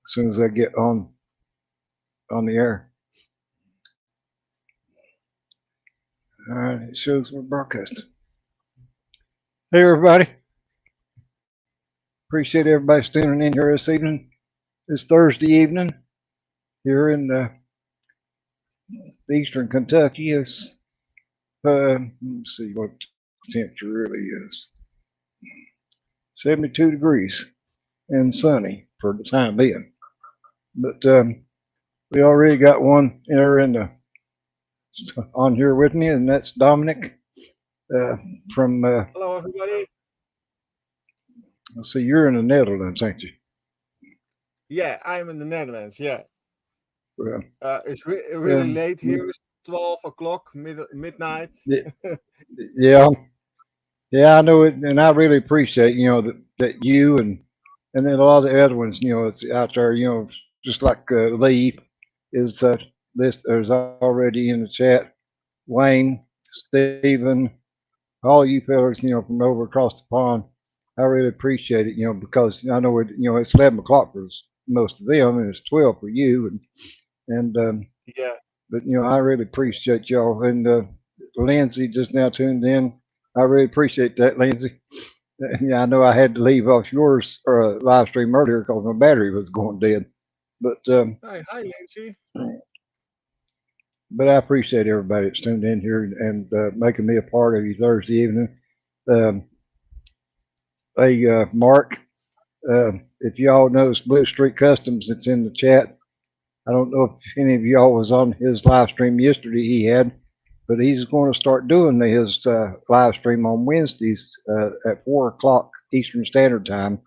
as soon as I get on the air. All right, it shows we're broadcasting. Hey, everybody. Appreciate everybody tuning in here this evening. It's Thursday evening here in eastern Kentucky. It's, let's see what temperature really is. 72 degrees and sunny for the time being. But we already got one there on here with me, and that's Dominic from, Hello, everybody. let's see, you're in the Netherlands, ain't you? Yeah, I'm in the Netherlands. Yeah, Well, it's really um, late here. It's 12 o'clock, midnight. yeah, yeah, I know it, and I really appreciate that you and then a lot of the other ones, it's out there, just like Lee is this there's already in the chat. Wayne, Stephen, all you fellas, from over across the pond. I really appreciate it, because I know it's 11 o'clock for most of them, and it's 12 for you, and Yeah, but I really appreciate y'all and Lindsay just now tuned in. I really appreciate that, Lindsay. Yeah, I know I had to leave off yours live stream earlier because my battery was going dead. But hi, Lindsay. but I appreciate everybody that's tuned in here and making me a part of your Thursday evening. Um, hey, Mark, if y'all notice Blue Street Customs, it's in the chat. I don't know if any of y'all was on his live stream yesterday. He had, but he's going to start doing his live stream on Wednesdays at 4 o'clock Eastern Standard Time.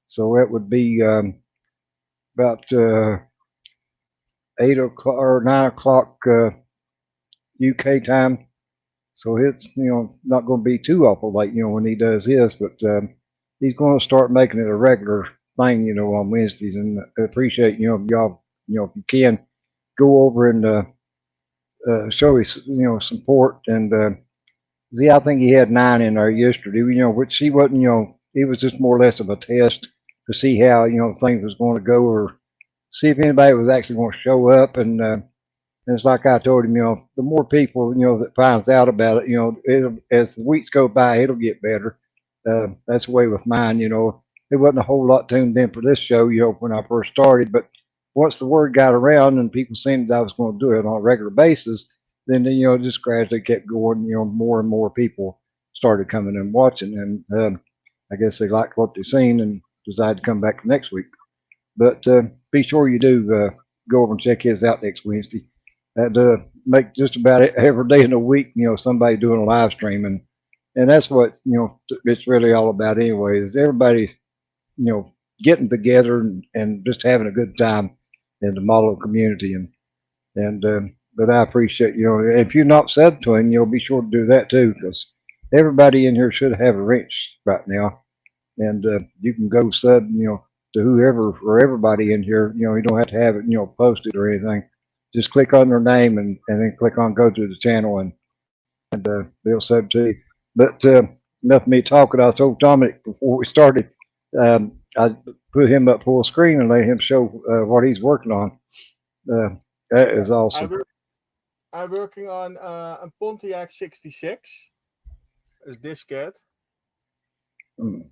So that would be about 8 o'clock or 9 o'clock UK time. So it's not going to be too awful late when he does his, but he's going to start making it a regular thing on Wednesdays. And I appreciate y'all if you can go over and show his support and see. I think he had 9 in there yesterday. Which he wasn't. It was just more or less of a test to see how things was going to go, or see if anybody was actually going to show up. And it's like I told him, the more people that finds out about it, as the weeks go by, it'll get better. That's the way with mine. It wasn't a whole lot tuned in for this show, when I first started, but once the word got around and people seen that I was going to do it on a regular basis, then just gradually kept going. More and more people started coming and watching, and I guess they liked what they seen and decided to come back next week. But be sure you do go over and check his out next Wednesday. And make just about every day in the week, somebody doing a live stream, and that's what it's really all about. Anyway, is everybody getting together and just having a good time in the model community, and but I appreciate if you're not subbed to him, be sure to do that too, because everybody in here should have a wrench right now, and you can go sub to whoever or everybody in here. You don't have to have it posted or anything. Just click on their name and then click on go to the channel, and they'll sub to you. But enough of me talking. I told Dominic before we started, I put him up full screen and let him show what he's working on. Uh, that Yeah, is I awesome. work. I'm working on a Pontiac 66. Is this cat? Mm,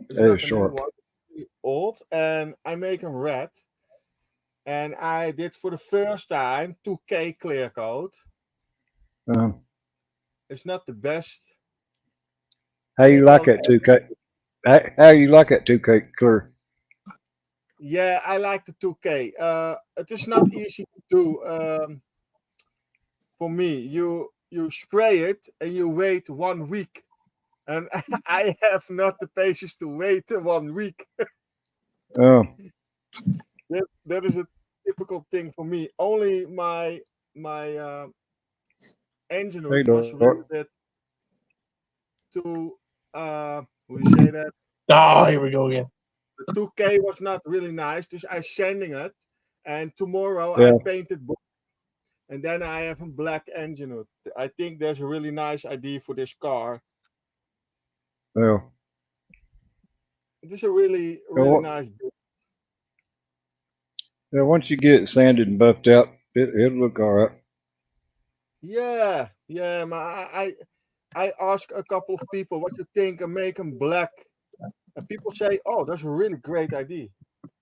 It's that is not a new sharp. one. It's old, and I make him red. And I did for the first time 2K clear coat. Um, It's not the best how clear you like coat. that 2K? How you like that 2K clear? Yeah, I like the 2K. It is not easy to do. For me, you spray it and you wait 1 week, and I have not the patience to wait 1 week. Um, That is a typical thing for me. Only my engine hey, root was Dort. a little bit too. How you say that? Oh, here we go again. The 2K was not really nice, so I sanding it, and tomorrow I Yeah, painted and then I have a black engine hood. I think there's a really nice idea for this car. well, It is a really really So, nice build. once you get it sanded and buffed out, it'll look all right. Yeah, yeah. I ask a couple of people what you think and make them black, and people say, "Oh, that's a really great idea."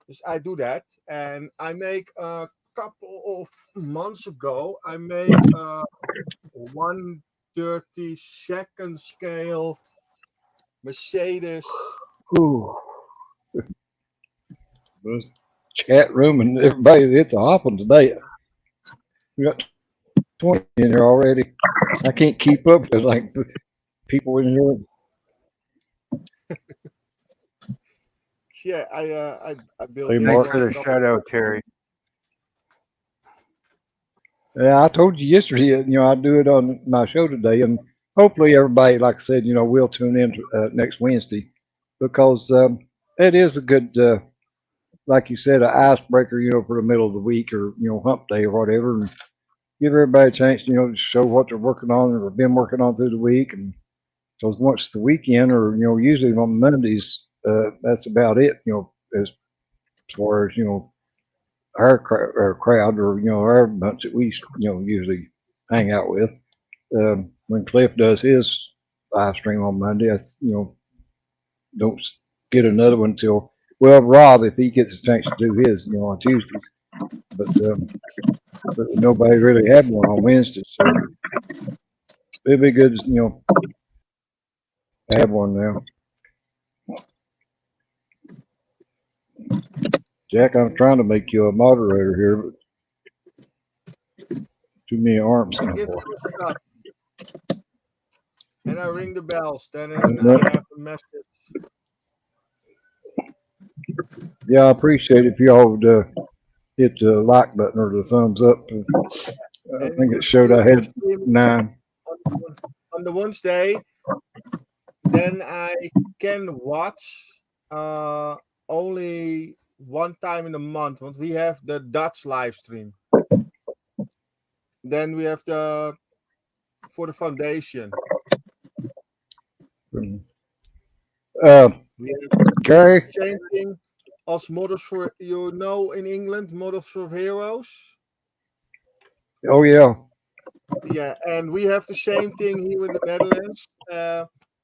Dus I do that, and I make a couple of months ago. I make a 1/32 scale Mercedes. Ooh, the chat room and everybody, it's a hopping today. We got 20 in here already. I can't keep up with like people in here. Yeah, I built Hey, this Thanks Mark. for one a the couple. shout out, Terry. Yeah, I told you yesterday, I do it on my show today, and hopefully everybody, like I said, will tune in next Wednesday because it is a good, like you said, an icebreaker, for the middle of the week or hump day or whatever, and give everybody a chance, to show what they're working on or been working on through the week, and so once it's the weekend or usually on Mondays, that's about it, as far as our crowd or our bunch that we usually hang out with. When Cliff does his live stream on Monday, that's don't get another one till Rob if he gets a chance to do his on Tuesdays, but nobody really had one on Wednesday, so it'd be good to have one now. Jack, I'm trying to make you a moderator here, but too many arms I now give for. you a shot, and I ring the bells. Then I No, have a message. yeah, I appreciate if y'all would hit the like button or the thumbs up. I And think you it showed I you had stream it 9. on the Wednesday. Then I can watch only one time in a month. Want we have the Dutch live stream. Then we have the for the foundation. Uh, We have Gary, same thing as Models for in England Models for Heroes. oh yeah, Yeah, and we have the same thing here in the Netherlands.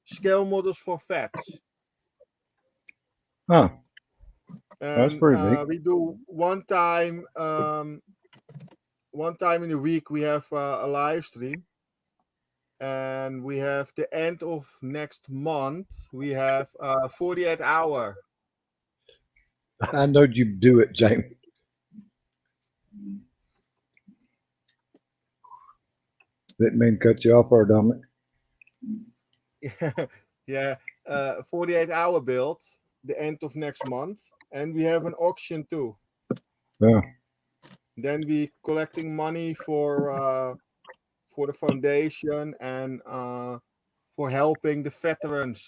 Scale models for vets. huh? That's And pretty neat. we do one time in a week we have a live stream, and we have the end of next month we have 48 hour. I know you do it, Jamie. Didn't mean to cut you off, or Dominic. Yeah, 48-hour build the end of next month, and we have an auction too. Yeah, Then we collecting money for the foundation and for helping the veterans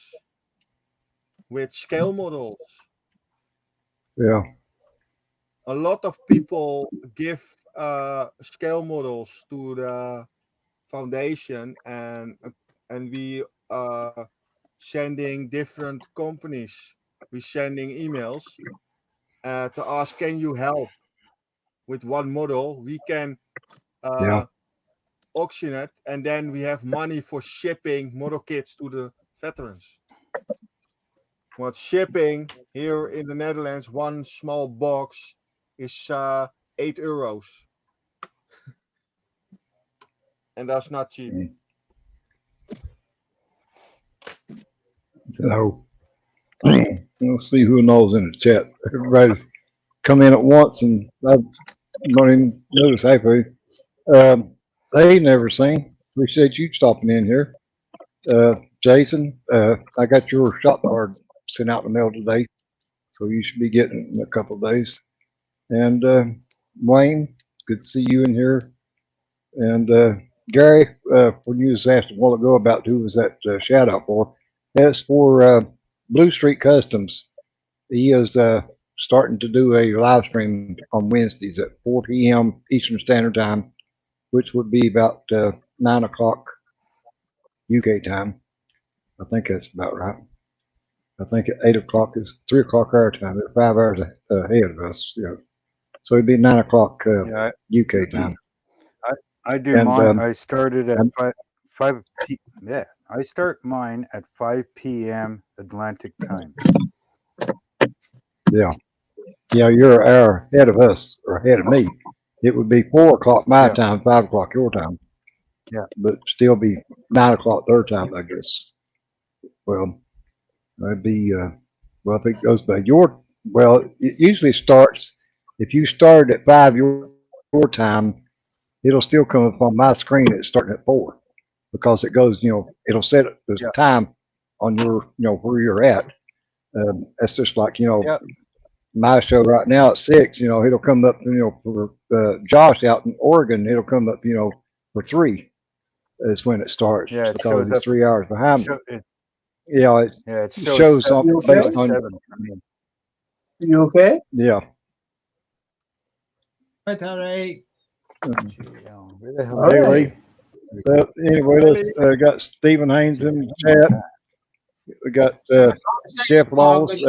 with scale models. yeah, A lot of people give scale models to the foundation, and we sending different companies. We sending emails to ask, can you help with one model? We can yeah. uh, auction it, and then we have money for shipping model kits to the veterans. What shipping here in the Netherlands, one small box is €8, and that's not cheap. Mm. So we'll see who knows in the chat. Everybody's come in at once, and I don't even notice half of you. They never seen. Appreciate you stopping in here. Jason, I got your shop card sent out in the mail today, so you should be getting it in a couple of days. And Wayne, good to see you in here. And Gary, when you was asked a while ago about who was that shout out for, that's for Blue Street Customs. He is starting to do a live stream on Wednesdays at 4 p.m. Eastern Standard Time, which would be about 9 o'clock UK time. I think that's about right. I think at 8 o'clock is 3 o'clock our time. They're 5 hours ahead of us. So it'd be 9 o'clock Yeah, UK time. I, I do And mine. I started at I'm, 5 p. Yeah, I start mine at 5 p.m. Atlantic time. yeah, you're an hour ahead of us or ahead of me. It would be 4 o'clock my Yeah, time, 5 o'clock your time, yeah, but still be 9 o'clock their time, I guess. Well, that'd be well if it goes by your well, it usually starts if you started at 5 your time, it'll still come up on my screen. It's starting at 4 because it goes. It'll set it. There's a yeah, time on your where you're at. That's just like yeah, my show right now at 6. It'll come up. For Josh out in Oregon, it'll come up. For 3 is when it starts yeah. It because shows he's up. 3 hours behind me. Show it. It Yeah, it shows shows seven. something You Shows okay? based on 7 for me. You okay? yeah. Hi, Terry. Where the hell All is Anyway, right. he? anyway, let's Really? got Stephen Haynes in the chat. We got Jeff Oh, Laws.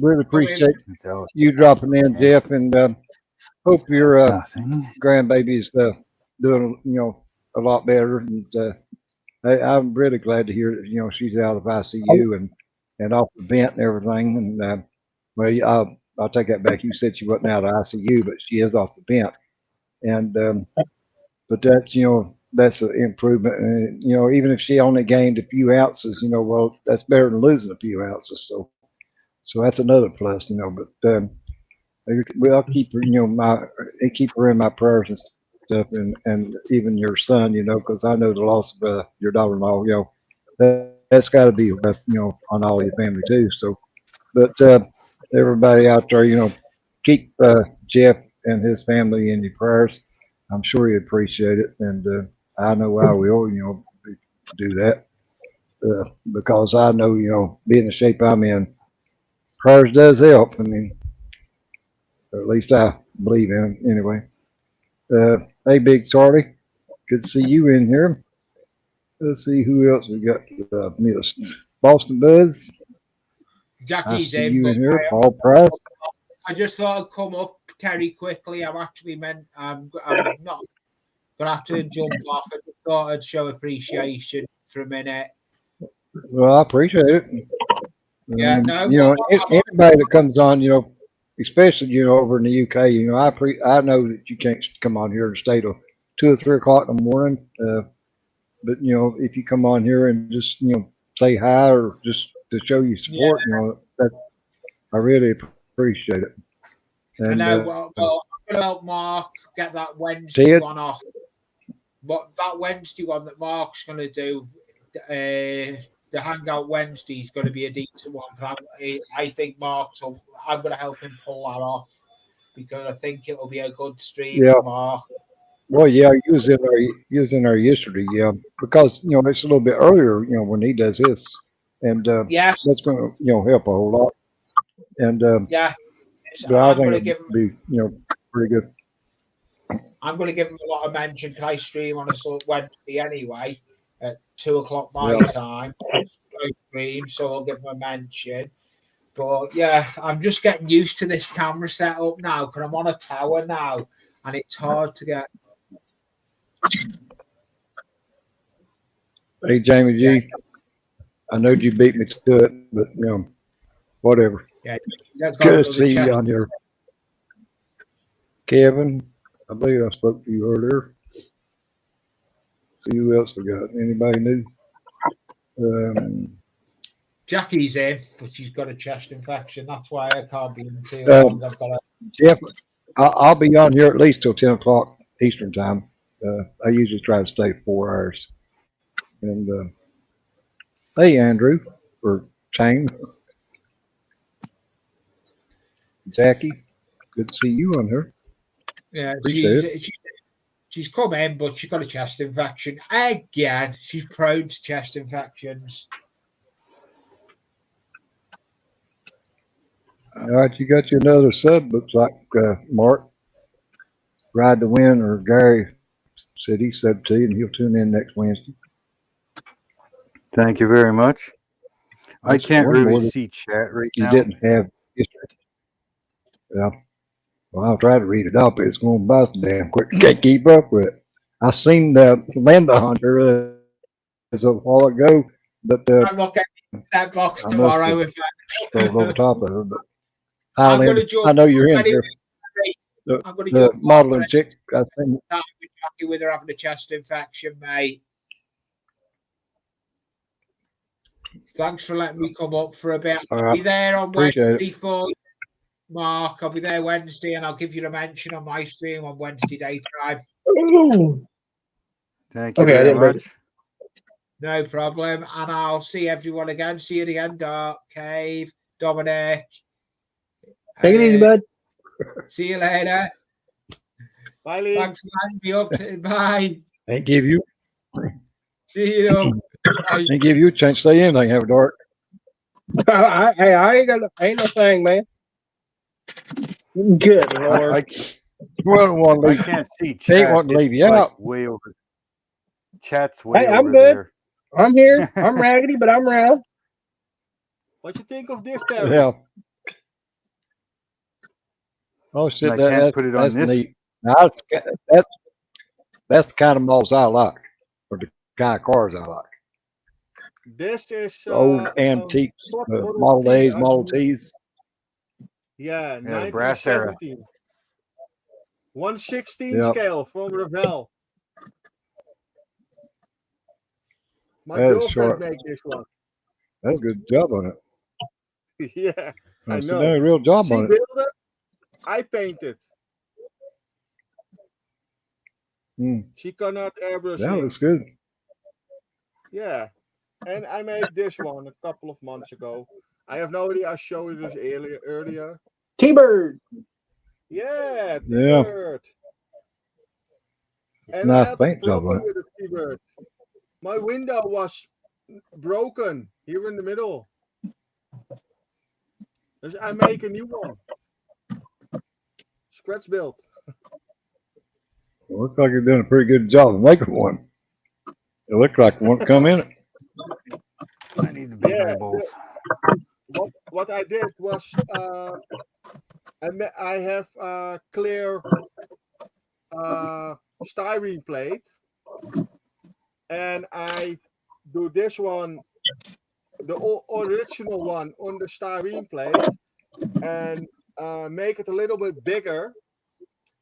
Really appreciate It's out. you dropping in, Jeff, and hope your Nothing. grandbaby's doing a lot better. And I'm really glad to hear that she's out of ICU and off the vent and everything. And well, I'll take that back. You said she wasn't out of ICU, but she is off the vent. And but that's an improvement. And even if she only gained a few ounces, well, that's better than losing a few ounces. So that's another plus. But well, I'll keep her, I keep her in my prayers and stuff, and even your son, because I know the loss of your daughter-in-law, that's got to be rough, on all of your family too. So, but everybody out there, keep Jeff and his family in your prayers. I'm sure he appreciate it, and I know I will, do that because I know, being the shape I'm in, prayers does help. I mean, or at least I believe in it anyway. Hey, Big Charlie, good to see you in here. Let's see who else we got missed. Boston Buzz, I Jackie's see in, you but in here. Paul Price, I just thought I'd come up, Terry, quickly. I'm actually meant, I'm not gonna have to jump off. I just thought I'd show appreciation for a minute. well, I appreciate it. Yeah, no, Anybody that comes on, especially over in the UK, I know that you can't come on here and stay till 2 or 3 o'clock in the morning. But if you come on here and just say hi or just to show you yeah, support, that's I really appreciate it. I And know. Well, I'm gonna help Mark get that Wednesday Ted, one off. But that Wednesday one that Mark's gonna do, the Hangout Wednesday is going to be a decent one. I think Mark's. I'm going to help him pull that off because I think it'll be a good stream yeah, for Mark. well, yeah, you was in there yesterday, yeah, because it's a little bit earlier, when he does this, and Yes, that's going to help a whole lot. And yeah. but I I'm think going to it'll give him. be pretty good. I'm going to give him a lot of mention. Can I stream on a Wednesday anyway at 2 o'clock my Yeah, time? I stream, so I'll give him a mention. But yeah, I'm just getting used to this camera setup now because I'm on a tower now, and it's hard to get. hey Jamie Yeah, G, I know you beat me to it, but whatever. yeah. That's It's got good to another see you chest. on here, Kevin. I believe I spoke to you earlier. See who else we got. Anybody new? Um, Jackie's in, but she's got a chest infection. That's why I can't be in too long. I've got a. Jeff, I'll be on here at least till 10 o'clock Eastern time. I usually try to stay 4 hours. And hey, Andrew or Chang, Jackie, good to see you on here. Yeah, Appreciate it. she's come in, but she's got a chest infection again. She's prone to chest infections. All right, you got you another sub. Looks like Mark Ride the Wind or Gary said he subbed to you, and he'll tune in next Wednesday. Thank you very much. I That's can't one really more that see chat right you now. didn't have history. Yeah. Well, I'll try to read it up. It's going to bust damn quick. Can't keep up with it. I seen the Linda Hunter as a while ago, but I'm not getting that box I must tomorrow. have If scrolled over top of it. But I'm going Linda, to jump. I know you're in Anyway, there. I'm going to The jump off modeling and chick, I think. start with Jackie with her having a chest infection, mate. Thanks for letting me come up for a bit. All I'll right. be there on Appreciate Wednesday it. for Mark. I'll be there Wednesday, and I'll give you a mention on my stream on Wednesday daytime. Ooh. Thank you Okay, I very didn't break much. No problem. And I'll see everyone again. See you again, Dark, Cave, Dominic. Take it easy, bud. See you later. Bye, Lee. Thanks for letting me up. Bye. Ain't give you See you. Bye. ain't give you a chance to say anything, have a dark. I ain't got ain't no thing, man. Good Lord. I Well, want to leave. can't see They chat. ain't wanting to leave you It's, like, out. way over. Chat's way Hey, over I'm good. there. I'm here. I'm raggedy, but I'm around. What you think of this, Terry? Yeah. Oh shit! And I can't put it on that's this. neat. Now, that's the kind of models I like, or the kind of cars I like. This is The old antique Model A's, Model T's. Yeah, Yeah, brass era. 1917. 1/16 Yep. scale from Revell. My That is girlfriend sharp. made this one. That's a good job on it. Yeah, I She know. done a real job She on it. built it. I painted. Mm, She cannot airbrush. that looks good. Yeah, and I made this one a couple of months ago. I have no idea. I showed you this earlier. T-Bird. Yeah, Yeah. T-Bird. It's a And I nice had a paint job on problem it. with the T-Bird. My window was broken here in the middle. Dus I make a new one. Scratch build. Well, looks like you're doing a pretty good job of making one. It looked like one come in it. I need the big Yeah, eyeballs. What I did was I have clear styrene plate, and I do this one, the original one, on the styrene plate, and make it a little bit bigger.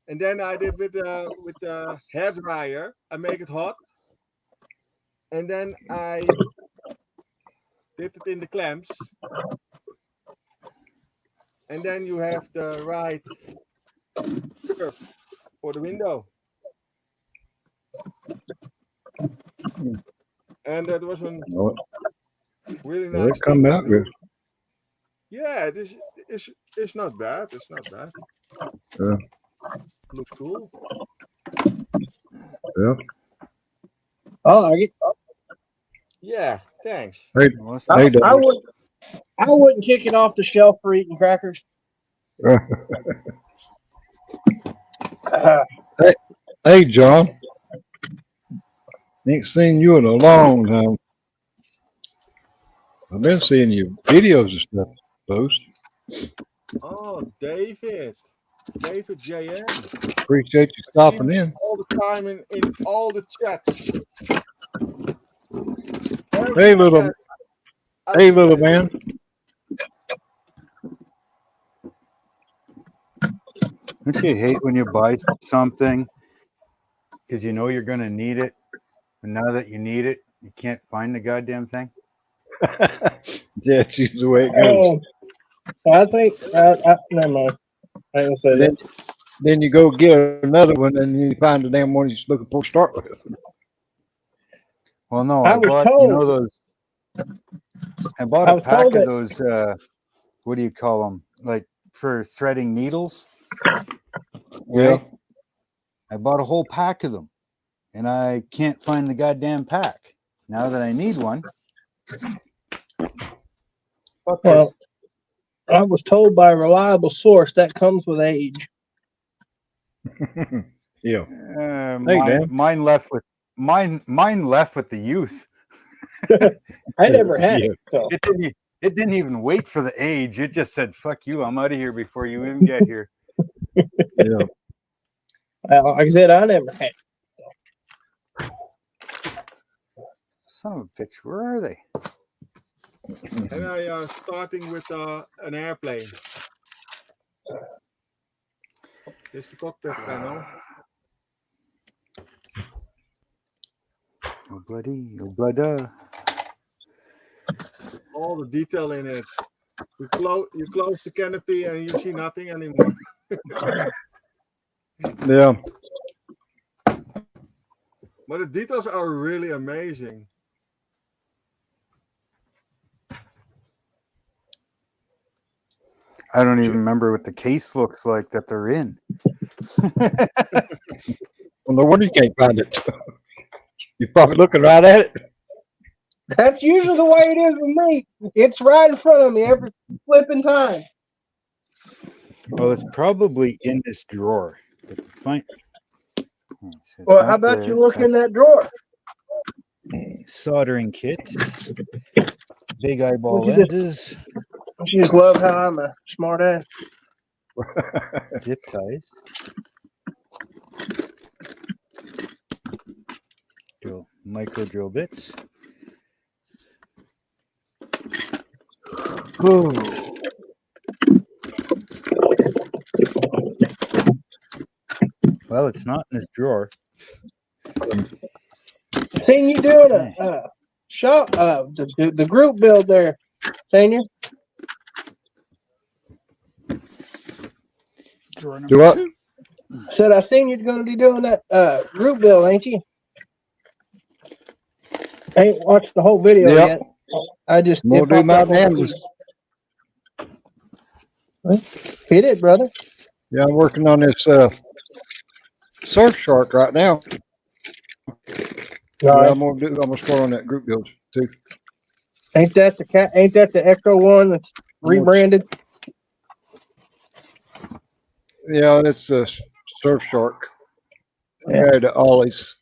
And then I did with the hair dryer. I make it hot, and then I did it in the clamps. And then you have the right curve for the window. And that was a Well, really well, nice it come thing out to do. good. Yeah, this is it's not bad. It's not bad. Yeah. Looks cool. Yeah. Oh, I get. Yeah, thanks. Hey, Well, I, hey, I would. I wouldn't kick it off the shelf for eating crackers. hey, John. Ain't seen you in a long time. I've been seeing your videos and stuff post. Oh, David JN. Appreciate you stopping in. All the time in all the chats. Hey, little man. Don't you hate when you buy something because you know you're going to need it, and now that you need it, you can't find the goddamn thing? Yeah, it's usually the way it goes. I think. Never mind. I ain't gonna say that. Then you go get another one, and you find the damn one you're looking for to start with. Well, no, I I was bought, told- you know, those. I bought I a was pack told of that- those. What do you call them? Like for threading needles. Yeah. Right? I bought a whole pack of them, and I can't find the goddamn pack. Now that I need one. Fuck Well, this. I was told by a reliable source that comes with age. Yeah. Mine left with the youth. I never had Yeah. it. So. It didn't even wait for the age. It just said, "Fuck you, I'm out of here" before you even get here. Yeah. Like I said, I never had. Son of a bitch, where are they? And I starting with an airplane. This is the cockpit panel. Oh bloody, oh blood. All the detail in it. You close the canopy and you see nothing anymore. Yeah. But the details are really amazing. I don't even remember what the case looks like that they're in. Well, no wonder you can't find it. You're probably looking right at it. That's usually the way it is with me. It's right in front of me every flipping time. Well, it's probably in this drawer. But fine. Well, how about you look in that drawer? Soldering kit, big eyeball Don't you just- lenses, Don't you just love how I'm a smart ass? zip ties, micro drill bits. Oh. Well, it's not in this drawer. Seen you doing a shop, the group build there, Senior. Drawer Do number what? 2. Said I seen you're going to be doing that group build, ain't you? I ain't watched the whole video Yep. yet. I just We'll it do popped my up on the damages. feed. Hit it, brother. Yeah, I'm working on this surf shark right now. Yeah, Nice. I'm gonna start on that group build too. Ain't that the cat? Ain't that the Echo one that's rebranded? Yeah, it's a surf shark. Yeah. Compared to Ollie's.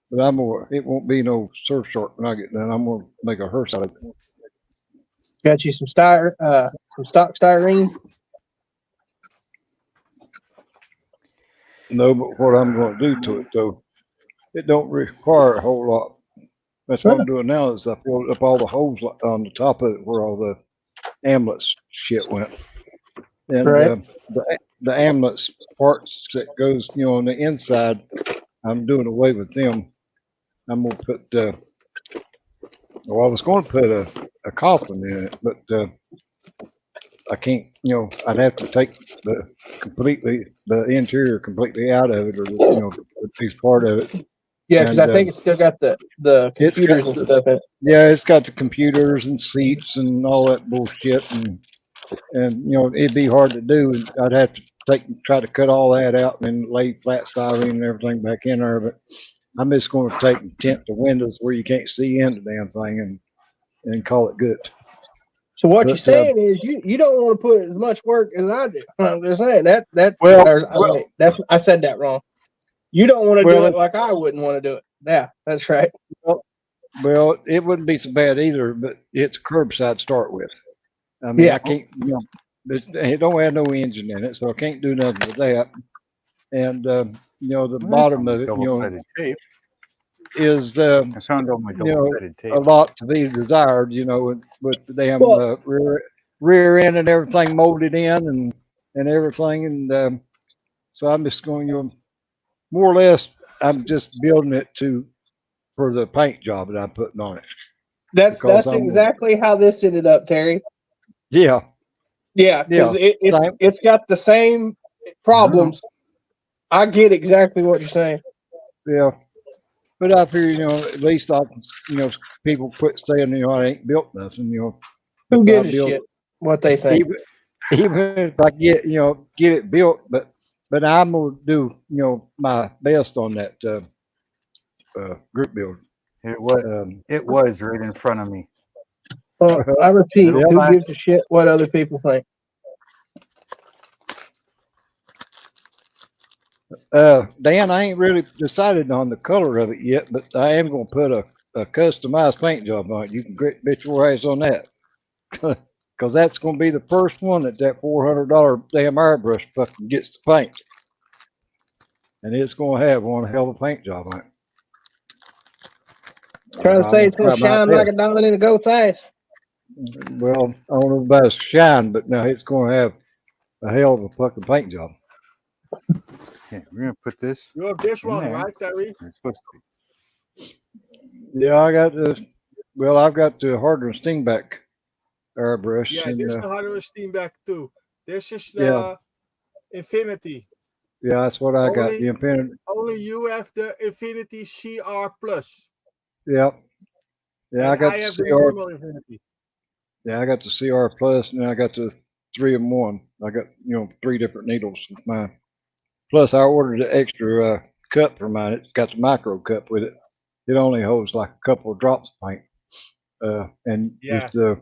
But it won't be no surf shark when I get done. I'm gonna make a hearse out of it. Got you some stock styrene. No, but what I'm gonna do to it though, it don't require a whole lot. That's what I'm doing now is I filled up all the holes on the top of it where all the amulets shit went. And Right. The amulets parts that goes, on the inside, I'm doing away with them. I'm gonna put well, I was going to put a coffin in it, but I can't. I'd have to take the interior completely out of it, or a piece part of it. Yeah, because I think it's still got the It's computers got and stuff in it. Yeah, it's got the computers and seats and all that bullshit, and it'd be hard to do. And I'd have to try to cut all that out and then lay flat styrene and everything back in there. But I'm just going to take and tint the windows where you can't see in the damn thing and call it good. So what you're saying is you don't want to put as much work as I do. I'm just saying that I said that wrong. You don't want to do it like I wouldn't want to do it. Yeah, that's right. Well, it wouldn't be so bad either, but it's curbside to start with. I mean, I can't, it don't have no engine in it, so I can't do nothing with that. And the bottom of it, is I found all my double-sided tape. a lot to be desired, with the damn rear end and everything molded in and everything. And so I'm just going, more or less, I'm just building it for the paint job that I'm putting on it. That's exactly how this ended up, Terry. Yeah. Yeah, because it's got the same problems. I get exactly what you're saying. Yeah. But I figure, at least people quit saying, I ain't built nothing, Who gives a shit what they think? Even if I get it built, but I'm gonna do, my best on that group build. It was right in front of me. Well, I repeat, who gives a shit what other people think? Dan, I ain't really decided on the color of it yet, but I am gonna put a customized paint job on it, you can bet your ass on that. Because that's going to be the first one that $400 damn airbrush fucking gets to paint. And it's going to have one hell of a paint job on it. Trying to say it's gonna shine like a diamond in a goat's ass. Well, I don't know about shine, but now it's going to have a hell of a fucking paint job. Okay, we're gonna put this. You have this in one, there. right, Terry? It's supposed to be. Yeah, I got the. Well, I've got the Harder Stingback airbrush. Yeah, and, this is the Harder Steamback too. This is the Yeah. Infinity. Yeah, that's what I got. Only- The Infinity. Only you have the Infinity CR Plus. Yep. Yeah, I and got I the have the CR. normal Infinity. Yeah, I got the CR Plus, and I got the 3-in-1. I got 3 different needles with mine. Plus, I ordered the extra cup for mine. It's got the micro cup with it. It only holds like a couple of drops of paint. And Yeah. with the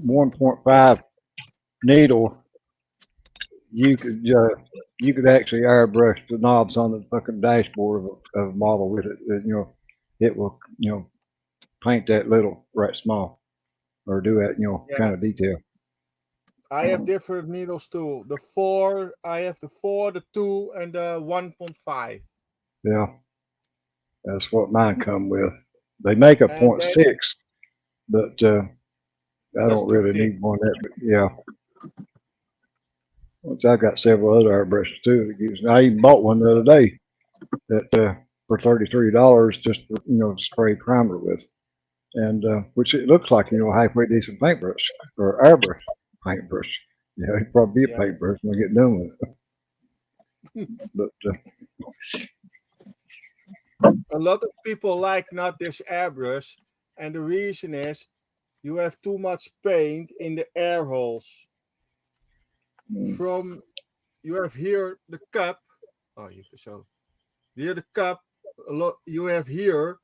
1.5 needle, you could actually airbrush the knobs on the fucking dashboard of a model with it. It will paint that little right small, or do that Yeah. kind of detail. I have different needles too. I have the 4, the 2, and the 1.5. Yeah, that's what mine come with. They make a And 0.6, but I That's don't too really thick. need one that. But yeah. Which I've got several other airbrushes too that use. I even bought one the other day that for $33 just for, to spray primer with, and which it looks like halfway decent paintbrush or airbrush paintbrush. Yeah, it'd probably be a Yeah. paintbrush when I get done with it. But A lot of people like not this airbrush, and the reason is you have too much paint in the air holes. You have here the cup. Oh, you can show. Here the cup. You have here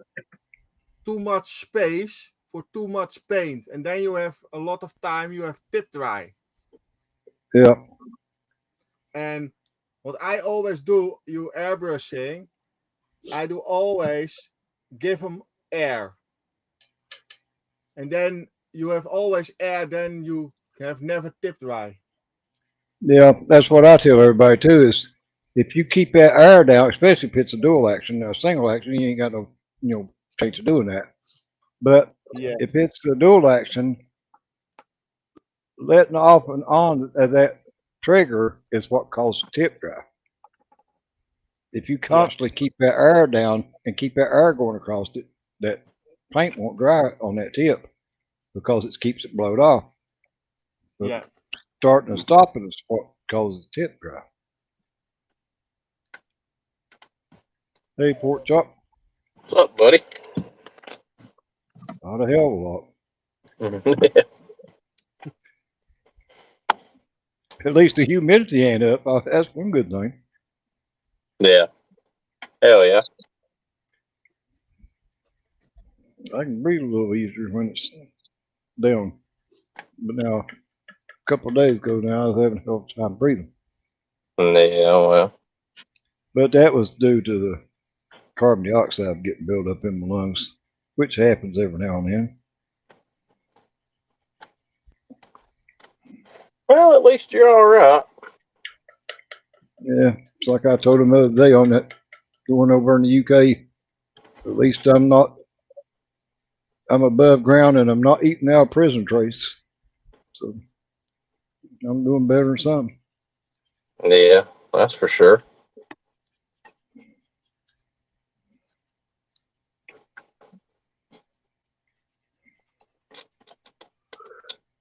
too much space for too much paint, and then you have a lot of time. You have tip dry. yeah, And what I always do, you airbrushing, I do always give them air. And then you have always air, then you have never tip dry. yeah, that's what I tell everybody too. Is if you keep that air down, especially if it's a dual action, now single action, you ain't got no chance of doing that. But Yeah. if it's the dual action, letting off and on of that trigger is what causes tip dry. If you constantly keep that air down and keep that air going across it, that paint won't dry on that tip because it keeps it blowed off. But Yeah. starting and stopping is what causes tip dry. Hey, Pork Chop. What's up, buddy? Not a hell of a lot. At least the humidity ain't up. That's one good thing. Yeah. Hell yeah. I can breathe a little easier when it's down. But now, a couple of days ago now, I was having a hell of a time breathing. Yeah, well. But that was due to the carbon dioxide getting built up in my lungs, which happens every now and then. Well, at least you're all right. Yeah, it's like I told him the other day on that going over in the UK. At least I'm above ground and I'm not eating out of prison trays. So I'm doing better than some. Yeah, that's for sure.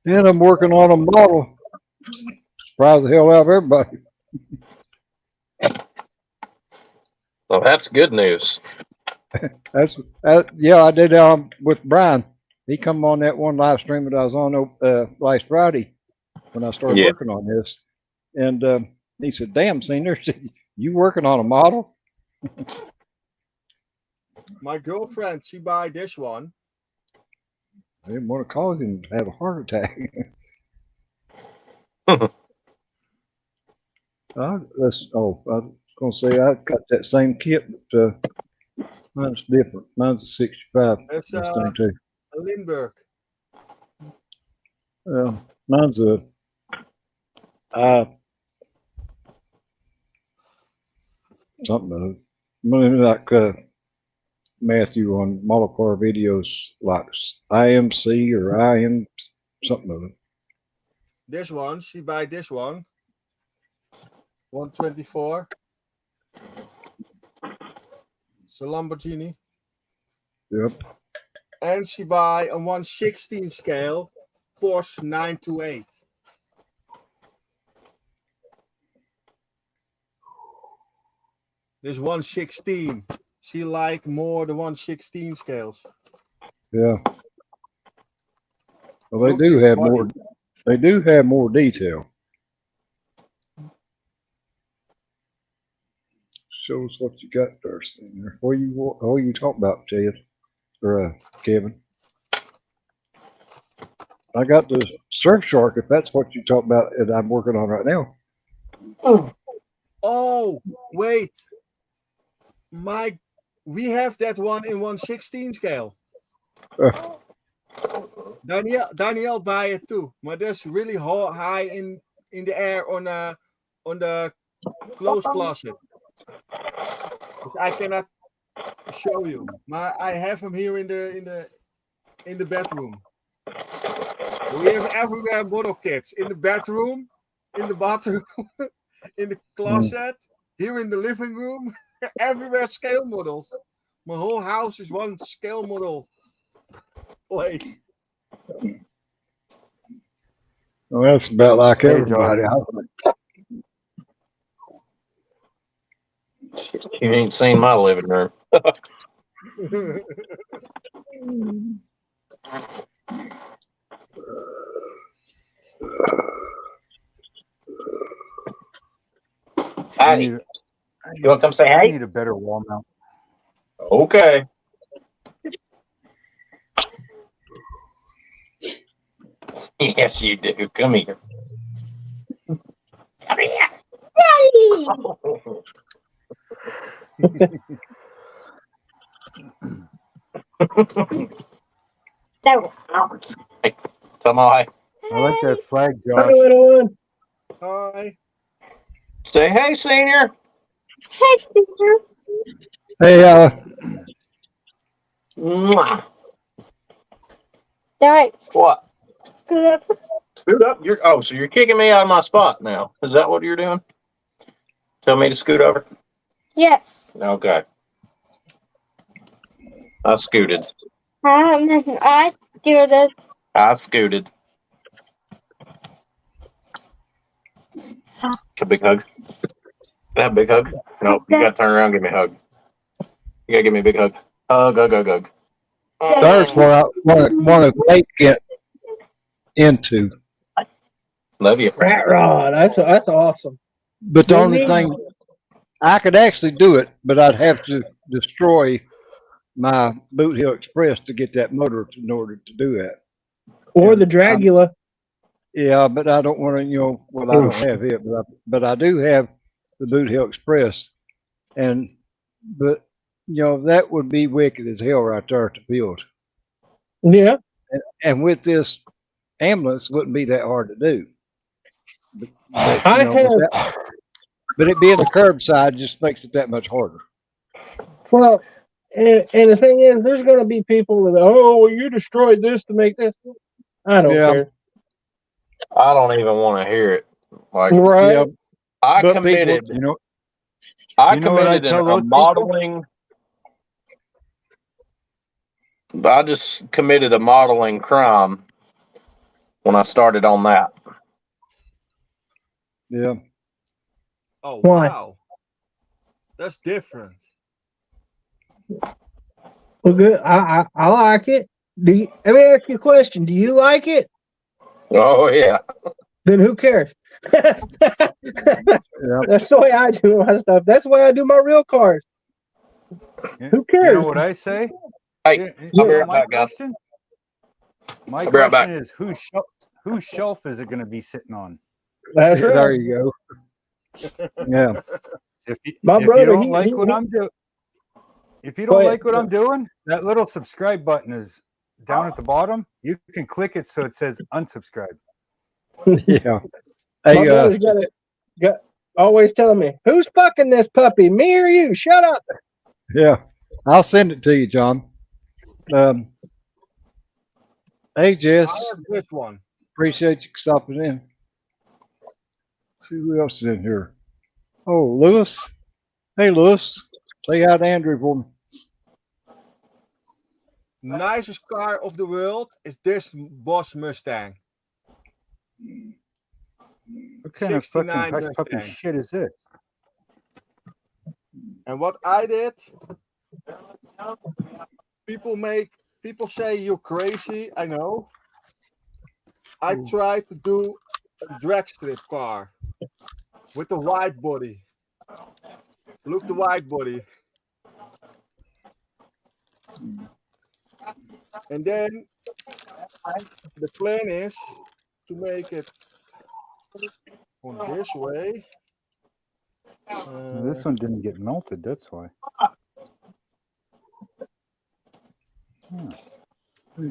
And I'm working on a model. Surprise the hell out of everybody. Well, that's good news. Yeah, I did with Brian. He come on that one live stream that I was on last Friday when I started working on this, and he said, "Damn, senior, you working on a model?" My girlfriend, she buy this one. I didn't want to cause him to have a heart attack. I was going to say I got that same kit, but Mine's different. Mine's a 65. That's This thing too. a Lindbergh. Mine's a something like Matthew on model car videos, like IMC or IM something of it. This one, she buy this one. 124. It's a Lamborghini. Yep. And she buy a 1/16 scale Porsche 928. This 1/16. She like more the 1/16 scales. Yeah. Well, they Look do this have body. more. They do have more detail. Show us what you got first. What you talking about, Ted or Kevin? I got the Surfshark. If that's what you talk about, that I'm working on right now. Oh, wait. We have that one in 1/16 scale. Danielle buy it too, but that's really high in the air on the clothes closet. I cannot show you. I have him here in the bedroom. We have everywhere model kits in the bedroom, in the bathroom, in the closet, here in the living room, everywhere scale models. My whole house is one scale model place. Well, that's about like Hey, John. everybody. You ain't seen my living room. Patty, you want to come say I hey? need a better wall mount. Okay. Yes, you do. Come here. Come here. Hey, tell me hi. I like that flag, Hi, Josh. little one. Hi. Say hey, senior. Hey, Mwah. Alright, What? scoot up. Scoot up. So you're kicking me out of my spot now. Is that what you're doing? Tell me to scoot over? Yes. Okay. I scooted. I scooted. I scooted. A big hug. That big hug? No, you gotta turn around and give me a hug. You gotta give me a big hug. Hug, hug, hug, hug. that's what I want to make it into. Love you. Rat rod. That's awesome. But the only thing, I could actually do it, but I'd have to destroy my Boot Hill Express to get that motor in order to do that. Or the Dragula. Yeah, but I don't want to, well, I don't have it, but I do have the Boot Hill Express, but that would be wicked as hell right there to build. Yeah. And with this ambulance, wouldn't be that hard to do. But it being the curbside just makes it that much harder. Well, and the thing is, there's going to be people that, well, you destroyed this to make this. I don't care. I don't even want to hear it. Like, right? I committed. People, I committed a modeling. I just committed a modeling crime when I started on that. Yeah. Oh, Why? wow. That's different. Well, good. I like it. Let me ask you a question. Do you like it? Oh, yeah. Then who cares? That's the way I do my stuff. That's the way I do my real cars. Who cares? You know what I say? Hey, I'll be right back, guys. My question is, whose shelf is it going to be sitting on? That's right. There you go. Yeah. If My you brother, don't like what I'm doing, If you Go don't ahead. like what I'm doing, that little subscribe button is down at the bottom. You can click it so it says unsubscribe. Yeah. My Hey, brother's got always telling me, "Who's fucking this puppy? Me or you? Shut up." yeah. I'll send it to you, John. Um, hey, Jess. I have this one. Appreciate you stopping in. See who else is in here. Oh, Lewis. Hey, Lewis. Say hi to Andrew for me. Nicest car of the world is this Boss Mustang. What kind of fucking 69 hush puppy Mustang. shit is this? And what I did, people say you're crazy. I know. I tried to do a drag strip car with a wide body. Look, the wide body. And then the plan is to make it on this way. Now, this one didn't get melted, that's why.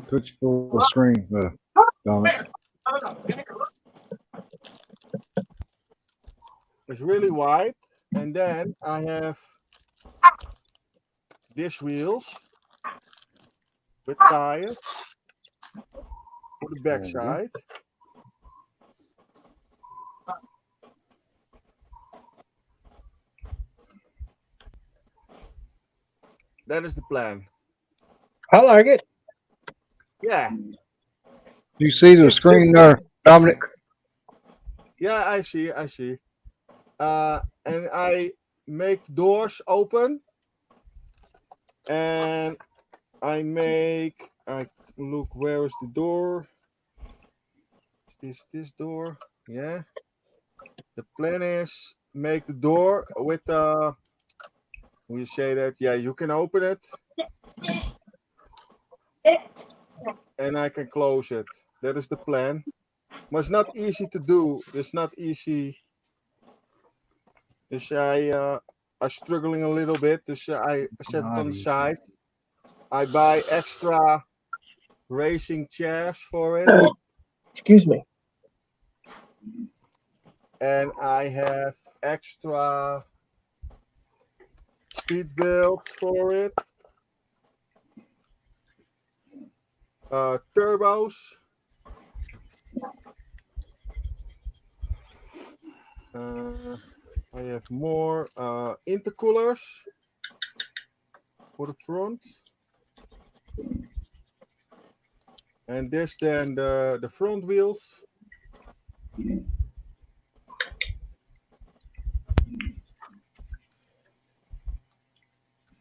Put you full screen, Dominic. It's really wide. And then I have these wheels with tires for the back side. That is the plan. I like it. Yeah. You see the screen there, Dominic? Yeah, I see. And I make doors open, and I look, where is the door? Is this door? Yeah. The plan is make the door with we say that, yeah, you can open it and I can close it. That is the plan. But it's not easy to do. It's not easy. Dus I'm struggling a little bit. Dus I set it on the side. I buy extra racing chairs for it. Excuse me. And I have extra speed belts for it. Turbos. I have more intercoolers for the front. And this then the front wheels.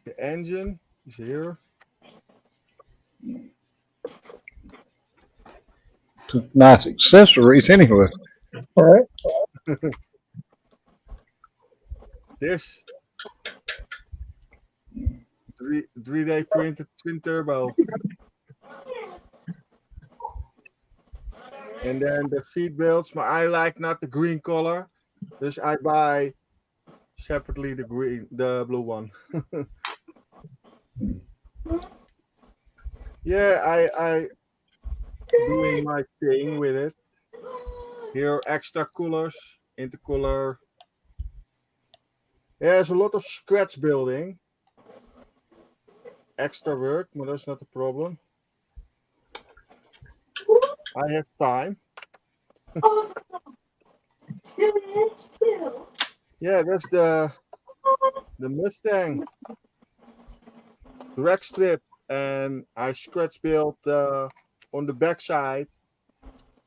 The engine is here. Nice accessories anyway. All right. This 3D printed twin turbo. And then the seat belts, but I like not the green color. Dus I buy separately the blue one. Yeah, I doing my thing with it. Here, extra coolers, intercooler. Yeah, there's a lot of scratch building. Extra work, but that's not a problem. I have time. Yeah, that's the Mustang drag strip, and I scratch built on the backside.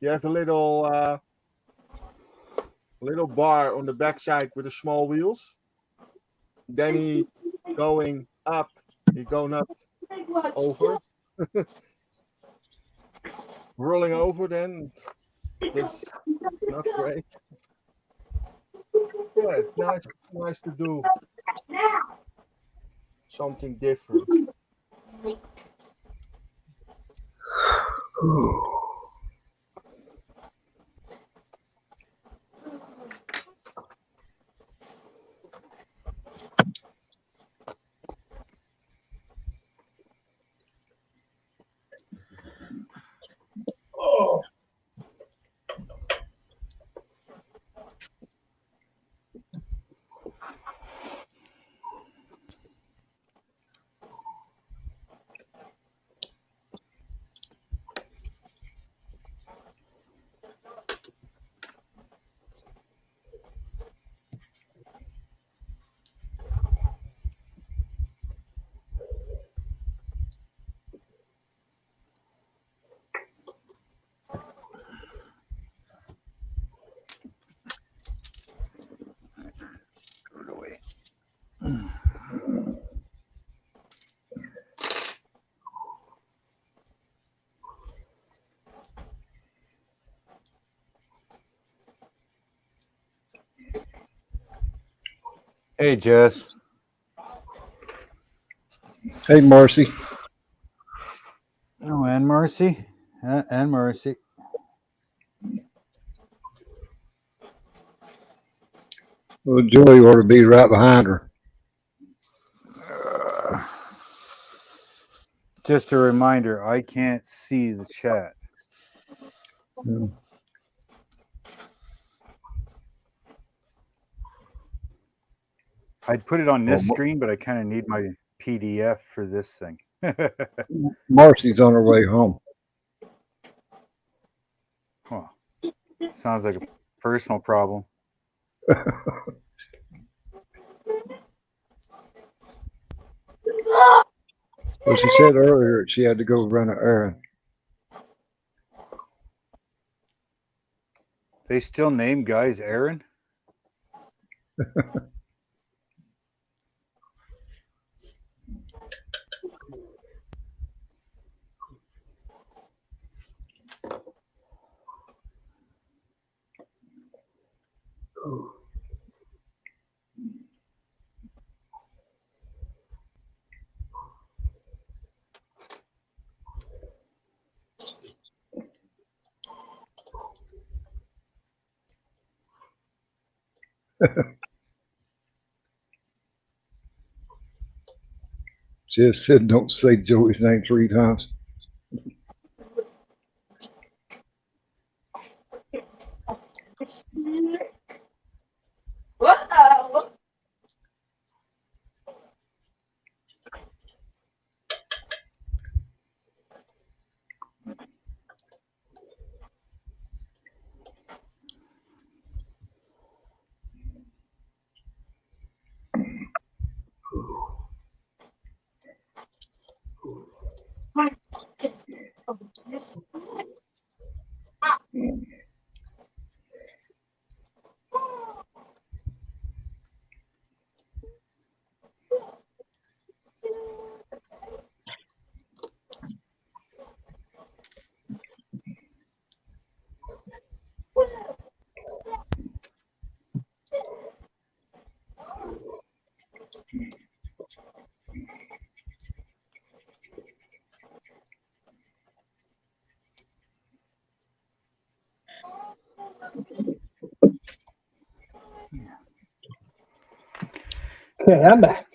You have a little bar on the backside with the small wheels. Then he going up. He going up over, rolling over. Then that's not great. Yeah, it's nice to do something different. Hey, Jess. Hey, Marcy. Oh, and Marcy. And Marcy. Well, Joey ought to be right behind her. Just a reminder, I can't see the chat. Yeah. I'd put it on this screen, but I kind of need my PDF for this thing. Marcy's on her way home. Huh. Sounds like a personal problem. Well, she said earlier she had to go run an errand. They still name guys Aaron? She just said don't say Joey's name 3 times. Okay, I'm back.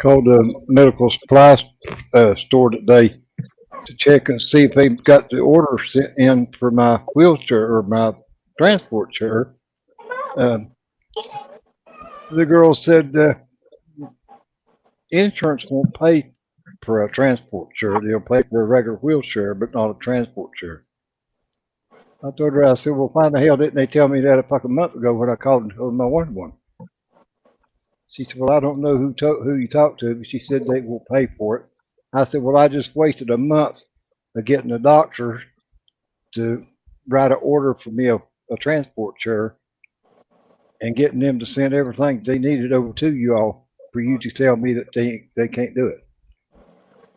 Called the medical supply store today to check and see if they got the order sent in for my wheelchair or my transport chair. The girl said insurance won't pay for a transport chair. They'll pay for a regular wheelchair, but not a transport chair. I told her, I said, well, why the hell didn't they tell me that a fucking month ago when I called and told them I wanted one? She said, well, I don't know who you talked to, but she said they will pay for it. I said, well, I just wasted a month of getting a doctor to write an order for me a transport chair and getting them to send everything they needed over to you all for you to tell me that they can't do it.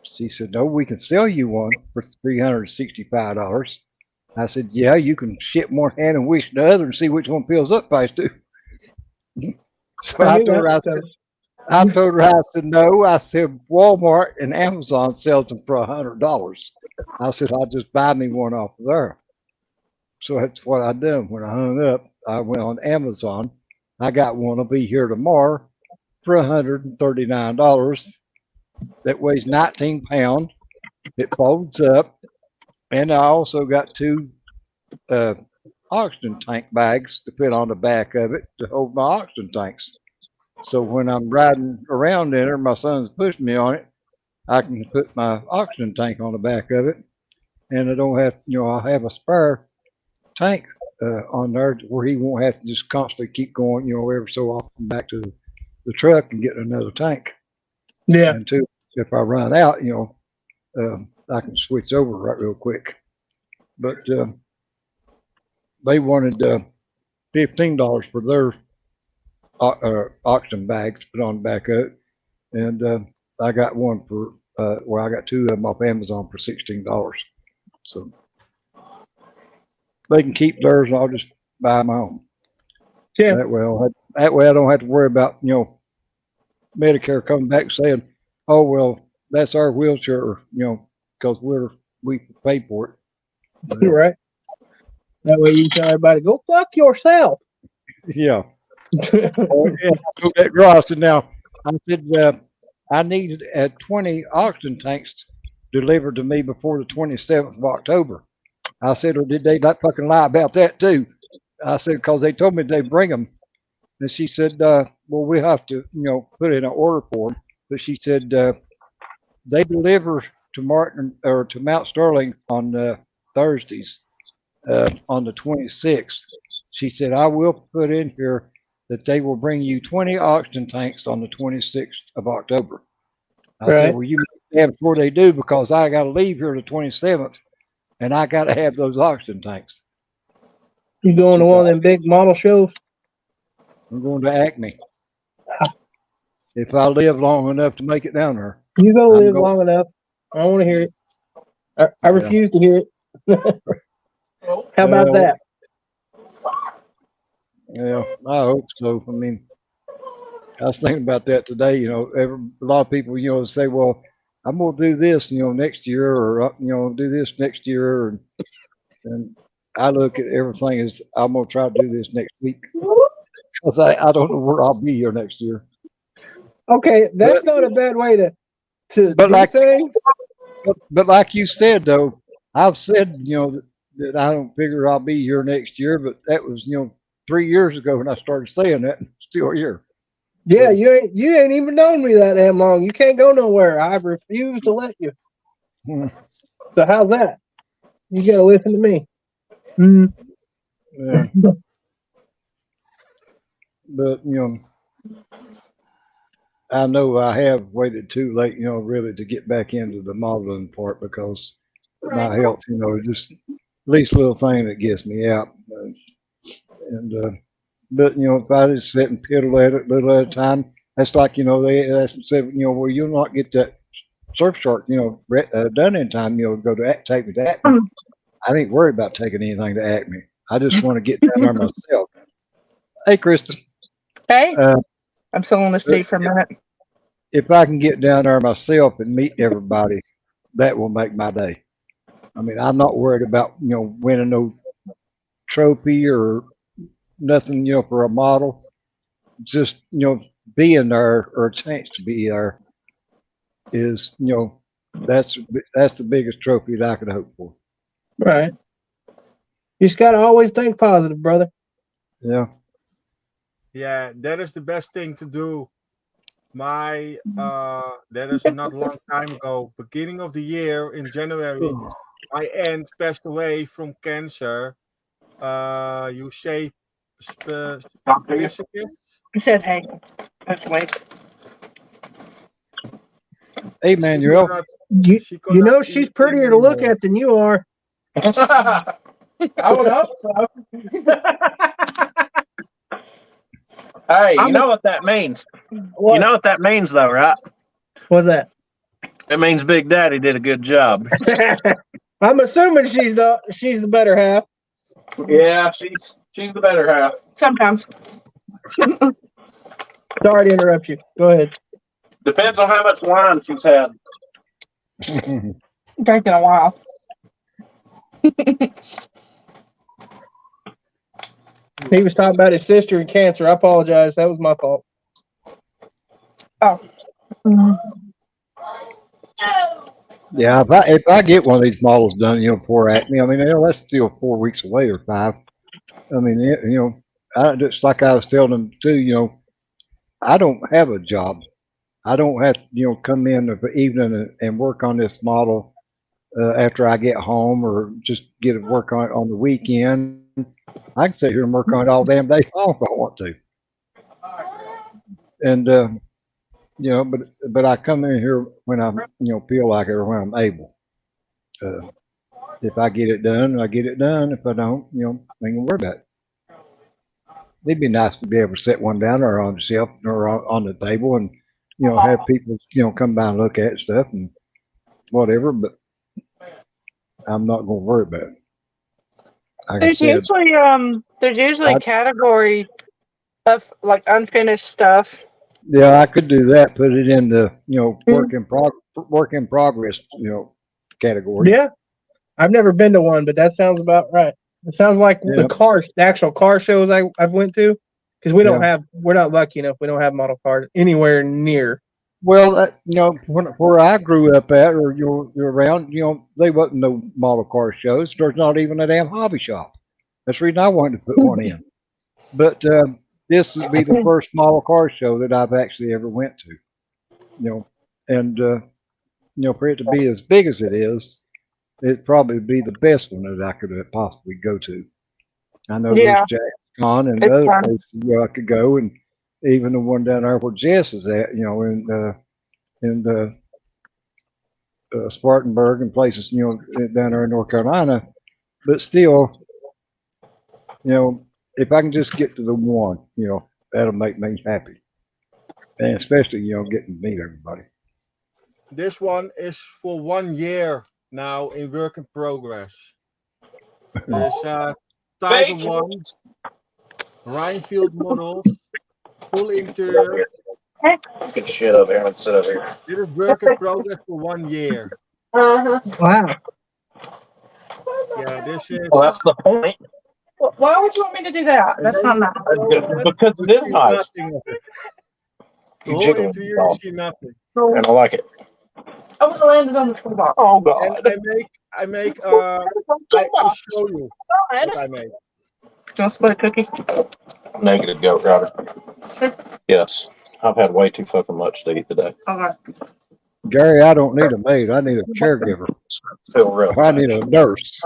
She said, no, we can sell you one for $365. I said, yeah, you can ship one hand and wish the other and see which one fills up faster. So I told her, I said, no. I said, Walmart and Amazon sells them for $100. I said, I'll just buy me one off of there. So that's what I done. When I hung up, I went on Amazon. I got one. Will be here tomorrow for $139. That weighs 19 pounds. It folds up. And I also got 2 oxygen tank bags to put on the back of it to hold my oxygen tanks. So when I'm riding around in her, my son's pushing me on it, I can put my oxygen tank on the back of it, and I don't have, I'll have a spare tank on there where he won't have to just constantly keep going, every so often back to the truck and get another tank. Yeah. And 2, if I run out, I can switch over right real quick. But they wanted $15 for their oxygen bags to put on the back of it, and I got one for I got 2 of them off Amazon for $16. So they can keep theirs, and I'll just buy my own. Yeah. That way that way I don't have to worry about, Medicare coming back saying, oh, well, that's our wheelchair, because we paid for it. You're right. That way you tell everybody, go fuck yourself. Yeah. Oh, yeah, I told that girl, I said, now, I said, I needed 20 oxygen tanks delivered to me before the 27th of October. I said, or did they not fucking lie about that too? I said, because they told me they'd bring them. And she said, well, we have to, put in an order for them. But she said, they deliver to Martin or to Mount Sterling on Thursdays on the 26th. She said, I will put in here that they will bring you 20 oxygen tanks on the 26th of October. I said, well, you have before they do because I got to leave here the 27th and I got to have those oxygen tanks. You going to one of them big model shows? I'm going to Acme. If I live long enough to make it down there. You go live long enough. I don't want to hear it. I refuse to hear it. How about that? Yeah, I hope so. I mean, I was thinking about that today. A lot of people, say, well, I'm going to do this, next year, or, do this next year. And I look at everything as I'm going to try to do this next week. Because I don't know where I'll be here next year. Okay, that's not a bad way to do things. But like you said, though, I've said, that I don't figure I'll be here next year, but that was, 3 years ago when I started saying that, and still here. Yeah, you ain't even known me that damn long. You can't go nowhere. I refuse to let you. So how's that? You gotta listen to me. Yeah. But I know I have waited too late, really to get back into the modeling part because my health, just least little thing that gets me out. But if I just sit and piddle at it little at a time, that's like they said, well, you'll not get that surf shark, done in time. Go to take me to Acme. I ain't worried about taking anything to Acme. I just want to get down there myself. Hey, Kristen. Hey, I'm still on the stage for a minute. If I can get down there myself and meet everybody, that will make my day. I mean, I'm not worried about winning no trophy or nothing, for a model. Just being there or a chance to be there is that's the biggest trophy that I could hope for. Right. You just gotta always think positive, brother. Yeah. Yeah, that is the best thing to do. That is not a long time ago, beginning of the year in January, my aunt passed away from cancer. You say specific? I said, hey, that's wait. Hey, Manuel. She's prettier to look at than you are. I would hope so. Hey, you know what that means? What? You know what that means, though, right? What's that? It means Big Daddy did a good job. I'm assuming she's the better half. Yeah, she's the better half. Sometimes. Sorry to interrupt you. Go ahead. Depends on how much wine she's had. Drinking a while. He was talking about his sister and cancer. I apologize. That was my fault. Oh. Yeah, if I get one of these models done, for Acme, I mean, that's still 4 weeks away or 5. I mean, just like I was telling them too, I don't have a job. I don't have to, come in the evening and work on this model after I get home or just get to work on it on the weekend. I can sit here and work on it all damn day long if I want to. And, but I come in here when I, feel like it or when I'm able. If I get it done, I get it done. If I don't, I ain't gonna worry about it. It'd be nice to be able to set one down or on the shelf or on the table and, have people, come by and look at stuff and whatever, but I'm not gonna worry about it. Like There's usually category Of like unfinished stuff. Yeah, I could do that. Put it in the work in progress category. Yeah, I've never been to one, but that sounds about right. It sounds like Yeah. the actual car shows I've went to, because we're not lucky enough. We don't have model cars anywhere near. Well, where I grew up at, or you're around, they wasn't no model car shows. There's not even a damn hobby shop. That's the reason I wanted to put one in. But this would be the first model car show that I've actually ever went to. And for it to be as big as it is, it'd probably be the best one that I could possibly go to. I know Yeah. there's JacksCon and It's other fun. places where I could go, and even the one down there where Jess is at, in the Spartanburg and places, down there in North Carolina. But still, if I can just get to the one, that'll make me happy, and especially getting to meet everybody. This one is for 1 year now in work in progress. There's Tiger One, Rhinefield models, full interior. Get shit up here and sit up here. This is work in progress for 1 year. Uh-huh. Wow. Yeah, this is. Well, that's the point. Why would you want me to do that? That's not nice. Because it is nice. The whole interior, you see nothing. And I like it. I would have landed on the toolbox. Oh, And God. I'll show you what I make. Do you want to split a cookie? Negative, Goat Rider. Yes. I've had way too fucking much to eat today. Okay. Gary, I don't need a maid. I need a caregiver. I feel real. I need a nurse.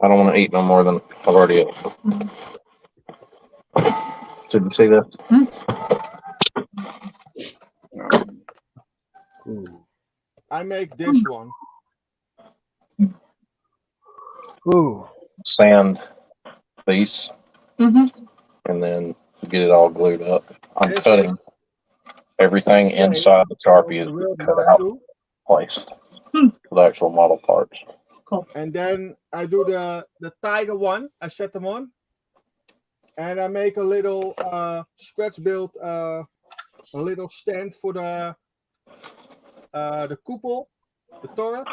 I don't want to eat no more than I've already ate. Did you see that? I make this one. Ooh. Sand piece. Mm-hmm. And then get it all glued up. I'm This cutting everything inside the Sharpie is Real cut number out, 2. placed for the actual model parts. And then I do the Tiger One. I set them on. And I make a little scratch build, a little stand for the cupola, the turret.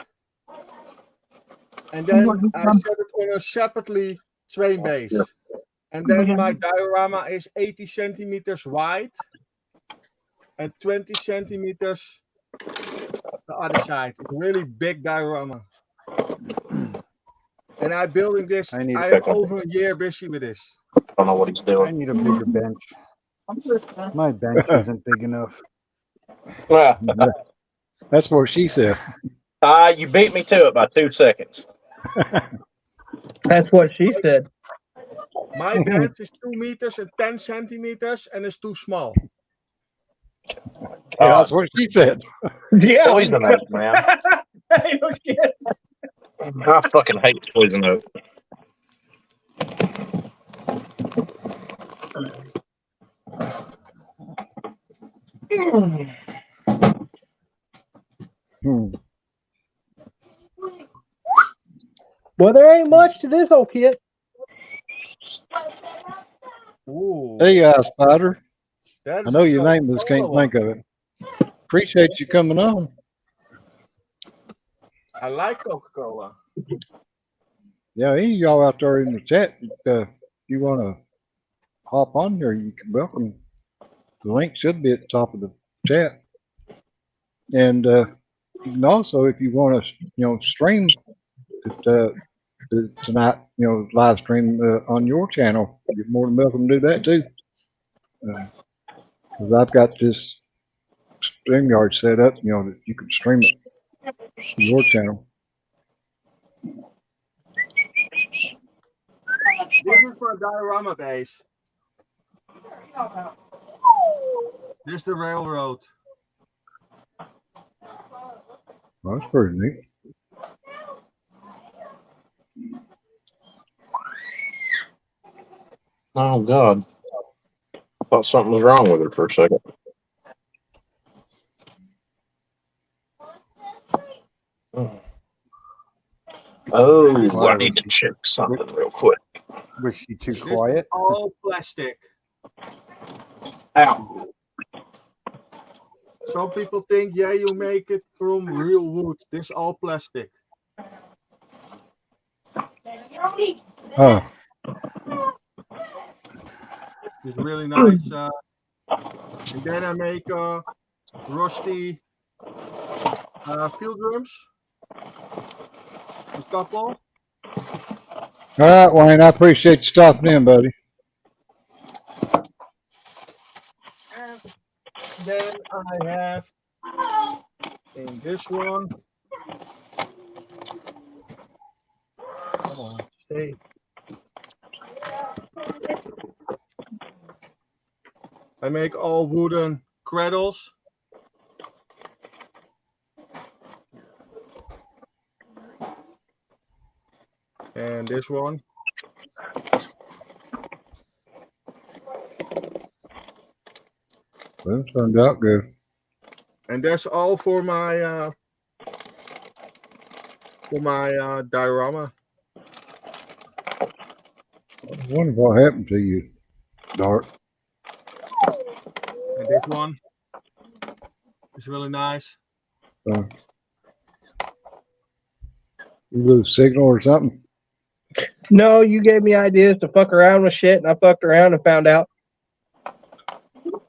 And then I set it on a separately train base. And then my diorama is 80 centimeters wide and 20 centimeters the other side. It's a really big diorama. And I'm building this. I am over a year busy with this. I don't know what he's I doing. need a bigger bench. My bench isn't big enough. That's what she said. You beat me to it by 2 seconds. That's what she said. My bench is 2 meters and 10 centimeters and it's too small. Yeah, that's what she said. Yeah. Poison oak, man. Hey, no shit. I fucking hate poison oak. Well, there ain't much to this old kit. Ooh, Hey, Spider. that I is know a your name, just can't Coca-Cola think of it. Appreciate you coming on. I like Coca-Cola. Yeah, any of y'all out there in the chat, if you want to hop on there, you can welcome. The link should be at the top of the chat. And you can also, if you want to, stream it, tonight, live stream on your channel, you're more than welcome to do that too. Because I've got this StreamYard set up, that you can stream it to your channel. This is for a diorama base. This is the railroad. Well, that's pretty neat. Oh, God. I thought something was wrong with her for a second. Oh, I need to check something real quick. Was she too This is quiet? all plastic. Ow. Some people think, yeah, you make it from real wood. This all plastic. Oh, It's really nice. And then I make rusty field drums. A couple. all right, Wayne. I appreciate you stopping in, buddy. And then I have in this one. Come on, stay. I make all wooden cradles. And this one. Well, it turned out good. And that's all for my diorama. I wonder what happened to you, Dart. And this one is really nice. You lose signal or something? No, you gave me ideas to fuck around with shit, and I fucked around and found out.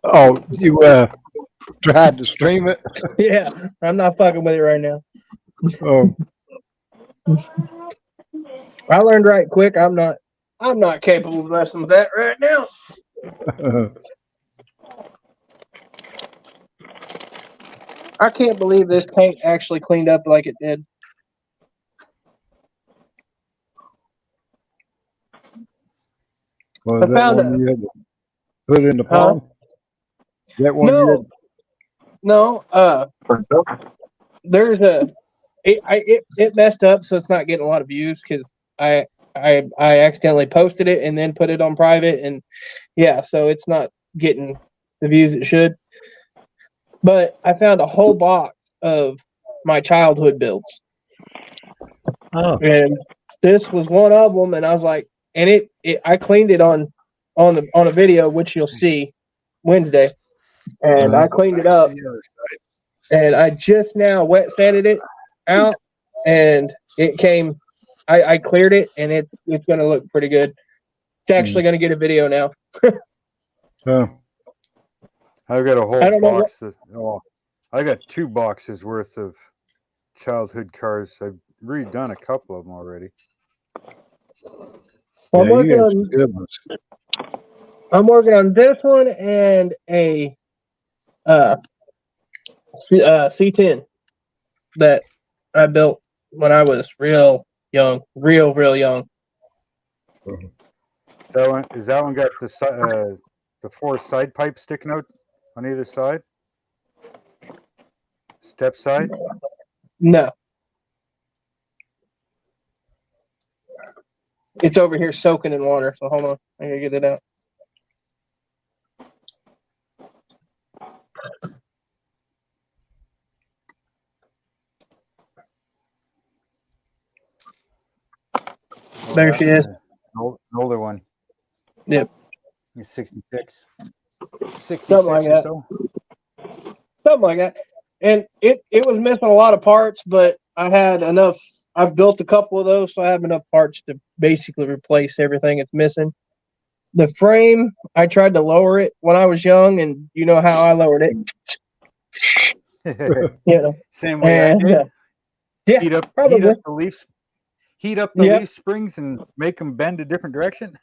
Oh, you tried to stream it? Yeah, I'm not fucking with it right now. Oh, I learned right quick. I'm not capable of messing with that right now. I can't believe this paint actually cleaned up like it did. was I that found one you had to put in the palm? That one you No, there's it messed up, so it's not getting a lot of views because I accidentally posted it and then put it on private, and yeah, so it's not getting the views it should. But I found a whole box of my childhood builds, and this was one of them. And I was like, and I cleaned it on a video, which you'll see Wednesday, and I cleaned it up. And I just now wet sanded it out, and it came. I cleared it, and it's going to look pretty good. It's actually going to get a video now. I've got a whole box. I got 2 boxes worth of childhood cars. I've redone a couple of them already. Well, I'm working on this one and a C10 that I built when I was real young, real young. Is that one got the 4 side pipes sticking out on either side? Step side? No. It's over here soaking in water, so hold on. I gotta get it out. There she is. An older one. Yep. He's 66. 66 Something like that. so. Something like that. And it was missing a lot of parts, but I had enough. I've built a couple of those, so I have enough parts to basically replace everything it's missing. The frame, I tried to lower it when I was young, and you know how I lowered it. Same way I did. Yeah, heat up the leaf springs and make them bend a different direction.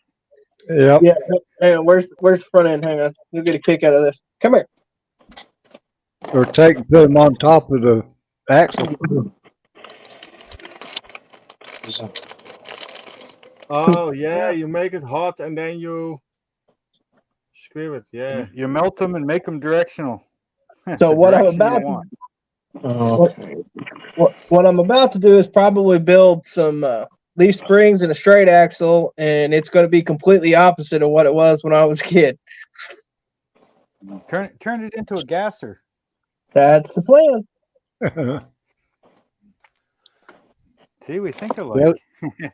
Yep. Yeah. And where's the front end? Hang on. You'll get a kick out of this. Come here. Or put them on top of the axle. Oh yeah, you make it hot and then you screw it. Yeah. You melt them and make them directional. So what I'm about what I'm about to do is probably build some leaf springs and a straight axle, and it's going to be completely opposite of what it was when I was a kid. Turn it into a gasser. That's the plan. See, we think alike.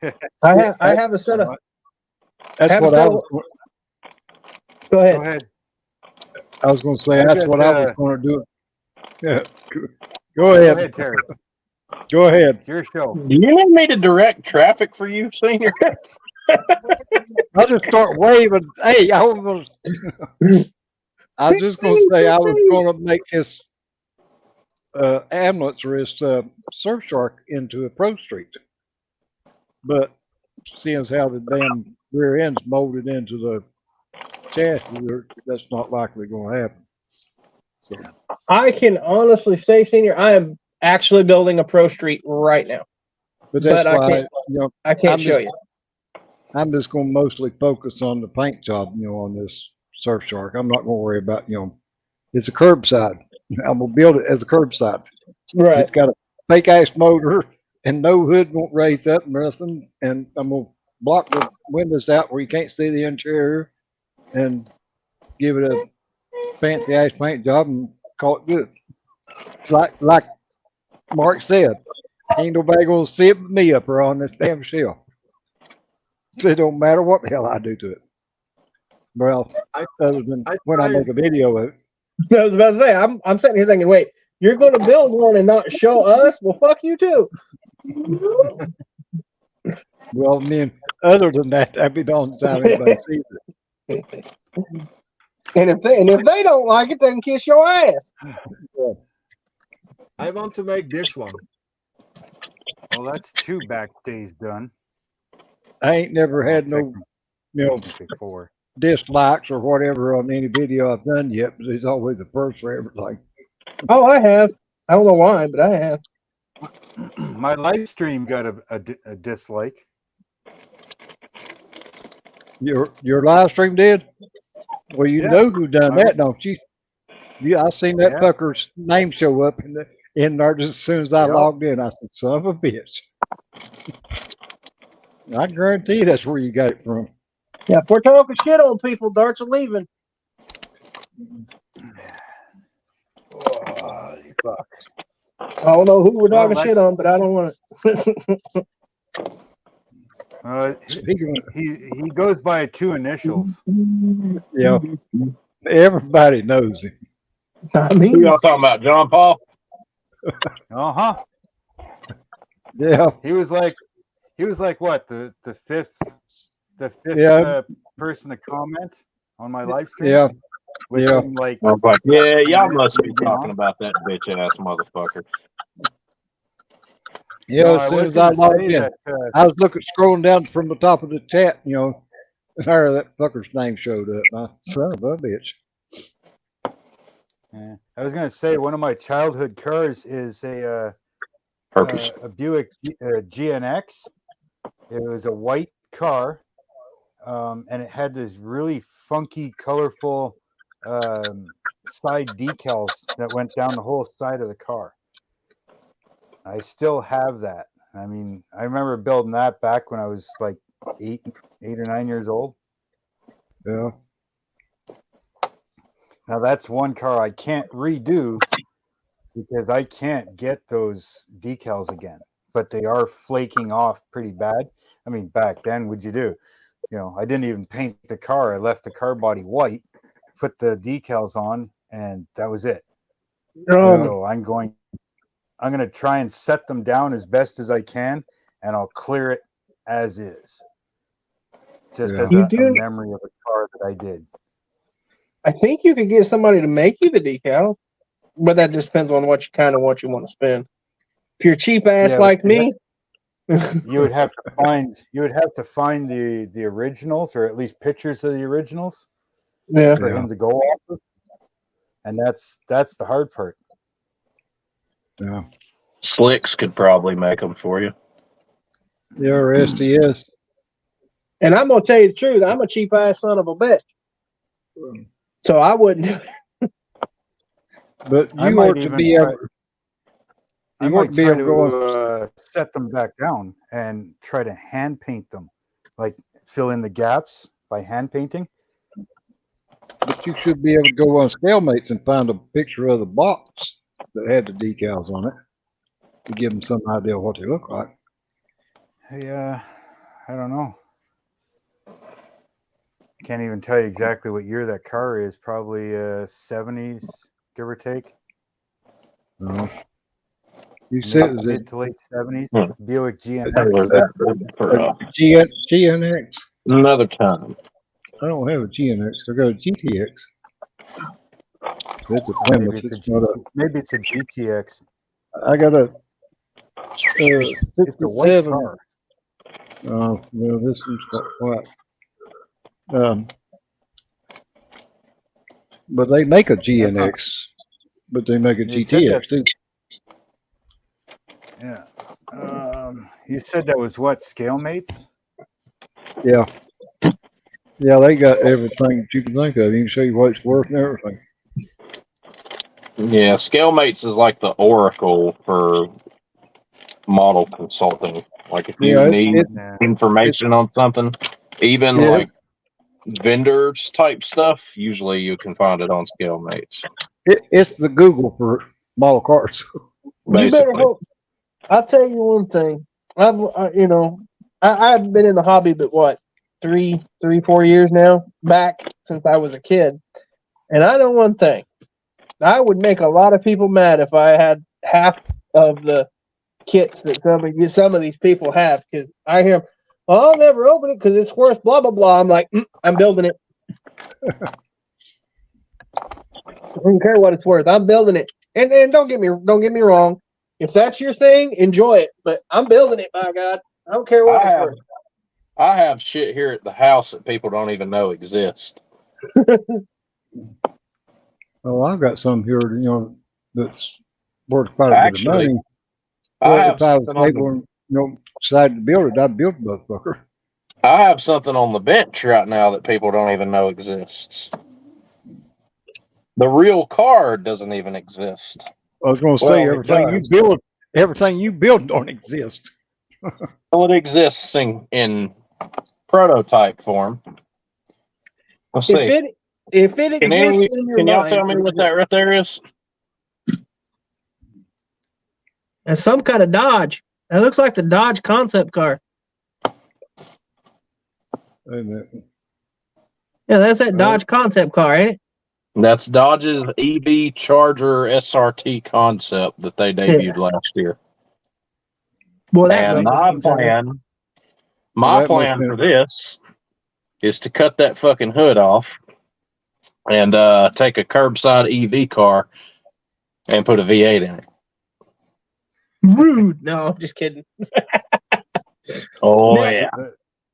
Yep. I have a set of. That's what I was. Go ahead. I was going to say I that's got, what I was going to do. Yeah. Go ahead. Terry. Go ahead. It's your show. Do you need me to direct traffic for you, Senior? I'll just start waving. Hey, I was just going to say I was going to make this ambulance or this Surfshark into a Pro Street, but seeing as how the damn rear end's molded into the chassis, that's not likely going to happen. So I can honestly say, Senior, I am actually building a Pro Street right now. But that's But I why can't- I can't show you. I'm just going to mostly focus on the paint job, on this Surfshark. I'm not going to worry about, it's a curbside. I'm going to build it as a curbside. Right. It's got a fake ass motor and no hood won't raise up and nothing. And I'm going to block the windows out where you can't see the interior and give it a fancy ass paint job and call it good. It's like Mark said, ain't nobody going to see it but me up here on this damn shelf. So it don't matter what the hell I do to it. Well, other than when I make a video of it. I was about to say, I'm sitting here thinking, wait, you're going to build one and not show us? Well, fuck you too. Well, I mean, other than that, that'd be the only time anybody sees it. And if they don't like it, they can kiss your ass. Yeah. I want to make this one. Well, that's 2 backstays done. I ain't never had no, Four. dislikes or whatever on any video I've done yet, but there's always a first for everything. Oh, I have. I don't know why, but I have. My live stream got a dislike. Your live stream did? Well, you know who done that, don't you? Yeah, I seen that fucker's name show up in there just as soon as I logged in. I said, son of a bitch. I guarantee that's where you got it from. Yeah, if we're talking shit on people, darts are leaving. Oh, fuck. I don't know who we're talking shit on, but I don't want it. He goes by 2 initials. Yeah. Everybody knows him. Who y'all talking about? John Paul? Uh-huh. Yeah. He was like what, the fifth person to comment on my live stream? Yeah. Within, like, yeah, y'all must be talking about that bitch ass motherfucker. Yeah, No, as soon as I logged in, I was scrolling down from the top of the chat, there that fucker's name showed up. I said, son of a bitch. Yeah. I was gonna say one of my childhood cars is a Buick GNX. It was a white car, and it had this really funky, colorful side decals that went down the whole side of the car. I still have that. I mean, I remember building that back when I was like 8 or 9 years old. Yeah. Now that's one car I can't redo because I can't get those decals again, but they are flaking off pretty bad. I mean, back then, what'd you do? I didn't even paint the car. I left the car body white, put the decals on, and that was it. So I'm going to try and set them down as best as I can, and I'll clear it as is. Just as a memory of a car that I did. I think you could get somebody to make you the decal, but that just depends on what you want to spend. If you're cheap ass like me, you would have to find the originals, or at least pictures of the originals, for him to go off of. And that's the hard part. Yeah. Slicks could probably make them for you. Yeah, or SDS. And I'm gonna tell you the truth, I'm a cheap ass son of a bitch. So I wouldn't do it. But you ought to be able. I might try to set them back down and try to hand paint them, like fill in the gaps by hand painting. But you should be able to go on Scalemates and find a picture of the box that had the decals on it to give them some idea of what they look like. Hey, I don't know. Can't even tell you exactly what year that car is. Probably 70s, give or take. No. You said it was Mid to late 70s. Buick GNX. GNX. Another time. I don't have a GNX. I got a GTX. It's a Plymouth. Maybe it's a GTX. I got a it's a white 67. car. Oh, well, this one's got white. But they make a GNX, but they make a GTX too. Yeah. You said that was what, Scalemates? Yeah. Yeah, they got everything that you can think of. You can show you what it's worth and everything. Yeah, Scalemates is like the Oracle for model consulting. Like if you need information on something, even like vendors type stuff, usually you can find it on Scalemates. It's the Google for model cars. You better hope. I'll tell you one thing. I've been in the hobby, but what, 4 years now, back since I was a kid. And I know one thing. I would make a lot of people mad if I had half of the kits that some of these people have, because I hear, well, I'll never open it because it's worth blah blah blah. I'm like, I'm building it. I don't care what it's worth. I'm building it. And don't get me wrong. If that's your thing, enjoy it. But I'm building it, by God. I don't care what it's worth. I have shit here at the house that people don't even know exist. Oh, I've got some here, that's worth quite a bit of money. If I was able to, decided to build it, I'd build the motherfucker. I have something on the bench right now that people don't even know exists. The real car doesn't even exist. I was going to say everything you build don't exist. Well, it exists in prototype form. Let's see. If it exists in your mind, can y'all tell me what that right there is? It's some kind of Dodge. It looks like the Dodge concept car. Yeah, that's that Dodge concept car, ain't it? That's Dodge's EV Charger SRT concept that they debuted last year. Well, and my plan for this is to cut that fucking hood off and take a curbside EV car and put a V8 in it. Rude. No, I'm just kidding. Oh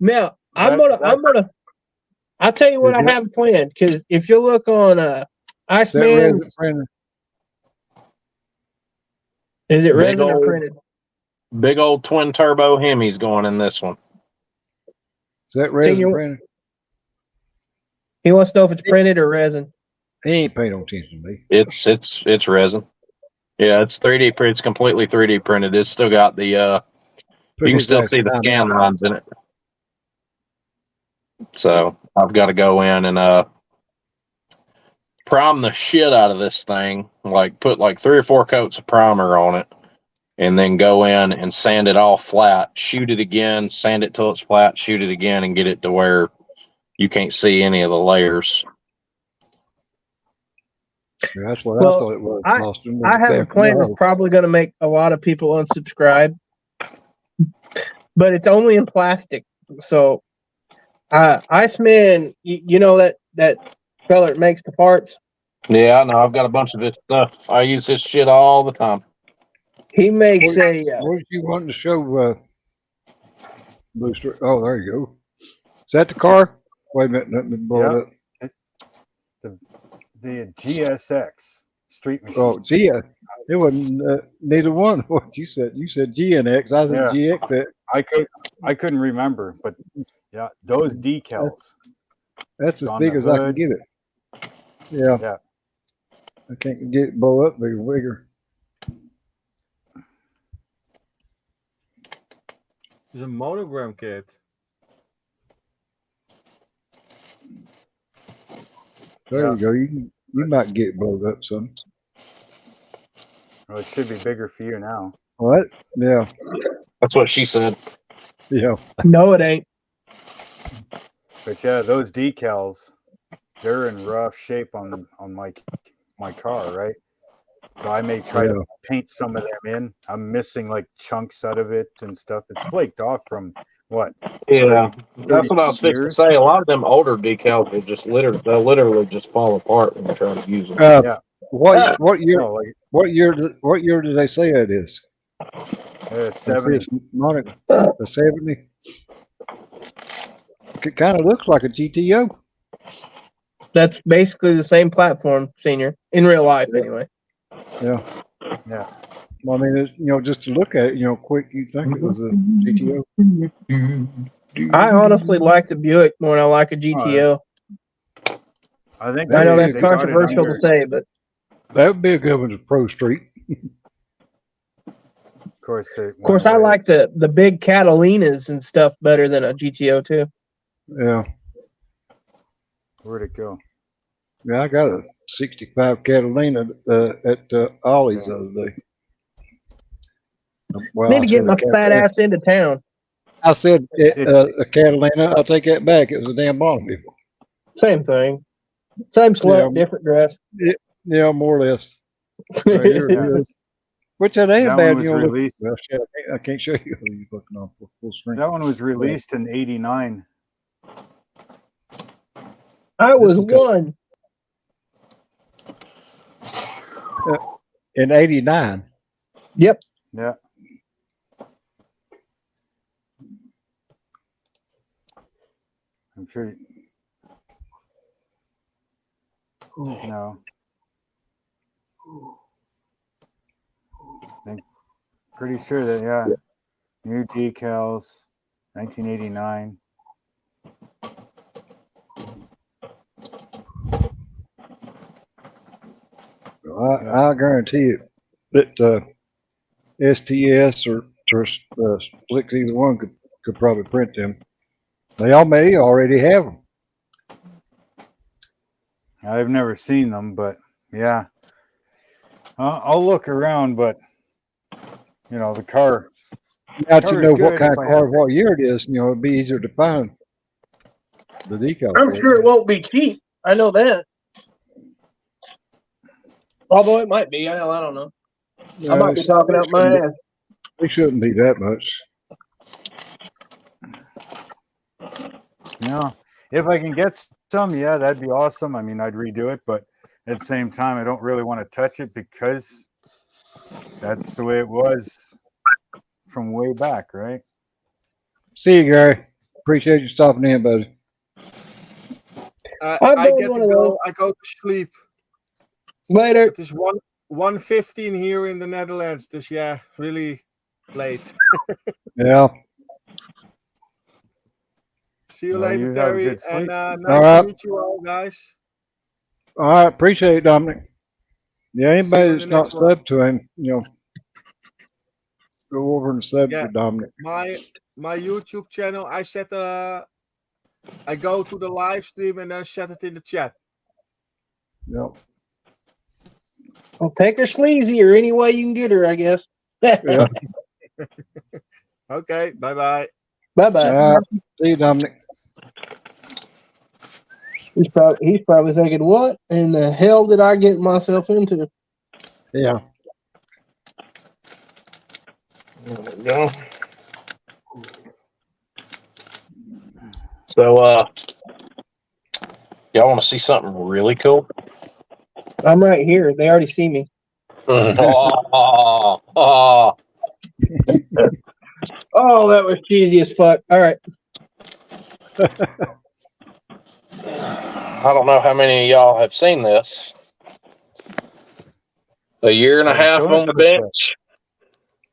Now, I'm gonna. I'll tell you what I have planned, because if you look on Iceman, is it resin or printed? Big old twin turbo Hemi's going in this one. Is that resin printed? He wants to know if it's printed or resin. He ain't paying no attention to me. It's resin. Yeah, it's 3D printed. It's completely 3D printed. It's still got the you can still see the scan lines in it. So I've got to go in and prime the shit out of this thing. Like put like 3 or 4 coats of primer on it, and then go in and sand it all flat. Shoot it again, sand it till it's flat. Shoot it again, and get it to where you can't see any of the layers. Yeah, that's what I thought it was. I have a plan that's probably going to make a lot of people unsubscribe, but it's only in plastic. So, Iceman, you know that fella that makes the parts? Yeah, I know. I've got a bunch of this stuff. I use this shit all the time. He makes What did you want to show, Booster? Oh, there you go. Is that the car? Wait a minute, let me blow it up. The GSX street machine. Oh, it wasn't neither one. What you said? You said GNX. I said GX. I couldn't remember, but yeah, those decals. That's as big as I can get it. Yeah. I can't get it blow up bigger. It's a monogram kit. There you go. You might get blowed up some. Well, it should be bigger for you now. What? Yeah. That's what she said. Yeah. No, it ain't. But yeah, those decals, they're in rough shape on my car, right? So I may try to paint some of them in. I'm missing like chunks out of it and stuff. It's flaked off from what? Yeah, 30 that's what I was fixing to years? say. A lot of them older decals will just literally just fall apart when you try to use them. Yeah. What year? No, like What year did they say it is? 70. The 70. It kind of looks like a GTO. That's basically the same platform, Senior, in real life, anyway. Yeah. Yeah. Well, I mean, it's, just to look at it, quick, you think it was a GTO. I honestly like the Buick more than I like a GTO. I think I know that's they got it controversial to under. say, but That would be a good one to Pro Street. Of course, I like the big Catalinas and stuff better than a GTO too. Yeah. Where'd it go? Yeah, I got a 65 Catalina at Ollie's the other day. Well, Need to get my fat ass into town. I said a Catalina. I'll take that back. It was a damn Bonneville. Same thing. Same slut, different dress. Yeah, more or less. Right here it is. Which that ain't That bad. one was released. Well, shit, I can't show you. You're looking on full screen. That one was released in '89. I was one. In '89. Yep. Yeah. I'm sure. No. I'm pretty sure that, yeah. New decals, 1989. I guarantee you that STS or Slicks, either one could probably print them. They already have them. I've never seen them, but yeah. I'll look around, but the car. Now that you know what kind of car, what year it is, it'd be easier to find the decal. I'm sure it won't be cheap. I know that. Although it might be. I don't know. I might be talking out my ass. It shouldn't be that much. Yeah. If I can get some, yeah, that'd be awesome. I mean, I'd redo it, but at the same time, I don't really want to touch it because that's the way it was from way back, right? See you, Gary. Appreciate you stopping in, buddy. I get to go. I go to sleep. Later. It is 1:15 here in the Netherlands. Dus yeah, really late. Yeah. See you later, Terry. And nice to meet you all, guys. All right. Appreciate it, Dominic. Yeah, anybody that's not sub to him, go over and sub to Dominic. My YouTube channel, I go to the live stream and then set it in the chat. Yep. Well, take her sleazy or any way you can get her, I guess. Yeah. Okay. Bye-bye. Bye-bye. See you, Dominic. He's probably thinking, what in the hell did I get myself into? Yeah. There we go. So, y'all want to see something really cool? I'm right here. They already see me. Oh, that was cheesy as fuck. All right. I don't know how many of y'all have seen this. A year and a half on the bench.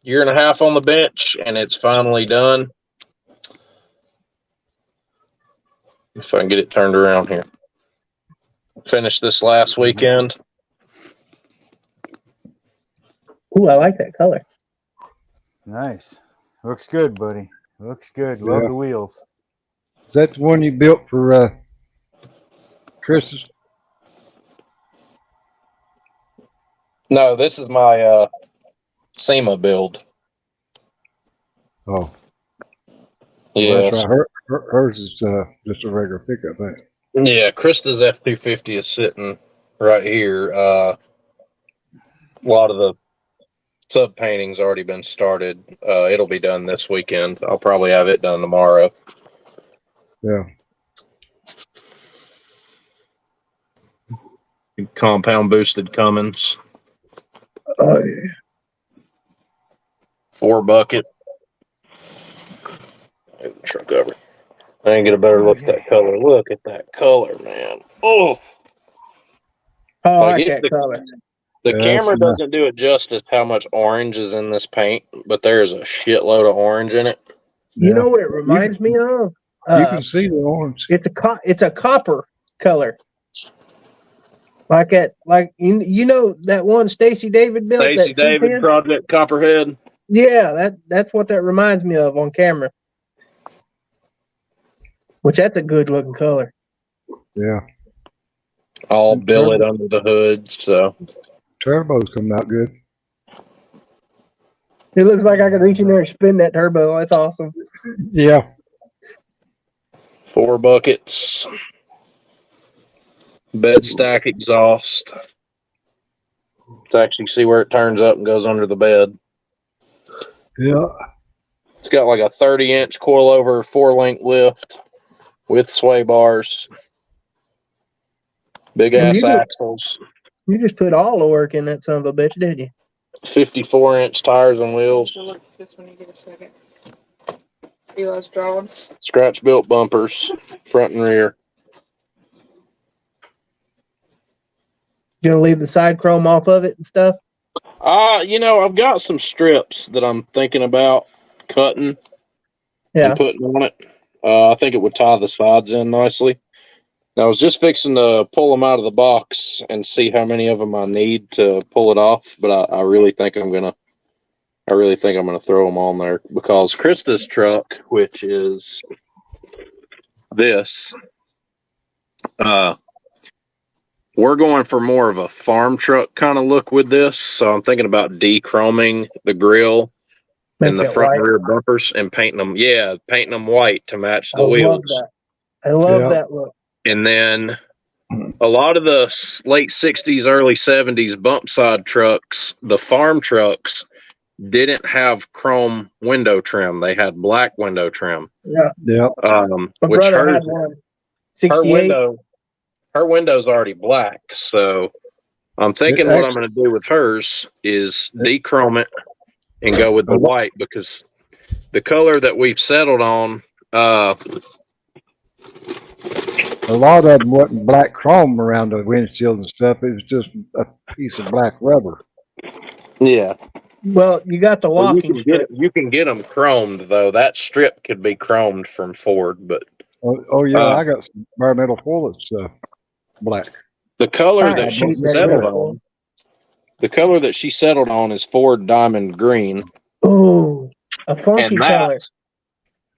Year and a half on the bench, and it's finally done. If I can get it turned around here. Finished this last weekend. Ooh, I like that color. Nice. Looks good, buddy. Looks good. Love the wheels. Is that the one you built for Chris's? No, this is my SEMA build. Oh. Yeah. That's right. Hers is just a regular pickup thing. Yeah, Krista's F-250 is sitting right here. A lot of the sub painting's already been started. It'll be done this weekend. I'll probably have it done tomorrow. Yeah. Compound boosted Cummins. Oh yeah. 4 bucket. Move the truck over. I can get a better look at that color. Look at that color, man. Oh, I like that color. The camera doesn't do it justice how much orange is in this paint, but there's a shitload of orange in it. You know what it reminds me of? You can see the orange. It's a copper color. Like you know that one Stacy David built. Stacy David Project Copperhead. Yeah, that's what that reminds me of on camera. Which that's a good looking color. Yeah. All billet under the hood, so turbo's coming out good. It looks like I could reach in there and spin that turbo. That's awesome. Yeah. 4 buckets. Bed stack exhaust. To actually see where it turns up and goes under the bed. Yeah. It's got like a 30-inch coilover 4-link lift with sway bars. Big ass axles. You just put all the work in that son of a bitch, didn't you? 54-inch tires and wheels. Look at this when you get a second. Eli's drawings. Scratch built bumpers, front and rear. You gonna leave the side chrome off of it and stuff? I've got some strips that I'm thinking about cutting and putting on it. I think it would tie the sides in nicely. I was just fixing to pull them out of the box and see how many of them I need to pull it off, but I really think I'm gonna throw them on there because Krista's truck, which is this, we're going for more of a farm truck kind of look with this. So I'm thinking about dechroming the grill and the front and rear bumpers and painting them white to match the wheels. I love that look. And then a lot of the late 60s, early 70s bump side trucks, the farm trucks, didn't have chrome window trim. They had black window trim. Yeah. Yeah. Which hers, her window's already black. So I'm thinking what I'm going to do with hers is dechrome it and go with the white because the color that we've settled on, a lot of them wasn't black chrome around the windshield and stuff. It was just a piece of black rubber. Yeah. Well, you got the locking strip. You can get them chromed though. That strip could be chromed from Ford, but I got some environmental foil that's black. The color that she settled on. The color that she settled on is Ford Diamond Green. Oh, a funky color.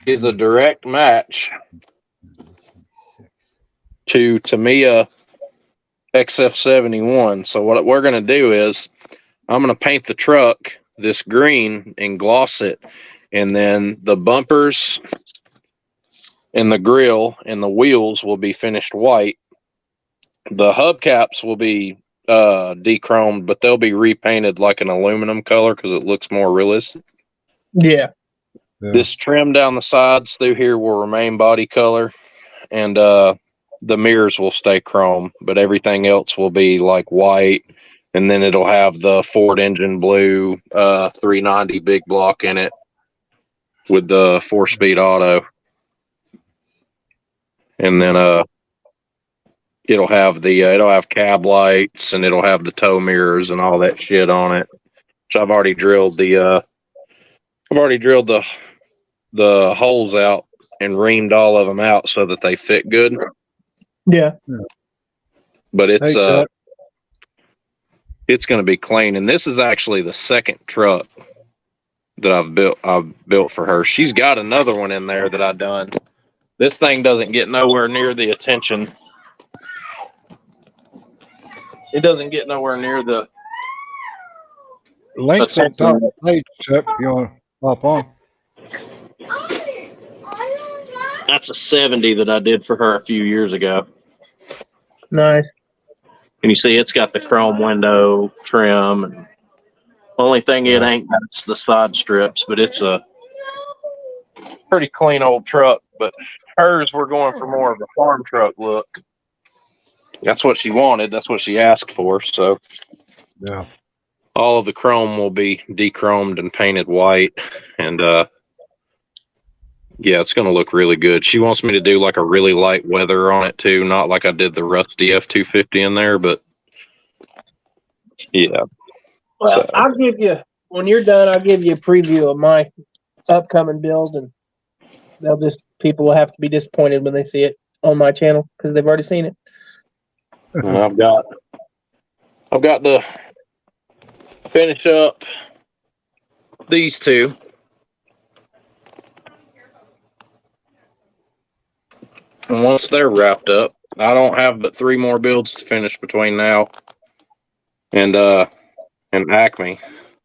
Is a direct match to Tamiya XF71. So what we're going to do is I'm going to paint the truck this green and gloss it. And then the bumpers and the grill and the wheels will be finished white. The hubcaps will be dechromed, but they'll be repainted like an aluminum color because it looks more realistic. Yeah. This trim down the sides through here will remain body color, and the mirrors will stay chrome, but everything else will be like white, and then it'll have the Ford engine blue 390 big block in it with the 4-speed auto, and then it'll have cab lights and it'll have the tow mirrors and all that shit on it. Which I've already drilled the holes out and reamed all of them out so that they fit good. Yeah. But it's going to be clean. And this is actually the second truck that I've built for her. She's got another one in there that I done. This thing doesn't get nowhere near the attention. It doesn't get nowhere near the link's on top of the page, Chuck, if you want to hop on. That's a 70 that I did for her a few years ago. Nice. And you see, it's got the chrome window trim. And only thing it ain't got the side strips, but it's a pretty clean old truck. But hers, we're going for more of a farm truck look. That's what she wanted. That's what she asked for. So, yeah, all of the chrome will be dechromed and painted white, and yeah, it's going to look really good. She wants me to do like a really light weather on it too, not like I did the rusty F-250 in there, but yeah. Well, So, I'll give you, when you're done, I'll give you a preview of my upcoming build, and people will have to be disappointed when they see it on my channel because they've already seen it. I've got to finish up these two. And once they're wrapped up, I don't have but 3 more builds to finish between now and Acme.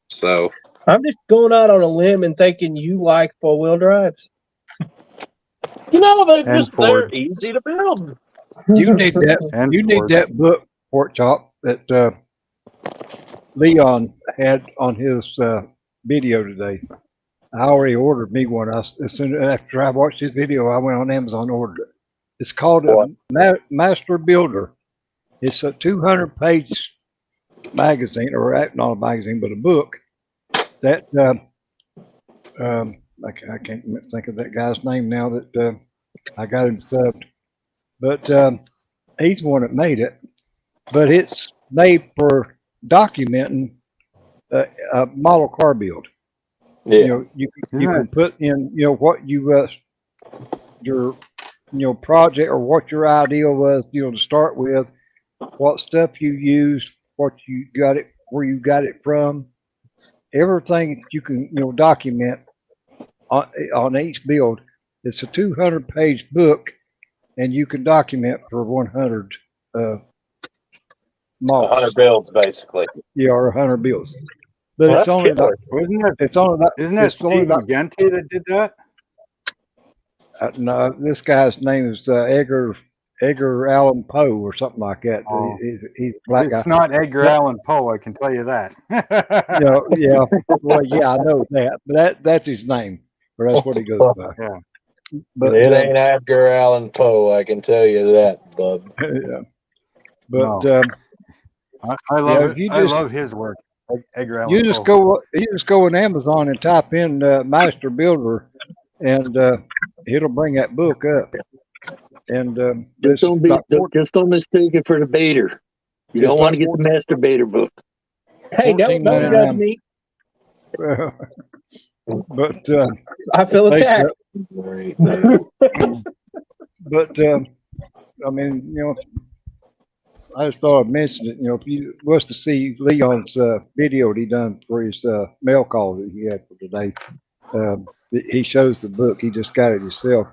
So I'm just going out on a limb and thinking you like 4-wheel drives. they're easy to build. You need that. You need that book, Pork Chop, that Leon had on his video today. I already ordered me one. As soon after I watched his video, I went on Amazon and ordered it. It's called a Master Builder. It's a 200-page magazine, or not a magazine, but a book that I can't think of that guy's name now that I got him subbed. But he's the one that made it. But it's made for documenting a model car build. Yeah. You know, you can put in, what you your project or what your idea was, to start with, what stuff you used, what you got it, where you got it from, everything you can document on each build. It's a 200-page book, and you can document for 100 models. 100 builds, basically. Yeah, or 100 builds. But it's only about, isn't that Steve Magenti that did that? No, this guy's name is Edgar Allan Poe or something like that. Oh. He's a black guy. It's not Edgar Allan Poe, I can tell you that. Yeah. Well, yeah, I know that. But that's his name, or that's what he goes by. Yeah. But it ain't Edgar Allan Poe, I can tell you that, bub. Yeah. But no. I love it. I love his work. Edgar Allan Poe. You just go on Amazon and type in Master Builder, and it'll bring that book up. And just don't mistake it for the Bader. You don't want to get the Master Bader book. Hey, don't judge me. But I feel attacked. But I mean, I just thought I'd mention it. If you was to see Leon's video that he done for his mail call that he had for today, he shows the book. He just got it himself,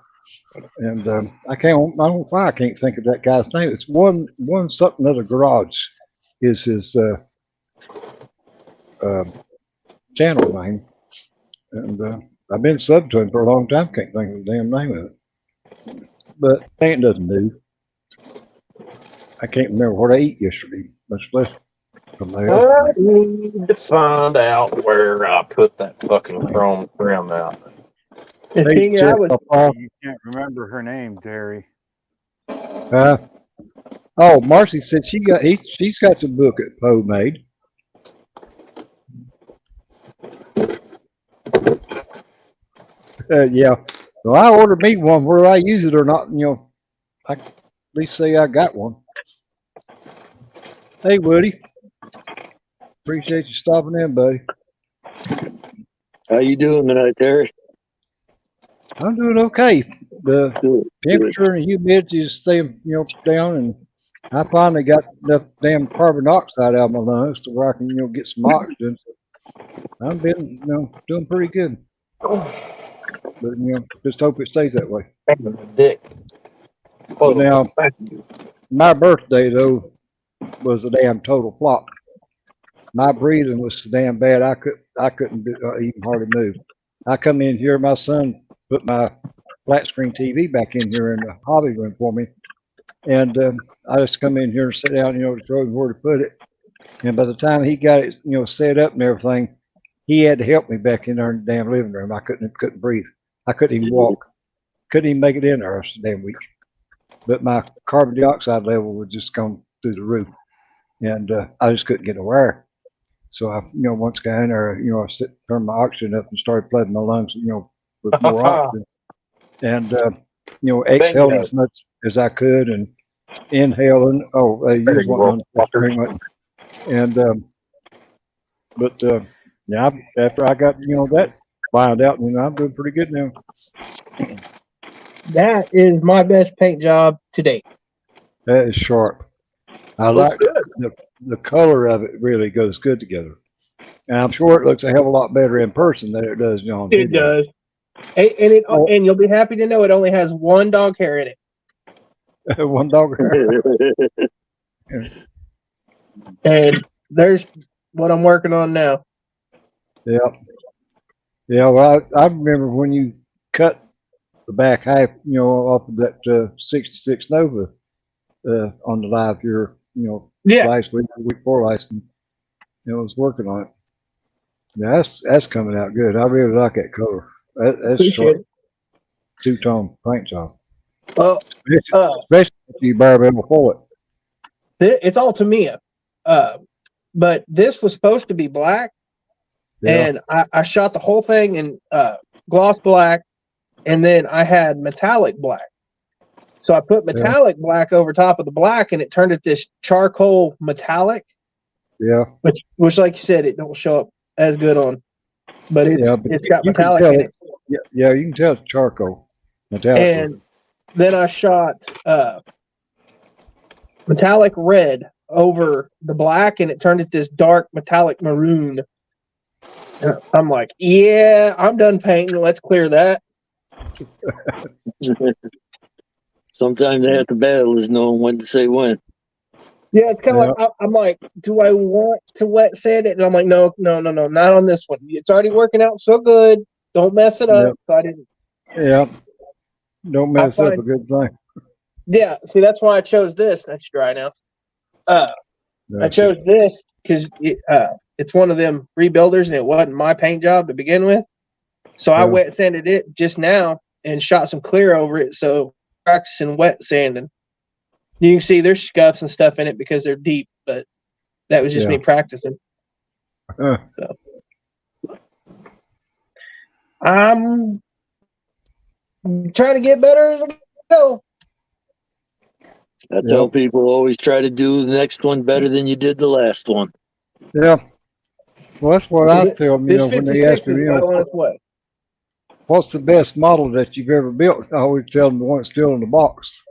and I don't know why I can't think of that guy's name. It's one something of the garage is his channel name, and I've been subbed to him for a long time. Can't think of the damn name of it, but ain't nothing new. I can't remember what I ate yesterday, much less from there. I need to find out where I put that fucking chrome trim out. You can't remember her name, Terry. Oh, Marcy said she's got the book that Poe made. Yeah. Well, I ordered me one. Whether I use it or not, I at least say I got one. Hey, Woody. Appreciate you stopping in, buddy. How you doing tonight, Terry? I'm doing okay. The temperature and humidity is staying, down, and I finally got enough damn carbon dioxide out of my lungs to where I can, get some oxygen. So I've been, doing pretty good. But just hope it stays that way. Dick. But now, my birthday though was a damn total flop. My breathing was so damn bad I couldn't even hardly move. I come in here, my son put my flat screen TV back in here in the hobby room for me. And I just come in here and sit down, to show him where to put it. And by the time he got it, set up and everything, he had to help me back in there in the damn living room. I couldn't breathe. I couldn't even walk. Couldn't even make it in there. It's a damn week. But my carbon dioxide level would just come through the roof, and I just couldn't get a wire. So I, once got in there, I turned my oxygen up and started flooding my lungs, with more oxygen, and exhaling as much as I could and inhaling. Oh, you just want to and but yeah, after I got that found out, I'm doing pretty good now. That is my best paint job to date. That is sharp. I like the color of it. Really goes good together, and I'm sure it looks a hell of a lot better in person than it does on video. It does, and you'll be happy to know it only has one dog hair in it. One dog hair. And there's what I'm working on now. Yeah. Well, I remember when you cut the back half, off of that 66 Nova on the live here, last week, the week before last, and I was working on it. Yeah, that's coming out good. I really like that color. That's short, two-tone paint job. Well, especially if you barbell for it. It's all Tamiya, but this was supposed to be black, and I shot the whole thing in gloss black, and then I had metallic black. So I put metallic black over top of the black, and it turned it this charcoal metallic. Yeah. Which, like you said, it don't show up as good on, but it's got metallic in it. Yeah, you can tell it's charcoal. Metallic. And then I shot metallic red over the black, and it turned it this dark metallic maroon. I'm like, yeah, I'm done painting. Let's clear that. Sometimes half the battle is knowing when to say when. Yeah, it's kind of like, I'm like, do I want to wet sand it? And I'm like, no, not on this one. It's already working out so good. Don't mess it up. So I didn't. Yeah. Don't mess up a good thing. Yeah. See, that's why I chose this. That's dry now. I chose this because it's one of them rebuilders, and it wasn't my paint job to begin with. So I wet sanded it just now and shot some clear over it. So practicing wet sanding. You can see there's scuffs and stuff in it because they're deep, but that was just me practicing. So I'm trying to get better as I go. I tell people always try to do the next one better than you did the last one. Yeah. Well, that's what I tell them, when they ask me, what's the best model that you've ever built? I always tell them the one that's still in the box.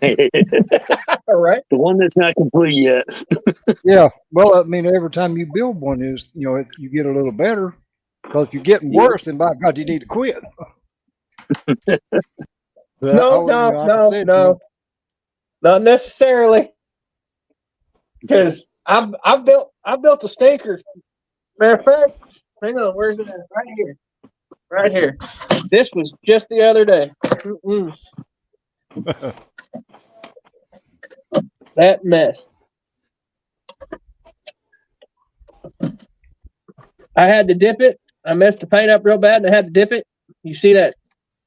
All right. The one that's not complete yet. Yeah. Well, I mean, every time you build one is, you get a little better, because you're getting worse, and by God, you need to quit. No. Not necessarily. Because I've built a stinker. Matter of fact, hang on, where's it at? Right here. This was just the other day. That mess. I had to dip it. I messed the paint up real bad, and I had to dip it. You see that?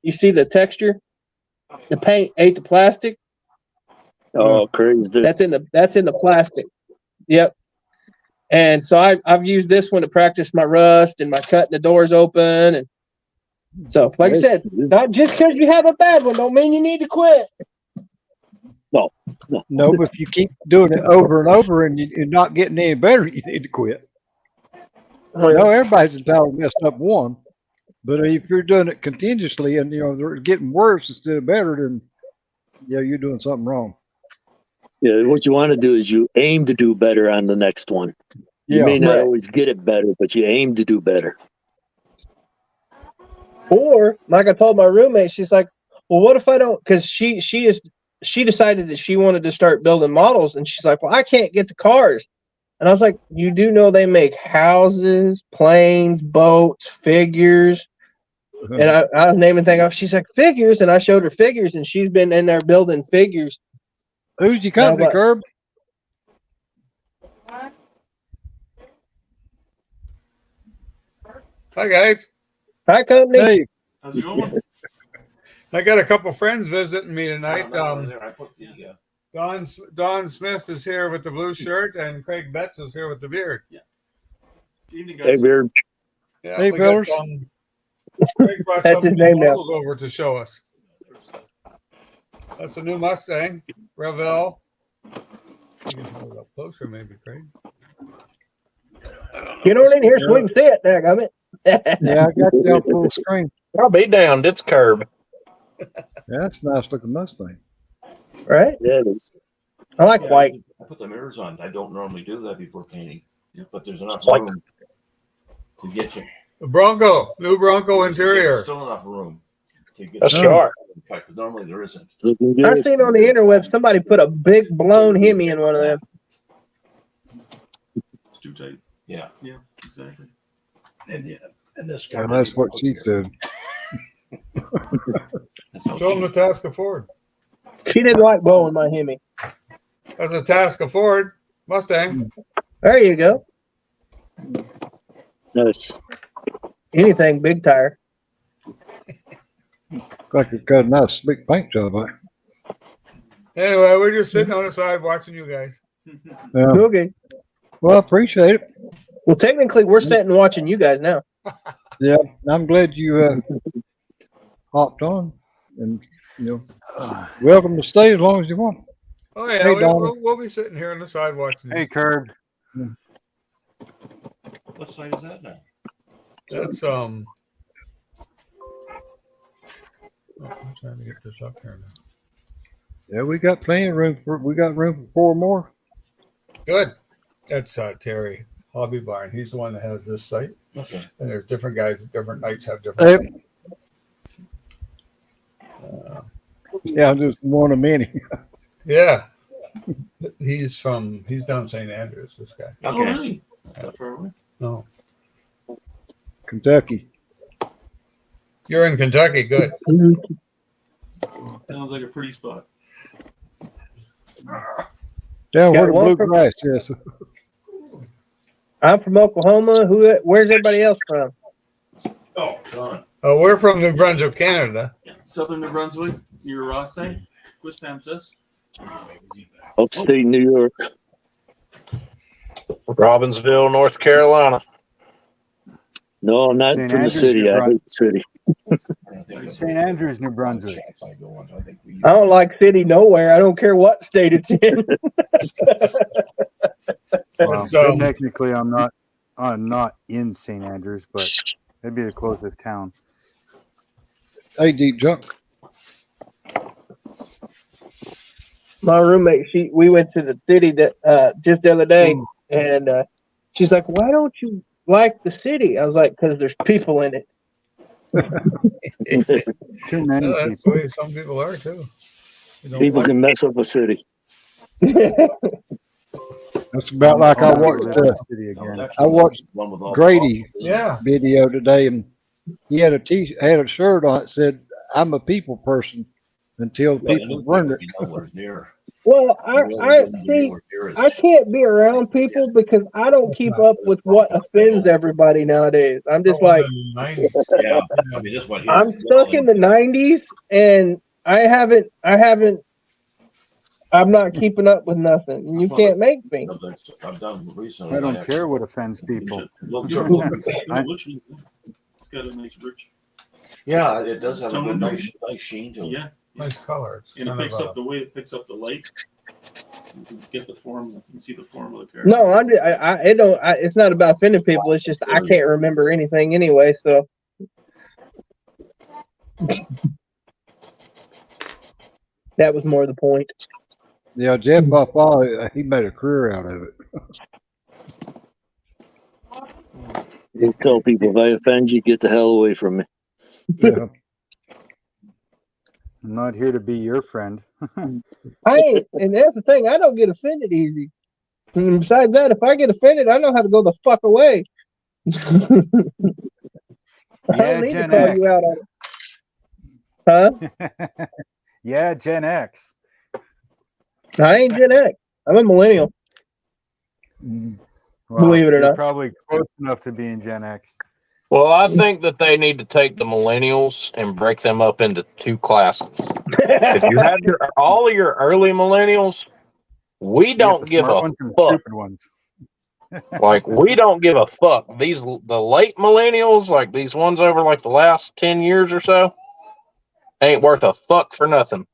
You see the texture? The paint ate the plastic. Oh, crazy! That's in the plastic. Yep. And so I've used this one to practice my rust and my cutting the doors open. And so, like I said, not just because you have a bad one don't mean you need to quit. No, but if you keep doing it over and over and you're not getting any better, you need to quit. No, everybody's entitled to mess up one, but if you're doing it continuously and they're getting worse instead of better, then you're doing something wrong. Yeah, what you want to do is you aim to do better on the next one. You may not always get it better, but you aim to do better. Or, like I told my roommate, she's like, well, what if I don't? Because she decided that she wanted to start building models, and she's like, well, I can't get the cars. And I was like, you do know they make houses, planes, boats, figures. And I was naming things off. She's like, figures, and I showed her figures, and she's been in there building figures. Who's your company, Curb? Hi guys. Hi company. Hey. How's it going? I got a couple friends visiting me tonight. Don Smith is here with the blue shirt, and Craig Betts is here with the beard. Yeah. Evening, guys. Hey, Beard. Yeah, hey, fellas. Craig brought That's some his of the name now. models over to show us. That's a new Mustang, Revell. You can hold it up closer, maybe, Craig. Get on in here so we can see it. There, got it. Yeah, I got you on full screen. I'll be down. It's Curb. Yeah, that's a nice looking Mustang. Right? Yeah, it is. I like white. I put the mirrors on. I don't normally do that before painting, but there's enough Like- room to get you. The Bronco, new Bronco interior. Still enough room to get. That's you. sharp. Normally there isn't. I seen on the interweb somebody put a big blown Hemi in one of them. It's too tight. Yeah. Yeah. Exactly. And this And that's what she said. Show them the Tasca Ford. She didn't like blowing my Hemi. That's a Tasca Ford Mustang. There you go. Nice. Anything big tire. Like it got a nice big paint job on it. Anyway, we're just sitting on the side watching you guys. Yeah. Okay. Well, I appreciate it. Well, technically, we're sitting watching you guys now. Yeah, I'm glad you hopped on, and welcome to stay as long as you want. Oh yeah, Hey, we'll be sitting here on the side watching you. Hey, Curb. What side is that now? That's I'm trying to get this up here now. Yeah, we got plenty of room for four more. Good. That's Terry Hobby Barn. He's the one that has this site. Okay. And there's different guys at different nights have different. Yeah, I'm just one of many. Yeah. He's down St. Andrews, this guy. Okay. Oh, really? Not far away. No. Kentucky. You're in Kentucky, good. Sounds like a pretty spot. Down Got where the one blue from- grass is. I'm from Oklahoma. Where's everybody else from? Oh, Don. Oh, we're from New Brunswick, Canada. Yeah. Southern New Brunswick. You're Ross, say? What's Pam says? Upstate New York. Robbinsville, North Carolina. No, I'm not St. from the Andrews, city. New I hate the city. St. Andrews, New Brunswick. I don't like city nowhere. I don't care what state it's in. Well, So- technically, I'm not in St. Andrews, but it'd be the closest town. Hey, deep junk. My roommate, we went to the city that just the other day, and she's like, "Why don't you like the city?" I was like, "Because there's people in it." Too many That's the people. way some people are too. You don't People like- can mess up a city. That's about like I I'll watched. live in the city again. I watched One with all the Grady Yeah. video today, and he had a shirt on it said, "I'm a people person," until people burned it. Nowhere near. Well, I see. I can't be around people because I don't keep up with what offends everybody nowadays. I'm just like, Yeah. I mean, this one here. I'm stuck in the '90s, and I'm not keeping up with nothing, and you can't make me. I've done recently. I don't care what offends people. It's got a nice rich. Yeah, it does have a good nice sheen to it. Yeah. Nice color. It's And it kind of picks a- up the way it picks up the light. You can get the form. You can see the form of the car. No, it's not about offending people. It's just I can't remember anything anyway. So that was more the point. Yeah, Jeff Papa, he made a career out of it. You tell people if I offend you, get the hell away from me. Yeah. I'm not here to be your friend. I ain't, and that's the thing. I don't get offended easy. And besides that, if I get offended, I know how to go the fuck away. I don't need to call you out on it. Huh? Yeah, Gen X. I ain't Gen X. I'm a millennial. Well, believe it or you're not. probably close enough to being Gen X. Well, I think that they need to take the millennials and break them up into two classes. If you have all of your early millennials, we don't give a fuck. Ones. Like, we don't give a fuck. The late millennials, like these ones over like the last 10 years or so, ain't worth a fuck for nothing.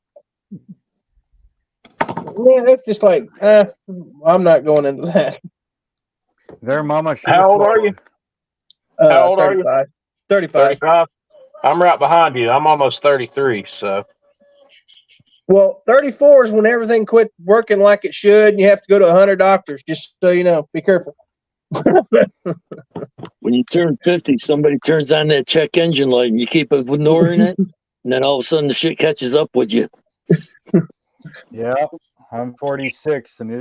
Yeah, that's just like, I'm not going into that. Their mama should. How old are you? How old 35. are you? 35. 35? I'm right behind you. I'm almost 33, so. Well, 34 is when everything quit working like it should, and you have to go to 100 doctors, just so you know. Be careful. When you turn 50, somebody turns on that check engine light, and you keep ignoring it, and then all of a sudden the shit catches up with you. Yeah, I'm 46, and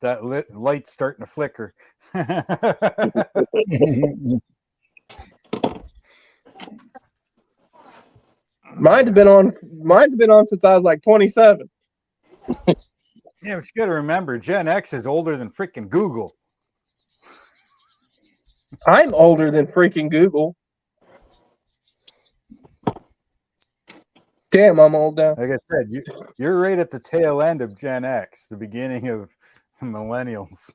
that light's starting to flicker. Mine's been on since I was like 27. Yeah, but you got to remember, Gen X is older than freaking Google. I'm older than freaking Google. Damn, I'm old now. Like I said, you're right at the tail end of Gen X, the beginning of millennials.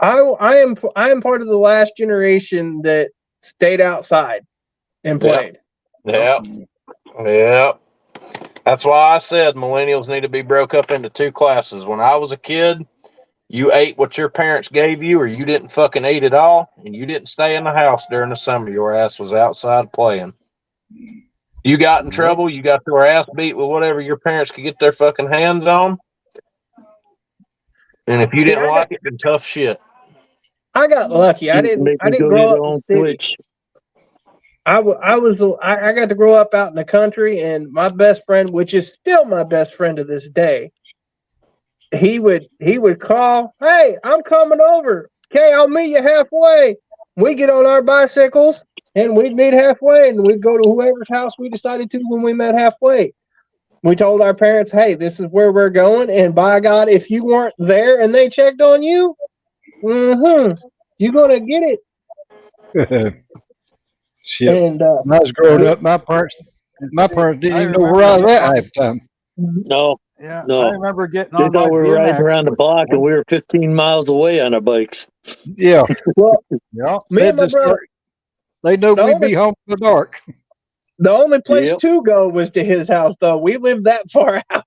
I am part of the last generation that stayed outside and played. Yeah. That's why I said millennials need to be broke up into two classes. When I was a kid, you ate what your parents gave you, or you didn't fucking eat at all, and you didn't stay in the house during the summer. Your ass was outside playing. You got in trouble, you got your ass beat with whatever your parents could get their fucking hands on. And if you didn't like it, then tough shit. I got lucky. I didn't grow up in the city. I got to grow up out in the country, and my best friend, which is still my best friend to this day, he would call, "Hey, I'm coming over. Okay, I'll meet you halfway." We get on our bicycles and we'd meet halfway, and we'd go to whoever's house we decided to when we met halfway. We told our parents, "Hey, this is where we're going," and by God, if you weren't there and they checked on you, you're gonna get it. Shit. And when I was growing up, my parents didn't even know where I was at half the time. No. Yeah, no. I remember getting They on thought my we were riding BMX around the block, and we were 15 miles away on our bikes. Yeah. Well, yeah. me and my brother, they know we'd be home in the dark. The only place to go was to his house, though. We lived that far out.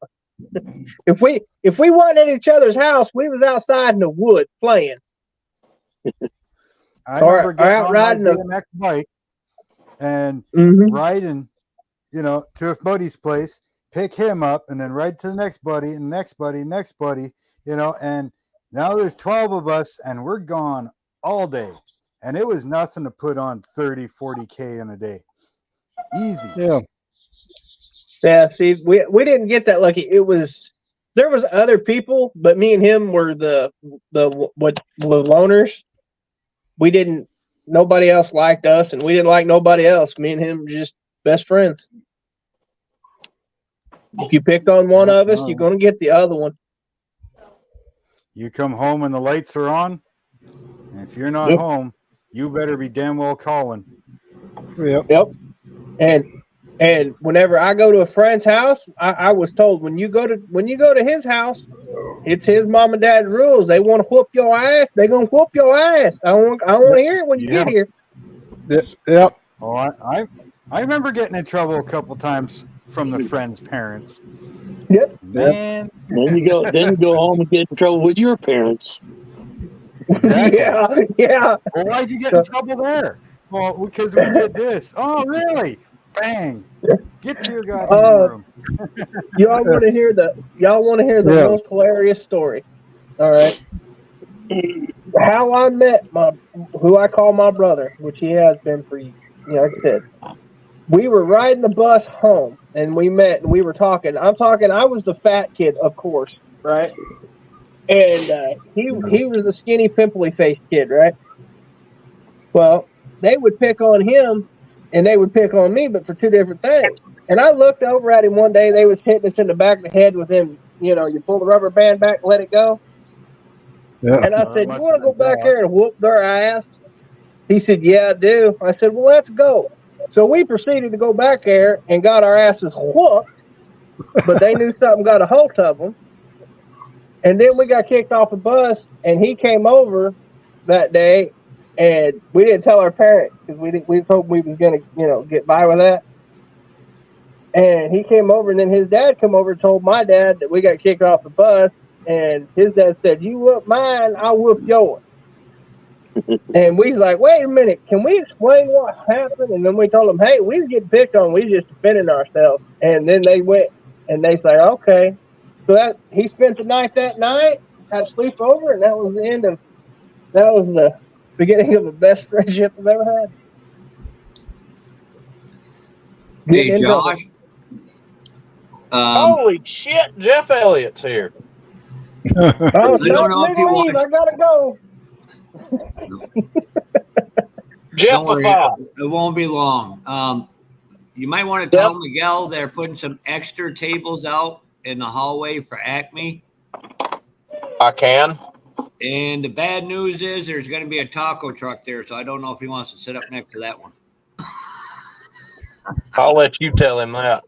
If we weren't at each other's house, we was outside in the woods playing. I remember getting on my BMX bike and riding, to a buddy's place, pick him up, and then ride to the next buddy, and next buddy, and now there's 12 of us, and we're gone all day. And it was nothing to put on 30, 40K in a day. Easy. Yeah. Yeah, see, we didn't get that lucky. There was other people, but me and him were the loners. Nobody else liked us, and we didn't like nobody else. Me and him were just best friends. If you picked on one of us, you're going to get the other one. You come home and the lights are on. And if you're not home, you better be damn well calling. Yep. And whenever I go to a friend's house, I was told when you go to his house, it's his mom and dad's rules. They want to whoop your ass. They're gonna whoop your ass. I want to hear it when you get here. Yep. Oh, I remember getting in trouble a couple times from the friends' parents. Yep. Man. Then you go home and get in trouble with your parents. Exactly. Yeah. Well, why'd you get in trouble there? Well, because we did this. Oh, really? Bang! Get to your goddamn room. Y'all want to hear the most hilarious story? All right. How I met who I call my brother, which he has been for like I said. We were riding the bus home, and we met, and we were talking. I was the fat kid, of course, right? And he was the skinny, pimply faced kid, right? Well, they would pick on him and they would pick on me, but for two different things. And I looked over at him one day. They was hitting us in the back of the head with him. You know, you pull the rubber band back, let it go. Yeah. And I said, "You want to go back there and whoop their ass?" He said, "Yeah, I do." I said, "Well, let's go." So we proceeded to go back there and got our asses whooped, but they knew something got a hold of them. And then we got kicked off the bus, and he came over that day, and we didn't tell our parents because we hoped we was gonna get by with that. And he came over, and then his dad come over and told my dad that we got kicked off the bus, and his dad said, "You whoop mine, I'll whoop yours." And we was like, "Wait a minute, can we explain what happened?" And then we told them, "Hey, we was getting picked on, we was just defending ourselves." And then they went and they said, "Okay." So that he spent the night that night, had sleep over, and that was the beginning of the best friendship I've ever had. Hey, Josh. Holy shit, Jeff Elliott's here. Oh, I don't know if you leave. I gotta go. Don't worry, it won't be long. You might want to tell Miguel they're putting some extra tables out in the hallway for Acme. I can. And the bad news is there's going to be a taco truck there, so I don't know if he wants to sit up next to that one. I'll let you tell him that.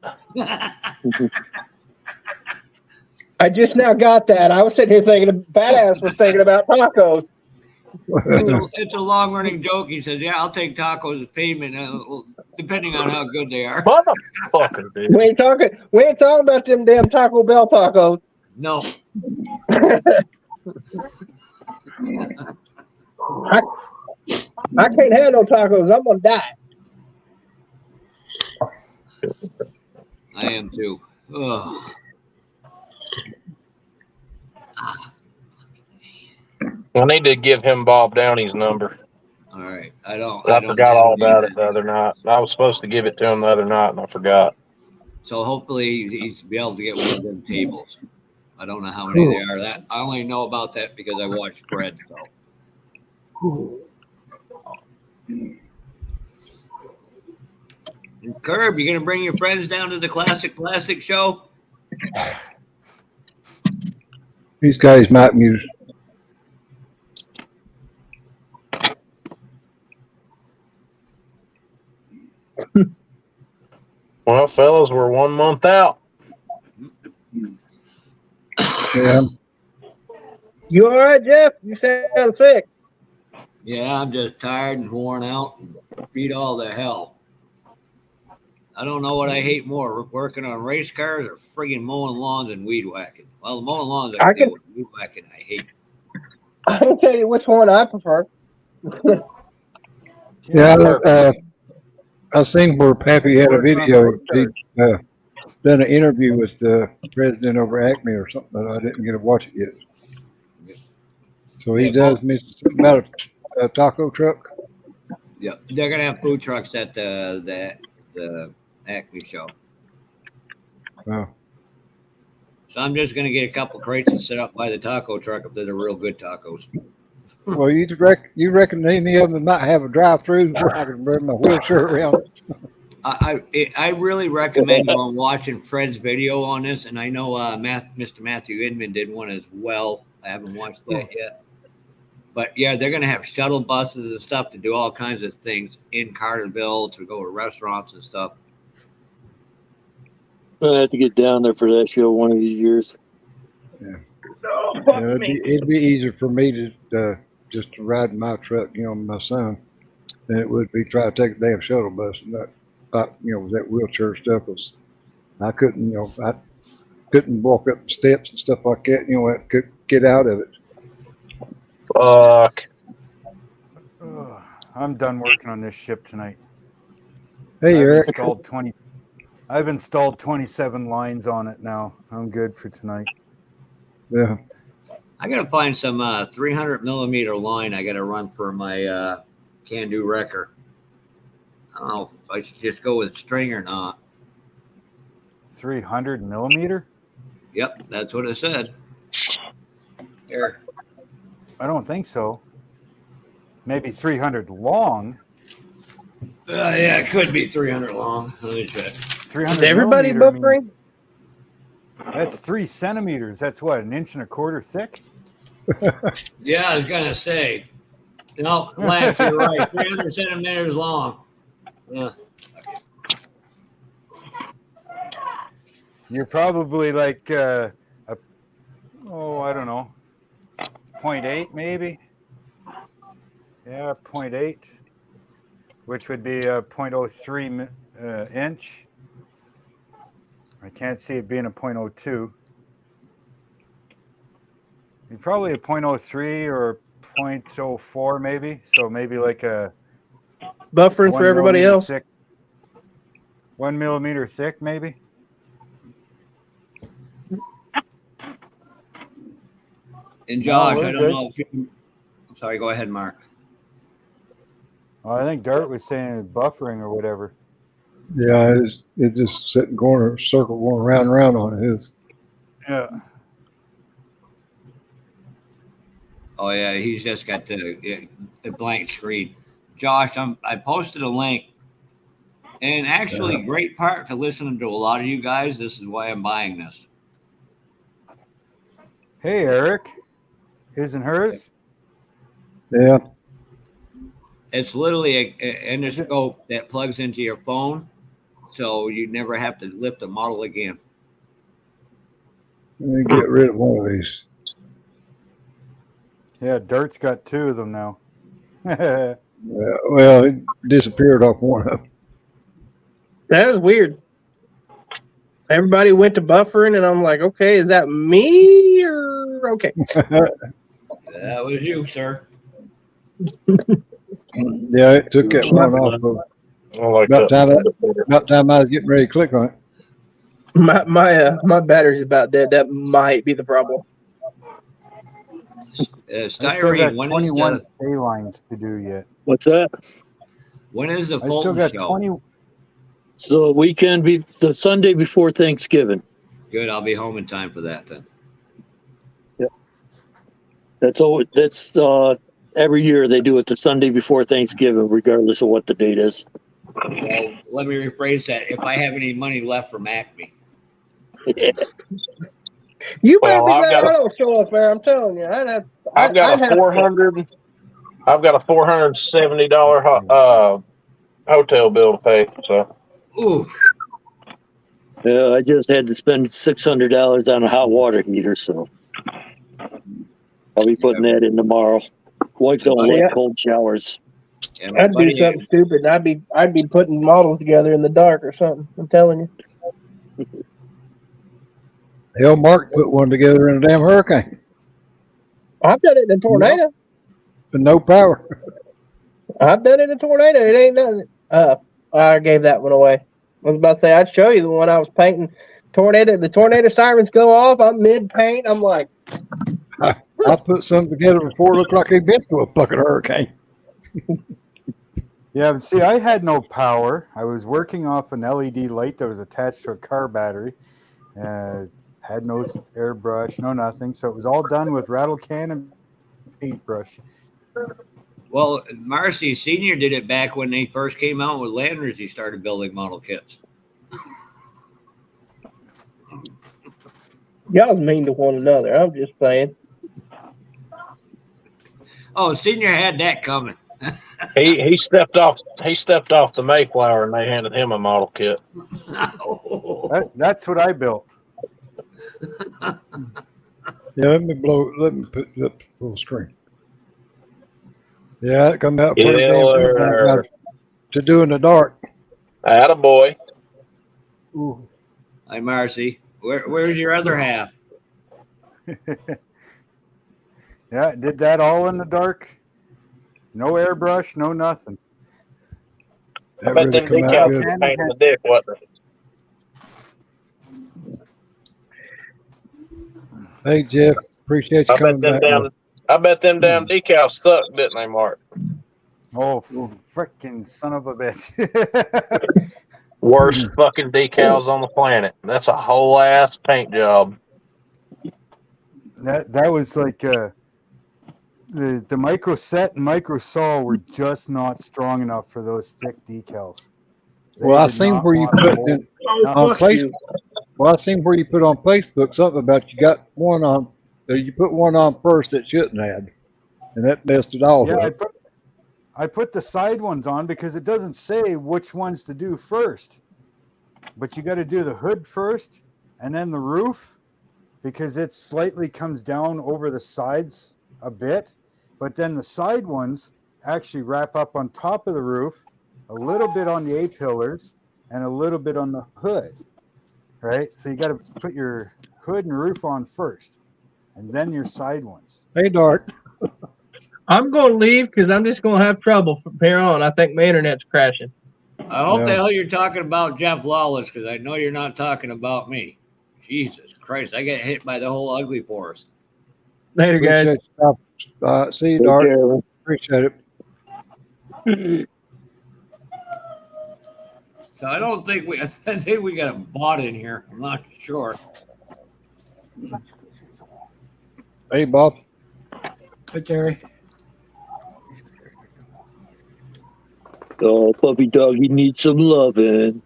I just now got that. I was sitting here thinking, Badass was thinking about tacos. It's a long-running joke. He says, "Yeah, I'll take tacos as payment, depending on how good they are." Motherfucker, dude. We ain't talking about them damn Taco Bell tacos. No. I can't have no tacos. I'm gonna die. I am too. Ugh. I need to give him Bob Downey's number. All right. I forgot all about it the other night. I was supposed to give it to him the other night, and I forgot. So hopefully he's be able to get one of them tables. I don't know how many there are. That I only know about that because I watched Fred. So. Curb, you gonna bring your friends down to the classic show? These guys might use. Well, fellas, we're 1 month out. Yeah. You all right, Jeff? You sound sick. Yeah, I'm just tired and worn out and beat all the hell. I don't know what I hate more, working on race cars or friggin' mowing lawns and weed whacking. Well, the mowing lawns I can do, weed whacking I hate. I can tell you which one I prefer. Yeah, I seen where Pappy had a video. He done an interview with the president over Acme or something, but I didn't get to watch it yet. So he does mention something about a taco truck. Yeah, they're gonna have food trucks at the Acme show. Wow. So I'm just gonna get a couple crates and set up by the taco truck if they're the real good tacos. Well, you reckon any of them might have a drive-through where I can bring my wheelchair around? I really recommend going watching Fred's video on this, and I know Mr. Matthew Inman did one as well. I haven't watched that yet. But yeah, they're going to have shuttle buses and stuff to do all kinds of things in Carterville to go to restaurants and stuff. I'll have to get down there for that show one of these years. Yeah. It'd be easier for me to just to ride my truck, my son, than it would be try to take a damn shuttle bus and that wheelchair stuff I couldn't, I couldn't walk up steps and stuff like that. I could get out of it. Fuck. I'm done working on this ship tonight. Hey, Eric. I've installed 27 lines on it now. I'm good for tonight. Yeah. I got to find some 300 millimeter line I got to run for my can-do wrecker. I don't know if I should just go with string or not. 300 millimeter? Yep, that's what it said. Here. I don't think so. maybe 300 long. Yeah, it could be 300 long. Let me check. 300 Is everybody buffering? That's 3 centimeters. That's what, 1.25 inches thick? Yeah, I was going to say. No, Lance, you're right. 300 centimeters long. Yeah. You're probably like, I don't know, 0.8 maybe? Yeah, 0.8, which would be a 0.03 inch. I can't see it being a 0.02. You're probably a 0.03 or 0.04 maybe. So maybe like a buffering for everybody else. 1 millimeter thick, maybe. And Josh, I don't know if you. I'm sorry. Go ahead, Mark. Well, I think Dart was saying buffering or whatever. Yeah, it's just sitting corner circle going round and round on his. Yeah. Oh yeah, he's just got the blank screen. Josh, I posted a link, and actually, great part to listening to a lot of you guys. This is why I'm buying this. Hey, Eric, his and hers. Yeah. It's literally an endoscope that plugs into your phone, so you never have to lift a model again. Let me get rid of one of these. Yeah, Dart's got 2 of them now. Yeah, well, it disappeared off one of them. That is weird. Everybody went to buffering, and I'm like, okay, is that me or okay? That was you, sir. Yeah, it took that one off of. About time I was getting ready to click on it. My battery's about dead. That might be the problem. Styrene, when 21 pay lines to do yet. What's that? When is the I still got show? 20. So weekend the Sunday before Thanksgiving. Good, I'll be home in time for that then. Yep. That's every year they do it the Sunday before Thanksgiving, regardless of what the date is. Well, let me rephrase that. If I have any money left from Acme. Yeah. You better be glad I don't show up there. I'm telling you, I've got a $470 hotel bill to pay. So. Ooh. Yeah, I just had to spend $600 on a hot water heater, so I'll be putting that in tomorrow. Wife don't like cold showers. I'd do something stupid. I'd be putting models together in the dark or something. I'm telling you. Hell, Mark put one together in a damn hurricane. I've done it in a tornado. But no power. I've done it in a tornado. It ain't nothing. I gave that one away. I was about to say I'd show you the one I was painting. The tornado sirens go off. I'm mid paint. I'm like, I put something together before it looked like it'd been through a fucking hurricane. Yeah, but see, I had no power. I was working off an LED light that was attached to a car battery. Had no airbrush, no nothing. So it was all done with rattle can and paintbrush. Well, Marcy Sr. did it back when they first came out with Landers. He started building model kits. Y'all mean to one another. I'm just saying. Oh, Senior had that coming. He stepped off the Mayflower and they handed him a model kit. That's what I built. Yeah, let me put it up full screen. Yeah, it come out pretty damn to do in the dark. Attaboy. Ooh. Hi, Marcy. Where's your other half? Yeah, did that all in the dark. No airbrush, no nothing. I bet them decals were painting the dick, wasn't it? Hey, Jeff. Appreciate you coming back. I bet them damn decals sucked, didn't they, Mark? Oh, freaking son of a bitch. Worst fucking decals on the planet. That's a whole ass paint job. That was like the micro set and micro saw were just not strong enough for those thick decals. Well, I seen where you put in on Facebook. Well, I seen where you put on Facebook something about you got one on. You put one on first that shouldn't have, and that messed it all Yeah, up. I put the side ones on because it doesn't say which ones to do first. But you got to do the hood first and then the roof because it slightly comes down over the sides a bit. But then the side ones actually wrap up on top of the roof, a little bit on the A-pillars, and a little bit on the hood. Right? So you got to put your hood and roof on first and then your side ones. Hey, Dart. I'm going to leave because I'm just going to have trouble from here on. I think my internet's crashing. I hope the hell you're talking about Jeff Lawless because I know you're not talking about me. Jesus Christ, I get hit by the whole ugly forest. Later, guys. See you, Dart. Appreciate it. So I don't think I think we got a bot in here. I'm not sure. Hey, Bob. Hey, Terry. Oh, puppy doggy needs some loving.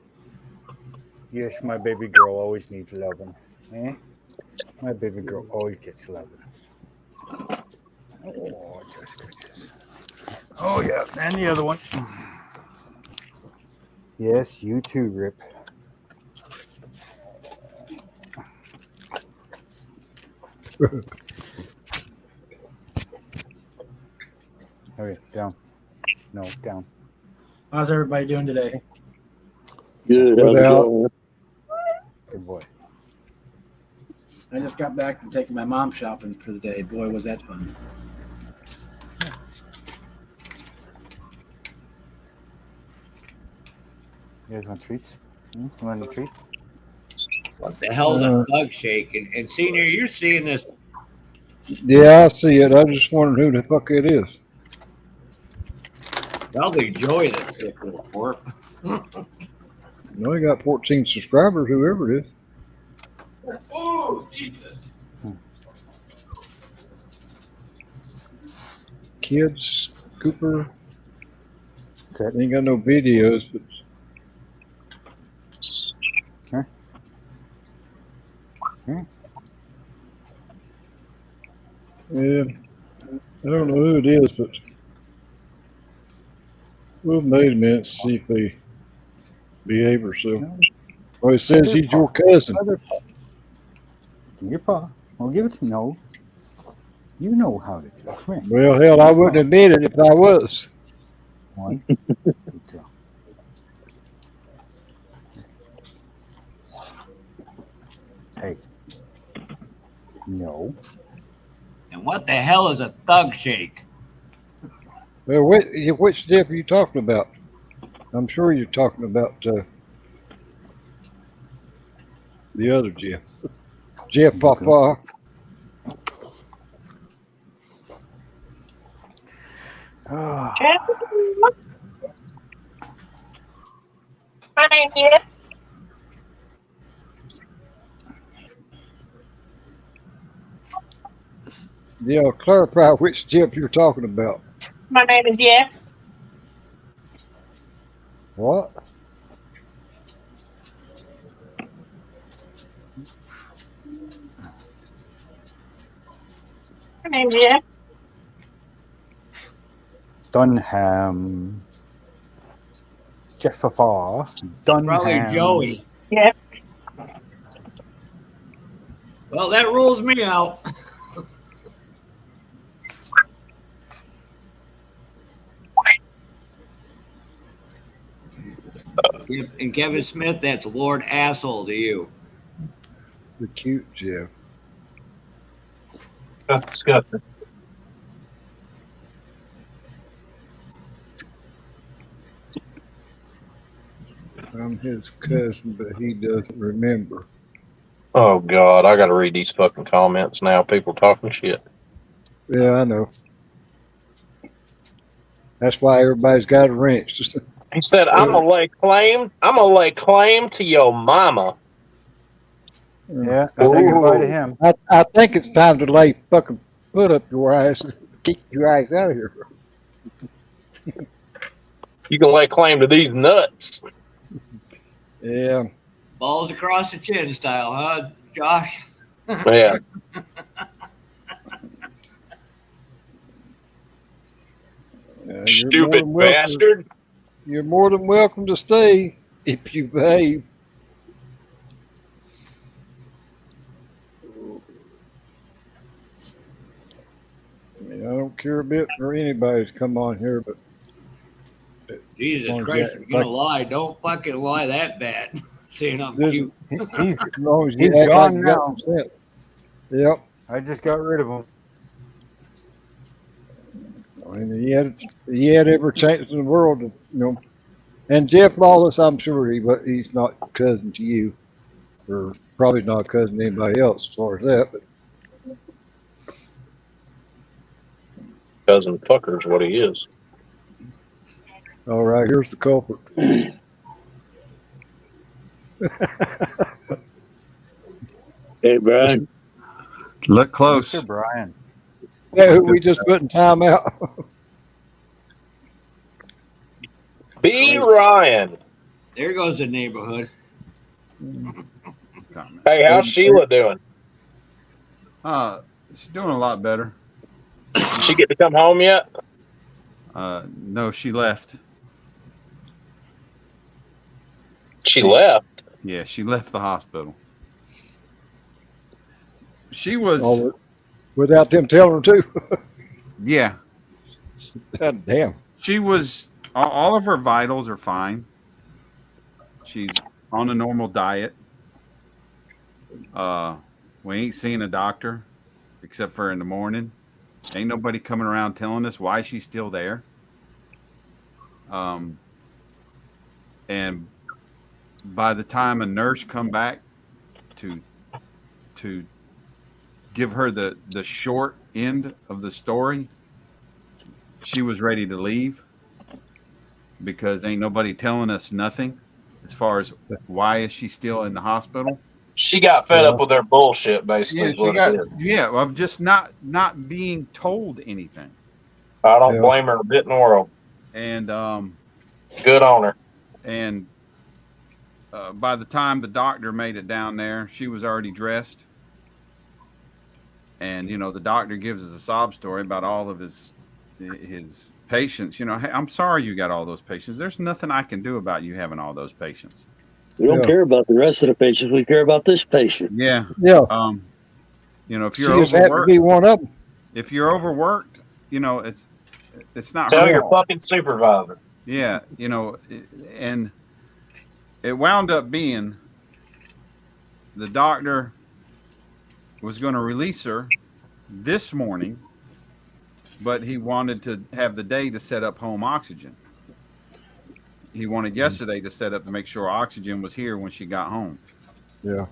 Yes, my baby girl always needs loving. Eh? My baby girl always gets loving. Oh, just. Oh, yeah. And the other one. Yes, you too, Rip. Okay, down. No, down. How's everybody doing today? Good. How's it going? Good boy. I just got back from taking my mom shopping for the day. Boy, was that fun. You guys want treats? You want a treat? What the hell's a thug shake? And Senior, you're seeing this. Yeah, I see it. I just wondered who the fuck it is. Probably Joey that's looking for it. No, he got 14 subscribers, whoever it is. Oh, Jesus. Kids, Cooper. Ain't got no videos, but. Okay. Yeah, I don't know who it is, but we'll wait a minute to see if they behave herself. Well, it says he's your cousin. Your paw. I'll give it to no. You know how to do it. Come here. Well, hell, I wouldn't admit it if I was. One, two. Hey. No. And what the hell is a thug shake? Well, which Jeff are you talking about? I'm sure you're talking about the other Jeff. Jeff Papa. My name is. Yeah, clarify which Jeff you're talking about. My name is Yes. What? My name is Yes. Dunham. Jeff Papa. Dunham. Probably Joey. Yes. Well, that rules me out. And Kevin Smith, that's Lord Asshole to you. The cute Jeff. That's disgusting. I'm his cousin, but he doesn't remember. Oh God, I gotta read these fucking comments now. People talking shit. Yeah, I know. That's why everybody's got a wrench. He said, "I'm gonna lay claim to your mama." Yeah, say goodbye to him. I think it's time to lay fucking foot up your ass. kick your ass out of here. You can lay claim to these nuts. Yeah. Balls across the chin style, huh, Josh? Yeah. Stupid bastard. You're more than welcome to stay if you behave. I mean, I don't care a bit for anybody to come on here, but Jesus Christ, if you're gonna lie, don't fucking lie that bad. Saying I'm cute. He's gone gone you now. got some sense. Yep. I just got rid of him. I mean, he had every chance in the world to, you know. And Jeff Lawless, I'm sure he's not cousin to you, or probably not cousin to anybody else as far as that. But Cousin fucker's what he is. all right, here's the culprit. Hey, Brian. Look close. Mr. Brian. Yeah, who we just put in time out. B. Ryan. There goes the neighborhood. Hey, how's Sheila doing? She's doing a lot better. Did she get to come home yet? No, she left. She left? Yeah, she left the hospital. She was without them telling her to. Yeah. God damn. She was all of her vitals are fine. She's on a normal diet. We ain't seeing a doctor except for in the morning. Ain't nobody coming around telling us why she's still there. And by the time a nurse come back to give her the short end of the story, she was ready to leave because ain't nobody telling us nothing as far as why is she still in the hospital. She got fed up with their bullshit, basically. Of just not being told anything. I don't blame her a bit in the world. And good on her. And by the time the doctor made it down there, she was already dressed. And the doctor gives us a sob story about all of his patients. Hey, I'm sorry you got all those patients. There's nothing I can do about you having all those patients. We don't care about the rest of the patients. We care about this patient. Yeah. Yeah. If you're overworked, be one of them. If you're overworked, it's not. Tell your fucking supervisor. Yeah, and it wound up being the doctor was going to release her this morning, but he wanted to have the day to set up home oxygen. He wanted yesterday to set up to make sure oxygen was here when she got home. Yeah.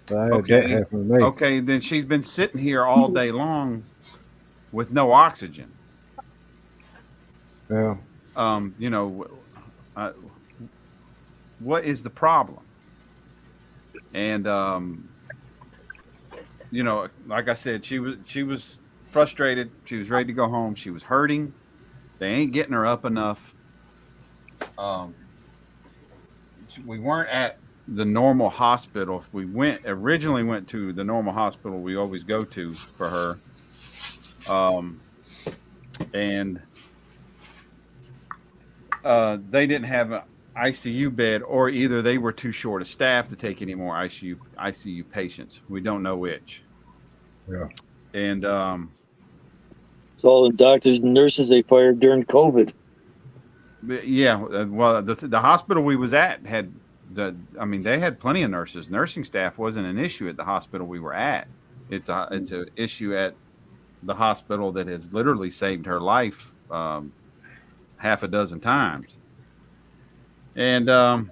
Okay, then she's been sitting here all day long with no oxygen. Yeah. What is the problem? And like I said, she was frustrated. She was ready to go home. She was hurting. They ain't getting her up enough. We weren't at the normal hospital. We originally went to the normal hospital we always go to for her. And they didn't have an ICU bed, or either they were too short of staff to take any more ICU patients. We don't know which. Yeah. And it's all the doctors and nurses they fired during COVID. Yeah, well, the hospital we was at had they had plenty of nurses. Nursing staff wasn't an issue at the hospital we were at. It's an issue at the hospital that has literally saved her life half a dozen times. And I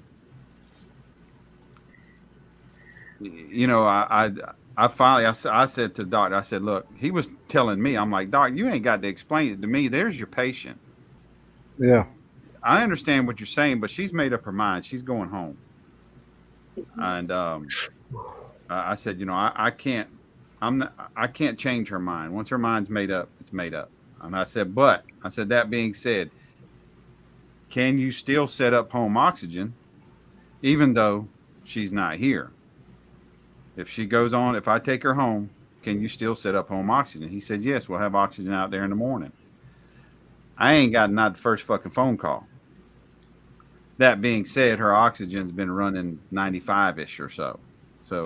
finally I said to the doctor, I said, look, he was telling me, I'm like, doc, you ain't got to explain it to me. There's your patient. Yeah. I understand what you're saying, but she's made up her mind. She's going home. And I said, I can't I can't change her mind. Once her mind's made up, it's made up. And I said, that being said, can you still set up home oxygen even though she's not here? If she goes on, if I take her home, can you still set up home oxygen? He said, yes, we'll have oxygen out there in the morning. I ain't got not the first fucking phone call. That being said, her oxygen's been running 95-ish or so. So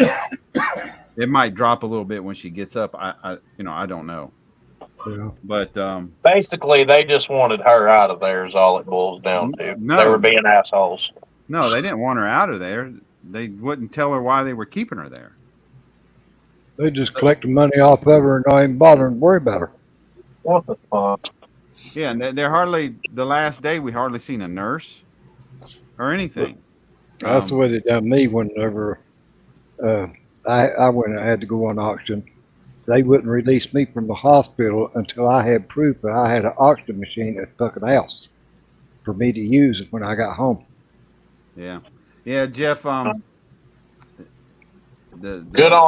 it might drop a little bit when she gets up. I don't know. Yeah. But basically, they just wanted her out of there is all it boils down to. No. They were being assholes. No, they didn't want her out of there. They wouldn't tell her why they were keeping her there. They just collect the money off of her and not even bother and worry about her. What the fuck? Yeah, and they're hardly, the last day we hardly seen a nurse or anything. That's the way they done me whenever I went and had to go on oxygen. They wouldn't release me from the hospital until I had proof that I had an oxygen machine at the fucking house for me to use when I got home. Yeah. Yeah, Jeff, good on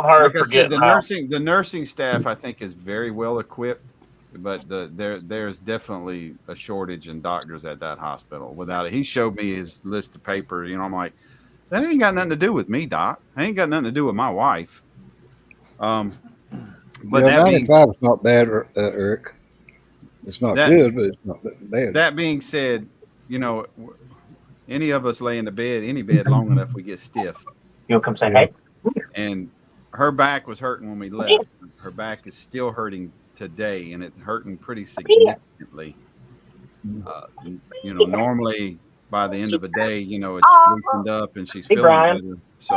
her like for I said, getting the nursing staff I think is very well equipped, but there's definitely a shortage in doctors at that hospital. Without it, he showed me his list of papers. You know, I'm like, that ain't got nothing to do with me, doc. That ain't got nothing to do with my wife. But yeah, that being 95 is not bad, Eric. It's not good, but it's not bad. That being said, you know, any of us lay in the bed, any bed long enough, we get stiff. You'll come say hey. And her back was hurting when we left. Her back is still hurting today, and it's hurting pretty significantly. You know, normally by the end of a day, you know, it's loosened up and she's feeling better. So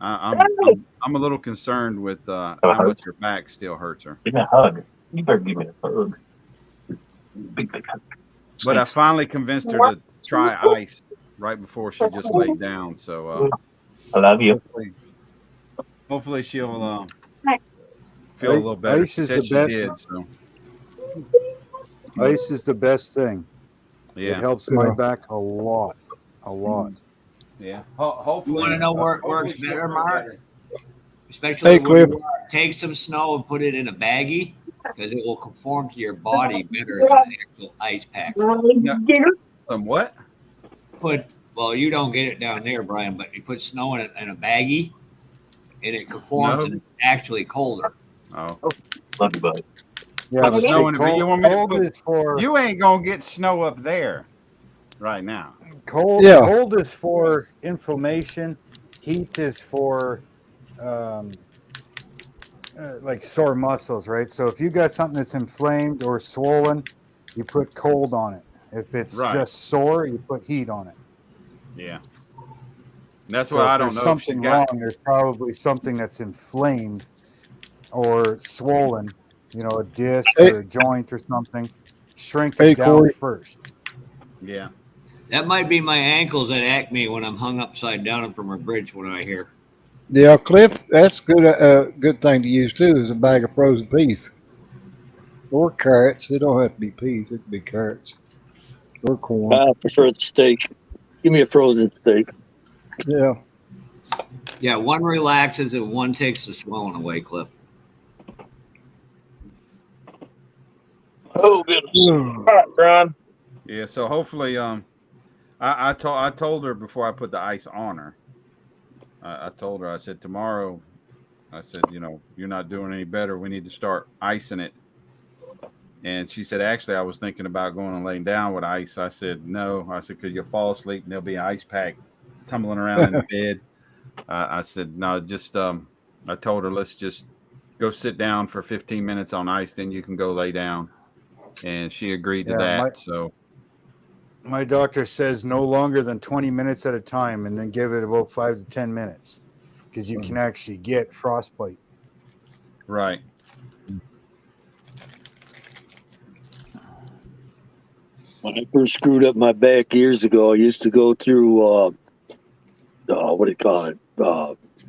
I'm a little concerned with how much her back still hurts her. Give me a hug. You better give me a hug. Big hug. But I finally convinced her to try ice right before she just laid down. So I love you. Hopefully she'll feel a little better. She said she did. So ice is the best thing. Yeah, it helps my back a lot. Yeah. Hopefully. You want to know where it works better, Mark? Especially when you take some snow and put it in a baggie, because it will conform to your body better than an actual ice pack. Some what? Well, you don't get it down there, Brian, but you put snow in a baggie, and it conforms and it's actually colder. Oh. Love you, buddy. Yeah, but snow in it. You want me to put, you ain't gonna get snow up there right now. Cold is for inflammation. Heat is for like sore muscles, right? So if you got something that's inflamed or swollen, you put cold on it. If it's just sore, you put heat on it. Yeah. That's why I don't know. There's something wrong. There's probably something that's inflamed or swollen, you know, a disc or a joint or something. Shrink it down first. Yeah. That might be my ankles that Acme when I'm hung upside down from a bridge when I hear. Yeah, Cliff, that's good. Good thing to use too is a bag of frozen peas or carrots. It don't have to be peas; it could be carrots or corn. I prefer the steak. Give me a frozen steak. Yeah. Yeah, one relaxes and one takes the swelling away, Cliff. Oh goodness! All right, Brian. Yeah, so hopefully, I told her before I put the ice on her. I told her, I said, tomorrow, I said, you know, you're not doing any better. We need to start icing it. And she said, actually, I was thinking about going and laying down with ice. I said, no. I said, because you'll fall asleep and there'll be an ice pack tumbling around in the bed. I said, no, just, I told her, let's just go sit down for 15 minutes on ice. Then you can go lay down. And she agreed to that. My doctor says no longer than 20 minutes at a time, and then give it about 5 to 10 minutes because you can actually get frostbite. Right. When I first screwed up my back years ago, I used to go through what do you call it?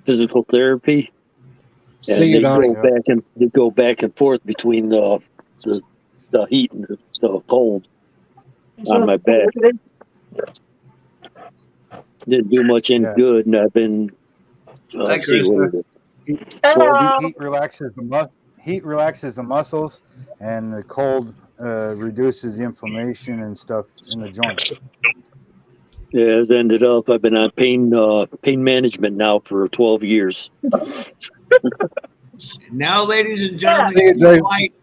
Physical therapy. And they go back and forth between the heat and the cold on my back. Didn't do much any good, and I've been Heat relaxes the muscles, and the cold reduces the inflammation and stuff in the joints. Yeah, it's ended up. I've been on pain management now for 12 years. Now, ladies and gentlemen,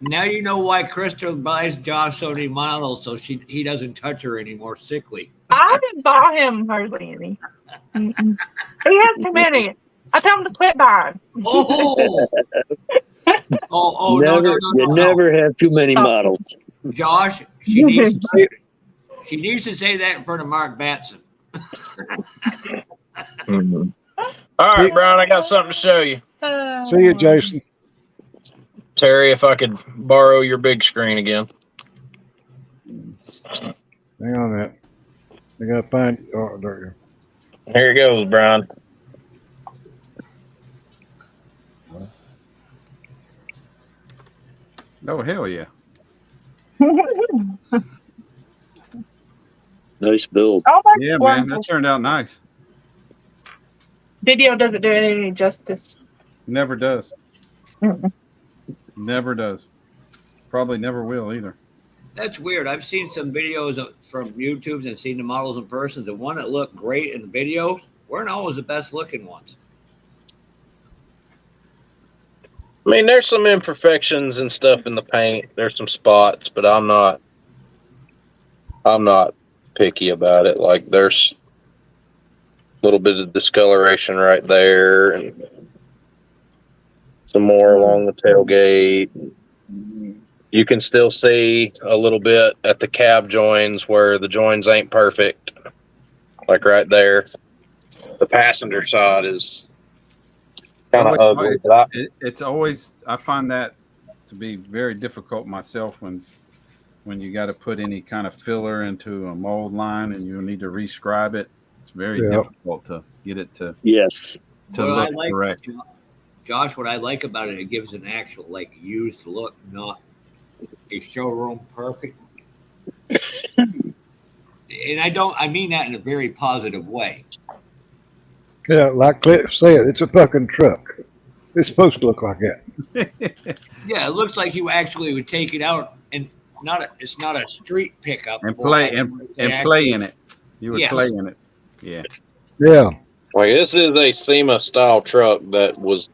now you know why Crystal buys Josh so many models, so he doesn't touch her anymore sickly. I didn't buy him hardly any. Mm-mm. He has too many. I tell him to quit buying. No. Never have too many models. Josh, she needs to say that in front of Mark Batson. Mm-hmm. All right, Brian, I got something to show you. See you, Jason. Terry, if I could borrow your big screen again. Hang on a minute. I gotta find. Oh, there you go. Here it goes, Brian. Oh, hell yeah. Nice build. Yeah, man, that turned out nice. Video doesn't do it any justice. Never does. Never does. Probably never will either. That's weird. I've seen some videos from YouTube and seen the models in person. The one that looked great in the videos weren't always the best looking ones. I mean, there's some imperfections and stuff in the paint. There's some spots, but I'm not picky about it. Like, there's a little bit of discoloration right there and some more along the tailgate. You can still see a little bit at the cab joins where the joins ain't perfect. Like right there. The passenger side is kind of ugly. It's always, I find that to be very difficult myself when you got to put any kind of filler into a mold line and you need to rescribe it. It's very difficult to get it to look correct. Josh, what I like about it, it gives an actual used look, not a showroom perfect. And I mean that in a very positive way. Yeah, like Cliff said, it's a fucking truck. It's supposed to look like that. Yeah, it looks like you actually would take it out and it's not a street pickup. And play in it. You would play in it. Yeah. Yeah. Like, this is a SEMA style truck that was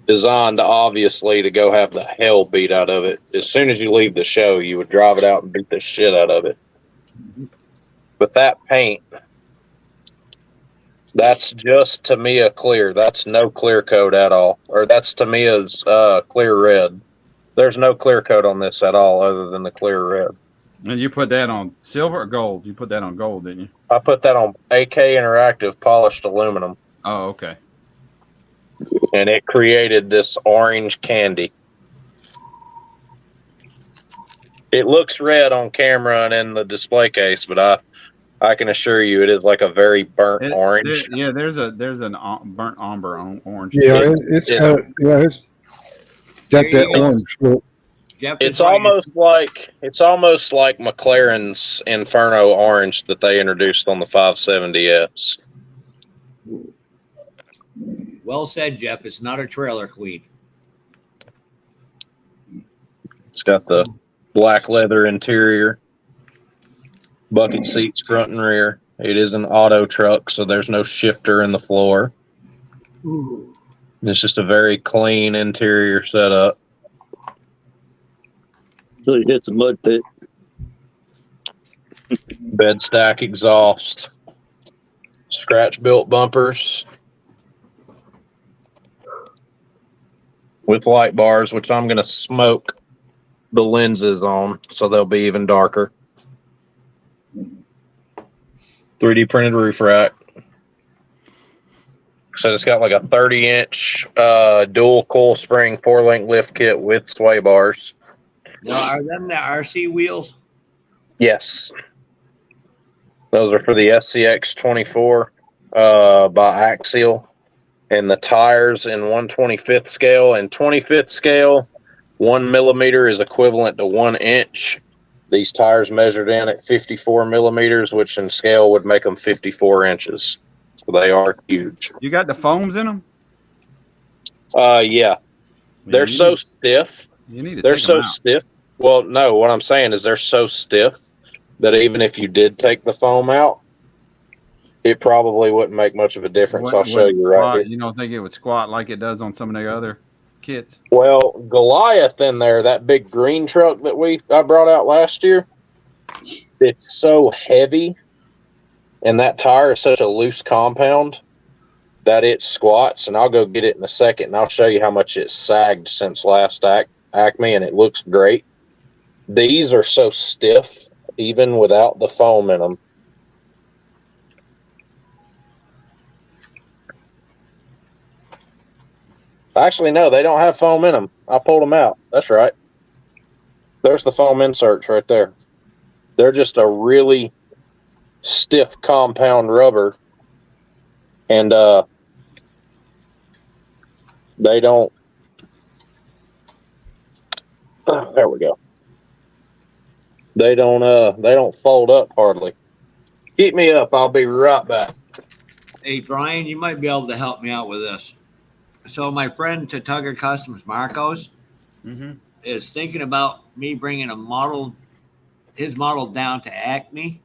designed obviously to go have the hell beat out of it. As soon as you leave the show, you would drive it out and beat the shit out of it. But that paint, that's just Tamiya clear. That's no clear coat at all. Or that's Tamiya's clear red. There's no clear coat on this at all other than the clear red. And you put that on silver or gold? You put that on gold, didn't you? I put that on AK Interactive polished aluminum. Oh, okay. And it created this orange candy. It looks red on camera and in the display case, but I can assure you it is like a very burnt orange. There's an burnt umber on orange. Yeah, it's got that orange look. It's almost like McLaren's Inferno Orange that they introduced on the 570S. Well said, Jeff. It's not a trailer queen. It's got the black leather interior, bucket seats front and rear. It is an auto truck, so there's no shifter in the floor. It's just a very clean interior setup. So he hits a mud pit. Bed stack exhaust. Scratch built bumpers. With light bars, which I'm going to smoke the lenses on so they'll be even darker. 3D printed roof rack. So it's got like a 30-inch dual coil spring 4-link lift kit with sway bars. Now, are them the RC wheels? Yes. Those are for the SCX 24 by Axial. And the tires in 1/25th scale. And 25th scale, 1 millimeter is equivalent to 1 inch. These tires measured in at 54 millimeters, which in scale would make them 54 inches. So they are huge. You got the foams in them? Yeah. They're so stiff. You need to They're take them so out. stiff. Well, no, what I'm saying is they're so stiff that even if you did take the foam out, it probably wouldn't make much of a difference. I'll show you right here. You don't think it would squat like it does on some of the other kits? Well, Goliath in there, that big green truck that I brought out last year, it's so heavy, and that tire is such a loose compound that it squats. And I'll go get it in a second, and I'll show you how much it's sagged since last Acme, and it looks great. These are so stiff, even without the foam in them. Actually, no, they don't have foam in them. I pulled them out. That's right. There's the foam inserts right there. They're just a really stiff compound rubber. And they don't. There we go. They don't fold up hardly. Keep me up. I'll be right back. Hey, Brian, you might be able to help me out with this. So my friend Tugger Customs, Marcos, is thinking about me bringing his model down to Acme.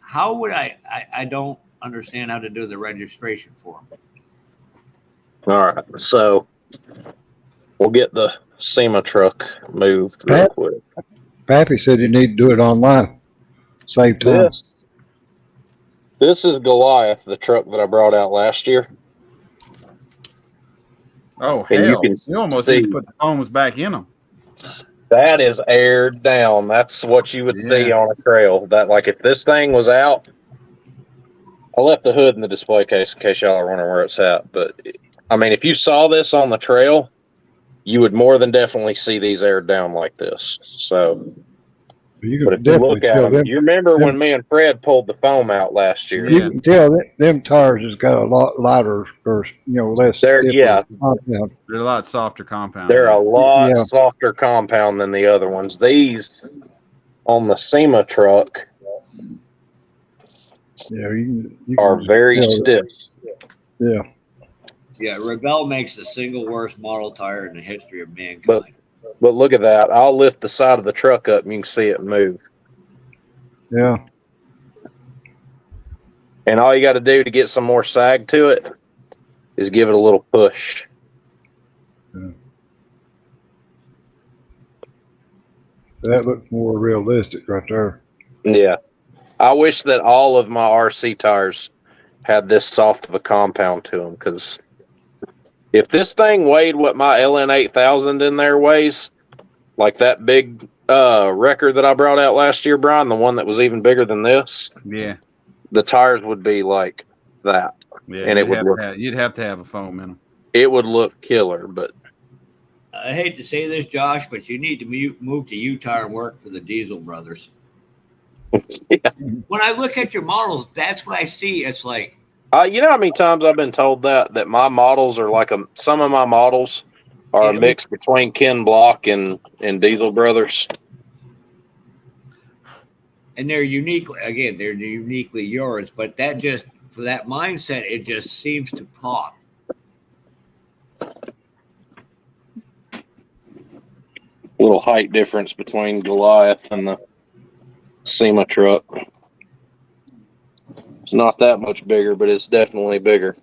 How would I don't understand how to do the registration for him. All right, so we'll get the SEMA truck moved real quick. Pappy said you need to do it online. Save time. This is Goliath, the truck that I brought out last year. Oh, and hell. You almost need to put the foams back in them. That is aired down. That's what you would see on a trail. That, like, if this thing was out, I left the hood in the display case in case y'all are wondering where it's at. But, I mean, if you saw this on the trail, you would more than definitely see these aired down like this. So, but if you look at them, you remember when me and Fred pulled the foam out last year? You can tell them tires has got a lot lighter, or less. They're yeah, they're a lot softer compound. They're a lot softer compound than the other ones. These on the SEMA truck, you are very stiff. Yeah. Yeah, Rebel makes the single worst model tire in the history of mankind. But look at that. I'll lift the side of the truck up and you can see it move. Yeah. And all you got to do to get some more sag to it is give it a little push. Yeah. That looks more realistic right there. Yeah. I wish that all of my RC tires had this soft of a compound to them, because if this thing weighed what my LN 8000 in there weighs, like that big wrecker that I brought out last year, Brian, the one that was even bigger than this, the tires would be like that. Yeah, and it would look, you'd have to have a foam in them. It would look killer, but I hate to say this, Josh, but you need to move to Utah and work for the Diesel brothers. When I look at your models, that's what I see. It's like, you know how many times I've been told that my models are like some of my models are a mix between Ken Block and Diesel Brothers. And they're uniquely, again, they're uniquely yours, but that just, for that mindset, it just seems to pop. Little height difference between Goliath and the SEMA truck. It's not that much bigger, but it's definitely bigger.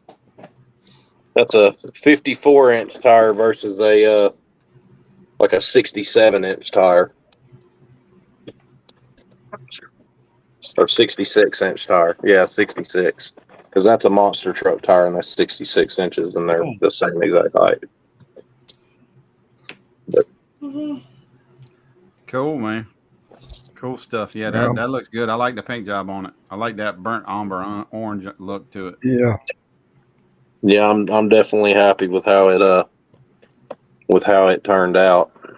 That's a 54-inch tire versus a like a 67-inch tire. Or 66-inch tire. Yeah, 66. Because that's a monster truck tire, and that's 66 inches, and they're the same exact height. But, cool, man. Cool stuff. Yeah, that looks good. I like the paint job on it. I like that burnt umber orange look to it. Yeah. Yeah, I'm definitely happy with how it turned out.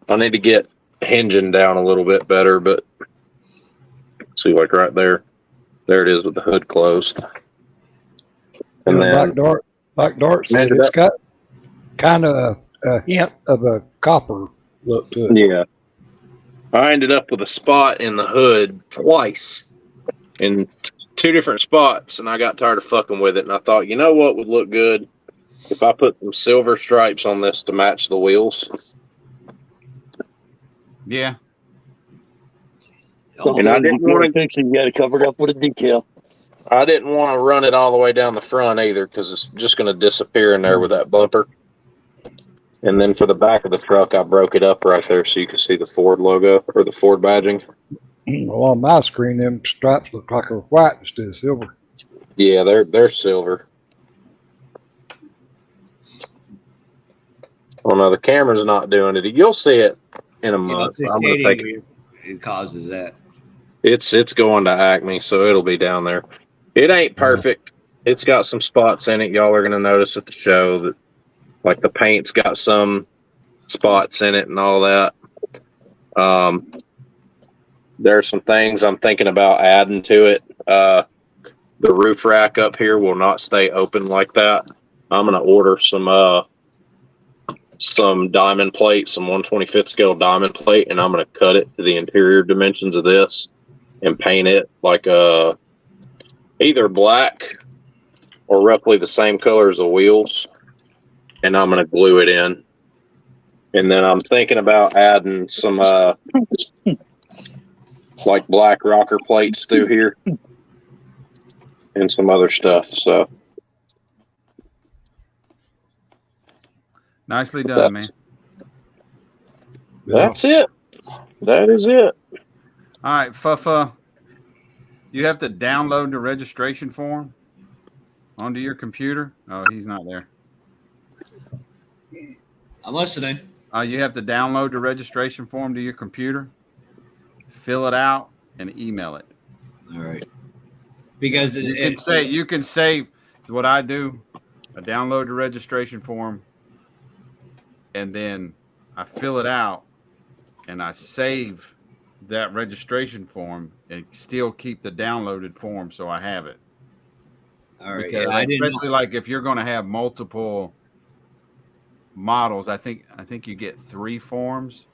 I need to get hinging down a little bit better, but see, like right there it is with the hood closed. And then like Dart said, it's got kind of a hint of a copper look to it. Yeah. I ended up with a spot in the hood twice in two different spots, and I got tired of fucking with it. And I thought, you know what would look good If I put some silver stripes on this to match the wheels. Yeah. And I didn't want to fix it. You got to cover it up with a decal. I didn't want to run it all the way down the front either because it's just going to disappear in there with that bumper. And then for the back of the truck, I broke it up right there so you can see the Ford logo or the Ford badging. Well, on my screen, them stripes look like they're white instead of silver. Yeah, they're silver. Oh no, the camera's not doing it. You'll see it in a month. The I'm going to take it. It causes that. It's going to Acme, so it'll be down there. It ain't perfect. It's got some spots in it. Y'all are going to notice at the show that, like, the paint's got some spots in it and all that. There are some things I'm thinking about adding to it. The roof rack up here will not stay open like that. I'm going to order some diamond plate, some 1/25th scale diamond plate, and I'm going to cut it to the interior dimensions of this and paint it like either black or roughly the same color as the wheels, and I'm going to glue it in. And then I'm thinking about adding some like black rocker plates through here and some other stuff. So nicely done, man. That's it. That is it. All right, Fuffa, you have to download the registration form onto your computer. Oh, he's not there. I'm listening. You have to download the registration form to your computer, fill it out, and email it. All right. Because you can save what I do. I download the registration form, and then I fill it out, and I save that registration form and still keep the downloaded form so I have it. All right. Because especially like if you're going to have multiple models, I think you get 3 forms,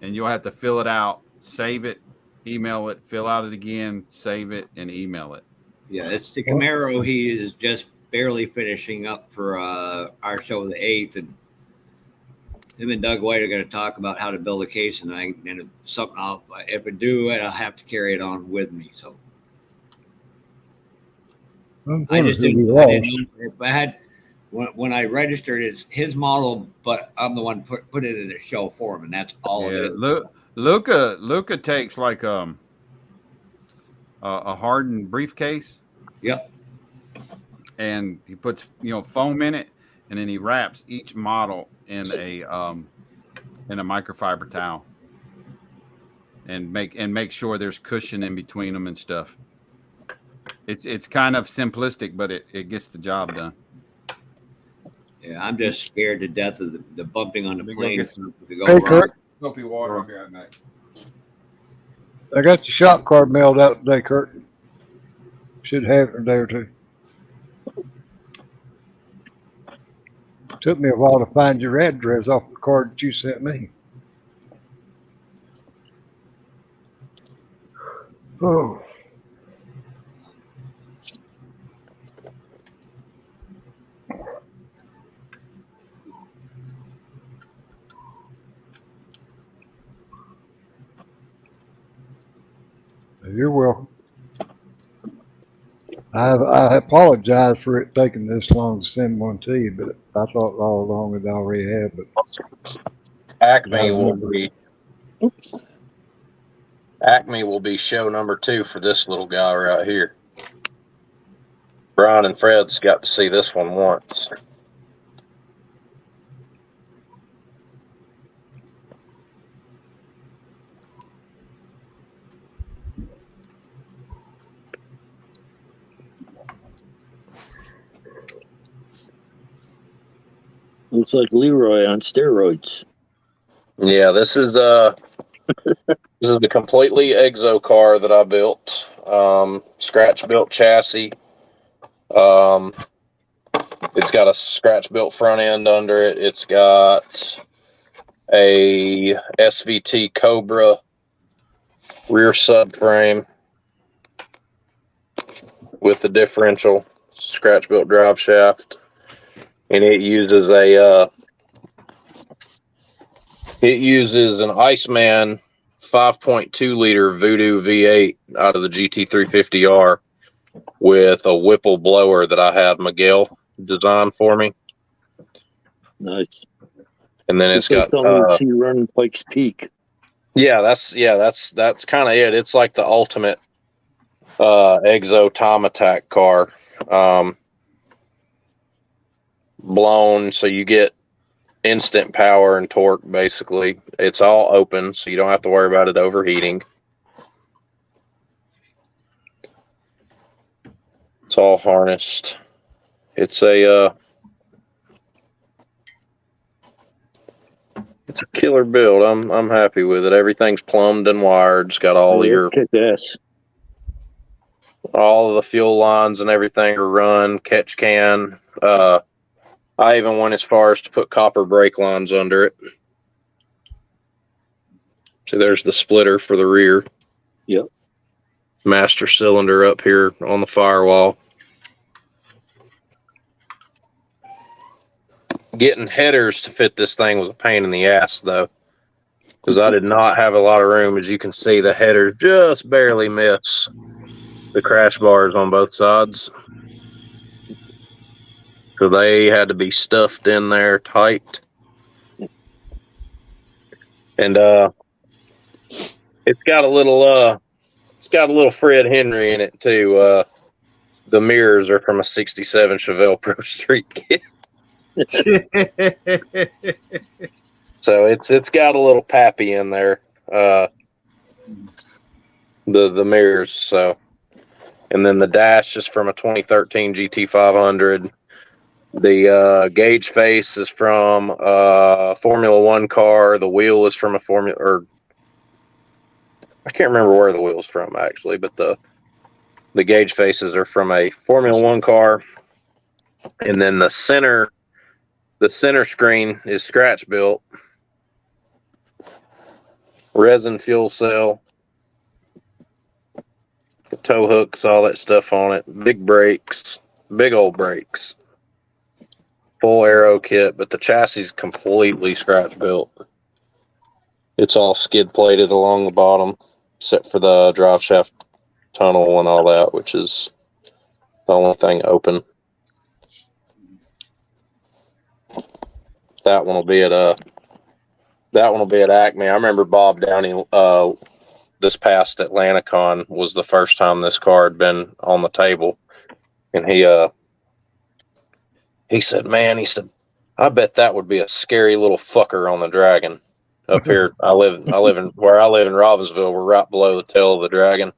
and you'll have to fill it out, save it, email it, fill out it again, save it, and email it. Yeah, it's the Camaro. He is just barely finishing up for our show the 8th, and him and Doug White are going to talk about how to build a case, and something if I do it, I'll have to carry it on with me. So I just didn't know if I had when I registered, it's his model, but I'm the one put it in a show form, and that's all it is. Luca takes like a hardened briefcase. Yep. And he puts foam in it, and then he wraps each model in a microfiber towel, and make sure there's cushion in between them and stuff. It's kind of simplistic, but it gets the job done. Yeah, I'm just scared to death of the bumping on the plane. Hey, Kurt. Soapy water up here at night. I got your shop card mailed out today, Kurt. Should have it in a day or two. Took me a while to find your address off the card that you sent me. Oh. You're welcome. I apologize for it taking this long to send one to you, but I thought all along it already had. But Acme will be show number 2 for this little guy right here. Brian and Fred's got to see this one once. Looks like Leroy on steroids. Yeah, this is the completely exo car that I built. Scratch built chassis. It's got a scratch built front end under it. It's got a SVT Cobra rear subframe with the differential scratch built drive shaft. and it uses an Iceman 5.2 liter Voodoo V8 out of the GT350R with a Whipple blower that I had Miguel design for me. Nice. And then it's got see running Pikes Peak. Yeah, that's kind of it. It's like the ultimate exo Tom Attack car. Blown, so you get instant power and torque. Basically, it's all open, so you don't have to worry about it overheating. It's all harnessed. It's a killer build. I'm happy with it. Everything's plumbed and wired. It's got all all of the fuel lines and everything are run. Catch can. I even went as far as to put copper brake lines under it. So there's the splitter for the rear. Yep. Master cylinder up here on the firewall. Getting headers to fit this thing was a pain in the ass, though, because I did not have a lot of room. As you can see, the headers just barely miss the crash bars on both sides. So they had to be stuffed in there tight. And it's got a little Fred Henry in it too. The mirrors are from a '67 Chevelle Pro Street kit. So it's got a little pappy in there. The mirrors, so, and then the dash is from a 2013 GT500. The gauge face is from a Formula One car. The wheel is from I can't remember where the wheel's from actually, but the gauge faces are from a Formula One car. And then the center screen is scratch built. Resin fuel cell. The tow hooks, all that stuff on it. Big brakes, big old brakes. Full aero kit, but the chassis is completely scratch built. It's all skid plated along the bottom, except for the drive shaft tunnel and all that, which is the only thing open. That one will be at Acme. I remember Bob Downey this past AtlantaCon was the first time this car had been on the table, and he said, "Man," "I bet that would be a scary little fucker on the Dragon." Up here, I live in Robbinsville. We're right below the tail of the Dragon.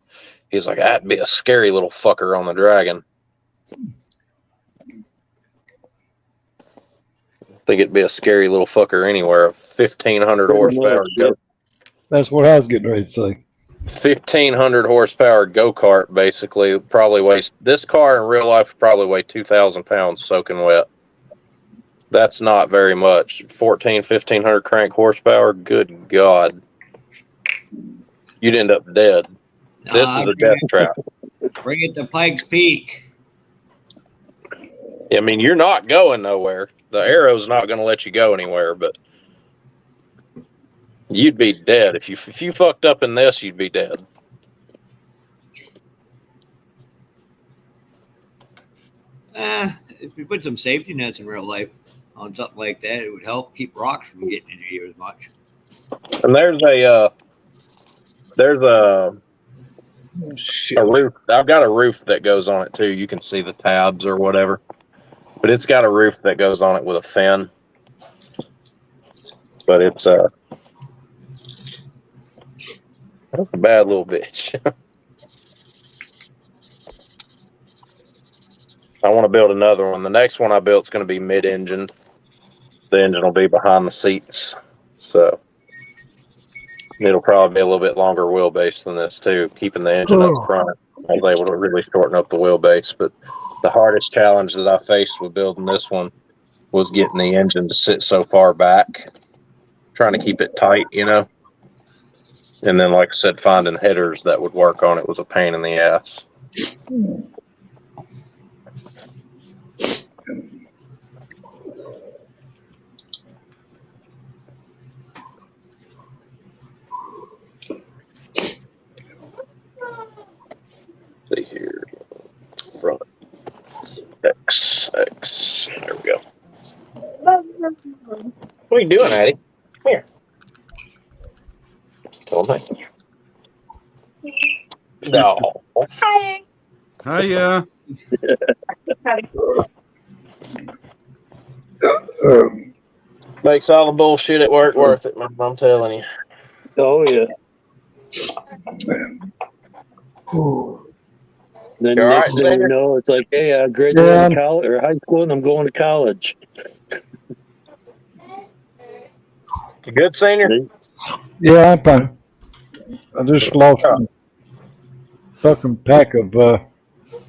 He's like, "That'd be a scary little fucker on the Dragon." I think it'd be a scary little fucker anywhere. 1,500 horsepower. That's what I was getting ready to say. 1,500 horsepower go-kart basically probably weighs, this car in real life would probably weigh 2,000 pounds soaking wet. That's not very much. 1,500 crank horsepower. Good God. You'd end up dead. This is a death trap. Bring it to Pikes Peak. I mean, you're not going nowhere. The Arrow's not going to let you go anywhere, but you'd be dead. If you fucked up in this, you'd be dead. If you put some safety nets in real life on something like that, it would help keep rocks from getting into you as much. And there's a roof. I've got a roof that goes on it too. You can see the tabs or whatever, but it's got a roof that goes on it with a fin. But it's that's a bad little bitch. I want to build another one. The next one I built is going to be mid-engine. The engine will be behind the seats, so it'll probably be a little bit longer wheelbase than this too. Keeping the engine up front, I was able to really shorten up the wheelbase. But the hardest challenge that I faced with building this one was getting the engine to sit so far back, trying to keep it tight, you know. And then, like I said, finding headers that would work on it was a pain in the ass. What are you doing, Addie? Come here. Come on. No. Hi. Hiya. Makes all the bullshit at work worth it, man. I'm telling you. Oh yeah. Then You all next right, thing you Senior? know, it's like, hey, I graduated college or high school, and I'm going to college. You good, Senior? Yeah, I'm fine. I just lost a fucking pack of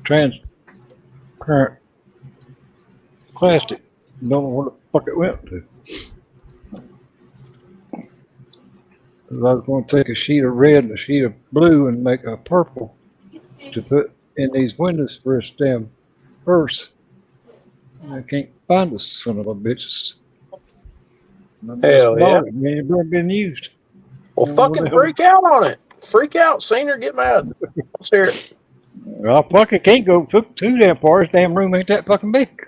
transparent plastic. Don't know where the fuck it went to. 'Cause I was going to take a sheet of red and a sheet of blue and make a purple to put in these windows for a damn purse. And I can't find the son of a bitch. Hell yeah. It never been used. Well, fucking freak out on it. Freak out, Senior. Get mad. Let's hear it. Well, fuck, it can't go too damn far. This damn room ain't that fucking big.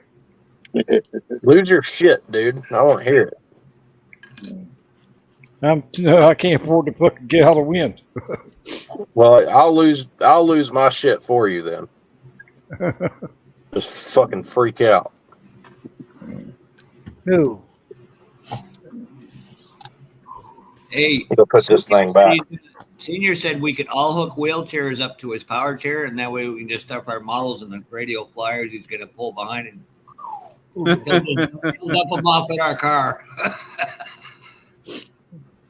Lose your shit, dude. I want to hear it. I can't afford to fucking get out of the wind. Well, I'll lose my shit for you then. Just fucking freak out. Who? Hey, He'll put this thing back. Senior said we could all hook wheelchairs up to his power chair, and that way we can just stuff our models in the radio flyers. He's going to pull behind and he'll dump them off at our car.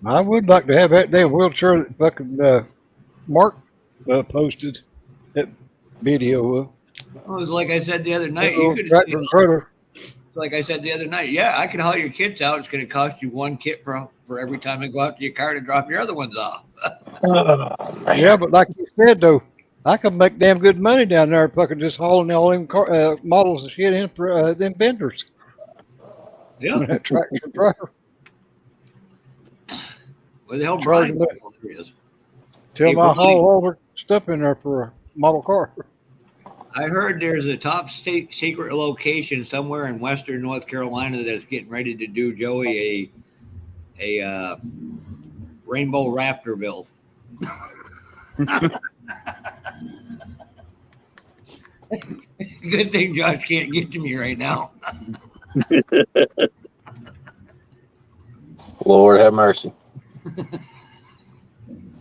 I would like to have that damn wheelchair that fucking Mark posted that video of. It was like I said the other night. Like I said the other night, yeah, I can haul your kits out. It's going to cost you one kit for every time I go out to your car to drop your other ones off. Yeah, but like you said though, I can make damn good money down there fucking just hauling all them models and shit in for them vendors. Yeah. Tractor driver. Well, the hell, Brian. Tell them I haul all their stuff in there for a model car. I heard there's a top state secret location somewhere in western North Carolina that's getting ready to do Joey a Rainbow Raptor build. Good thing Josh can't get to me right now. Lord have mercy.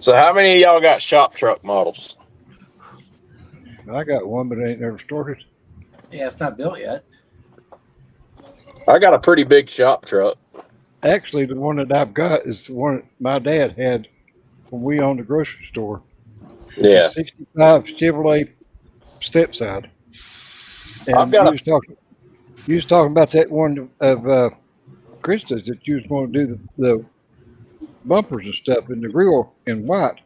So how many of y'all got shop truck models? I got one, but it ain't never started. Yeah, it's not built yet. I got a pretty big shop truck. Actually, the one that I've got is the one that my dad had when we owned the grocery store. Yeah. It's a 65 Chevrolet step side. And I've got you was talking about that one of Krista's that you was going to do the bumpers and stuff in the grill in white.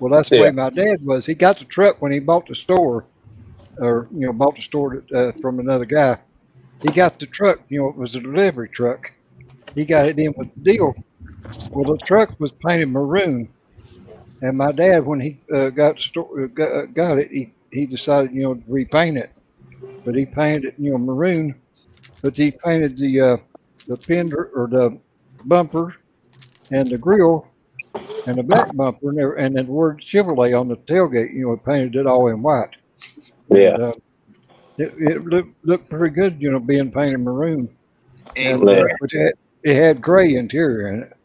Well, that's the way my dad was. He got the truck when he bought the store, or bought the store from another guy. He got the truck. It was a delivery truck. He got it in with the deal. Well, the truck was painted maroon, and my dad, when he got it, he decided to repaint it. But he painted it maroon. But he painted the fender or the bumper and the grill and the back bumper and then the word Chevrolet on the tailgate, painted it all in white. Yeah. And, it looked pretty good, being painted maroon. And, Yeah. which it had gray interior in it.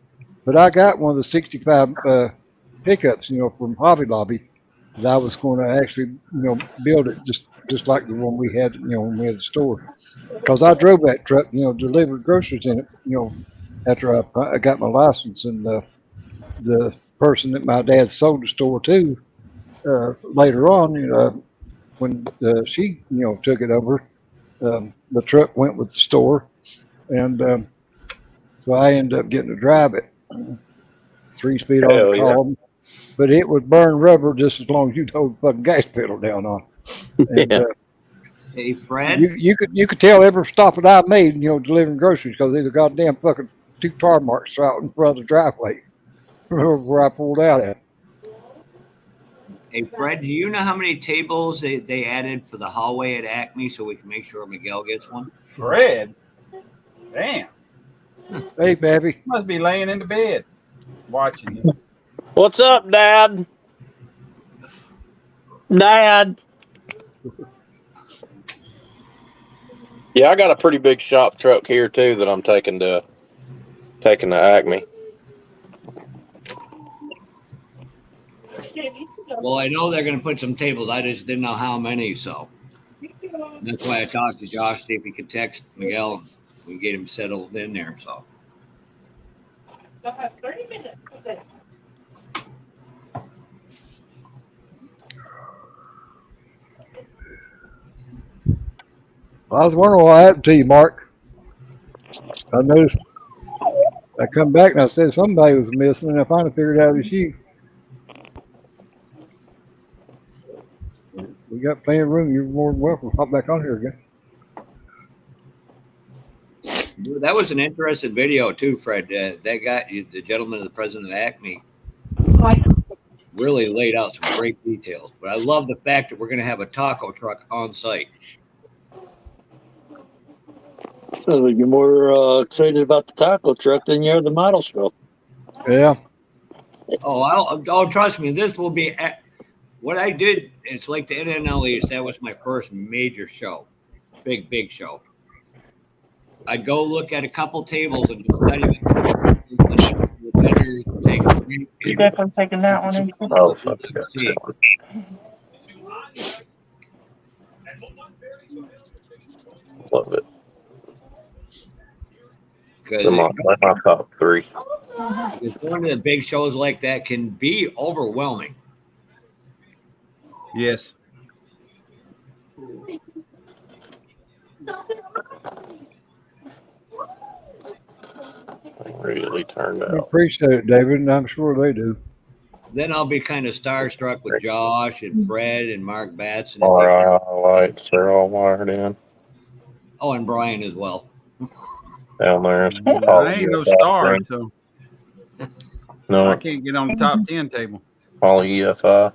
But I got one of the 65 pickups, from Hobby Lobby that I was going to actually, build it just like the one we had, when we had the store. Because I drove that truck, delivered groceries in it, after I got my license, and the person that my dad sold the store to later on, when she took it over, the truck went with the store, and so I ended up getting to drive it 3 speed on the column, but it would burn rubber just as long as you hold the fucking gas pedal down on. And, hey, Fred. You could tell every stop that I made, delivering groceries, because there's a goddamn fucking 2 tar marks out in front of the driveway where I pulled out at. Hey, Fred, do you know how many tables they added for the hallway at Acme so we can make sure Miguel gets one? Fred? Damn. Hey, Pappy. Must be laying in the bed watching you. What's up, Dad? Dad. Yeah, I got a pretty big shop truck here too that I'm taking to Acme. Well, I know they're going to put some tables. I just didn't know how many, so that's why I talked to Josh, see if he could text Miguel and we get him settled in there. So. They'll have 30 minutes for this. I was wondering what happened to you, Mark. I noticed. I come back and I said somebody was missing, and I finally figured out it was you. We got plenty of room. You're more than welcome to hop back on here again. That was an interesting video too, Fred. That guy, the gentleman, the president of Acme, really laid out some great details. But I love the fact that we're going to have a taco truck on site. Sounds like you're more excited about the taco truck than you are the model show. Yeah. Oh, trust me, this will be what I did. It's like the NNLEs. That was my first major show, big show. I'd go look at a couple tables and just study You definitely taking that one in. Oh, fuck. Love it. Come on, my top 3. Going to the big shows like that can be overwhelming. Yes. Really turned I out. appreciate it, David, and I'm sure they do. Then I'll be kind of starstruck with Josh and Fred and Mark Batson. All right, lights, they're all wired in. Oh, and Brian as well. Down there. I ain't no star, so no, I can't get on the top 10 table. All EFI.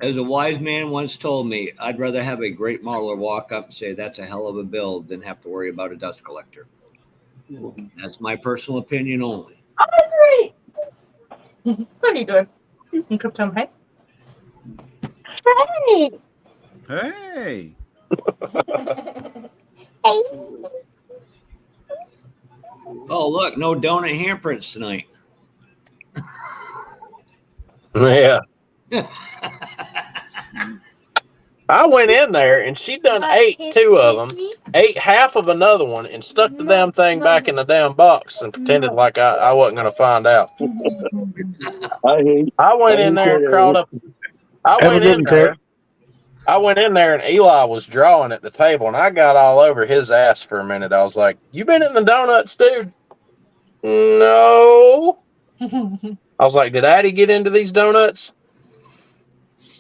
As a wise man once told me, I'd rather have a great modeler walk up and say, that's a hell of a build than have to worry about a dust collector. That's my personal opinion only. Oh, great. What are you doing? You could come, hey? Hey. Hey. Oh, look, no donut handprints tonight. Yeah. I went in there and she done ate 2 of them, ate half of another one, and stuck the damn thing back in the damn box and pretended like I wasn't going to find out. I went in there and crawled up. I went in there and Eli was drawing at the table, and I got all over his ass for a minute. I was like, "You been in the donuts, dude?" No. I was like, "Did Addie get into these donuts?"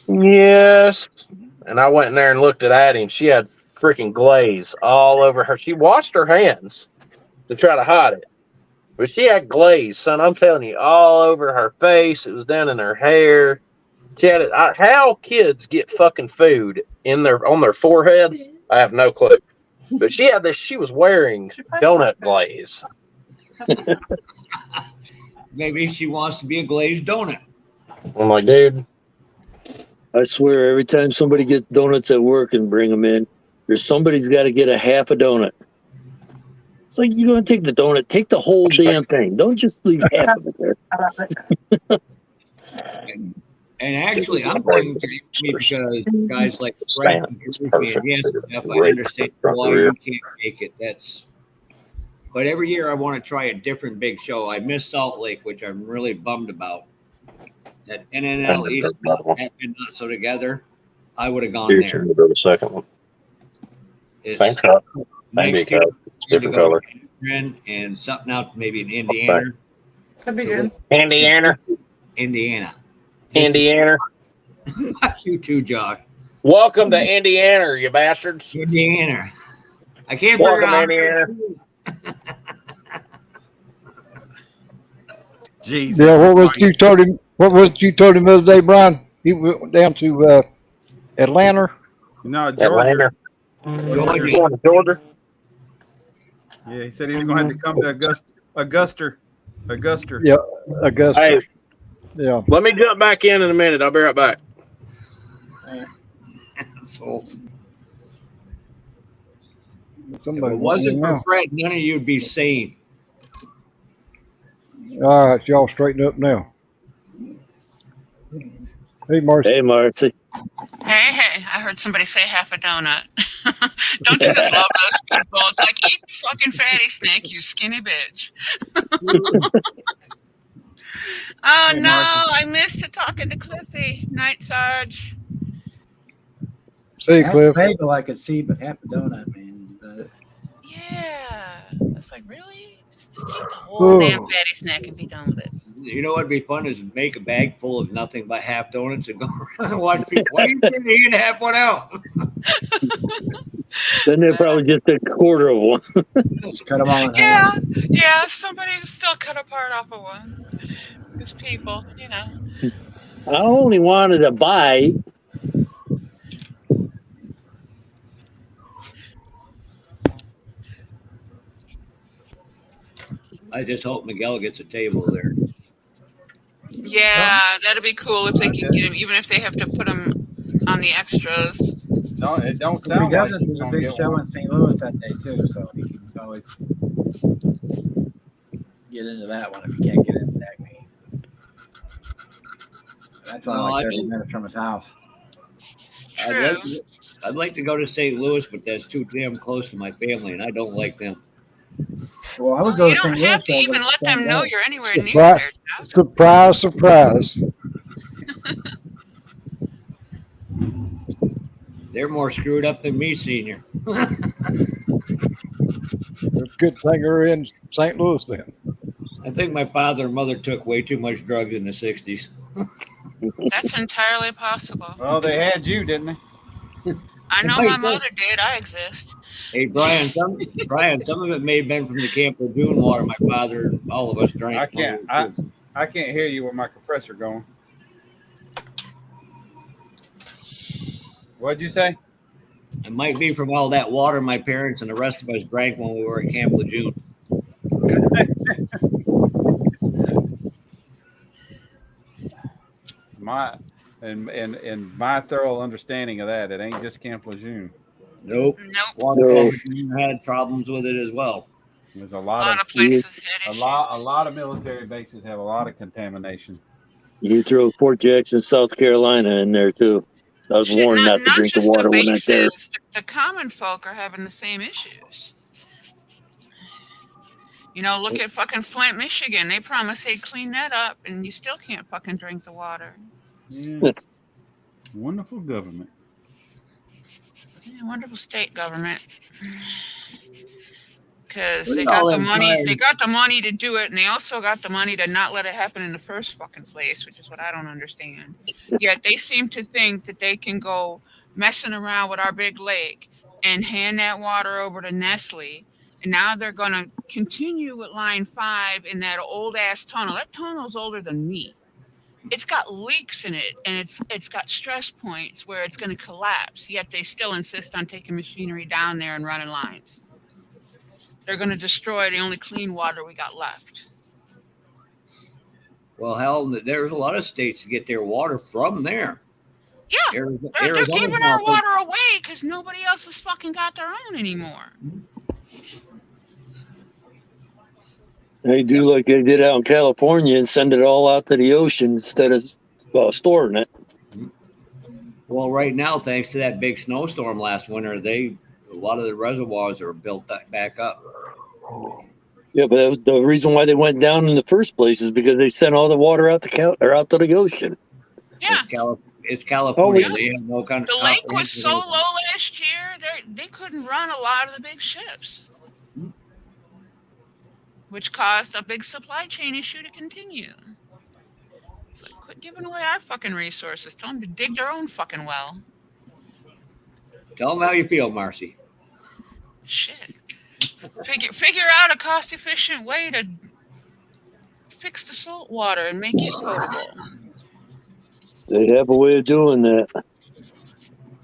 Yes. And I went in there and looked at Addie, and she had freaking glaze all over her. She washed her hands to try to hide it, but she had glaze, son. I'm telling you, all over her face. It was down in her hair. She had it. How kids get fucking food on their forehead, I have no clue. But she had this. She was wearing donut glaze. Maybe she wants to be a glazed donut. I'm like, dude. I swear, every time somebody gets donuts at work and bring them in, there's somebody's got to get a half a donut. It's like, you're going to take the donut, take the whole damn thing. Don't just leave half of it there. And actually, I'm going to me because guys like Frank and yes, if I understand why you can't make it, but every year I want to try a different big show. I missed Salt Lake, which I'm really bummed about. That NNL East had been not so together, I would have gone there. Go to the second one. Same shot. Next year, different color. And something else, maybe in Indiana. Could be good. Indiana. You too, Josh. Welcome to Indiana, you bastards. Indiana. I can't Welcome to Indiana. Jesus. Yeah, what was you told him? What was you told him the other day, Brian? He went down to Atlanta. No, Georgia. Georgia. Yeah, he said he was going to have to come to Augusta. Yeah, Augusta. Hey, yeah. let me jump back in a minute. I'll be right back. If it wasn't for Fred, none of you'd be sane. All right, y'all straighten up now. Hey, Marcy. Hey, Marcy. Hey, I heard somebody say half a donut. Don't you just love those people? It's like, eat the fucking fatty snake, you skinny bitch. Oh, Hey, no, Marcy. I missed it talking to Cliffy. Night, Sarge. See, Cliff. Bagel I could see, but half a donut, man. Yeah. It's like, really? Just take the whole damn fatty snack and be done with it. You know what'd be fun is make a bag full of nothing but half donuts and go around and watch people. What are you doing? You can have one out. Then they're probably just a quarter of one. Just cut them all in half. Yeah, somebody still cut a part off of one. These people, you know. I only wanted a bite. I just hope Miguel gets a table there. Yeah, that'd be cool if they can get him, even if they have to put him on the extras. No, it don't If he sound like doesn't, he's there's a going to big get show one. in St. Louis that day too, so he can always get into that one if he can't get into that game. That's only like 30 minutes from his house. I'd like to go to St. Louis, but that's too damn close to my family, and I don't like them. Well, I would go to St. You don't have Louis. to even let them know you're anywhere near Surprise, there. surprise, surprise. They're more screwed up than me, Senior. Good thing you're in St. Louis then. I think my father and mother took way too much drugs in the 60s. That's entirely possible. Well, they had you, didn't they? I know my mother did. I exist. Hey, Brian, some of it may have been from the Camp Lagoon water my father and all of us drank. I can't hear you with my compressor going. What'd you say? It might be from all that water my parents and the rest of us drank when we were at Camp Lejeune. My thorough understanding of that, it ain't just Camp Lejeune. Nope. Water had problems with it as well. There's a lot of places. A lot of military bases have a lot of contamination. You throw Fort Jackson, South Carolina in there too. I was warned not to drink the water when I'm there. The common folk are having the same issues. You know, look at fucking Flint, Michigan. They promised they'd clean that up, and you still can't fucking drink the water. Yeah. Wonderful government. Yeah, wonderful state government. Because they got the money. They got the money to do it, and they also got the money to not let it happen in the first fucking place, which is what I don't understand. Yet they seem to think that they can go messing around with our big lake and hand that water over to Nestle, and now they're going to continue with Line 5 in that old ass tunnel. That tunnel's older than me. It's got leaks in it, and it's got stress points where it's going to collapse. Yet they still insist on taking machinery down there and running lines. They're going to destroy the only clean water we got left. Well, hell, there's a lot of states that get their water from there. Yeah, they're giving our water away because nobody else has fucking got their own anymore. They do like they did out in California and send it all out to the ocean instead of storing it. Well, right now, thanks to that big snowstorm last winter, a lot of the reservoirs are built back up. Yeah, but that was the reason why they went down in the first place is because they sent all the water out to the ocean. Yeah, it's California. Oh, They have no kind of. The lake was so low last year, they couldn't run a lot of the big ships, which caused a big supply chain issue to continue. It's like, quit giving away our fucking resources. Tell them to dig their own fucking well. Tell them how you feel, Marcy. Shit. Figure out a cost-efficient way to fix the salt water and make it potable. They have a way of doing that.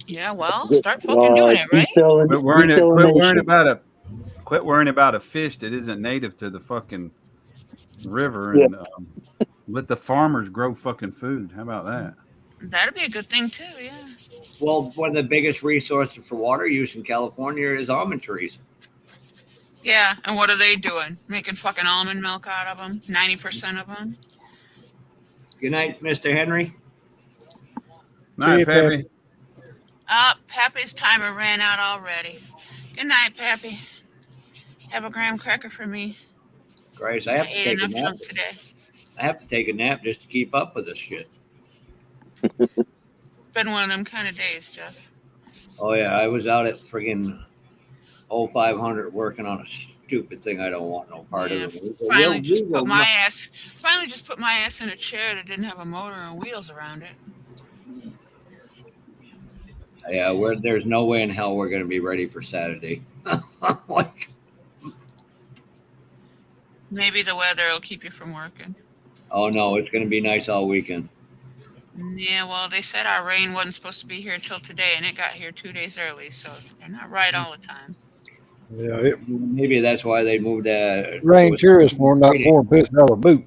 Yeah, well, start fucking doing it, right? Quit worrying quit worrying about a fish that isn't native to the fucking river and let the farmers grow fucking food. How about that? That'd be a good thing too, yeah. Well, one of the biggest resources for water use in California is almond trees. Yeah, and what are they doing? Making fucking almond milk out of them? 90% of them? Good night, Mr. Henry. Night, Pappy. Pappy's timer ran out already. Good night, Pappy. Have a graham cracker for me. Christ, I have to ate take a enough nap. junk today. I have to take a nap just to keep up with this shit. Been one of them kind of days, Jeff. Oh yeah, I was out at friggin' 0500 working on a stupid thing I don't want no part of. Finally just put my ass in a chair that didn't have a motor and wheels around it. Yeah, there's no way in hell we're gonna be ready for Saturday. Like, maybe the weather will keep you from working. oh no, it's gonna be nice all weekend. Yeah, well, they said our rain wasn't supposed to be here till today, and it got here 2 days early, so they're not right all the time. Yeah, maybe that's why they moved that. Rained here this morning, not pouring piss out of a boot.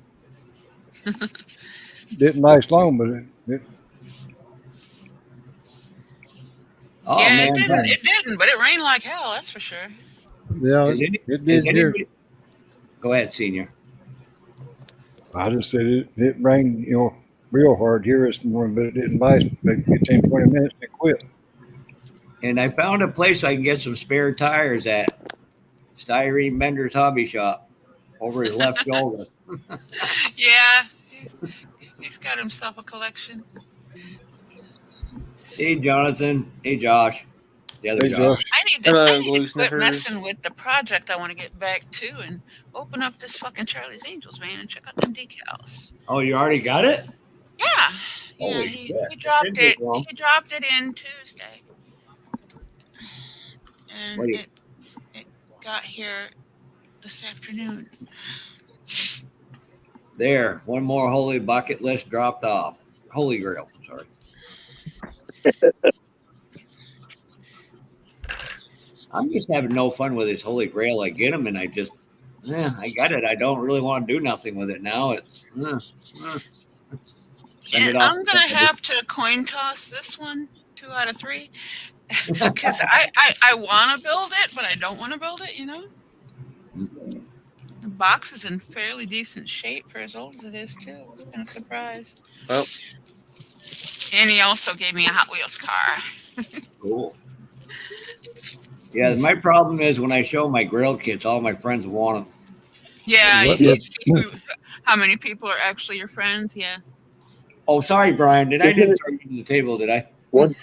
Didn't last long, but it Oh, yeah, man, it didn't, but it rained like hell, that's for sure. yeah, it did here. Go ahead, Senior. I just said it rained, real hard here this morning, but it didn't last maybe 15, 20 minutes and quit. And I found a place I can get some spare tires at. Styrene Bender's Hobby Shop over his left shoulder. Yeah, he's got himself a collection. Hey, Jonathan. Hey, Josh. The other Josh. I need to quit messing with the project I want to get back to and open up this fucking Charlie's Angels, man, and check out them decals. Oh, you already got it? Yeah. Yeah, he dropped it. He dropped it in Tuesday. And it got here this afternoon. There, one more holy bucket list dropped off. Holy Grail, sorry. I'm just having no fun with this Holy Grail. I get them and I just, I got it. I don't really want to do nothing with it now. It's, and I'm going to have to coin toss this one 2 out of 3 because I want to build it, but I don't want to build it, The box is in fairly decent shape for as old as it is, too. I was kind of surprised. Well. And he also gave me a Hot Wheels car. Cool. Yeah, my problem is when I show my grill kits, all my friends want them. Yeah, you see how many people are actually your friends, yeah. Oh, sorry, Brian. I didn't throw you to the table, did I? One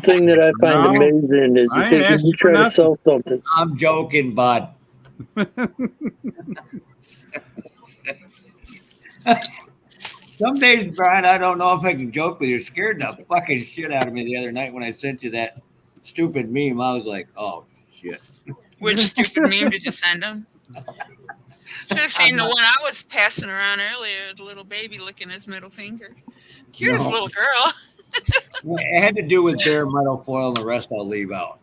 thing that I find amazing is you try to sell something. I'm joking, bud. Some days, Brian, I don't know if I can joke with you. You scared the fucking shit out of me the other night when I sent you that stupid meme. I was like, oh, shit. Which stupid meme did you send him? Should have seen the one I was passing around earlier, the little baby licking his middle finger. Cutest little girl. It had to do with bare metal foil, and the rest I'll leave out.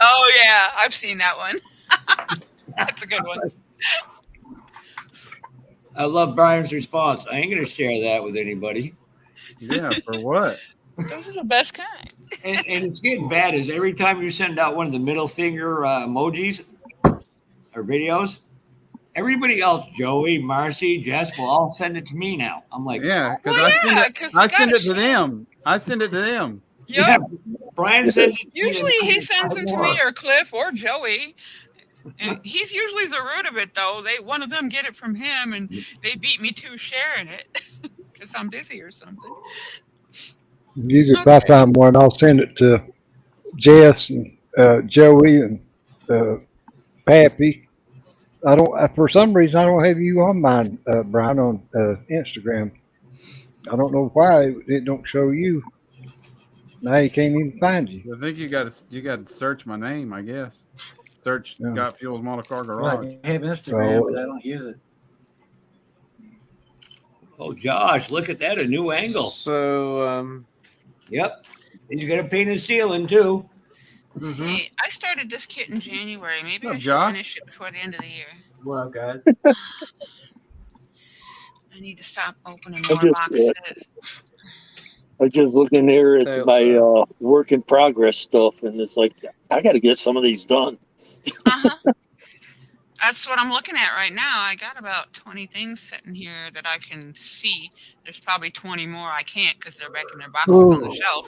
Oh, yeah. I've seen that one. That's a good one. I love Brian's response. I ain't going to share that with anybody. Yeah, for what? Those are the best kind. And it's getting bad is every time you send out one of the middle finger emojis or videos, everybody else, Joey, Marcy, Jess, will all send it to me now. I'm like, yeah, because I send it to them. I send it to them. Yep. Yeah, Brian sends it. Usually he sends them to me or Cliff or Joey. And he's usually the root of it, though. One of them get it from him, and they beat me to sharing it because I'm busy or something. Usually, if I find one, I'll send it to Jess and Joey and Pappy. I don't. For some reason, I don't have you on mine, Brian, on Instagram. I don't know why it don't show you. Now you can't even find you. I think you got to search my name, I guess. Search Got Fuels Model Car Garage. I have Instagram, but I don't use it. Oh, Josh, look at that, a new angle. So, yep. And you got a painted ceiling, too. Hey, I started this kit in January. Maybe I should Josh? finish it before the end of the year. What up, guys? I need to stop opening I more just, boxes. I just looking here at So, my work in progress stuff, and it's like I got to get some of these done. That's what I'm looking at right now. I got about 20 things sitting here that I can see. There's probably 20 more I can't because they're back in their boxes on the shelf.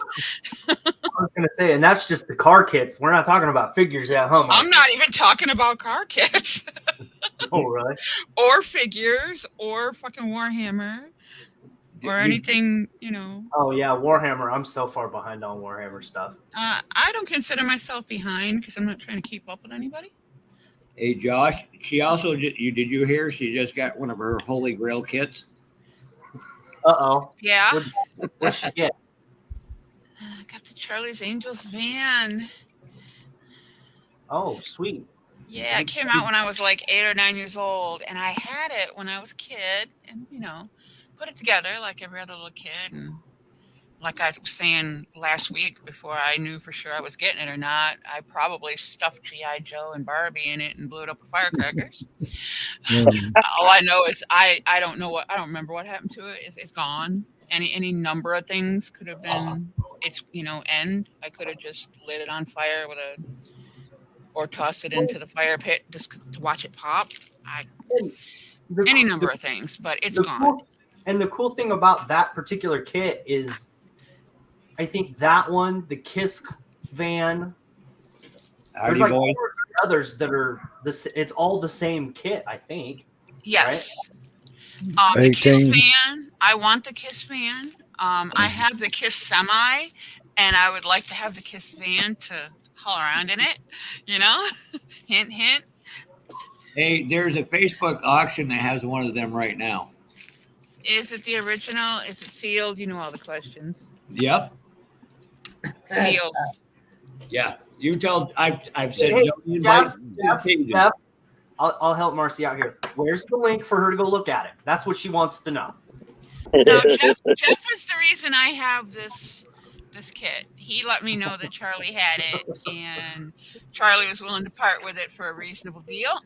I was gonna say, and that's just the car kits. We're not talking about figures yet, huh? I'm not even talking about car kits. Oh, really? Or figures, or fucking Warhammer, or anything, you know. Oh yeah, Warhammer. I'm so far behind on Warhammer stuff. I don't consider myself behind because I'm not trying to keep up with anybody. Hey, Josh, she also, did you hear she just got one of her Holy Grail kits? Uh-oh. Yeah. What'd she get? I got the Charlie's Angels van. Oh, sweet. Yeah, it came out when I was like 8 or 9 years old, and I had it when I was a kid, and, you know, put it together like every other little kid, and like I was saying last week, before I knew for sure I was getting it or not, I probably stuffed G.I. Joe and Barbie in it and blew it up with firecrackers. All I know is I don't remember what happened to it. It's gone. Any number of things could have been its, you know, end. I could have just lit it on fire or tossed it into the fire pit just to watch it pop. Any number of things, but it's gone. And the cool thing about that particular kit is, I think that one, the Kiss van, there's like 4 others that are this. It's all the same kit, I think. Yes. Right? The Kiss van. I want the Kiss van. I have the Kiss semi, and I would like to have the Kiss van to haul around in it. You know, hint, hint. Hey, there's a Facebook auction that has one of them right now. Is it the original? Is it sealed? You know all the questions. Yep. Sealed. Yeah. You tell. I've said. Hey, don't invite Jeff, I'll help Marcy out here. Where's the link for her to go look at it? That's what she wants to know. No, Jeff is the reason I have this kit. He let me know that Charlie had it, and Charlie was willing to part with it for a reasonable deal.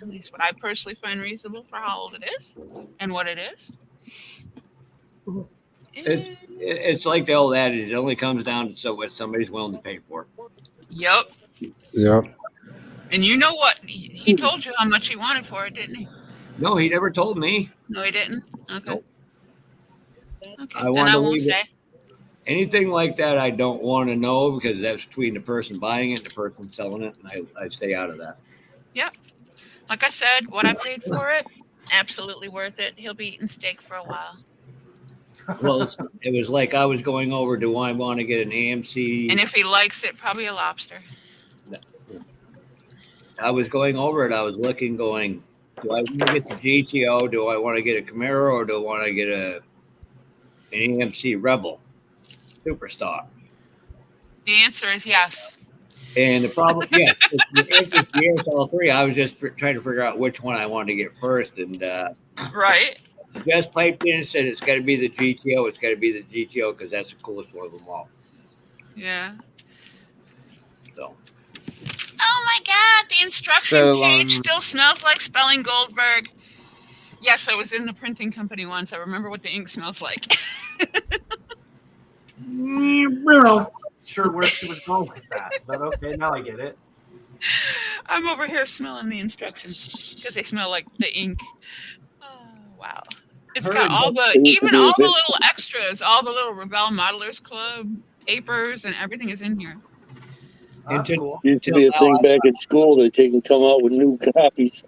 At least what I personally find reasonable for how old it is and what it is. It's like the old adage. It only comes down to what somebody's willing to pay for. Yep. Yep. And you know what? He told you how much he wanted for it, didn't he? No, he never told me. No, he didn't. Okay. Nope. Okay. I Then I won't leave say. Anything like that, I don't want to know because that's between the person buying it and the person selling it, and I stay out of that. Yep. Like I said, what I paid for it, absolutely worth it. He'll be eating steak for a while. Well, it was like I was going over, do I want to get an AMC? And if he likes it, probably a lobster. I was going over it. I was looking, going, do I want to get the GTO? Do I want to get a Camaro? Or do I want to get an AMC Rebel Superstock? The answer is yes. And the problem, yeah, the answer is yes, all three. I was just trying to figure out which one I wanted to get first. And right. Just piped in and said it's got to be the GTO. It's got to be the GTO because that's the coolest one of them all. Yeah. So. Oh my God! The instruction page still smells like Spelling Goldberg. Yes, I was in the printing company once. I remember what the ink smells like. Sure where she was going with that, but okay, now I get it. I'm over here smelling the instructions because they smell like the ink. Oh, wow. It's got all the little extras, all the little Rebel Modelers Club papers and everything is in here. Used to be a thing back at school. They come out with new copies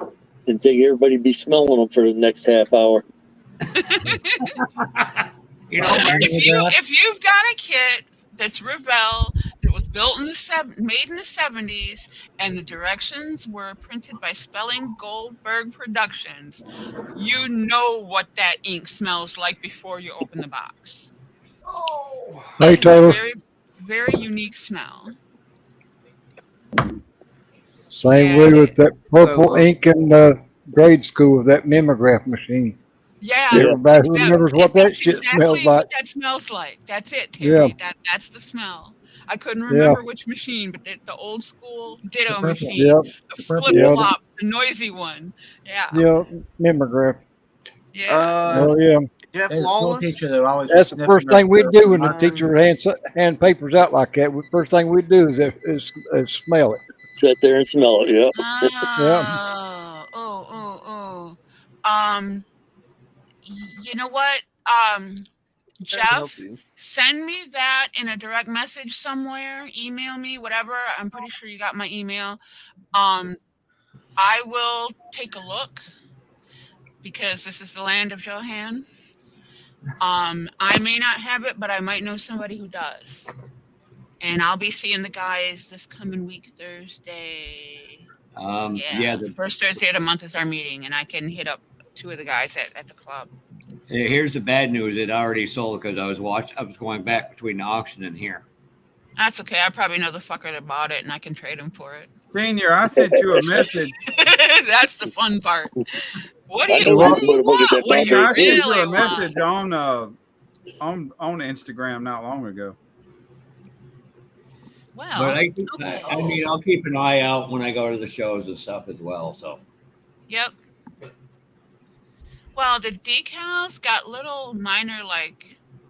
and everybody be smelling them for the next half hour. You know, if you've got a kit that's Revell that was built in made in the 70s, and the directions were printed by Spelling Goldberg Productions, you know what that ink smells like before you open the box. Oh, hey, Taylor. Very, very unique smell. Same way with that purple ink in grade school with that mimeograph machine. Yeah. Everybody remembers what that shit exactly smells like. What that smells like. That's it, Terry. Yeah. That's the smell. I couldn't remember which machine, but the old school Ditto machine, Yep. the flip flop, the noisy one. Yeah. Yep. Mimeograph. Yeah. Oh yeah. Jeff Lawless. Teacher that always That's the first thing we'd do when the their- teacher hand papers out like that. First thing we'd do is smell it. Sit there and smell it. Yeah. Oh. You know what? Jeff, send me that in a direct message somewhere. Email me, whatever. I'm pretty sure you got my email. I will take a look because this is the land of Johan. I may not have it, but I might know somebody who does. And I'll be seeing the guys this coming week, Thursday. The first Thursday of the month is our meeting, and I can hit up 2 of the guys at the club. Here's the bad news: it already sold because I was going back between the auction and here. That's okay. I probably know the fucker that bought it, and I can trade him for it. Senior, I sent you a message. That's the fun part. What do I you want? What do you I sent you really a message on Instagram not long ago. Well, But I mean, I'll keep an eye out when I go to the shows and stuff as well. So. Yep. Well, the decals got little minor,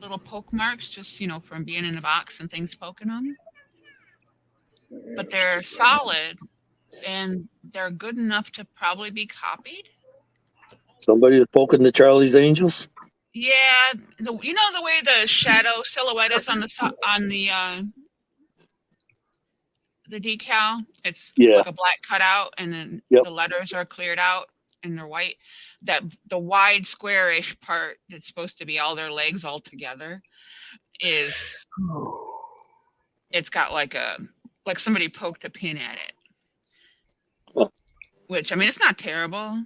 little poke marks, just, from being in the box and things poking them. But they're solid, and they're good enough to probably be copied. Somebody is poking the Charlie's Angels. Yeah, the way the shadow silhouette is on the decal. It's like a black cutout, and then the letters are cleared out and they're white. That the wide squarish part that's supposed to be all their legs all together it's got like somebody poked a pin at it. Which, I mean, it's not terrible.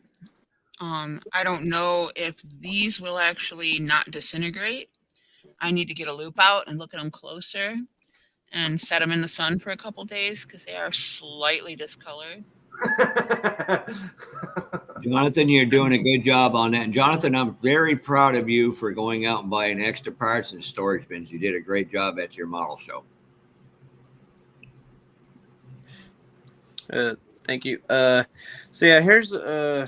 I don't know if these will actually not disintegrate. I need to get a loop out and look at them closer and set them in the sun for a couple days because they are slightly discolored. Jonathan, you're doing a good job on that. And Jonathan, I'm very proud of you for going out and buying extra parts and storage bins. You did a great job at your model show. Thank you. So yeah, here's update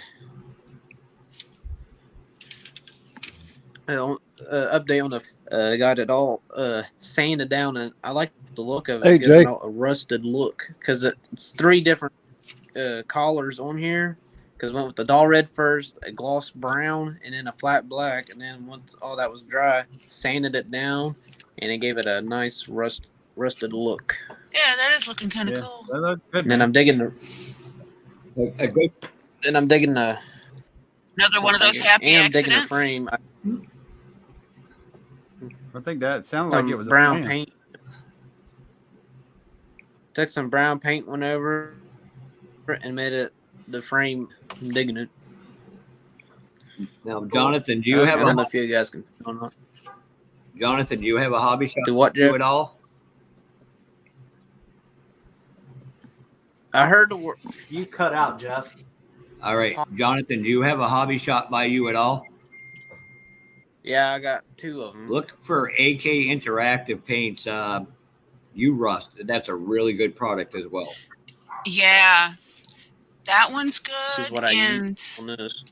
on the got it all sanded down, and I like the look of it. Hey, Gives it Jay. a rusted look because it's 3 different collars on here. Because went with the dull red first, a gloss brown, and then a flat black, and then once all that was dry, sanded it down, and it gave it a nice rusted look. Yeah, that is looking kind of cool. That looks good. And then I'm digging the. Another one of those happy and I'm accidents. digging the frame. I think that sounded like it was brown a plan. paint. Took some brown paint, went over it, and made it the frame. I'm digging it. Now, Jonathan, do you have I don't know if you guys can or not. Jonathan, do you have a hobby shop? Do what, Do Jeff? it all? I heard the word you cut out, Jeff. All right, Jonathan, do you have a hobby shop by you at all? Yeah, I got 2 of them. Look for AK Interactive Paints. You Rust. That's a really good product as well. Yeah, that one's good. This is what I and use on this.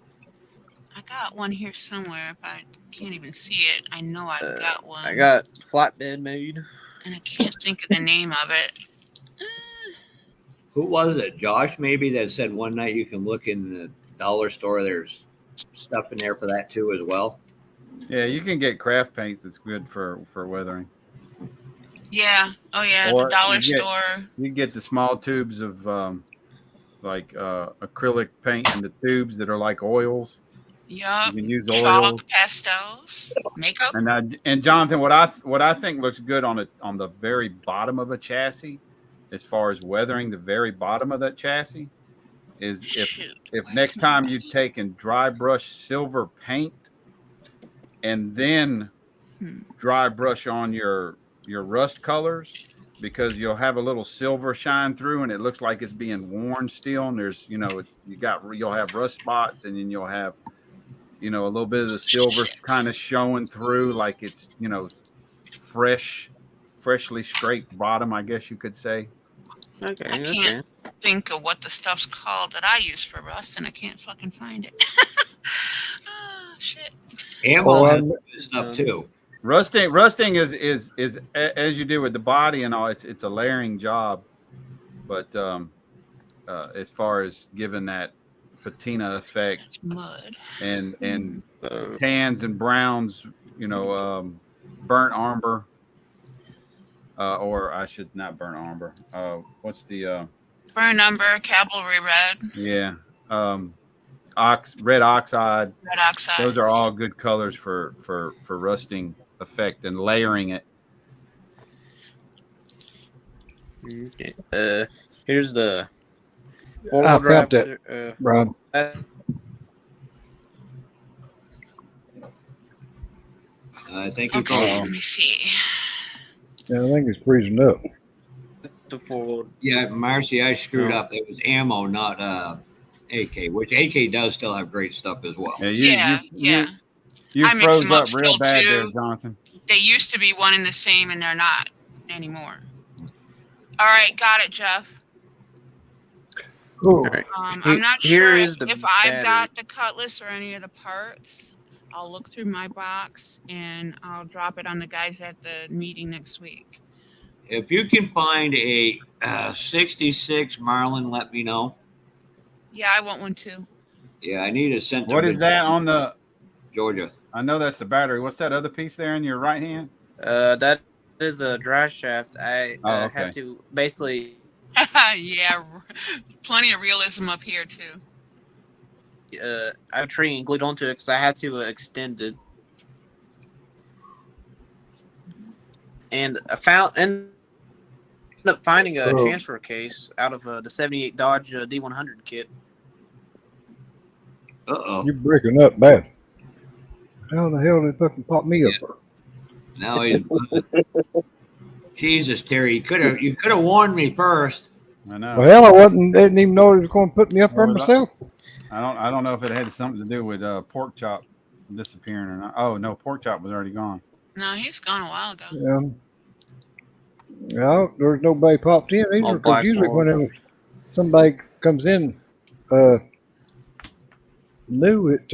I got one here somewhere. If I can't even see it, I know I've got one. I got flatbed made. And I can't think of the name of it. Who was it? Josh, maybe, that said one night you can look in the dollar store. There's stuff in there for that too as well. Yeah, you can get craft paint that's good for weathering. Yeah. Oh, yeah. Or the dollar you get- store. You get the small tubes of acrylic paint in the tubes that are like oils. Yup. You can use Chalk, oils. pastels, makeup. And Jonathan, what I think looks good on the very bottom of a chassis, as far as weathering the very bottom of that chassis, is if next time you take and dry brush silver paint, and then dry brush on your rust colors, because you'll have a little silver shine through, and it looks like it's being worn still. And there's you'll have rust spots, and then you'll have a little bit of the silver kind of showing through, like it's fresh. freshly scraped bottom, I guess you could say. Okay. I can't think of what the stuff's called that I use for rust, and I can't fucking find it. Oh, shit. Ammo has good stuff too. Rusting is as you do with the body and all. It's a layering job, but as far as giving that patina effect, it's mud and tans and browns, burnt umber, or I should not burnt umber. What's the burnt umber, cavalry red? Yeah, red oxide. Red oxide. Those are all good colors for rusting effect and layering it. Okay. Here's the I found it, Brian. I think you okay, let me see. Yeah, I think it's freezing up. That's the forward. Yeah, Marcy, I screwed up. It was ammo, not AK, which AK does still have great stuff as well. Yeah. You I mix froze them up up real still bad too. there, Jonathan. They used to be one and the same, and they're not anymore. All right, got it, Jeff. Cool. Right. I'm not sure if I've got the cutlass or any of the parts. I'll look through my box and I'll drop it on the guys at the meeting next week. If you can find a 66 Marlin, let me know. Yeah, I want one too. Yeah, I need a center. What is that on the Georgia? I know that's the battery. What's that other piece there in your right hand? That is a drive shaft. I okay. had to basically. Yeah, plenty of realism up here too. I have a tree and glued onto it because I had to extend it. And I ended up finding a transfer case out of the 78 Dodge D100 kit. Uh-oh. You're breaking up bad. How the hell did they fucking pop me up? Now he's Jesus, Terry, you could have warned me first. I know. Well, hell, didn't even know it was going to put me up there myself. I don't know if it had something to do with pork chop disappearing or not. Oh no, pork chop was already gone. No, he's gone a while ago. Yeah, there's nobody popped in either. Because usually whenever somebody comes in new, it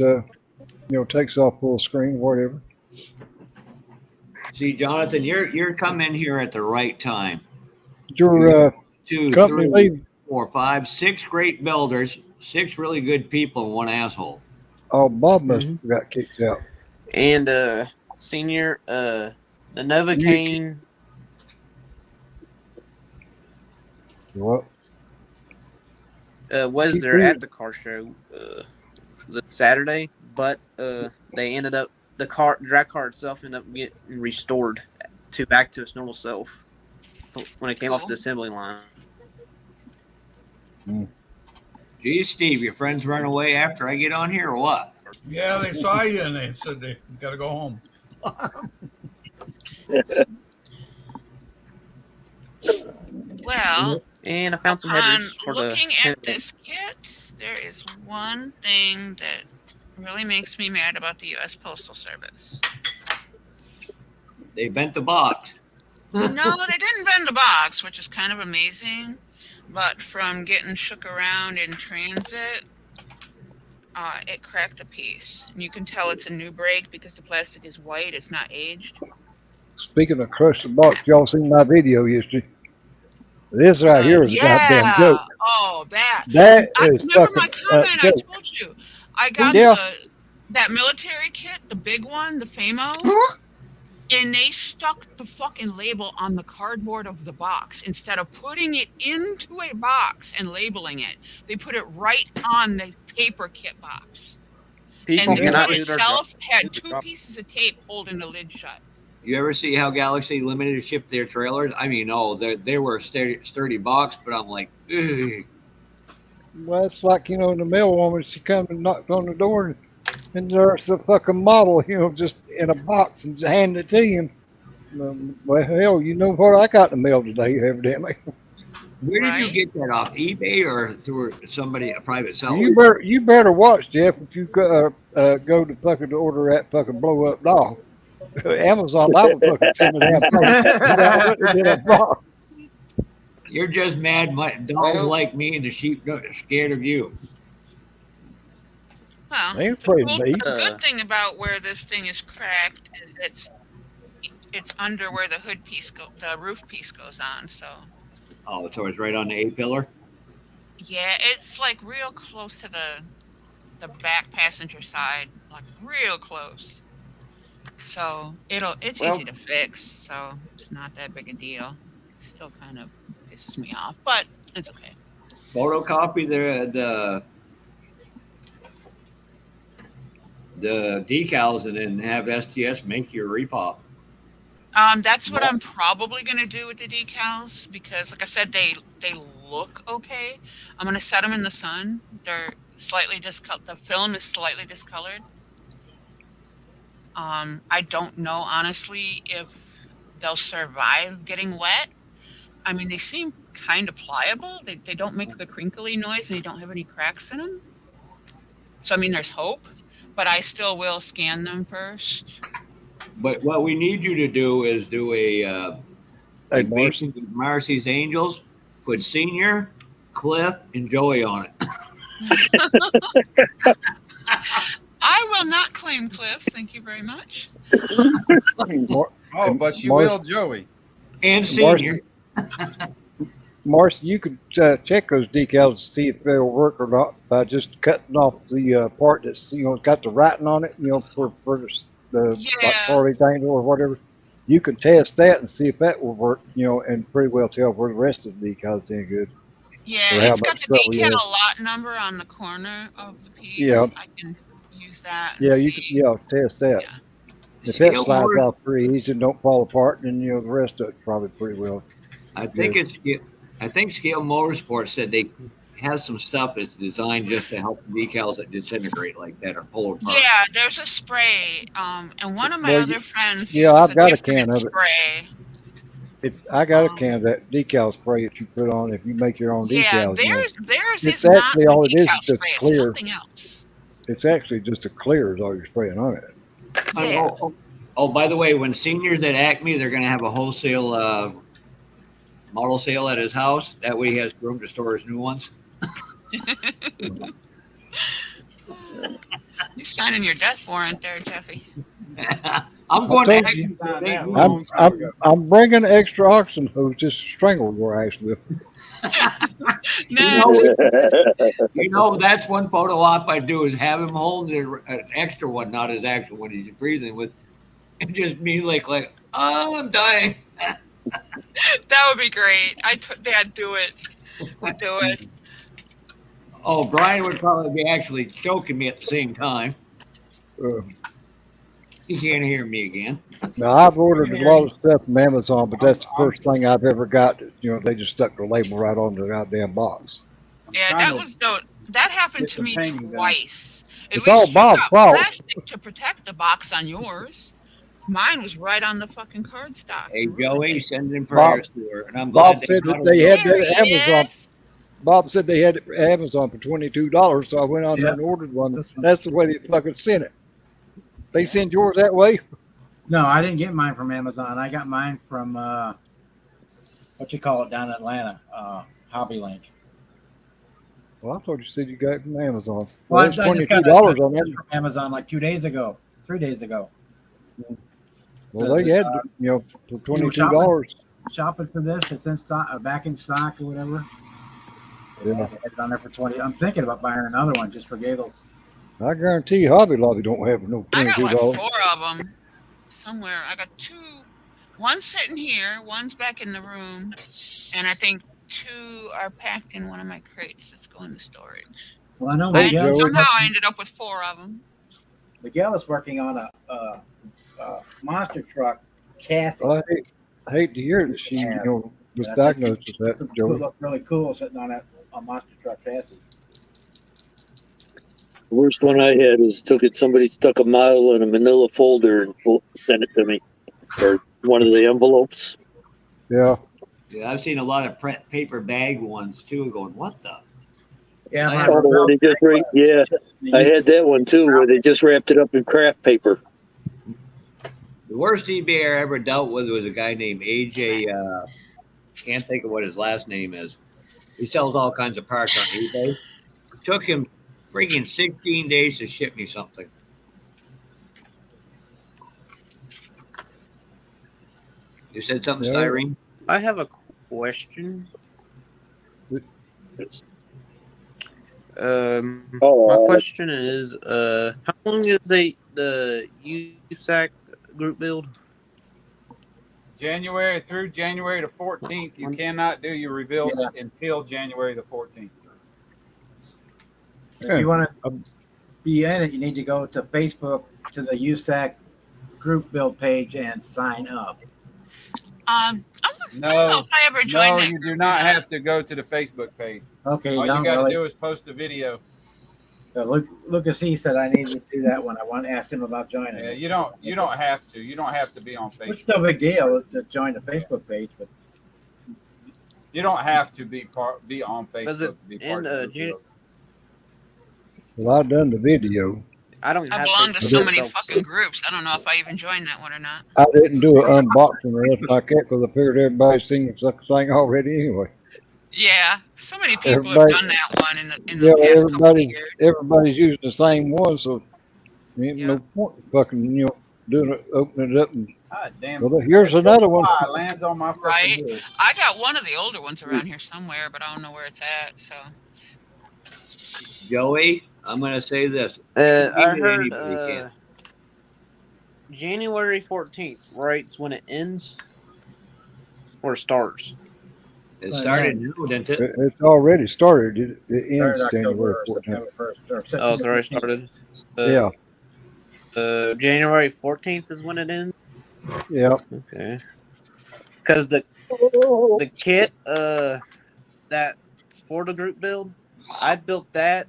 takes off full screen or whatever. See, Jonathan, you're coming here at the right time. Your 2, company 3, leave. 4, 5, 6 great builders, 6 really good people, and 1 asshole. Oh, Bob must have got kicked out. And senior, the Novocaine. What? Was there at the car show the Saturday, but they ended up the drag car itself ended up getting restored back to its normal self when it came off the assembly line. Geez, Steve, your friends run away after I get on here or what? Yeah, they saw you and they said they got to go home. Well, and I found some headers for looking at this kit, there is one thing that really makes me mad about the U.S. Postal Service. They bent the box. No, they didn't bend the box, which is kind of amazing. But from getting shook around in transit, it cracked a piece. And you can tell it's a new brake because the plastic is white. It's not aged. Speaking of crush the box, y'all seen my video yesterday? This right here is a goddamn joke. Oh, that is remember fucking my comment. I told you. I got that military kit, the big one, the Famo, and they stuck the fucking label on the cardboard of the box instead of putting it into a box and labeling it. They put it right on the paper kit box. And the kit itself had 2 pieces of tape holding the lid shut. You ever see how Galaxy Limited shipped their trailers? I mean, they were a sturdy box, but I'm like, ugh. Well, it's like, the mail woman, she comes and knocks on the door and there's the fucking model, just in a box and just hand it to you. Well, hell, you know what I got in the mail today, evidently. Where did you get that off? eBay or through somebody, a private seller? You better watch, Jeff, if you go to fucking order that fucking blow up doll. Amazon, I was looking at the damn thing. You're just mad. My dogs like me, and the sheep are scared of you. Well, They ain't afraid of me. the good thing about where this thing is cracked is it's under where the hood piece the roof piece goes on. So. Oh, so it's right on the A-pillar? Yeah, it's like real close to the back passenger side, like real close. So it's easy to fix. So it's not that big a deal. It still kind of pisses me off, but it's okay. Photocopy the decals and then have STS make your repop. That's what I'm probably gonna do with the decals because, like I said, they look okay. I'm gonna set them in the sun. They're slightly discolored. The film is slightly discolored. I don't know honestly if they'll survive getting wet. I mean, they seem kind of pliable. They don't make the crinkly noise and they don't have any cracks in them. So I mean, there's hope, but I still will scan them first. But what we need you to do is do like Marcy's Angels, put Senior, Cliff, and Joey on it. I will not claim Cliff. Thank you very much. Oh, but you will, Joey. And Senior. Marcy, you could check those decals to see if they'll work or not by just cutting off the part that's got the writing on it. For the like Charlie's Angel or whatever. You can test that and see if that will work. And pretty well tell where the rest of the decals ain't good. Yeah, it's got the decal lot number on the corner of the piece. Yeah, I can use that. Yeah, you can test that. Yeah. If that slides off pretty easy and don't fall apart, then the rest of it probably pretty well. I think Scale Motorsports said they have some stuff that's designed just to help decals that disintegrate like that or pull apart. Yeah, there's a spray. And one of my other friends I've got a can of spray. I got a can of that decal spray that you put on if you make your own decals. Theirs it's is actually not all the it is decal just spray. clear. It's something else. It's actually just a clear is all you're spraying on it. Yeah. Oh, by the way, when Senior's at Acme, they're going to have a wholesale model sale at his house. That way he has room to store his new ones. You're signing your death warrant there, Jeffy. I'm going to I'm bringing extra oxen hose just to strangle your ass with. That's one photo op I do is have him hold an extra one, not his actual one he's breathing with, and just me like oh, I'm dying. That would be great. Dad, do it. Do it. Oh, Brian would probably be actually choking me at the same time. He can't hear me again. Now, I've ordered a lot of stuff from Amazon, but that's the first thing I've ever got. They just stuck the label right on the goddamn box. Yeah, that happened to me twice. It's all Bob's fault. Plastic to protect the box on yours. Mine was right on the fucking cardstock. Hey, Joey, send in prayers to her. And I'm Bob said that they had that Amazon. Bob said they had it Amazon for $22, so I went on there and ordered one. That's the way they fucking sent it. They send yours that way? No, I didn't get mine from Amazon. I got mine from what you call it down in Atlanta, Hobby Link. Well, I thought you said you got it from Amazon. Well, it's I just got $22 on that from Amazon like 3 days ago. Well, they had for $22. Shopping for this, it's in stock, back in stock or whatever. Yeah, it's on there for $20. I'm thinking about buying another one just for giggles. I guarantee you, Hobby Lobby don't have no $22. I got like 4 of them somewhere. I got 2. One's sitting here. One's back in the room, and I think 2 are packed in one of my crates that's going to storage. Well, I know somehow I ended up with 4 of them. Miguel is working on a monster truck chassis. Well, I hate to hear that she was diagnosed with that. It looked really cool sitting on a monster truck chassis. The worst one I had is somebody stuck a model in a manila folder and sent it to me, or one of the envelopes. Yeah. Yeah, I've seen a lot of paper bag ones too. Going, what the? Yeah, I had that one too, where they just wrapped it up in craft paper. The worst eBay I ever dealt with was a guy named AJ. Can't think of what his last name is. He sells all kinds of parts on eBay. Took him freaking 16 days to ship me something. You said something, Styrene? I have a question. My question is, how long is the USAC group build? January through January the 14th. You cannot do your reveal until January the 14th. If you want to be in it, you need to go to Facebook to the USAC group build page and sign up. I don't know No, if I ever joined that you do group not or not. have to go to the Facebook page. Okay, All no, you got to really. do is post a video. So Lucas, he said I needed to do that one. I want to ask him about joining. Yeah, you don't have to. You don't have to be on Facebook. It's no big deal to join the Facebook page, but you don't have to be on Facebook. Does it to be part of the group. Well, I've done the video. I don't even I have belong to Facebook so many myself, fucking groups. I don't know if I even joined that one or not. I didn't do an unboxing or anything like that because I figured everybody's seen the thing already anyway. Yeah, so many people have done that one in the past couple of years. Everybody's using the same one, so there ain't no point in fucking doing it, opening it up and. God damn. Well, here's another one. Lands on my fucking Right? head. I got one of the older ones around here somewhere, but I don't know where it's at. So. Joey, I'm going to say this. I heard January 14th, right? It's when it ends or starts. It started now, didn't it? It's already started. It ends October January or 14th. September 1st. Oh, it's already started. Yeah. January 14th is when it ends. Yeah. Okay. Because the kit that's for the group build, I built that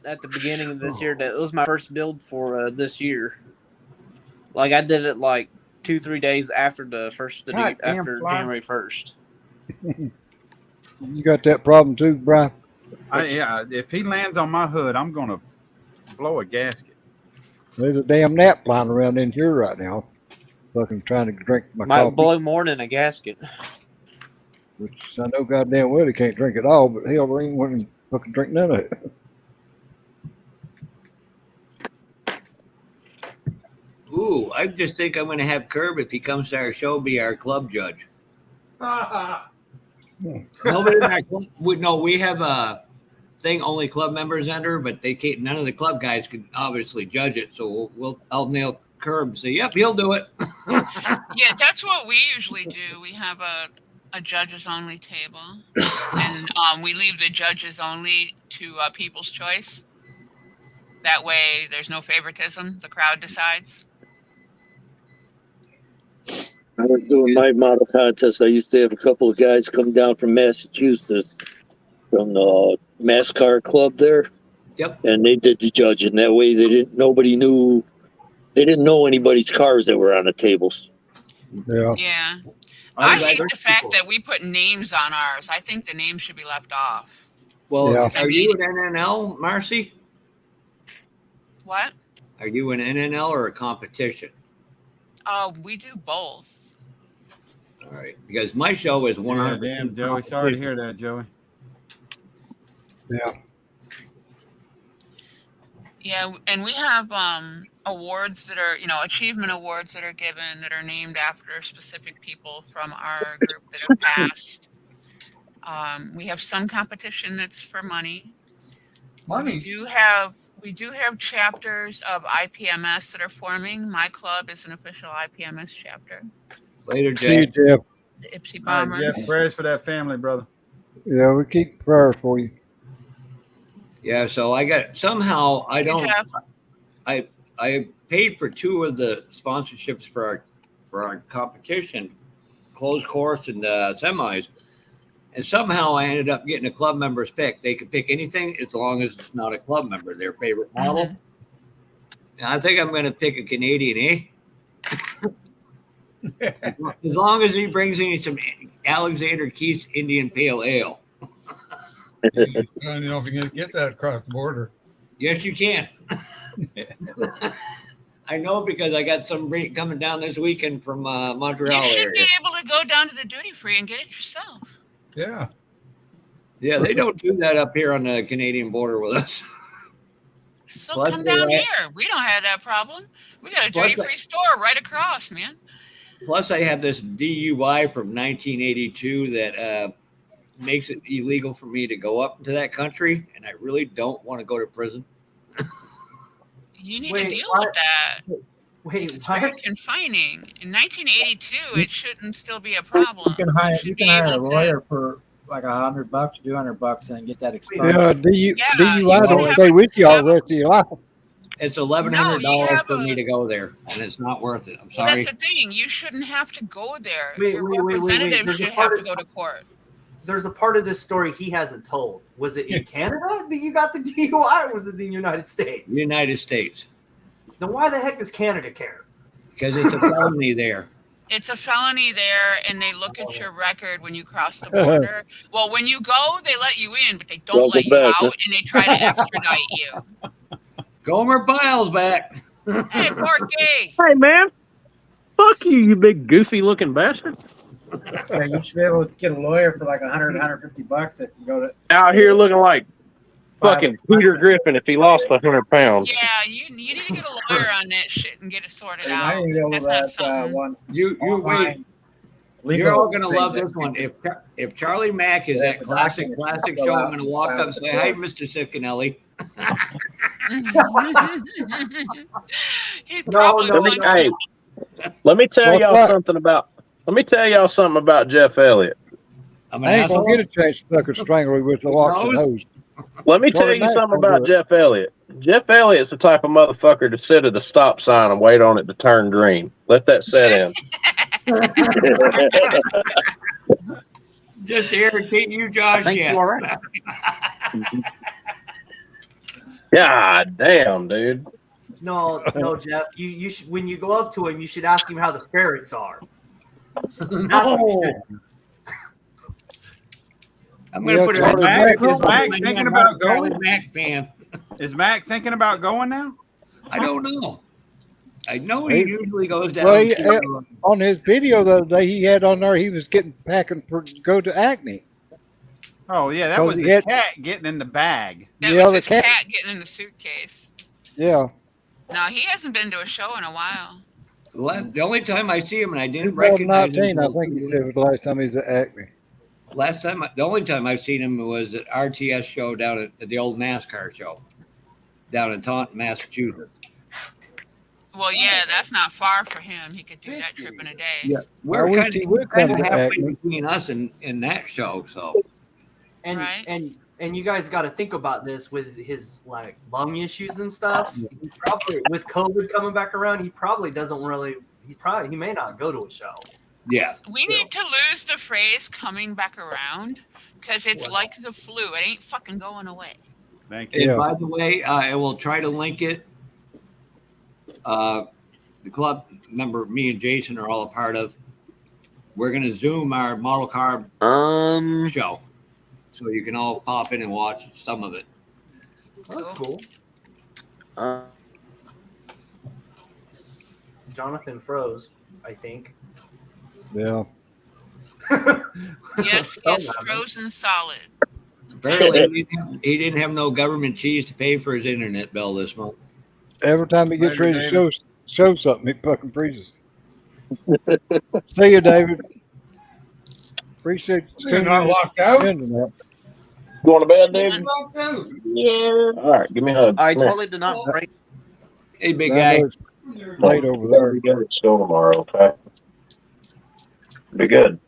at the beginning of this year. That was my first build for this year. Like I did it like 2-3 days after the first after January 1st. You got that problem too, Brian? Yeah, if he lands on my hood, I'm gonna blow a gasket. There's a damn gnat flying around in here right now. Fucking trying to drink my Might coffee. blow more than a gasket. Which I know goddamn well he can't drink it all, but hell, there ain't one to fucking drink none of it. Ooh, I just think I'm going to have Curb, if he comes to our show, be our club judge. Nobody in our club, we have a thing only club members enter, but they can't. None of the club guys can obviously judge it. So I'll nail Curb and say, "Yep, he'll do it." Yeah, that's what we usually do. We have a judges only table, and we leave the judges only to people's choice. That way, there's no favoritism. The crowd decides. I was doing my model contest. I used to have a couple of guys come down from Massachusetts, from the NASCAR club there. Yep. And they did the judging. That way, they didn't know anybody's cars that were on the tables. Yeah. Yeah. I hate the fact that we put names on ours. I think the names should be left off. Well, are you an NNL, Marcy? What? Are you an NNL or a competition? We do both. All right, because my show is 100%. Damn, Joey. Sorry to hear that, Joey. Yeah. Yeah, and we have awards that are, achievement awards that are given that are named after specific people from our group that have passed. We have some competition that's for money. We do have chapters of IPMS that are forming. My club is an official IPMS chapter. Later, Jeff. See you, Jeff. The Ipsy All right, Bomber. Jeff, prayers for that family, brother. Yeah, we keep prayers for you. Yeah, so I got somehow I don't. Jeff. I paid for 2 of the sponsorships for our competition, closed course and semis, and somehow I ended up getting a club member's pick. They can pick anything as long as it's not a club member. Their favorite model. Mm-hmm. And I think I'm going to pick a Canadian, as long as he brings me some Alexander Keith's Indian Pale Ale. I don't know if you can get that across the border. Yes, you can. I know because I got some coming down this weekend from Montreal You should area. be able to go down to the duty free and get it yourself. Yeah. Yeah, they don't do that up here on the Canadian border with us. So Plus, come they down have- here. We don't have that problem. We got a Plus, duty free store right across, man. Plus, I have this DUI from 1982 that makes it illegal for me to go up to that country, and I really don't want to go to prison. You need to deal with that. It's very confining. In 1982, it shouldn't still be a problem. You can hire should be able a to- lawyer for like $100, $200, and get that expunged. Yeah, DUI don't stay with you all the rest of your life. It's $1,100 for me to go there, and it's not worth it. I'm Well, sorry. that's the thing. You shouldn't have to go there. Wait, Your wait, wait, wait, wait. representative There's a should part have to of- go to court. There's a part of this story he hasn't told. Was it in Canada that you got the DUI, or was it the United States? United States. Then why the heck does Canada care? Because it's a felony there. It's a felony there, and they look at your record when you cross the border. Well, when you go, they let you in, but they don't Welcome let you back. out, and they try to extradite you. Gomer Biles back. Hey, Porky! Hey, man. Fuck you, you big goofy looking bastard. Yeah, you should be able to get a lawyer for like $100, $150 if you go to. Out here looking like fucking Peter Griffin if he lost 100 pounds. Yeah, you need to get a lawyer on that shit and get it sorted I out. need to go That's with not that something. one. You wait. Legal You're all gonna thing love that- this one. If Charlie Mack is That's that classic exactly show, I'm gonna walk up and say, "Hi, Mr. Sifkinelli." He'd No, probably let me, want hey, let me tell What's y'all that? something about. Let me tell y'all something about Jeff Elliott. I'm I ain't gonna get a chance to fucking strangle you with the locks and hose. Let me tell Charlie you Mack something gonna about do it. Jeff Elliott. Jeff Elliott's the type of motherfucker to sit at a stop sign and wait on it to turn green. Let that set in. Just to irritate you, Josh. think Yeah. you are right. God damn, dude. No, Jeff. You should, when you go up to him, you should ask him how the ferrets are. That's what you should. I'm gonna put it Is on Mac, the is Mac thinking about Charlie going? Mack fan. Is Mac thinking about going now? I don't know. I know he usually goes down Well, to on his video the other day, he had on there he was getting packing for go to Acme. Oh yeah, that 'Cause was he the had- cat getting in the bag. That Yeah, was the his cat- cat getting in the suitcase. Yeah. No, he hasn't been to a show in a while. the only time I see him, and I didn't recognize him. 2019, I until- think he said was the last time he was at Acme. the only time I've seen him was at RTS show down at the old NASCAR show down in Taunton, Massachusetts. Well, yeah, that's not far for him. He could do that trip in a day. Yeah, I we're wish kind he would of come to halfway Acme. between us and that show. So And you guys got to think about this with his like lung issues and stuff. He probably with COVID coming back around, he probably doesn't really. He may not go to a show. yeah, We need to lose the phrase coming back around because it's like the flu. It ain't fucking going away. Thank and you. by the way, I will try to link it. The club member, me and Jason are all a part of. We're gonna Zoom our model car show, so you can all pop in and watch some of it. That's cool. Jonathan froze, I think. Yeah. Yes, yes, frozen solid. Apparently, he didn't have no government cheese to pay for his internet bill this month. Every time he gets Later, ready to show something, he fucking freezes. See you, David. Appreciate you. You're not locked out? Going to bed, David? Yeah. All right, give me a hug. I Come here. totally did not break. Hey, big I guy. know it's late over there. We got to school tomorrow, okay? Be good.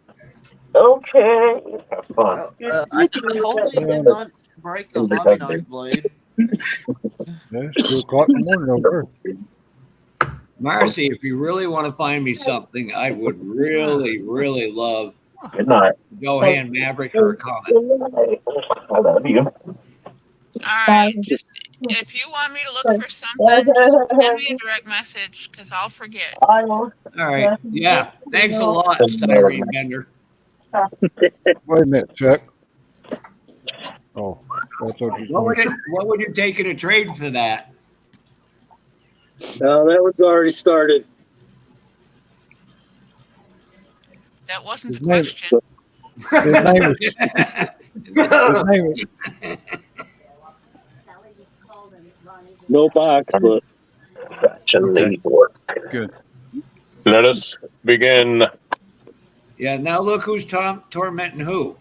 Okay. Have fun. I totally did not break the hobby knife blade. Yeah, it's 2 o'clock in the morning over there. Marcy, if you really want to find me something, I would really, really love Good night. Johan Maverick or a Comet. I love you. All right, just if you want me to look for something, just send me a direct message because I'll forget. All right. Yeah. Thanks a lot, Styrene Bender. Wait a minute, Chuck. Oh, that's what What would you take in a trade for that? No, that one's already started. That wasn't a question. His name is No box, but Good. Let us begin. Yeah, now look who's tormenting who.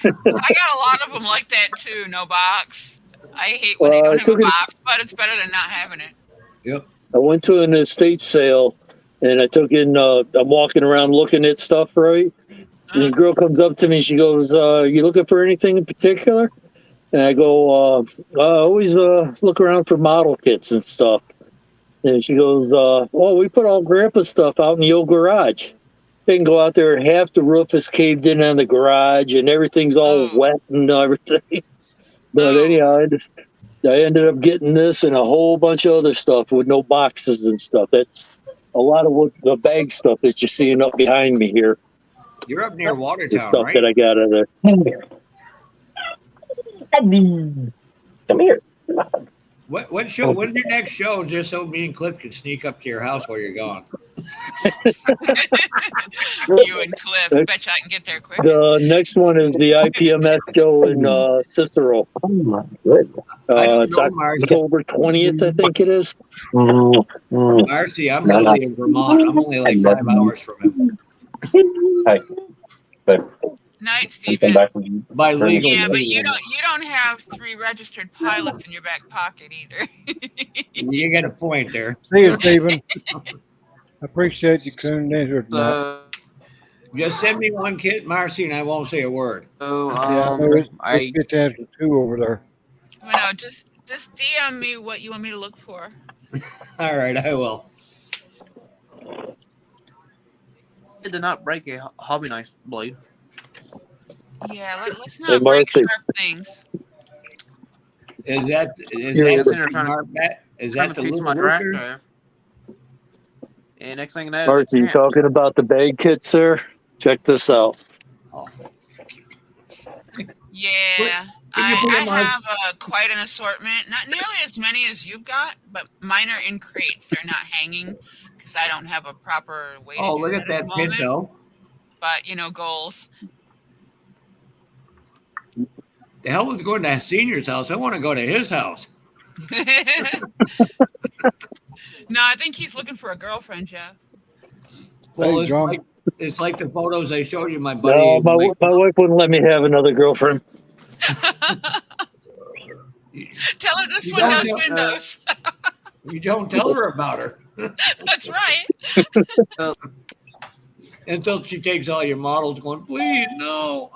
I got a lot of them like that too. No box. I hate when they don't have a box, but it's better than not having it. Yep. I went to an estate sale, and I took in. I'm walking around looking at stuff, right? And the girl comes up to me. She goes, "You looking for anything in particular?" And I go, "I always look around for model kits and stuff." And she goes, "Well, we put all Grandpa's stuff out in the old garage." They can go out there, and half the roof is caved in on the garage, and everything's all wet and everything. But anyhow, I ended up getting this and a whole bunch of other stuff with no boxes and stuff. That's a lot of what the bag stuff that you're seeing up behind me here. You're up near The Watertown, stuff right? that I got out of there. Come here. What show? When's your next show? Just so me and Cliff can sneak up to your house while you're gone. You and Cliff. Bet you I can get there quick. The next one is the IPMS show in Cicero. Oh my goodness! It's October 20th, I think it is. Marcy, I'm only in Vermont. I'm only like 5 hours from him. Hey, Night, Steven. By legal. Yeah, but you don't have 3 registered pilots in your back pocket either. You got a point there. See you, Stephen. I appreciate you tuning in here tonight. Just send me one kit, Marcy, and I won't say a word. So, Yeah, it's good to have 2 over there. No, just DM me what you want me to look for. All right, I will. It did not break a hobby knife blade. Yeah, let's not break sharp things. Is that the piece of my little track worker? drive? And next thing you know, Mark, it's you snapped. talking about the bag kits, sir? Check this out. Yeah, I have quite an assortment. Not nearly as many as you've got, but mine are in crates. They're not hanging because I don't have a proper way to do Look at that the pin, moment. though. But, goals. The hell with going to a senior's house? I want to go to his house. No, I think he's looking for a girlfriend, Jeff. Well, Hey, it's like the photos I showed you, my buddy. No, my wife wouldn't let me have another girlfriend. Tell her this one does windows. You don't tell her about her. That's right. Until she takes all your models going, please, no.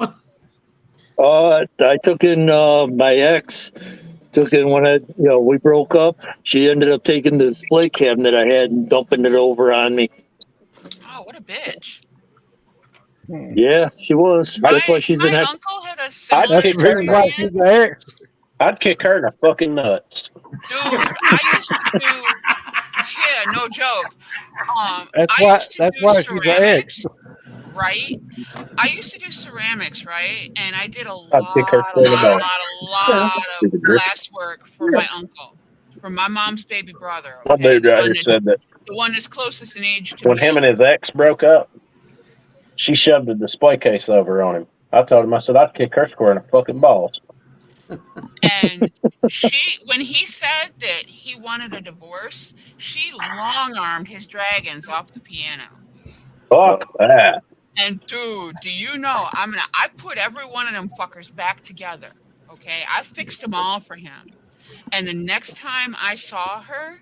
I took in my ex. Took in when we broke up. She ended up taking the display cabinet I had and dumping it over on me. Oh, what a bitch! Yeah, she was. That's why she's an ex. Uncle had a similar experience. I'd kick her in the fucking nuts. Dude, I used to do. Yeah, no joke. That's why she's an ex. Right? I used to do ceramics, right? And I did a I'd lot kick her in the nuts. of glass work for my uncle, for my mom's baby brother. My dude right here said that The one that's closest in age to when me. him and his ex broke up, she shoved a display case over on him. I told him, I said, I'd kick her square in the fucking balls. And when he said that he wanted a divorce, she long-armed his dragons off the piano. Fuck that. And dude, do you know, I put every one of them fuckers back together. Okay, I fixed them all for him. And the next time I saw her,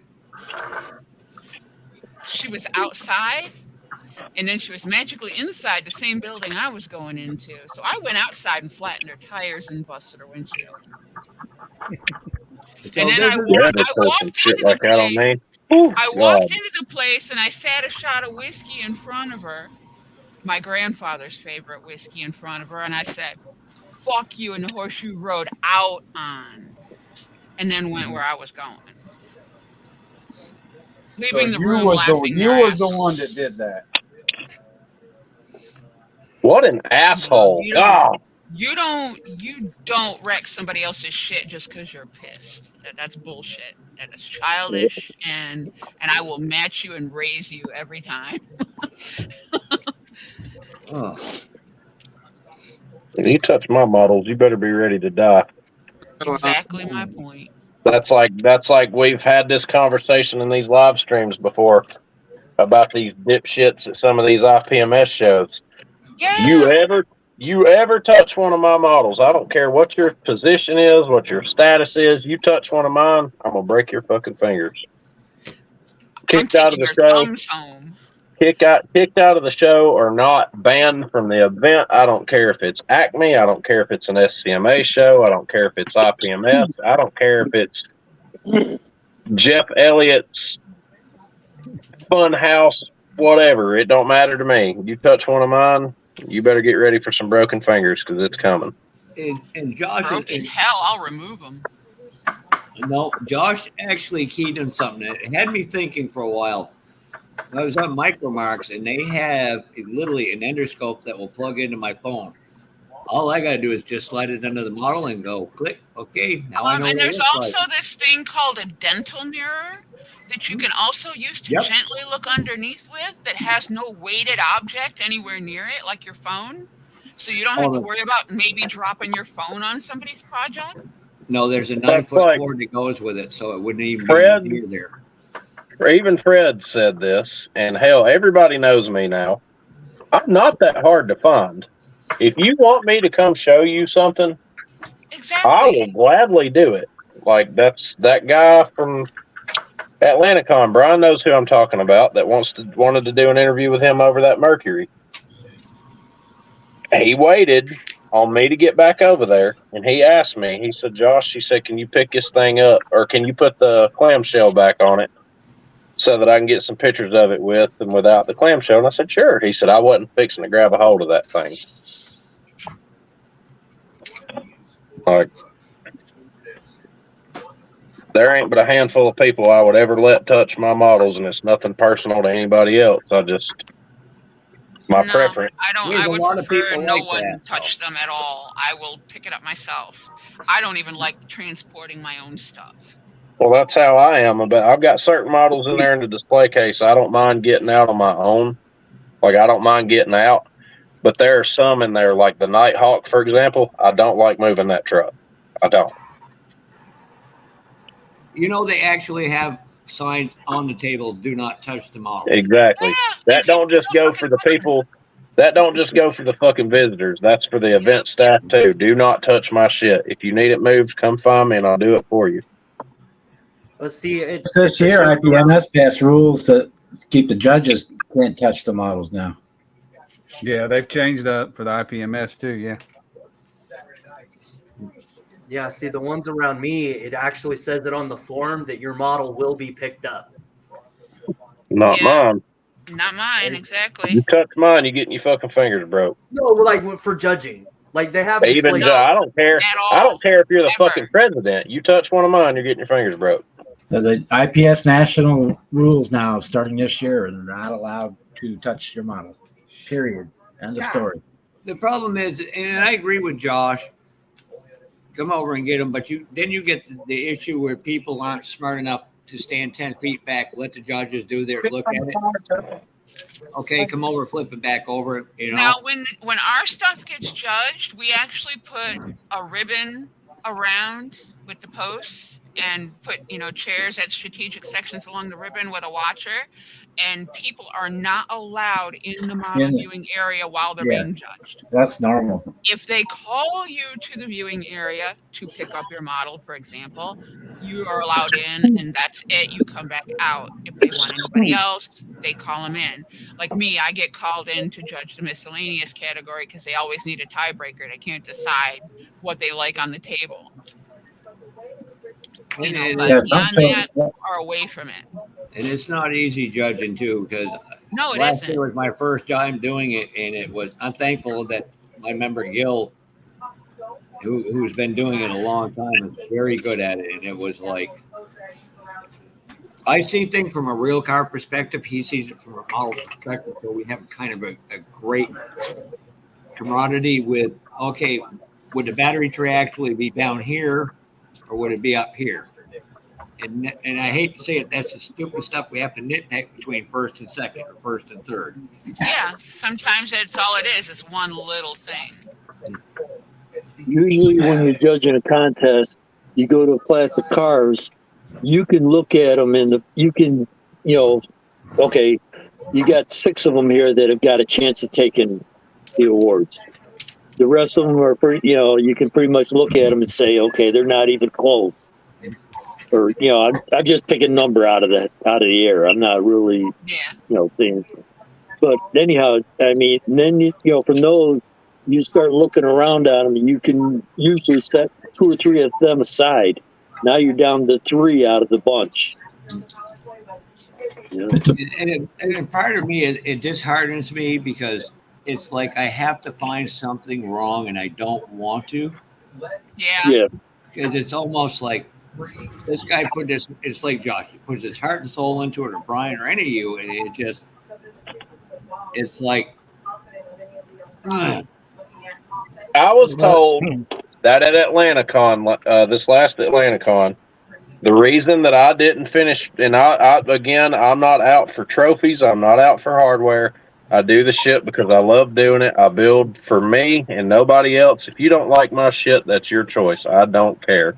she was outside, and then she was magically inside the same building I was going into. So I went outside and flattened her tires and busted her windshield. And then I walked into the place. I walked into the place and I sat a shot of whiskey in front of her, my grandfather's favorite whiskey in front of her, and I said, "Fuck you," and the horseshoe rode out on, and then went where I was going. Leaving the room laughing. You was the one that did that. What an asshole. God. You don't wreck somebody else's shit just because you're pissed. That's bullshit. That is childish, and I will match you and raise you every time. Oh. If you touch my models, you better be ready to die. Exactly my point. That's like we've had this conversation in these live streams before about these dipshits at some of these IPMS shows. Yeah. You ever touch one of my models? I don't care what your position is, what your status is. You touch one of mine, I'm gonna break your fucking fingers. I'm Kicked out of taking the your show. thumbs home. Kicked out of the show or not, banned from the event. I don't care if it's Acme. I don't care if it's an SCMA show. I don't care if it's IPMS. I don't care if it's Jeff Elliott's Fun House, whatever. It don't matter to me. You touch one of mine, you better get ready for some broken fingers because it's coming. And Josh, Broken hell, I'll remove them. No, Josh actually keyed in something. It had me thinking for a while. I was on Micromarks, and they have literally an endoscope that will plug into my phone. All I got to do is just slide it under the model and go click. Okay, now I know what And it there's looks also like. this thing called a dental mirror that you can also use to gently look underneath with that has no weighted object anywhere near it, like your phone. So you don't have to worry about maybe dropping your phone on somebody's project. No, there's a 9-foot cord that goes with it, so it wouldn't even Fred, be near there. even Fred said this, and hell, everybody knows me now. I'm not that hard to find. If you want me to come show you something, I will gladly do it. Like that's that guy from AtlantaCon. Brian knows who I'm talking about. That wanted to do an interview with him over that Mercury. He waited on me to get back over there, and he asked me. He said, "Josh," he said, "can you pick this thing up, or can you put the clamshell back on it so that I can get some pictures of it with and without the clamshell?" And I said, "Sure." He said, "I wasn't fixing to grab a hold of that thing." Like, there ain't but a handful of people I would ever let touch my models, and it's nothing personal to anybody else. I just my preference. I would prefer no one touch them at all. I will pick it up myself. I don't even like transporting my own stuff. Well, that's how I am. I've got certain models in there in the display case. I don't mind getting out on my own. Like, I don't mind getting out. But there are some in there, like the Nighthawk, for example. I don't like moving that truck. I don't. You know, they actually have signs on the table, do not touch the model. Exactly. That don't just go for the people. That don't just go for the fucking visitors. That's for the event staff, too. Do not touch my shit. If you need it moved, come find me, and I'll do it for you. Let's see. It says here, IPMS passed rules that keep the judges can't touch the models now. Yeah, they've changed that for the IPMS too. Yeah. Yeah, see, the ones around me, it actually says it on the form that your model will be picked up. Not mine. Not mine, exactly. You touch mine, you're getting your fucking fingers broke. No, like for judging. Like they have Even displays. I don't care. I don't care if you're the fucking president. You touch one of mine, you're getting your fingers broke. So the IPS national rules now, starting this year, they're not allowed to touch your model. Period. End of story. The problem is, and I agree with Josh, come over and get them, but then you get the issue where people aren't smart enough to stand 10 feet back, let the judges do their look at it. Okay, come over, flip it back over. You know. Now, when our stuff gets judged, we actually put a ribbon around with the posts and put chairs at strategic sections along the ribbon with a watcher, and people are not allowed in the model viewing area while they're being judged. That's normal. If they call you to the viewing area to pick up your model, for example, you are allowed in, and that's it. You come back out. If they want anybody else, they call them in. Like me, I get called in to judge the miscellaneous category because they always need a tiebreaker. They can't decide what they like on the table. But beyond that, are away from it. And it's not easy judging too, because no, it last isn't. year was my first time doing it, and I'm thankful that my member Gil, who's been doing it a long time, is very good at it. And it was like, I see things from a real car perspective. He sees it from a model perspective. So we have kind of a great camaraderie with, okay, would the battery tray actually be down here or would it be up here? And I hate to say it, that's the stupid stuff we have to nitpick between first and second or first and third. Yeah, sometimes that's all it is. It's one little thing. Usually when you're judging a contest, you go to a class of cars, you can look at them and you can, okay, you got 6 of them here that have got a chance of taking the awards. The rest of them are pretty, you can pretty much look at them and say, okay, they're not even close. Or, I'm just picking a number out of the air. I'm not really, saying. But anyhow, I mean, then, from those, you start looking around at them and you can usually set 2 or 3 of them aside. Now you're down to 3 out of the bunch. Yeah. And part of me, it disheartens me because it's like I have to find something wrong and I don't want to. Yeah. Because it's almost like this guy put this, it's like Josh, he puts his heart and soul into it, or Brian, or any of you, and it just, it's like, I was told that at AtlantaCon, this last AtlantaCon, the reason that I didn't finish, and again, I'm not out for trophies, I'm not out for hardware. I do the shit because I love doing it. I build for me and nobody else. If you don't like my shit, that's your choice. I don't care.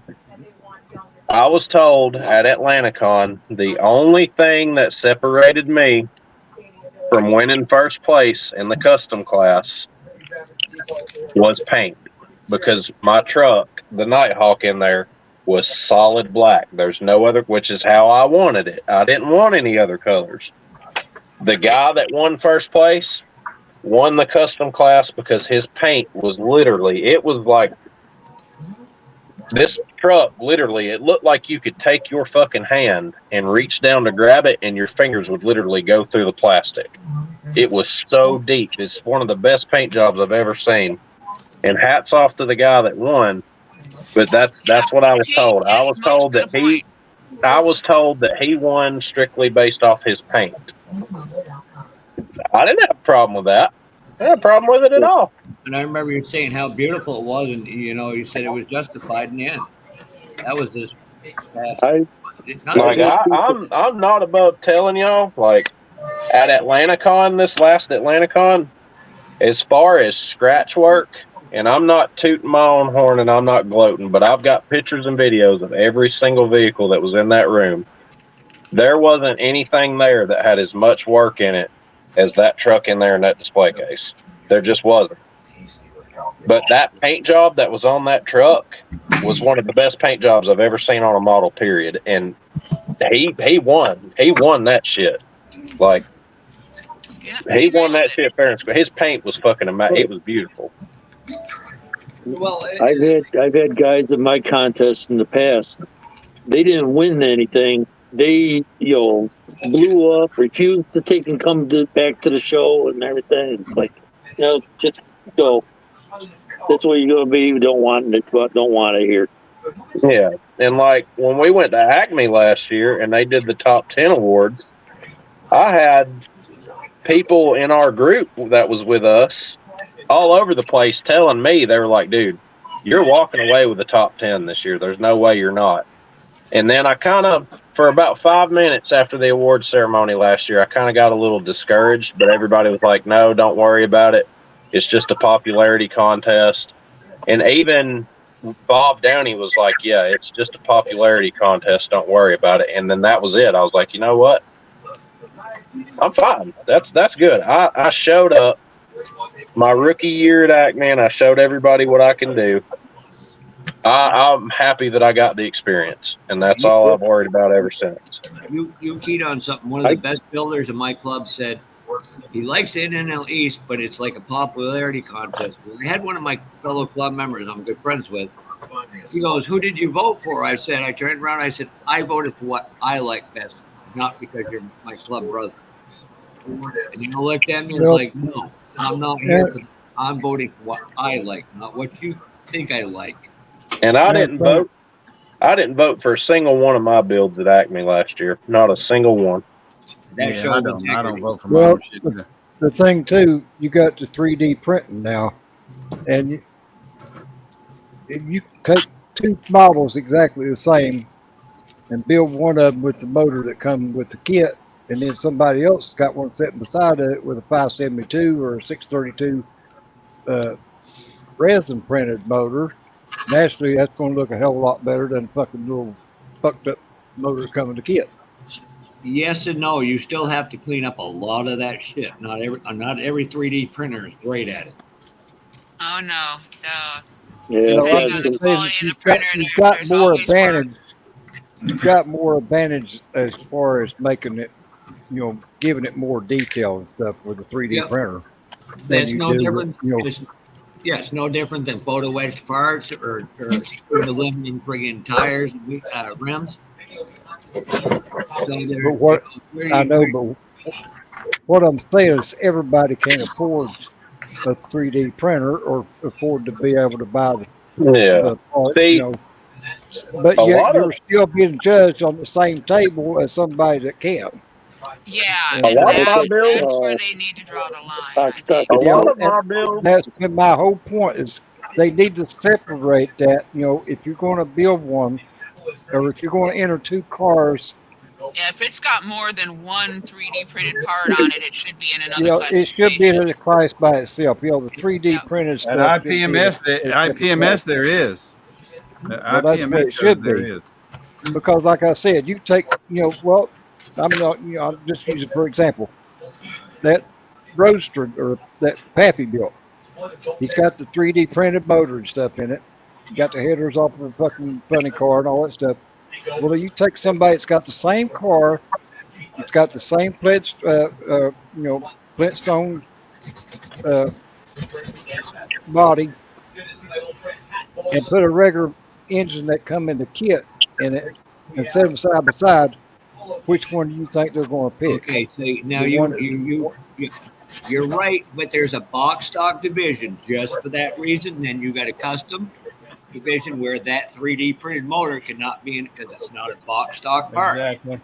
I was told at AtlantaCon the only thing that separated me from winning first place in the custom class was paint, because my truck, the Nighthawk in there, was solid black. There's no other, which is how I wanted it. I didn't want any other colors. The guy that won first place won the custom class because his paint was literally, it was like, this truck, literally, it looked like you could take your fucking hand and reach down to grab it and your fingers would literally go through the plastic. It was so deep. It's one of the best paint jobs I've ever seen. And hats off to the guy that won. But that's what I was told. I was told that he won strictly based off his paint. I didn't have a problem with that. I had a problem with it at all. And I remember you saying how beautiful it was, and you said it was justified in the end. That was this. I'm not above telling y'all, like at AtlantaCon, this last AtlantaCon, as far as scratch work, and I'm not tooting my own horn and I'm not gloating, but I've got pictures and videos of every single vehicle that was in that room. There wasn't anything there that had as much work in it as that truck in there in that display case. There just wasn't. But that paint job that was on that truck was one of the best paint jobs I've ever seen on a model, period. And he won. He won that shit. Like, he won that shit fair and square. His paint was fucking amazing. It was beautiful. Well, I've had guys in my contests in the past. They didn't win anything. They, blew up, refused to take and come back to the show and everything. It's like, just go. That's what you're gonna be. You don't want it. Don't want it here. Yeah, and like when we went to Acme last year and they did the top 10 awards, I had people in our group that was with us all over the place telling me, they were like, dude, you're walking away with the top 10 this year. There's no way you're not. And then I kind of, for about 5 minutes after the award ceremony last year, I kind of got a little discouraged, but everybody was like, no, don't worry about it. It's just a popularity contest. And even Bob Downey was like, yeah, it's just a popularity contest. Don't worry about it. And then that was it. I was like, you know what? I'm fine. That's good. I showed up my rookie year at Acme, and I showed everybody what I can do. I'm happy that I got the experience, and that's all I've worried about ever since. You keyed on something. One of the best builders in my club said he likes NNL East, but it's like a popularity contest. I had one of my fellow club members I'm good friends with. He goes, who did you vote for? I turned around, I said, I voted for what I like best, not because you're my club brother. And you looked at me and was like, no, I'm not here for that. I'm voting for what I like, not what you think I like. And I didn't vote. I didn't vote for a single one of my builds at Acme last year. Not a single one. I don't vote for my Well, own shit either. the thing too, you got the 3D printing now. And you take two models exactly the same and build one of them with the motor that comes with the kit, and then somebody else got one sitting beside it with a 572 or a 632 resin printed motor. Naturally, that's going to look a hell of a lot better than fucking little fucked up motor coming in the kit. Yes and no. You still have to clean up a lot of that shit. Not every 3D printer is great at it. Oh no, Yeah, depending on the quality of the printer, there's always work. You've got more advantage as far as making it, giving it more detail and stuff with the 3D Yep. printer than That's you no do different. with, It's no different than photo etched parts or aluminum friggin' tires and rims. But what I know, but what I'm saying is everybody can't afford a 3D printer or afford to be able to buy the part, See, But a yet lot of you're still being judged on the same table as somebody that can. Yeah, a and lot of my builds. that's where they need to draw the line. I think. A lot of my builds. That's been my whole point is they need to separate that. If you're going to build one, or if you're going to enter two cars, Yeah, if it's got more than one 3D printed part on it, it should be in another it should be classification. in a class by itself. The 3D printed At stuff. should be IPMS, there is. Well, that's what it should there be. is. Because, like I said, you take, I'll just use it for example. That roadster or that Pappy built, he's got the 3D printed motor and stuff in it. Got the headers off of a fucking funny car and all that stuff. Well, you take somebody that's got the same car, it's got the same Flintstone body, and put a regular engine that come in the kit in it, and set them side by side. Which one do you think they're going to pick? Okay, so now you're right, but there's a box stock division just for that reason. Then you got a custom division where that 3D printed motor cannot be in it because it's not a box stock part. Exactly.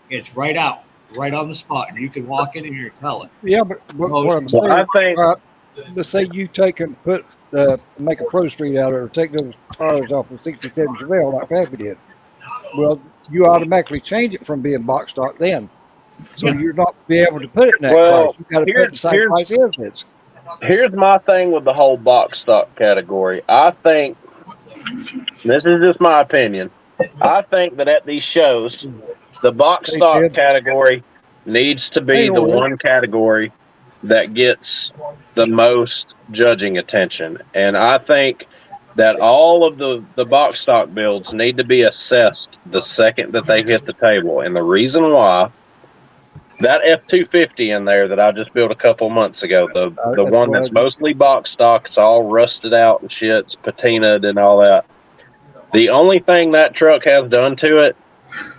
It's right out, right on the spot, and you can walk in and you tell it. Yeah, but what I'm saying, let's say you take and make a Pro Street out of it, or take those cars off of 67 Chevelle like Pappy did. Well, you automatically change it from being box stock then. So you're not be able to put it in that price. You got to put it in the same price as it is. Here's my thing with the whole box stock category. I think, this is just my opinion, I think that at these shows, the box stock category needs to be the one category that gets the most judging attention. And I think that all of the box stock builds need to be assessed the second that they hit the table. And the reason why, that F-250 in there that I just built a couple months ago, the one that's mostly box stock, it's all rusted out and shit, it's patinaed and all that. The only thing that truck has done to it,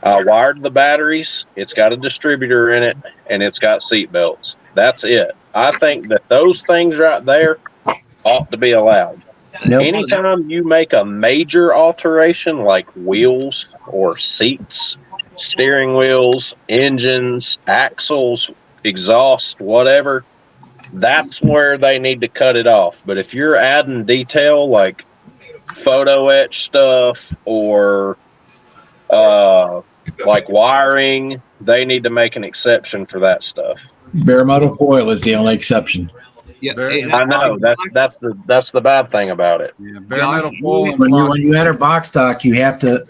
I wired the batteries, it's got a distributor in it, and it's got seat belts. That's it. I think that those things right there ought to be allowed. Anytime you make a major alteration like wheels or seats, steering wheels, engines, axles, exhaust, whatever, that's where they need to cut it off. But if you're adding detail like photo etch stuff or like wiring, they need to make an exception for that stuff. Bare metal foil is the only exception. Yeah, I know that's the bad thing about it. Yeah, bare metal foil. When you enter box stock, you have to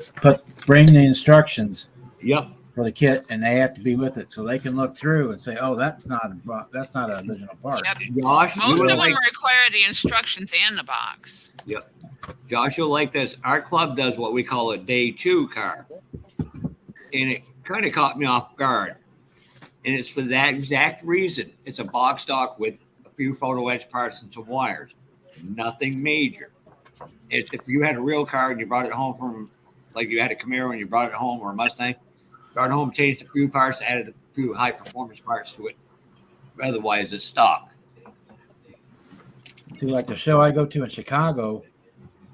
bring the instructions. Yep. For the kit, and they have to be with it, so they can look through and say, "Oh, that's not an original part." Yep. Josh, Most of them require the instructions and the box. Yep. Josh, you'll like this. Our club does what we call a day 2 car, and it kind of caught me off guard. And it's for that exact reason. It's a box stock with a few photo etch parts and some wires. Nothing major. It's if you had a real car and you brought it home from, like you had a Camaro and you brought it home, or a Mustang, brought it home, changed a few parts, added a few high performance parts to it. Otherwise, it's stock. See, like the show I go to in Chicago,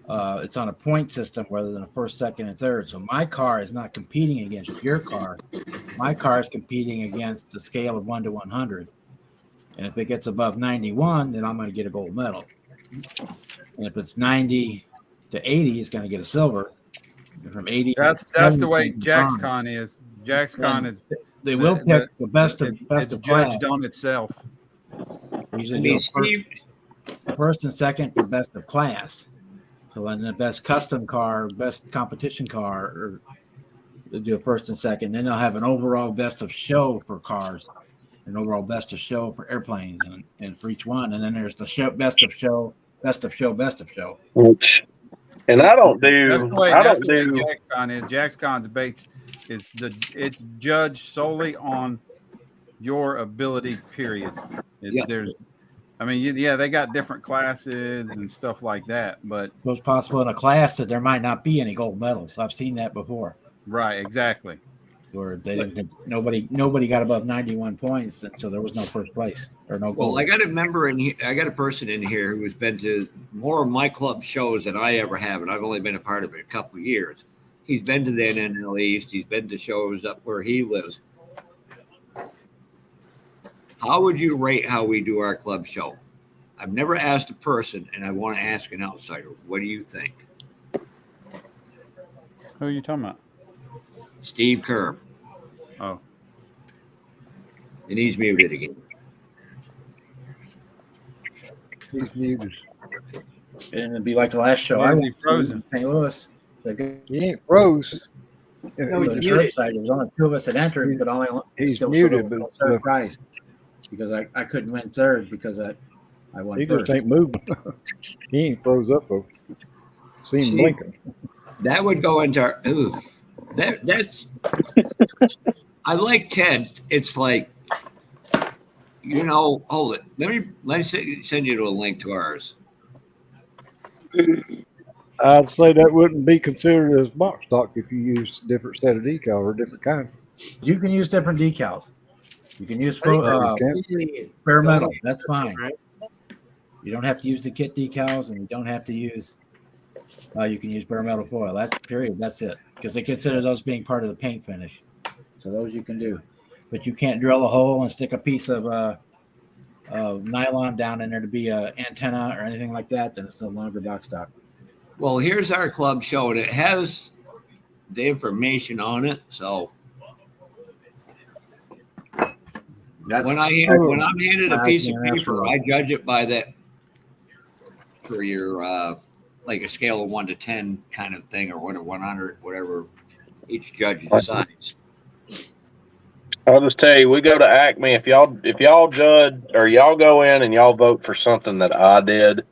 it's on a point system rather than a first, second, and third. So my car is not competing against your car. My car is competing against the scale of 1 to 100. And if it gets above 91, then I'm going to get a gold medal. And if it's 90 to 80, it's going to get a silver. And from 80 That's to 70, the way it's gonna be bronze. JaxCon is. JaxCon is. They will pick the best of it's class. judged on itself. Usually do first and second for best of class. So then the best custom car, best competition car, or they'll do a first and second. Then they'll have an overall best of show for cars, an overall best of show for airplanes, and for each one. And then there's the show, best of show, best of show, best of show. Which, and I don't do. That's the way, I that's don't the way do. JaxCon is. JaxCon's based it's judged solely on your ability. Period. There's, I mean, yeah, they got different classes and stuff like that, but So it's possible in a class that there might not be any gold medals. I've seen that before. right, exactly. Where they didn't, nobody got above 91 points, and so there was no first place or no gold. Well, I got a member in here. I got a person in here who's been to more of my club shows than I ever have, and I've only been a part of it a couple of years. He's been to the NNL East. He's been to shows up where he lives. How would you rate how we do our club show? I've never asked a person, and I want to ask an outsider. What do you think? Who are you talking about? Steve Kerr. Oh. And he's muted again. He's muted. And it'd be like the last show. Why I is went he frozen? to St. Louis. He ain't froze. It was curbside. There was only two of us that entered, but only He's still muted, sort of but third prize because I couldn't win third because I won he first. just ain't moving. He ain't froze up though. See him blinking. That would go into our, ooh, that's I like Ted. It's like, hold it. Let me send you to a link to ours. I'd say that wouldn't be considered as box stock if you used a different set of decal or a different kind. You can use different decals. You can use You bare metal. That's fine. You don't have to use the kit decals, and you don't have to use. You can use bare metal foil. That's period. That's it. Because they consider those being part of the paint finish. So those you can do, but you can't drill a hole and stick a piece of nylon down in there to be an antenna or anything like that. Then it's no longer box stock. Well, here's our club show, and it has the information on it. So when I'm handed a piece of paper, I judge it by that for your like a scale of 1 to 10 kind of thing, or 1 to 100, whatever each judge decides. I'll just tell you, we go to Acme. If y'all judge or y'all go in and y'all vote for something that I did,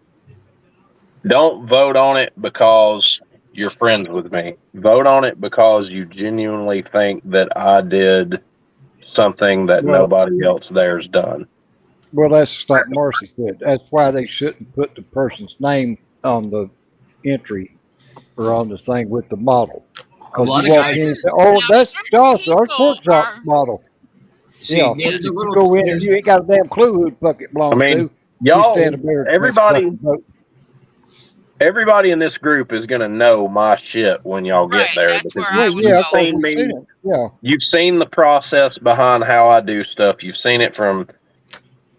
don't vote on it because you're friends with me. Vote on it because you genuinely think that I did something that nobody else there's done. Well, that's like Marcy said. That's why they shouldn't put the person's name on the entry or on the thing with the model. Because you walk in and say, "Oh, that's Josh, our pork chop model." See, if you go in and you ain't got a damn clue who the fuck it belongs to. Y'all, everybody in this group is gonna know my shit when y'all get there. Because you've seen the process behind how I do stuff. You've seen it from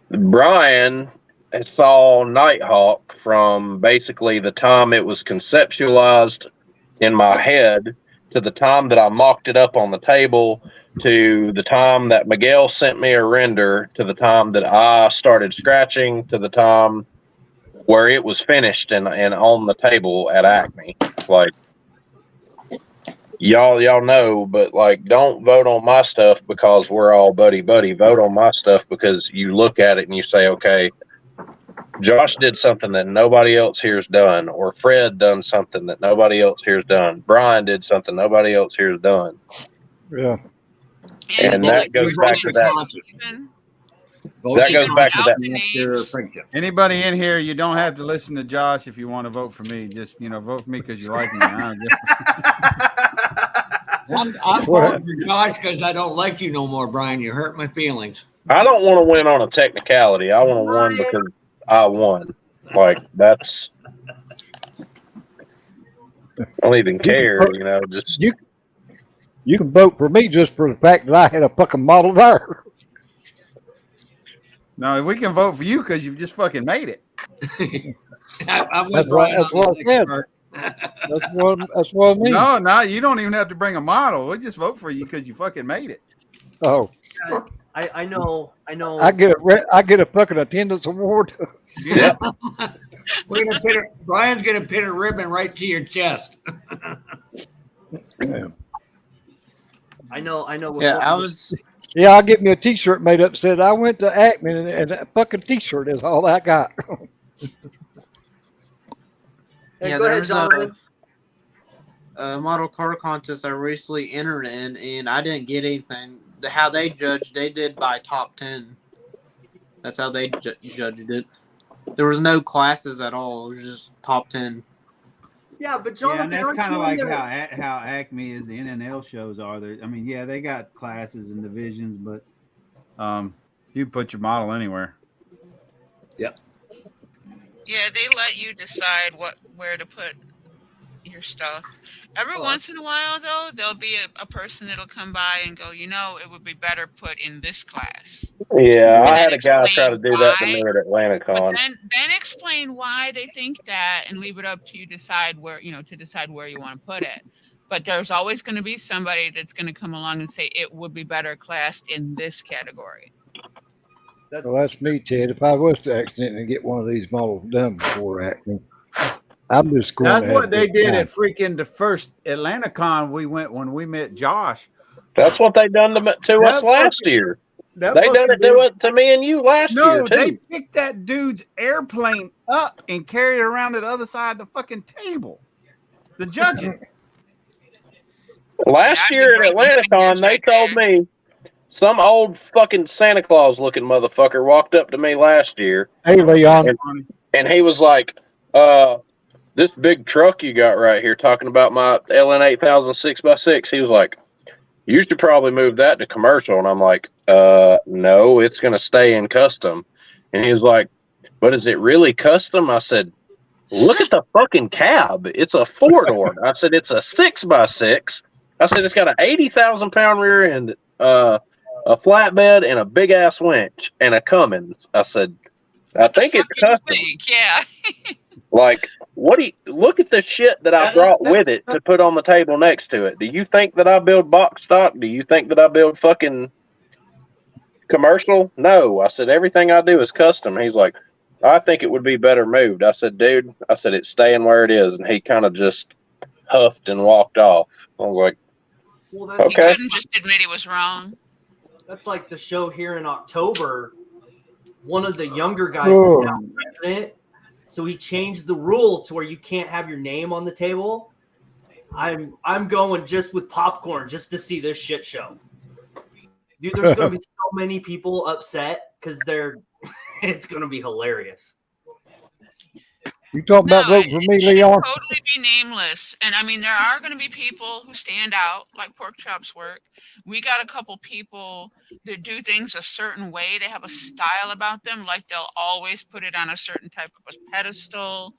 Brian. Saw Nighthawk from basically the time it was conceptualized in my head to the time that I mocked it up on the table, to the time that Miguel sent me a render, to the time that I started scratching, to the time where it was finished and on the table at Acme. Like, y'all know, but like, don't vote on my stuff because we're all buddy. Vote on my stuff because you look at it and you say, okay, Josh did something that nobody else here's done, or Fred done something that nobody else here's done. Brian did something nobody else here's done. Yeah. And that goes back to that. That goes back to that. Anybody in here, you don't have to listen to Josh if you want to vote for me. Just vote for me because you like me. I'm voting for Josh because I don't like you no more, Brian. You hurt my feelings. I don't want to win on a technicality. I want to win because I won. Like, that's. I don't even care. Just you can vote for me just for the fact that I had a fucking model there. No, we can vote for you because you've just fucking made it. I'm That's with what Brian that's on what this I said. part. That's what I mean. No, you don't even have to bring a model. We'll just vote for you because you fucking made it. Oh, I know. I get a fucking attendance award. Yeah. We're gonna pin it. Brian's gonna pin a ribbon right to your chest. I know. Yeah, I was. Yeah, I'll get me a T-shirt made up. Said I went to Acme, and that fucking T-shirt is all I got. Yeah, go there ahead, was Jonathan. a model car contest I recently entered in, and I didn't get anything. How they judged, they did by top 10. That's how they judged it. There was no classes at all. It was just top 10. Yeah, but Yeah, Jonathan, and that's aren't kind you of in like there? how Acme is. The NNL shows are there. I mean, yeah, they got classes and divisions, but you put your model anywhere. Yep. Yeah, they let you decide where to put your stuff. Every once in a while, though, there'll be a person that'll come by and go, it would be better put in this class. Yeah, And I then had a guy try to explain do that to why. me at Atlanta But Con. then explain why they think that, and leave it up to you decide where you want to put it. But there's always going to be somebody that's going to come along and say it would be better classed in this category. Well, that's me, Ted. If I was to accidentally get one of these models done before Acme, I'm just going That's to have what they a good did time. at freaking the first Atlanta Con we went when we met Josh. That's what they done to us last year. They done it to me and you last year No, too. they picked that dude's airplane up and carried it around to the other side of the fucking table. The judging. Last year at Atlanta Con, they told me some old fucking Santa Claus looking motherfucker walked up to me last year. Hey, Leon. And he was like, this big truck you got right here, talking about my LN 8000 6x6. He was like, you should probably move that to commercial. And I'm like, no, it's going to stay in custom. And he was like, but is it really custom? I said, look at the fucking cab. It's a 4-door. I said, it's a 6x6. I said, it's got an 80,000 pound rear end, a flatbed, and a big ass winch, and a Cummins. I said, I think it's custom. Yeah. Like, look at the shit that I brought with it to put on the table next to it. Do you think that I build box stock? Do you think that I build fucking commercial? No. I said, everything I do is custom. He's like, I think it would be better moved. I said, dude, it's staying where it is. And he kind of just huffed and walked off. I was like, He okay. couldn't just admit he was wrong. That's like the show here in October. One of the younger guys is now president, so he changed the rule to where you can't have your name on the table. I'm going just with popcorn just to see this shit show. Dude, there's going to be so many people upset because it's going to be hilarious. You talking about voting for me, Leon? Totally be nameless. And I mean, there are going to be people who stand out, like Pork Chop's work. We got a couple people that do things a certain way. They have a style about them, like they'll always put it on a certain type of a pedestal,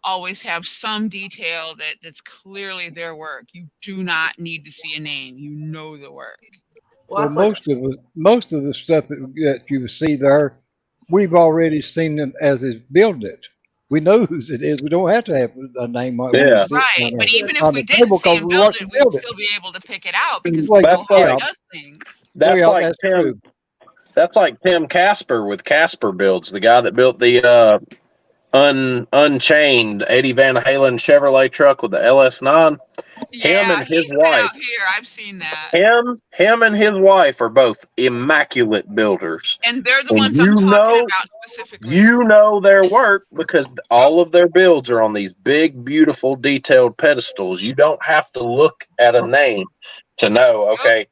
always have some detail that's clearly their work. You do not need to see a name. You know the work. Well, most of the stuff that you see there, we've already seen them as is building it. We know whose it is. We don't have to have a name. Right, but even if we didn't see him build it, we'd still be able to pick it out because we know how he does things. That's like Tim Casper with Casper Builds, the guy that built the Unchained Eddie Van Halen Chevrolet truck with the LS9. Him and his wife. Here, I've seen that. Him and his wife are both immaculate builders. And they're the ones I'm talking about specifically. You know their work because all of their builds are on these big, beautiful, detailed pedestals. You don't have to look at a name to know, okay,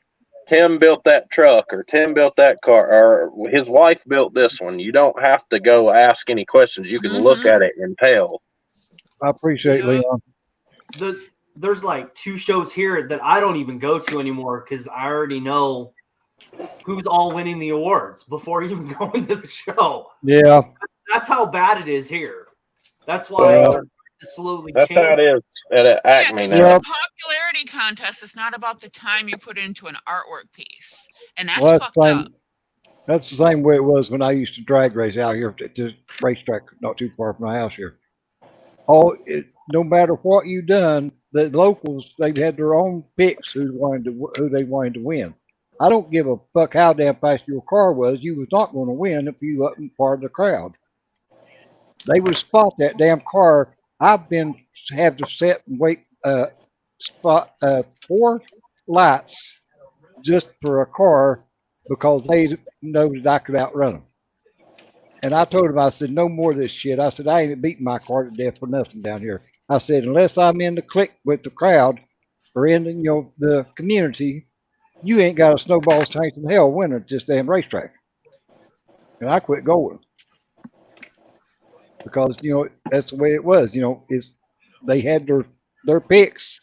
Tim built that truck or Tim built that car or his wife built this one. You don't have to go ask any questions. You can look at it and tell. I appreciate Leon. There's like 2 shows here that I don't even go to anymore because I already know who's all winning the awards before even going to the show. Yeah. That's how bad it is here. That's why they're slowly changing. That's how it is at Acme It's now. a popularity contest. It's not about the time you put into an artwork piece. And that's fucked up. That's the same way it was when I used to drag race out here to racetrack not too far from my house here. no matter what you done, the locals they had their own picks who they wanted to win. I don't give a fuck how damn fast your car was. You was not going to win if you wasn't part of the crowd. They would spot that damn car. I've been had to sit and wait spot 4 lights just for a car because they know that I could outrun them. And I told him, I said, no more of this shit. I said, I ain't beating my car to death for nothing down here. I said, unless I'm in the clique with the crowd or in the community, you ain't got a snowball's chance in hell winning at this damn racetrack. And I quit going because that's the way it was. They had their picks,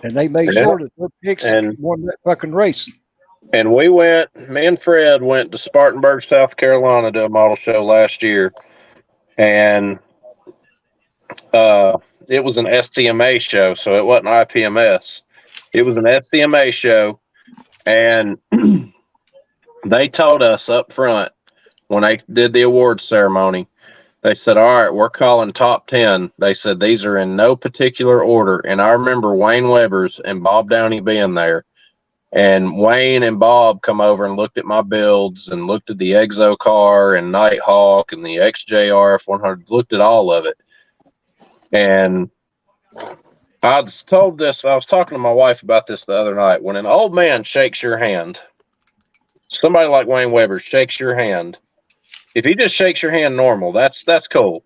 and they made sure that their picks won that fucking race. And me and Fred went to Spartanburg, South Carolina to a model show last year. And it was an SCMA show, so it wasn't IPMS. It was an SCMA show. And they told us up front when they did the award ceremony, they said, all right, we're calling top 10. They said these are in no particular order. And I remember Wayne Weber's and Bob Downey being there. And Wayne and Bob come over and looked at my builds and looked at the Exo car and Nighthawk and the XJRF 100, looked at all of it. And I was talking to my wife about this the other night. When an old man shakes your hand, somebody like Wayne Weber shakes your hand, if he just shakes your hand normal, that's cool.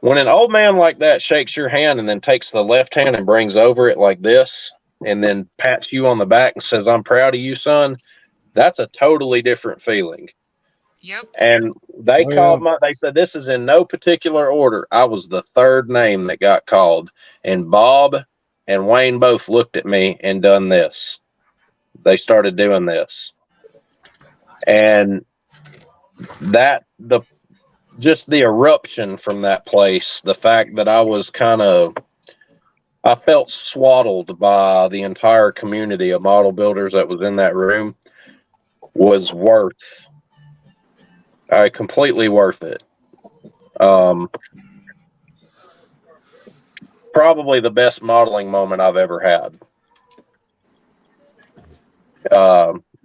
When an old man like that shakes your hand and then takes the left hand and brings over it like this, and then pats you on the back and says, I'm proud of you, son, that's a totally different feeling. Yep. And they they said, this is in no particular order. I was the third name that got called. And Bob and Wayne both looked at me and done this. They started doing this. And just the eruption from that place, the fact that I was I felt swaddled by the entire community of model builders that was in that room was completely worth it. Probably the best modeling moment I've ever had.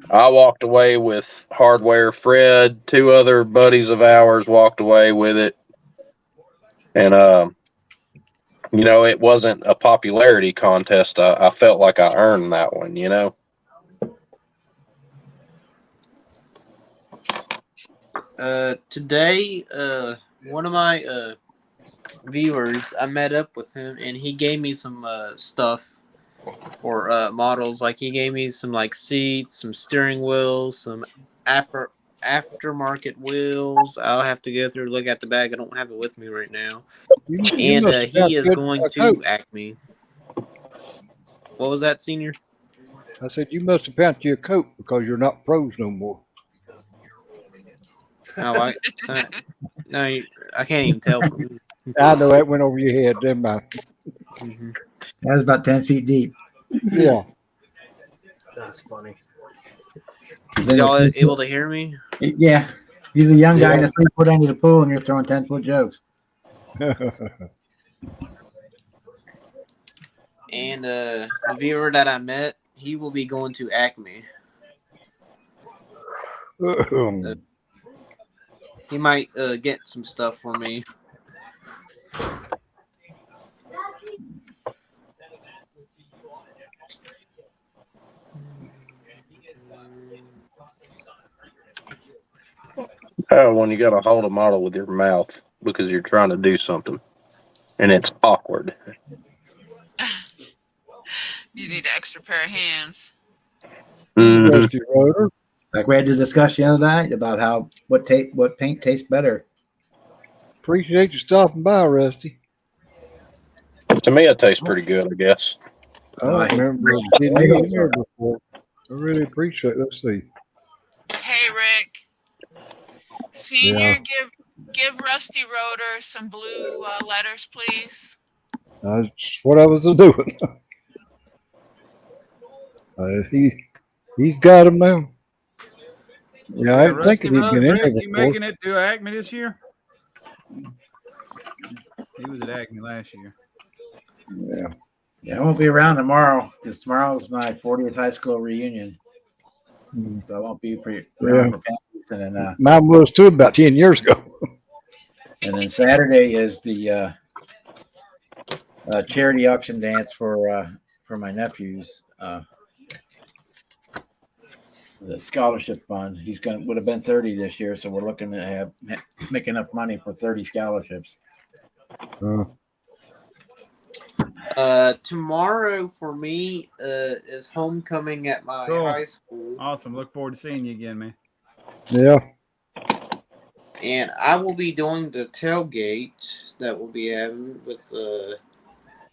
I walked away with hardware. Fred, 2 other buddies of ours walked away with it. And, it wasn't a popularity contest. I felt like I earned that one, Today, one of my viewers, I met up with him, and he gave me some stuff for models. Like, he gave me some seats, some steering wheels, some aftermarket wheels. I'll have to go through and look at the bag. I don't have it with me right now. And he is going to Acme. What was that, Senior? I said, you must have found you a coat because you're not pros no more. Oh, no, I can't even tell from you. I know that went over your head, didn't I? Mm-hmm. That was about 10 feet deep. Yeah. That's funny. Is y'all able to hear me? Yeah. He's a young guy in a 3-foot end of the pool, and you're throwing 10-foot jokes. And the viewer that I met, he will be going to Acme. He might get some stuff for me. When you got to hold a model with your mouth because you're trying to do something, and it's awkward. You need an extra pair of hands. Mm-hmm. Like we had to discuss the other night about what paint tastes better. Appreciate you stopping by, Rusty. To me, it tastes pretty good, I guess. I don't remember getting in here before. I really appreciate it. Let's see. Hey, Rick. Senior, give Rusty Rotor some blue letters, please. That's what I was doing. He's got them now. Yeah, I didn't think he'd been in here before. You making it to Acme this year? He was at Acme last year. Yeah. Yeah, I won't be around tomorrow because tomorrow's my 40th high school reunion. So I won't be around for families. And then, mine was too about 10 years ago. And then Saturday is the charity auction dance for my nephews. The scholarship fund. He's would have been 30 this year, so we're looking to make enough money for 30 scholarships. Tomorrow for me is homecoming at my high school. Awesome. Look forward to seeing you again, man. Yeah. And I will be doing the tailgate that we'll be having with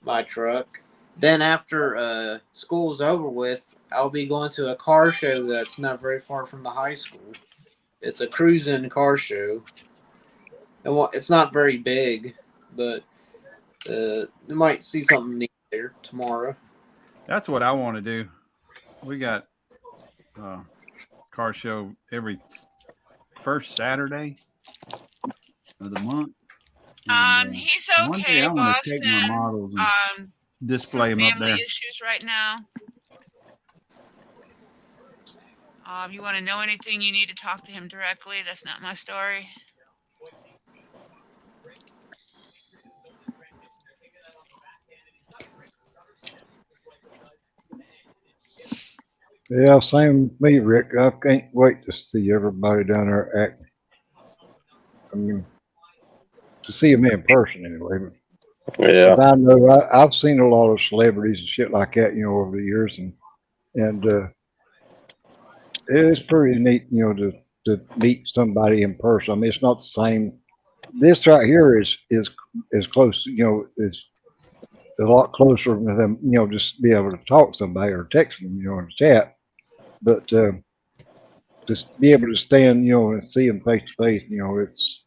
my truck. Then after school's over with, I'll be going to a car show that's not very far from the high school. It's a cruising car show. And it's not very big, but you might see something neat there tomorrow. That's what I want to do. We got car show every first Saturday of the month. He's One okay, day I want to take my Boston. models and display them up Family there. issues right now. If you want to know anything, you need to talk to him directly. That's not my story. Yeah, same with me, Rick. I can't wait to see everybody down there acting. I mean, to see them in person anyway. Yeah. 'Cause I know I've seen a lot of celebrities and shit like that, over the years, and it's pretty neat, to meet somebody in person. I mean, it's not the same. This right here is close, is a lot closer to them, just be able to talk to somebody or text them, in the chat. But just be able to stand, and see them face to face, it's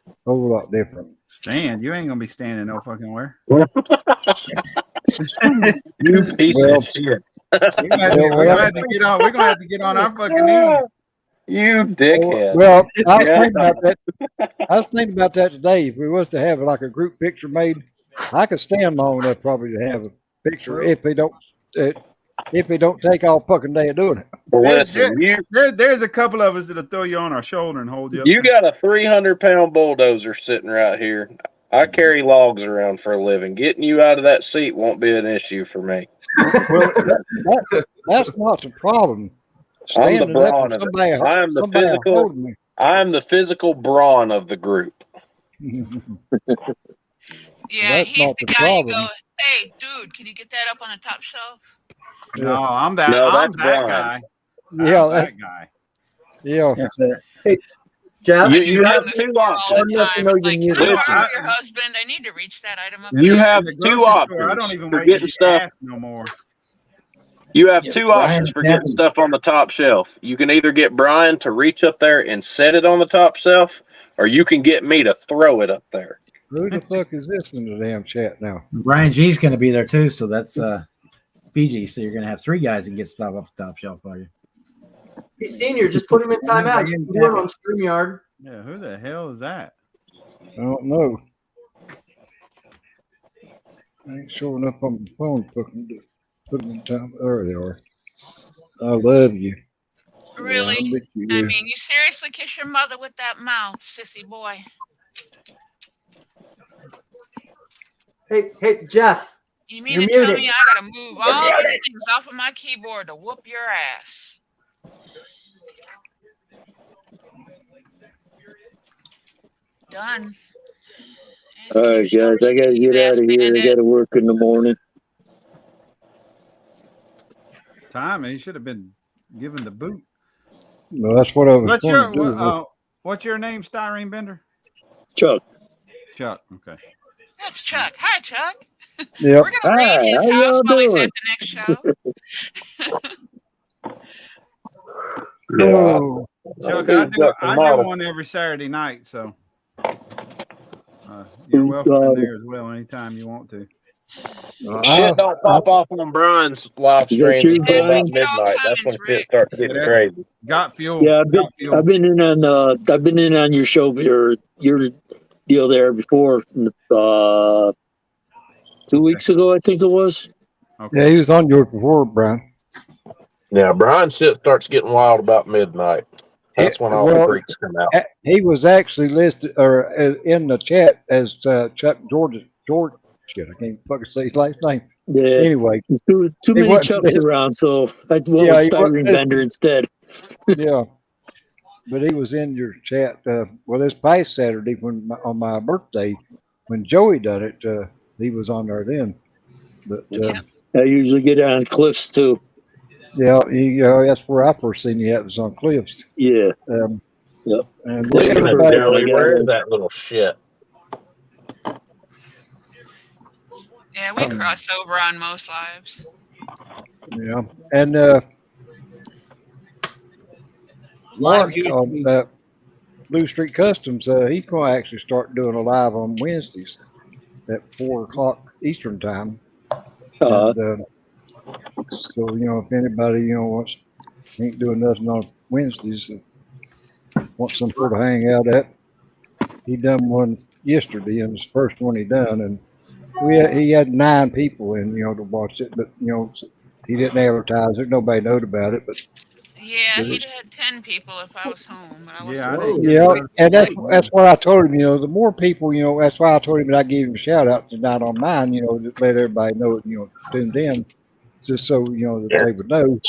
a whole lot different. Stand? You ain't gonna be standing no fucking where. You piece of shit. We're gonna have to get on our fucking knees. You dickhead. Well, I was thinking about that. I was thinking about that today. If we was to have like a group picture made, I could stand long enough probably to have a picture if they don't take all fucking day of doing it. Well, listen, There's a couple of us that'll throw you on our shoulder and hold you up. you got a 300-pound bulldozer sitting right here. I carry logs around for a living. Getting you out of that seat won't be an issue for me. Well, that's not the problem. I'm the Standing up brawn and of it. somebody holding me. I am the physical brawn of the group. Yeah, That's he's not the the guy you problem. go, hey, dude, can you get that up on the top shelf? No, I'm that. No, I'm that's that Brian. guy. Yeah, I'm that guy. Yeah. Hey, Jeff, You have two options. It's like, can I Listen, borrow your husband? I need to reach that item up You there. have In the two grocery store, I options don't even for wait to getting get stuff. asked no more. You have two options for getting stuff on the top shelf. You can either get Brian to reach up there and set it on the top shelf, or you can get me to throw it up there. Who the fuck is this in the damn chat now? Brian G's going to be there too, so that's PG. So you're going to have three guys that get stuff off the top shelf for you. He's senior. Just put him in timeout. You can do it on StreamYard. Yeah, who the hell is that? I don't know. I ain't showing up on the phone. Put them in time. There they are. I love you. Really? Yeah, I bet you I do. mean, you seriously kiss your mother with that mouth, sissy boy. Hey, Jeff. You mean You're to tell muted. me I gotta move all these things off of my keyboard to whoop your ass? Done. All right, guys, I got to get out of here. I got to work in the morning. Time, he should have been given the boot. No, that's what I was What's going your to do. what's your name, Styrene Bender? Chuck. Chuck. Okay. That's Chuck. Hi, Chuck. Yep. We're gonna raid his How house y'all while he's doing? at the next show. Oh, Chuck, I do one every Saturday night, so you're welcome in there as well anytime you want to. Shit don't pop off on Brian's live You got stream you, until about Brian? midnight. That's when shit starts getting crazy. Got fuel. Yeah, Got fuel. I've been in on your show or your deal there before 2 weeks ago, I think it was. Yeah, he was on yours before, Brian. Yeah, Brian's shit starts getting wild about midnight. That's when all the freaks come out. He was actually listed or in the chat as Chuck George. Shit, I can't fucking say his last name. Yeah. Anyway, too many Chucks around, so I went with Styrene Bender instead. Yeah, but he was in your chat. Well, this past Saturday on my birthday, when Joey done it, he was on there then. But I usually get on Cliffs too. Yeah, that's where I first seen you at, was on Cliffs. Yeah. Yep. And Where is that little shit? Yeah, we cross over on most lives. Yeah, and Mark on Blue Street Customs, he's going to actually start doing a live on Wednesdays at 4:00 Eastern time. And, so if anybody wants ain't doing nothing on Wednesdays, wants some sort of hangout at, he done one yesterday, and it's the first one he done, and he had 9 people in to watch it, but he didn't advertise it, nobody knowed about it, but yeah, he'd had 10 people if I was home, but I wasn't Yeah, home. yeah, and that's what I told him. The more people, that's why I told him that I gave him a shout out tonight on mine. Just let everybody know, tuned in, just so that they would know.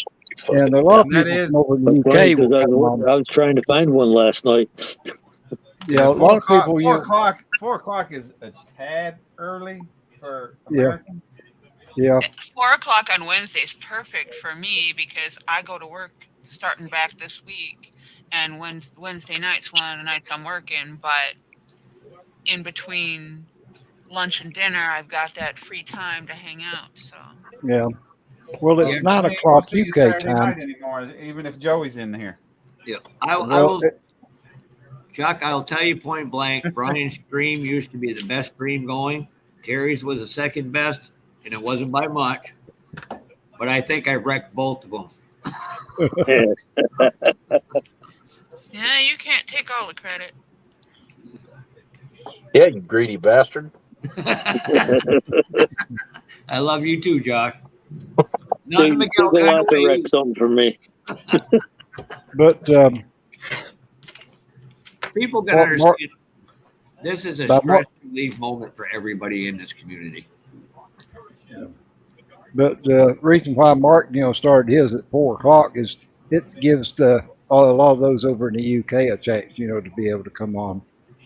And a lot of people from over in the UK will come on. I was trying to find one last night. Yeah, a lot of people. 4 o'clock is a tad early for Yeah. American. Yeah. 4 o'clock on Wednesday is perfect for me because I go to work starting back this week, and Wednesday night's one of the nights I'm working, but in between lunch and dinner, I've got that free time to hang out. So Yeah. Well, it's 9 We o'clock won't see you UK Saturday time. night anymore, even if Joey's in here. Yeah, I will. Chuck, I'll tell you point blank, Brian's stream used to be the best stream going. Terry's was the second best, and it wasn't by much. But I think I wrecked both of them. yeah, you can't take all the credit. Yeah, you greedy bastard. I love you too, Josh. Take a lot to wreck something for me. But people got to understand this is a stress relief moment for everybody in this community. But the reason why Mark, started his at 4 o'clock is it gives a lot of those over in the UK a chance, to be able to come on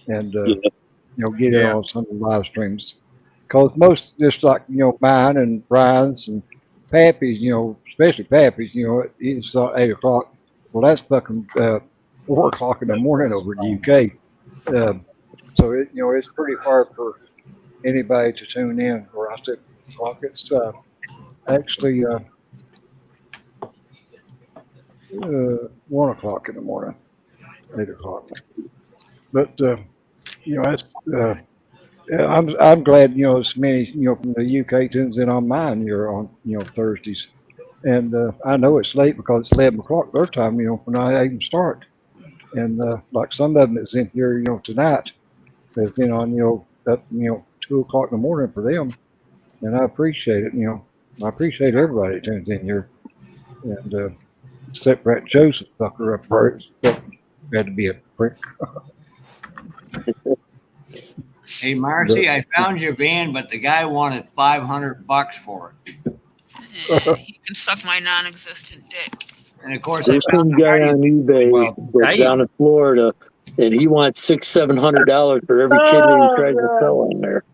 and get it on some of the live streams. Because most, just like mine and Brian's and Pappy's, especially Pappy's, it's 8 o'clock. Well, that's fucking 4 o'clock in the morning over in the UK. So it's pretty hard for anybody to tune in. Or I said, it's actually 1 o'clock in the morning, 8 o'clock. But it's I'm glad as many from the UK tunes in on mine here on Thursdays, and I know it's late because it's 11 o'clock their time when I even start, and like some of them that's in here tonight has been on up 2 o'clock in the morning for them, and I appreciate it. I appreciate everybody that tunes in here, and except for that Joseph fucker up there, had to be a prick. Hey, Marcy, I found your van, but the guy wanted $500 for it. You can suck my non-existent dick. And of course, There's some guy on eBay that's down in Florida, and he wants $600-700 for every kid that he tries to sell on there.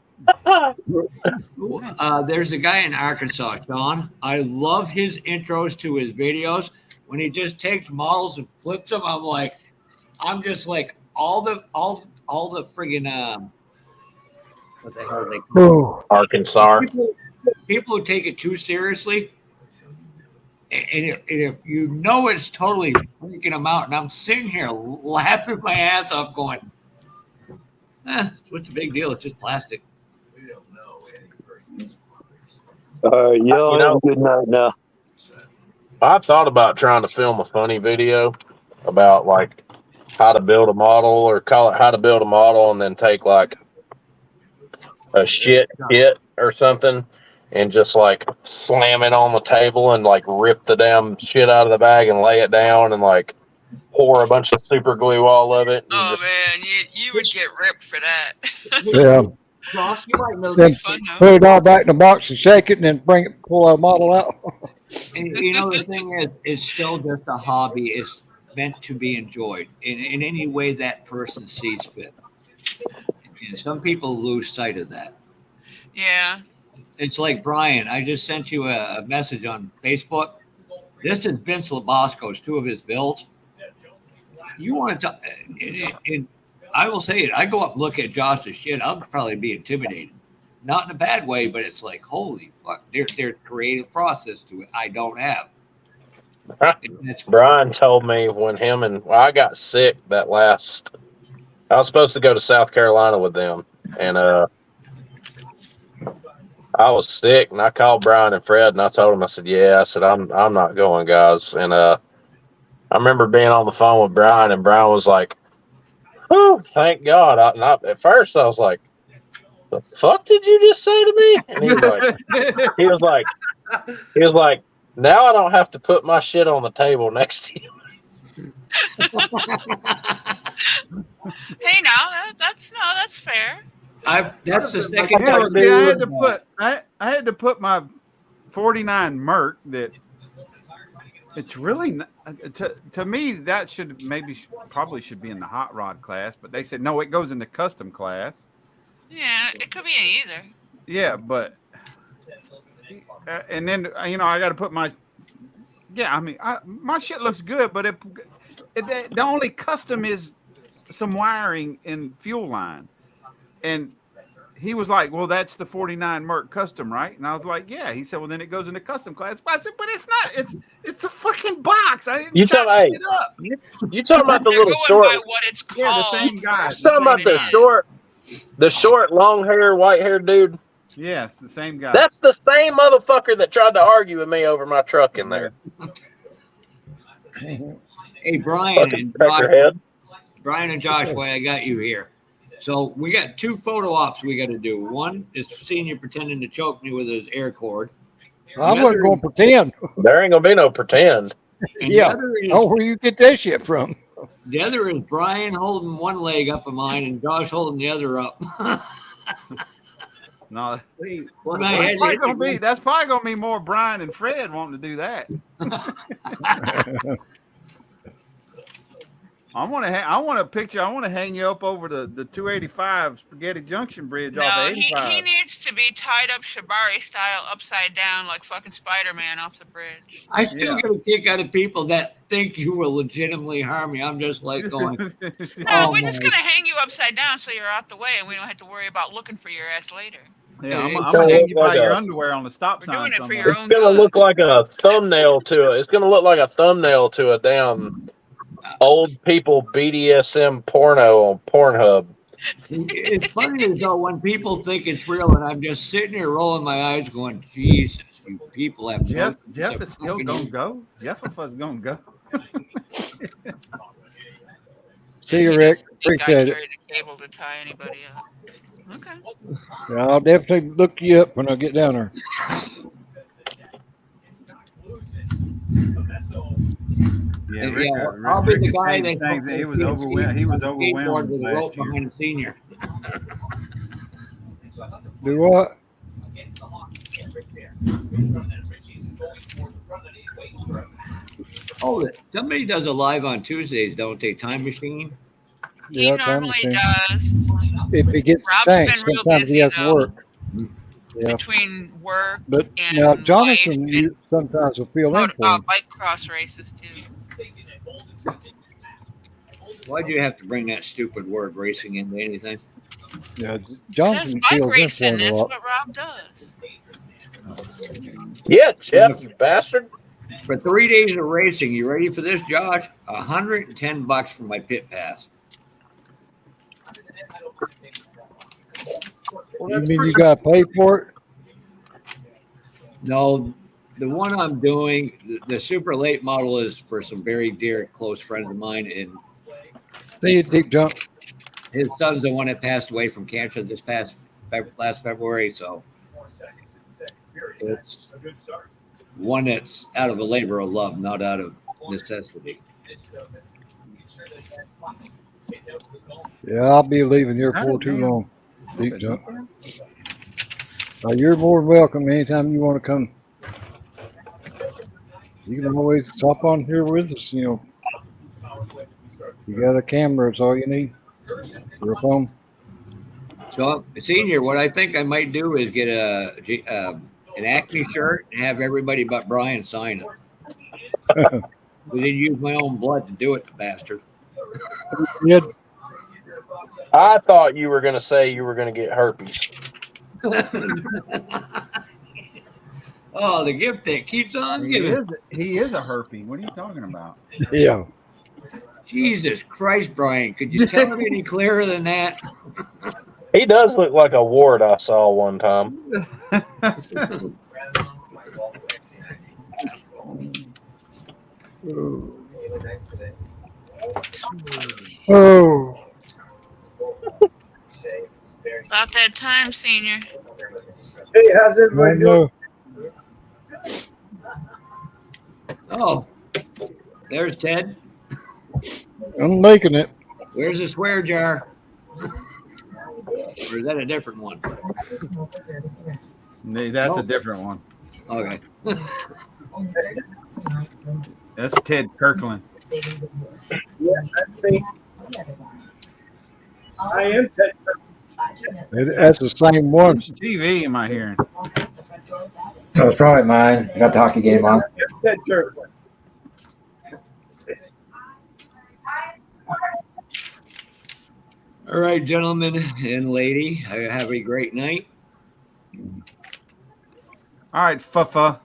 There's a guy in Arkansas, Sean. I love his intros to his videos. When he just takes models and flips them, I'm just like all the friggin' what the hell are they called? Arkansas. People who take it too seriously, and if it's totally freaking them out, and I'm sitting here laughing my ass off, going, "What's the big deal? It's just plastic." We don't know. Good night now. I thought about trying to film a funny video about how to build a model, or call it how to build a model, and then take like a shit kit or something and just like slam it on the table and like rip the damn shit out of the bag and lay it down and like pour a bunch of super glue all of it. And just, Man, you would get ripped for that. Yeah. Josh, you might know Then this. put it all back in the box and shake it, and then pull a model out. And you know, the thing is, it's still just a hobby. It's meant to be enjoyed in any way that person sees fit. And some people lose sight of that. Yeah. It's like Brian. I just sent you a message on Facebook. This is Vince Labosco's, 2 of his builds. You want to, and I will say it. I go up and look at Josh's shit. I'll probably be intimidated, not in a bad way, but it's like, holy fuck, there's creative process to it. I don't have. Brian told me when I got sick I was supposed to go to South Carolina with them, and I was sick, and I called Brian and Fred, and I told them, I said, yeah, I said, I'm not going, guys. And I remember being on the phone with Brian, and Brian was like, oh, thank God. At first I was like, the fuck did you just say to me? And he was like, now I don't have to put my shit on the table next to you. Hey, now that's fair. That's the second Yeah, time. see, I had to put my 49 Merc that it's really to me that probably should be in the hot rod class, but they said no, it goes in the custom class. Yeah, it could be in either. Yeah, but and then I got to put my my shit looks good, but the only custom is some wiring and fuel line. And he was like, well, that's the 49 Merc custom, right? And I was like, yeah. He said, well, then it goes into custom class. But I said, but it's not. It's a fucking box. I didn't try to pick it up. You talking about the little short? What it's called? Yeah, the same guy. You talking about the short, long hair, white haired dude? Yes, the same guy. That's the same motherfucker that tried to argue with me over my truck in there. Hey, Brian and Josh, why I got you here. So we got 2 photo ops we got to do. One is Senior pretending to choke me with his air cord. I wasn't going to pretend. There ain't going to be no pretend. And yeah. Where you get that shit from? The other is Brian holding one leg up of mine and Josh holding the other up. No, that's probably gonna be more Brian and Fred wanting to do that. I want a picture. I want to hang you up over the 285 Spaghetti Junction Bridge off of 85. He needs to be tied up Shibari style upside down like fucking Spider-Man off the bridge. I still get a kick out of people that think you will legitimately harm me. I'm just like going, no, we're just going to hang you upside down so you're out the way and we don't have to worry about looking for your ass later. Yeah, I'm going to hang you by your underwear on the stop sign. Doing it for your own It's going to look like a thumbnail to it. It's going to look like a thumbnail to a damn old people BDSM porno on Pornhub. It's funny though when people think it's real, and I'm just sitting here rolling my eyes, going, "Jesus, you people have." Jeff is still gonna go. Jeff is gonna go. See you, Rick. Appreciate it. The cable to tie anybody up. Okay. Yeah, I'll definitely look you up when I get down there. Yeah, Rick, I'll be the guy that he was overwhelmed. He was overwhelmed with the rope last year. behind Senior. Do what? Oh, somebody does a live on Tuesdays, don't they? Time Machine. He normally does. If he gets tanked, sometimes he has to work. Yeah. Between work and now Jonathan, you sometimes will feel in for him. Bike cross races too. Why'd you have to bring that stupid word racing into anything? Yeah, Jonathan bike feels racing. in for him a That's lot. what Rob does. Yeah, Jeff, you bastard. For 3 days of racing, you ready for this, Josh? $110 for my pit pass. You mean you got to pay for it? No, the one I'm doing, the super late model is for some very dear close friends of mine, and See you, Deep Jump. His son's the one that passed away from cancer this last February, so it's one that's out of a labor of love, not out of necessity. Yeah, I'll be leaving here for too long. Deep Jump. You're more than welcome anytime you want to come. You can always hop on here with us, you know. You got a camera, it's all you need. Or a phone. So, Senior, what I think I might do is get an Acme shirt and have everybody but Brian sign it. We didn't use my own blood to do it, the bastard. I thought you were going to say you were going to get herpes. Oh, the gift that keeps on giving. He is a herpy. What are you talking about? Yeah. Jesus Christ, Brian. Could you tell it any clearer than that? He does look like a wart I saw one time. Oh. About that time, Senior. Hey, how's everybody doing? Oh, there's Ted. I'm making it. Where's the swear jar? Or is that a different one? That's a different one. Okay. That's Ted Kirkland. Yeah, that's me. I am Ted Kirkland. That's the same one. Whose TV am I hearing? So it's probably mine. I got the hockey game on. Ted Kirkland. All right, gentlemen and lady, have a great night. All right, Fuffa.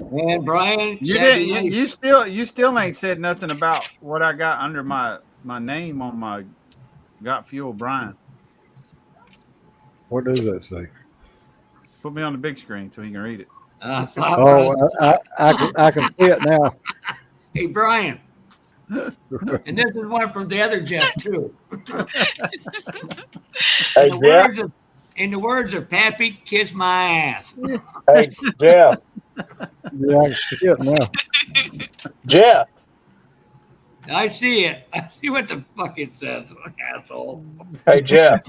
And Brian, you still ain't said nothing about what I got under my name on my Got Fuel, Brian. What does that say? Put me on the big screen so he can read it. I can see it now. Hey, Brian. And this is one from the other Jeff, too. Hey, Jeff. In the words of Pappy, kiss my ass. Hey, Jeff. Yeah, I can see it now. Jeff. I see it. I see what the fuck it says, asshole. Hey, Jeff.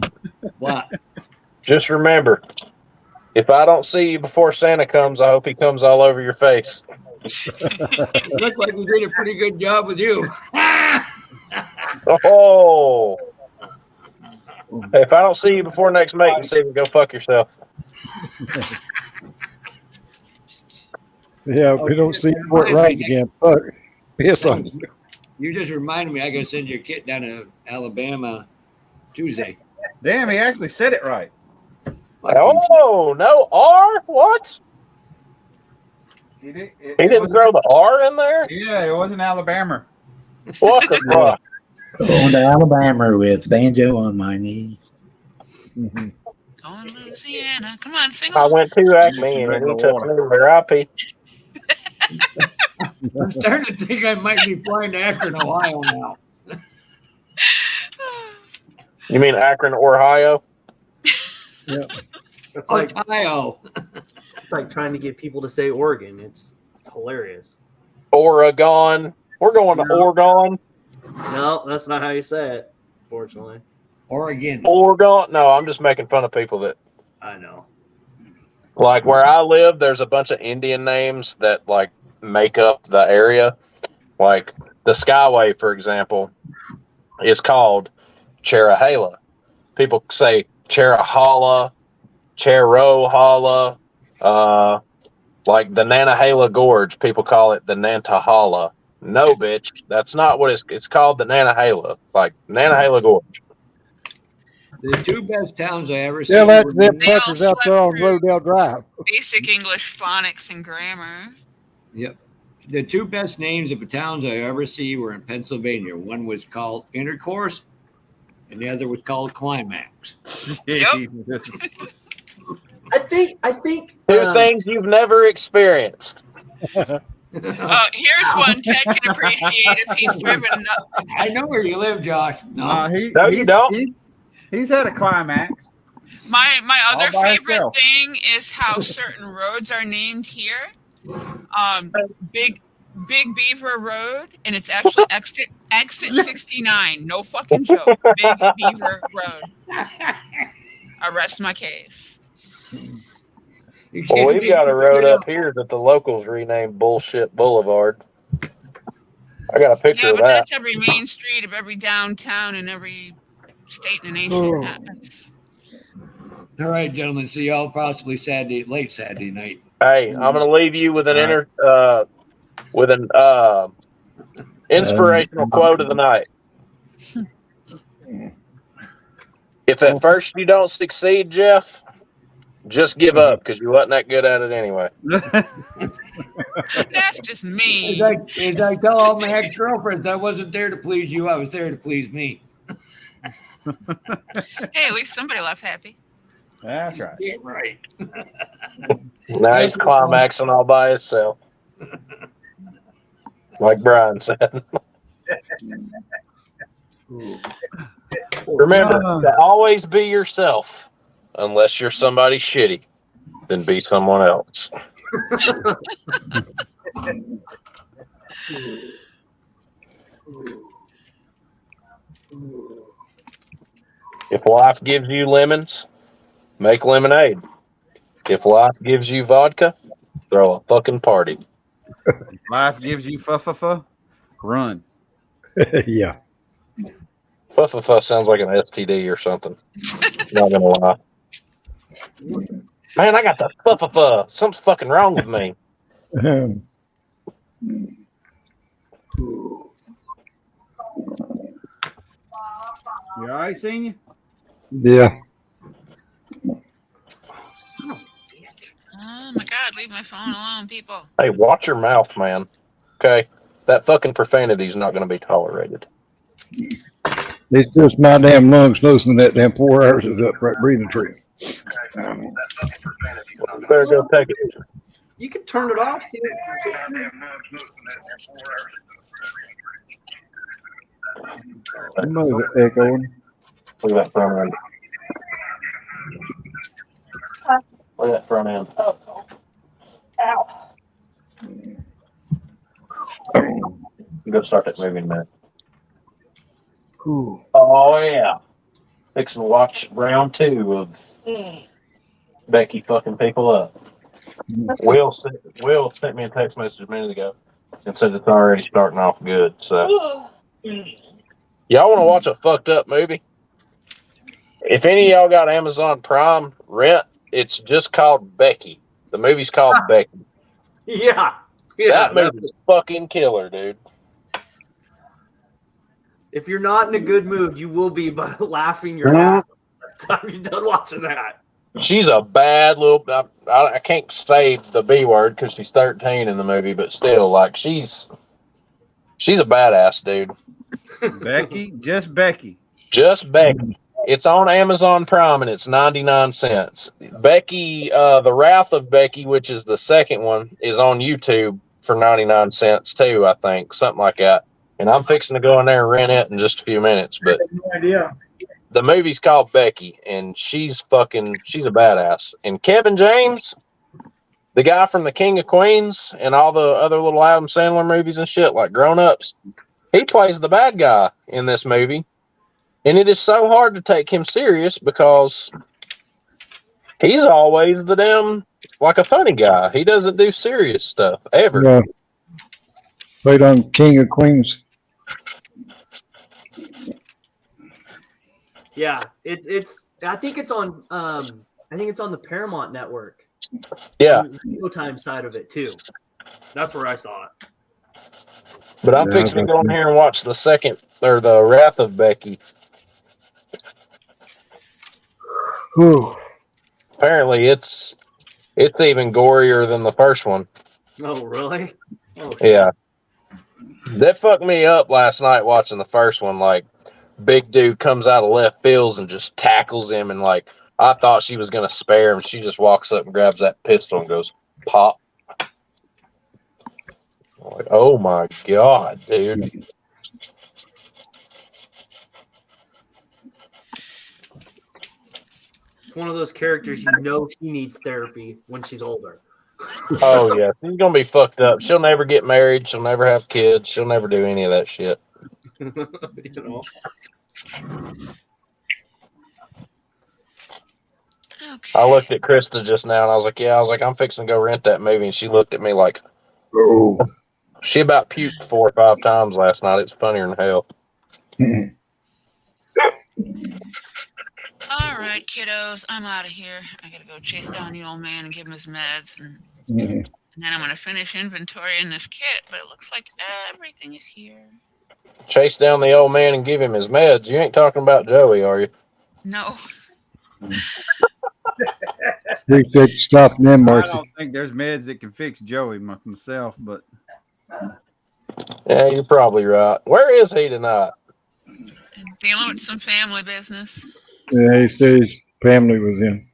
What? Just remember, if I don't see you before Santa comes, I hope he comes all over your face. It looks like we did a pretty good job with you. Oh. Hey, if I don't see you before next mating season, go fuck yourself. Yeah, we don't see you before it rains again. Fuck. Piss on you. You just reminded me I gotta send your kid down to Alabama Tuesday. Damn, he actually said it right. Oh, no R? What? He didn't throw the R in there? Yeah, it wasn't Alabama. What the fuck? Going to Alabama with banjo on my knee. Mm-hmm. Going to Louisiana. Come on, sing I along. went to Acme and he touched me where I pee. I'm starting to think I might be flying to Akron, Ohio now. You mean Akron, Ohio? Yeah. It's like Ohio. It's like trying to get people to say Oregon. It's hilarious. Oregon. We're going to Oregon. No, that's not how you say it, fortunately. Oregon. Oregon. No, I'm just making fun of people that. I know. Like where I live, there's a bunch of Indian names that like make up the area. Like the Skyway, for example, is called Cherahela. People say Cherahala, Cherohala. Like the Nanahala Gorge, people call it the Nantahala. No, bitch, that's not what it's called. The Nanahala, like Nanahala Gorge. The two best towns I ever seen. Yeah, that's them fuckers out there on Rodale Drive. Basic English phonics and grammar. Yep. The two best names of the towns I ever see were in Pennsylvania. One was called Intercourse, and the other was called Climax. Yep. I think Two things you've never experienced. Here's one Ted can appreciate if he's driven. I know where you live, Josh. No, He's had a climax. My other All by favorite himself. thing is how certain roads are named here. Big Beaver Road, and it's actually exit 69. No fucking joke. Big Beaver Road. I rest my case. Well, we've got a road up here that the locals renamed Bullshit Boulevard. I got a picture Yeah, of but that. that's every main street of every downtown in every state in the nation. All right, gentlemen. See y'all possibly late Saturday night. Hey, I'm going to leave you with an inspirational quote of the night. If at first you don't succeed, Jeff, just give up because you wasn't that good at it anyway. That's just mean. As I tell all my ex-girlfriends, I wasn't there to please you. I was there to please me. Hey, at least somebody left happy. That's right. Yeah, right. Now he's climaxing all by himself. Like Brian said. Remember to always be yourself. Unless you're somebody shitty, then be someone else. If life gives you lemons, make lemonade. If life gives you vodka, throw a fucking party. Life gives you run. Yeah. Fuff sounds like an STD or something. Not gonna lie. Man, I got the fuff. Something's fucking wrong with me. You all right, Senior? Yeah. Oh my God, leave my phone alone, people. Hey, watch your mouth, man. Okay? That fucking profanity is not going to be tolerated. It's just my damn lungs loosening that damn 4 hours is up right breathing tree. Better go take it. You can turn it off. What is it echoing? Look at that front end. Look at that front end. Ow. Go start that movie in a minute. Cool. Oh, yeah. Fixing to watch round 2 of Becky fucking people up. Will sent me a text message a minute ago and said it's already starting off good. So, y'all want to watch a fucked up movie? If any of y'all got Amazon Prime, rent. It's just called Becky. The movie's called Becky. Yeah. That movie's fucking killer, dude. If you're not in a good mood, you will be by laughing your ass off by the time you're done watching that. She's a bad little. I can't say the B word because she's 13 in the movie, but still, like she's a badass, dude. Becky, just Becky. Just Becky. It's on Amazon Prime and it's 99 cents. Becky, The Wrath of Becky, which is the second one, is on YouTube for 99 cents too, I think. Something like that. And I'm fixing to go in there and rent it in just a few minutes. But No idea. the movie's called Becky and she's a badass. And Kevin James, the guy from The King of Queens and all the other little Adam Sandler movies and shit, like Grown Ups, he plays the bad guy in this movie. And it is so hard to take him serious because he's always the damn, like a funny guy. He doesn't do serious stuff, ever. Yeah. Played on King of Queens. Yeah, it's. I think it's on. I think it's on the Paramount Network. Yeah. The Showtime side of it too. That's where I saw it. But I'm fixing to go in here and watch the Wrath of Becky. Whew. Apparently, it's even gorier than the first one. Oh, really? Oh, yeah. That fucked me up last night watching the first one. Like, big dude comes out of left field and just tackles him, and like I thought she was gonna spare him. She just walks up and grabs that pistol and goes pop. Like, oh my god, dude. It's one of those characters you know she needs therapy when she's older. Oh yeah, she's gonna be fucked up. She'll never get married. She'll never have kids. She'll never do any of that shit. You know. I looked at Krista just now and I was like, yeah, I was like, I'm fixing to go rent that movie, and she looked at me like, oh. She about puked 4 or 5 times last night. It's funnier than hell. All right, kiddos, I'm out of here. I gotta go chase down the old man and give him his meds, and then I'm gonna finish inventorying this kit. But it looks like everything is here. Chase down the old man and give him his meds. You ain't talking about Joey, are you? No. Appreciate stuff, man, I Marcy. don't think there's meds that can fix Joey myself, but Yeah, you're probably right. Where is he tonight? Dealing with some family business. Yeah, he said his family was in.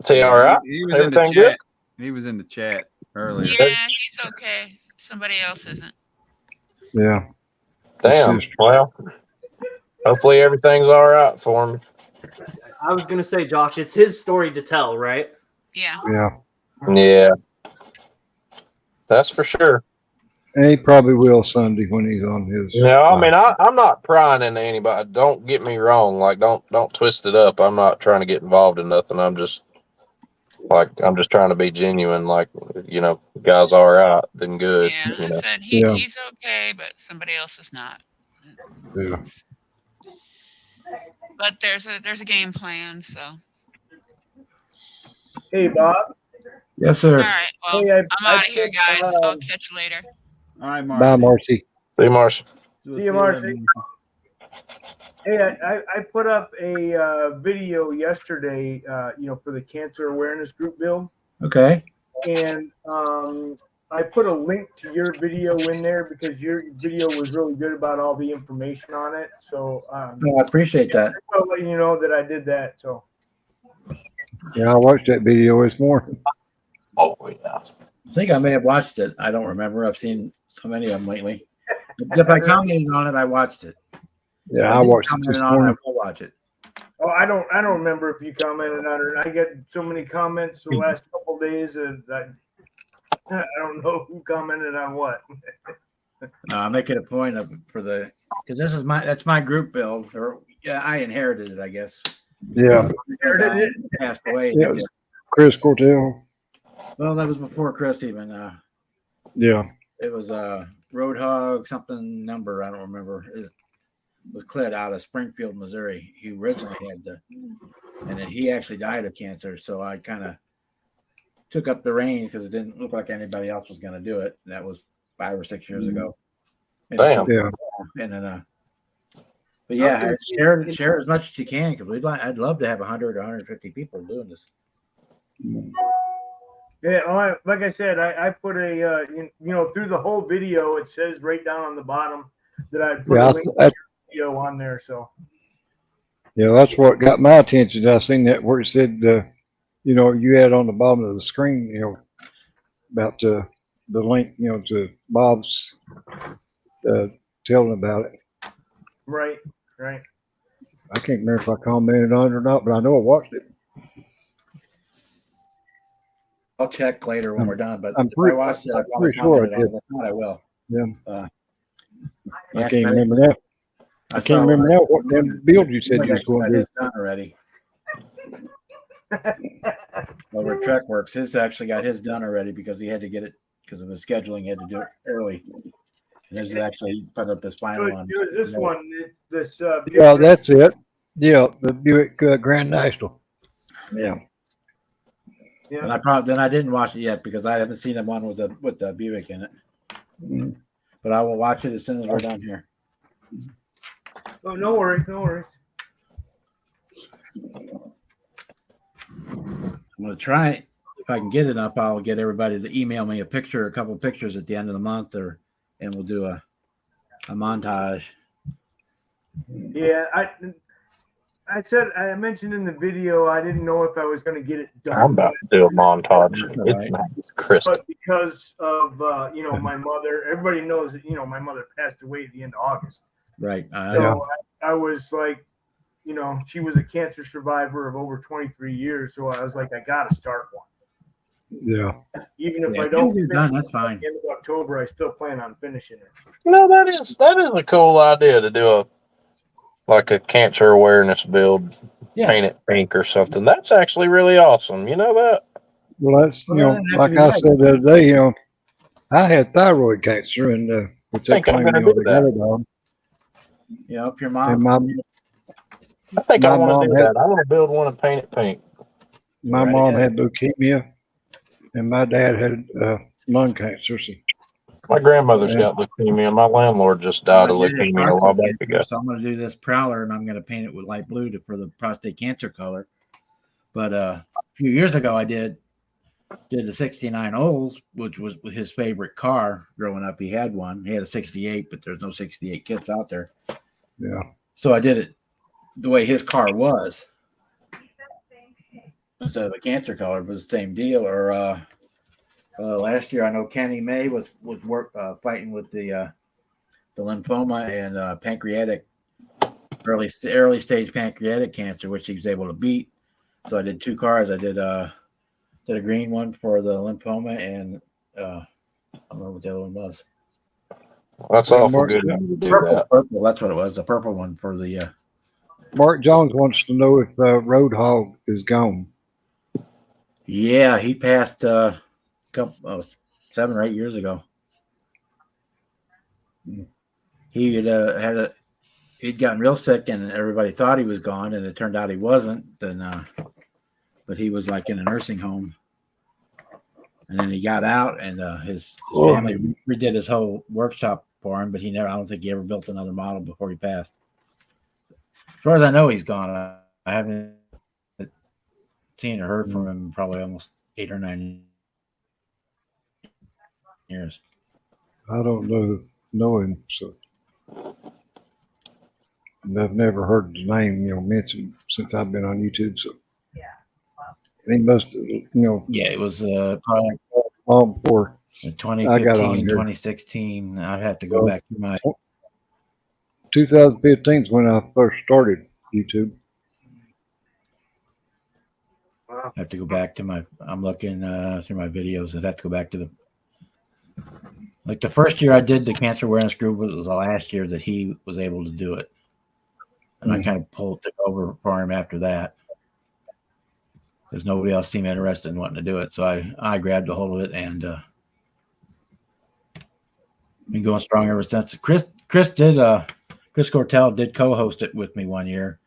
Is he all right? He was in the Everything chat. good? He was in the chat earlier. Yeah, he's okay. Somebody else isn't. Yeah. Damn. Well, hopefully everything's all right for him. I was gonna say, Josh, it's his story to tell, right? Yeah. Yeah. Yeah. That's for sure. And he probably will Sunday when he's on his. Yeah, I mean, I'm not prying into anybody. Don't get me wrong. Like, don't twist it up. I'm not trying to get involved in nothing. I'm just trying to be genuine. Like, you know, guys all right, then good. Yeah, You know? I said he's okay, but somebody else is not. Yeah. But there's a game plan, so. Hey, Bob. Yes, sir. All right, well, Hey, I'm out of here, guys. I'll catch you later. All right, Marcy. Bye, Marcy. See you, Marcy. See you, Marcy. Hey, I put up a video yesterday, for the cancer awareness group, Bill. Okay. And I put a link to your video in there because your video was really good about all the information on it. So I appreciate that. I'll let you know that I did that. So Yeah, I watched that video this morning. Oh yeah. I think I may have watched it. I don't remember. I've seen so many of them lately. If I commented on it, I watched it. Yeah, I watched it this morning. I will watch it. Oh, I don't remember if you commented on it. I get so many comments the last couple of days that I don't know who commented on what. No, I'm making a point of because that's my group build. Or yeah, I inherited it, I guess. Yeah. Inherited it. Passed away. Yeah, Chris Cortell. Well, that was before Chris even. Yeah. It was Roadhog something number. I don't remember. It was Cled out of Springfield, Missouri. He originally had and then he actually died of cancer. So I kind of took up the reins because it didn't look like anybody else was going to do it. And that was 5 or 6 years ago. And Damn. Yeah. And then, but yeah, share as much as you can because I'd love to have 100 or 150 people doing this. Yeah, like I said, I put a through the whole video, it says right down on the bottom that I put a link to your video on there. So yeah, that's what got my attention. I seen that where it said, you had on the bottom of the screen, about the link, to Bob's telling about it. Right. I can't remember if I commented on it or not, but I know I watched it. I'll check later when we're done. But I'm if I watched it, I'm pretty sure I did. If not, I will. Yeah. I Yes, can't but- remember that. I can't remember now what damn build you said you was going to do. It's done already. Well, Trek Works, his actually got his done already because he had to get it because of his scheduling. He had to do it early. And this is actually put up this final one. It was this one. This. Yeah, that's it. Yeah, the Buick Grand National. Yeah. Yeah. And I didn't watch it yet because I haven't seen the one with the Buick in it. Mm. But I will watch it as soon as we're done here. Oh, no worries. I'm going to try it. If I can get it up, I'll get everybody to email me a couple of pictures at the end of the month, and we'll do a montage. Yeah, I mentioned in the video I didn't know if I was going to get it done. I'm about to do a montage. It's nice, crisp. But because of my mother, everybody knows that my mother passed away at the end of August. Right. So I was like, she was a cancer survivor of over 23 years. So I was like, I got to start one. Yeah. Even if I If don't you get it finish done, that's it fine. at the end of October, I still plan on finishing it. That is a cool idea to do a cancer awareness build, paint it pink or something. That's actually really awesome. You know that? Well, that's like I said the other day, I had thyroid cancer, and which they think I'm claim gonna they do got that. it on. Yeah, if your And mom. I think I my want to mom do had that. I want to build one and paint it pink. my Right mom ahead. had leukemia, and my dad had lung cancer. So, My grandmother's and, got leukemia. My landlord just Well, died I of did it leukemia a while prostate back cancer, ago. so I'm going to do this prowler, and I'm going to paint it with light blue for the prostate cancer color. But a few years ago, I did the 69 Olds, which was his favorite car growing up. He had one. He had a 68, but there's no 68 kits out there. yeah. So I did it the way his car was. Instead of a cancer color, it was the same deal. Or last year, I know Kenny May was fighting with the lymphoma and pancreatic early stage pancreatic cancer, which he was able to beat. So I did two cars. I did a green one for the lymphoma, and I don't remember what the other one was. That's awful good of you to do that. Purple, that's what it was. The purple one for the. Mark Jones wants to know if Roadhog is gone. Yeah, he passed a couple 7 or 8 years ago. He had he'd gotten real sick, and everybody thought he was gone, and it turned out he wasn't. But he was like in a nursing home, and then he got out, and his family redid his whole workshop for him. But I don't think he ever built another model before he passed. As far as I know, he's gone. I haven't seen or heard from him in probably almost 8 or 9 years. I don't know him, so and I've never heard the name mentioned since I've been on YouTube. So he must have Yeah, it was probably long before 2015, I got on here. 2016. I'd have to go back to my 2015 is when I first started YouTube. I have to go back to my. I'm looking through my videos. I'd have to go back to the first year I did the cancer awareness group. It was the last year that he was able to do it, and I kind of took over for him after that because nobody else seemed interested in wanting to do it. So I grabbed a hold of it and been going strong ever since. Chris Cortell did co-host it with me one year,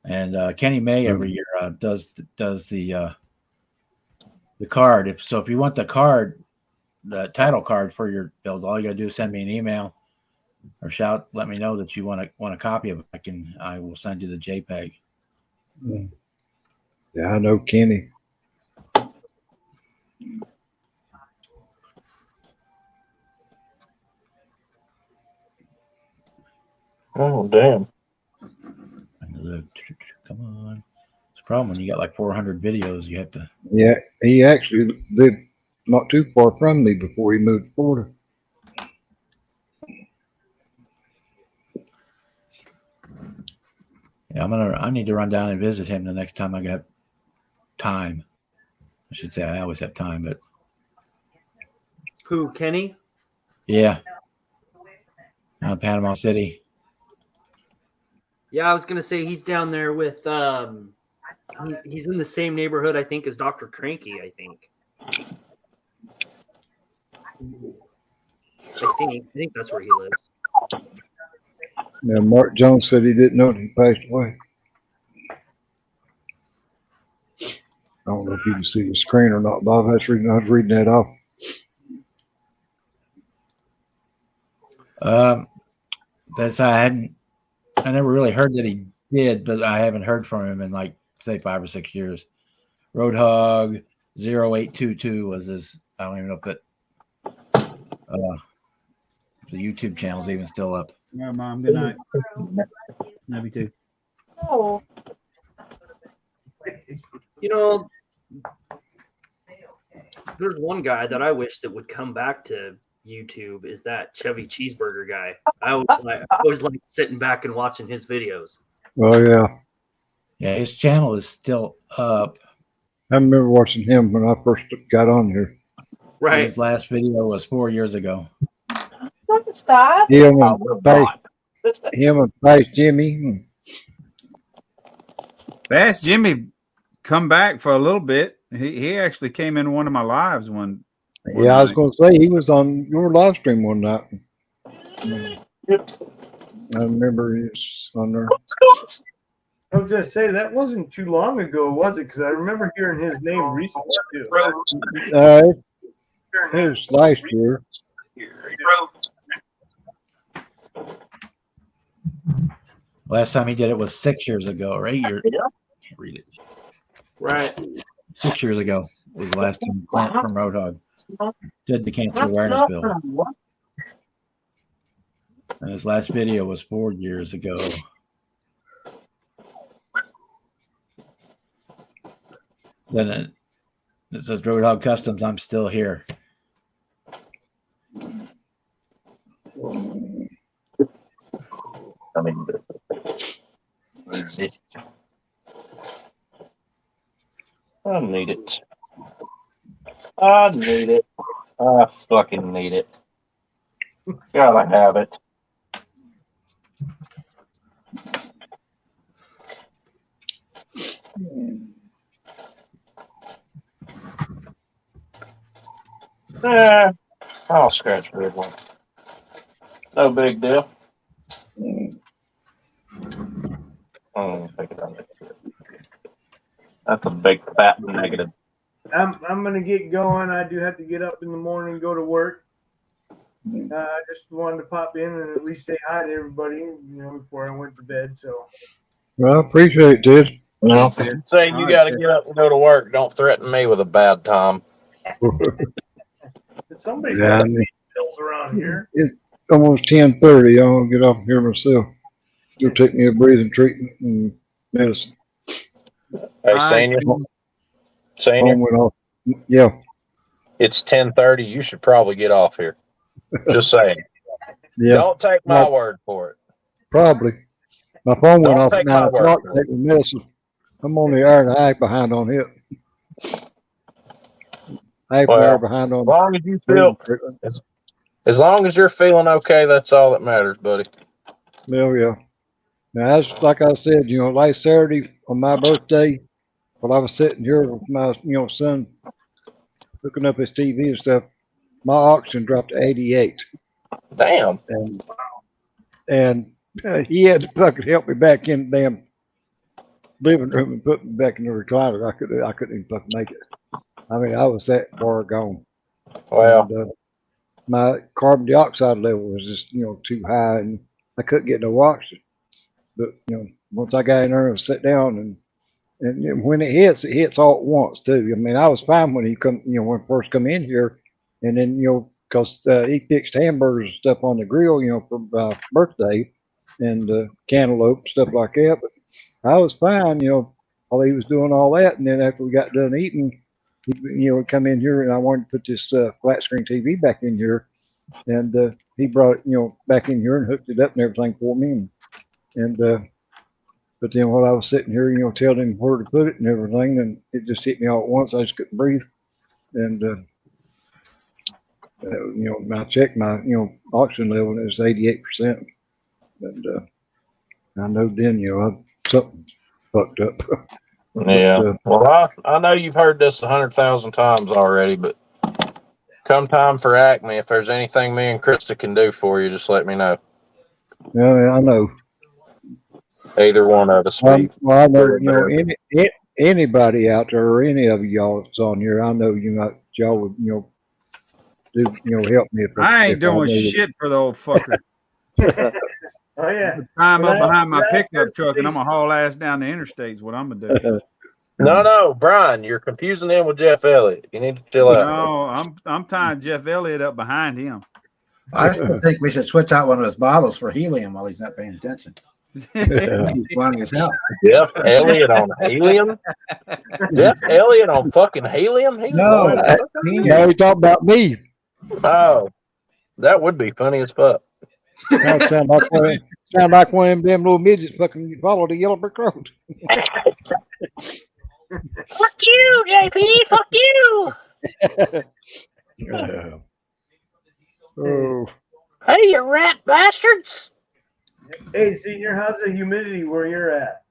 and Kenny May every year does the card. If you want the card, the title card for your build, all you gotta do is send me an email or let me know that you want a copy of it. I will send you the JPEG. Yeah, I know Kenny. Oh, damn. Come on. It's a problem when you got like 400 videos. You have to. Yeah, he actually lived not too far from me before he moved to Florida. Yeah, I need to run down and visit him the next time I got time. I should say I always have time, but Who, Kenny? yeah. Panama City. Yeah, I was gonna say he's down there with he's in the same neighborhood I think as Dr. Cranky, I think. I think that's where he lives. Now, Mark Jones said he didn't know that he passed away. I don't know if you can see the screen or not, Bob. I was reading that off. I never really heard that he did, but I haven't heard from him in like say 5 or 6 years. Roadhog 0822 was his. I don't even know if the YouTube channel's even still up. Yeah, Mom. Good night. Love you too. Oh. know, there's one guy that I wish that would come back to YouTube is that Chevy Cheeseburger guy. I always like sitting back and watching his videos. Oh yeah. Yeah, his channel is still up. I remember watching him when I first got on here. Right. His last video was 4 years ago. Stop. Him and Face Jimmy. Fast Jimmy come back for a little bit. He actually came in one of my lives one Yeah, I was night. going to say he was on your live stream one night. I remember he was on there. I was going to say that wasn't too long ago, was it? Because I remember hearing his name recently too. It was last year. Last time he did it was 6 years ago or 8 years. Can't read it. Right. 6 years ago was the last time Clint from Roadhog did the cancer awareness bill. And his last video was 4 years ago. Then it says Roadhog Customs, I'm still here. I mean, exist. I need it. I need it. I fucking need it. Gotta have it. I'll scratch red one. No big deal. Take it down. That's a big fat negative. I'm gonna get going. I do have to get up in the morning and go to work. I just wanted to pop in and at least say hi to everybody, before I went to bed. So. Well, I appreciate it, dude. No, say you got to get up and go to work. Don't threaten me with a bad time. Somebody's Yeah, got I mean, pills around here. it's almost 10:30. I'll get off here myself. You'll take me a breathing treatment and medicine. Hey, Senior. Senior. Phone went off. Yeah. It's 10:30. You should probably get off here. Just saying. Yeah. Don't take my word for it. Probably. My phone went Don't off at take my 9 word o'clock. for Take the medicine. I'm only an hour and a half behind on it. Half an hour behind on. As long as you feel, as long as you're feeling okay, that's all that matters, buddy. Well, yeah. Now, that's like I said, last Saturday on my birthday, while I was sitting here with my, son looking up his TV and stuff, my auction dropped to 88. Damn. And he had to fucking help me back in the damn living room and put me back in the recliner. I couldn't even fucking make it. I mean, I was that far gone. Wow. And, my carbon dioxide level was just, too high, and I couldn't get no oxygen. But, once I got in there and sat down, and when it hits all at once too. I mean, I was fine when he when he first come in here, and then because he fixed hamburgers and stuff on the grill, for birthday, and cantaloupe stuff like that. But I was fine, while he was doing all that, and then after we got done eating, he come in here, and I wanted to put this flat screen TV back in here, and he brought it back in here and hooked it up and everything for me, and but then while I was sitting here, telling him where to put it and everything, and it just hit me all at once. I just couldn't breathe. And, I checked my, oxygen level, and it was 88%. And I know then, something fucked up. Yeah. Well, I know you've heard this 100,000 times already, but come time for Acme, if there's anything me and Krista can do for you, just let me know. Yeah, I know. Either one of us. Well, I know, anybody out there or any of y'all that's on here, I know y'all would, do, help me. I ain't doing shit for the old fucker. Oh yeah. Climb up behind my pickup truck and I'm gonna haul ass down the interstate is what I'm gonna do. No, Brian, you're confusing him with Jeff Elliott. You need to chill out. No, I'm tying Jeff Elliott up behind him. I still think we should switch out one of his bottles for helium while he's not paying attention. Funny as hell. Jeff Elliott on helium. Jeff Elliott on fucking helium. He's No, now he talking about me. Oh, that would be funny as fuck. That sound like one of them little midgets fucking follow the yellow brick road. Fuck you, JP. Fuck you. Oh. Hey, you rat bastards. Hey, Senior, how's the humidity where you're at?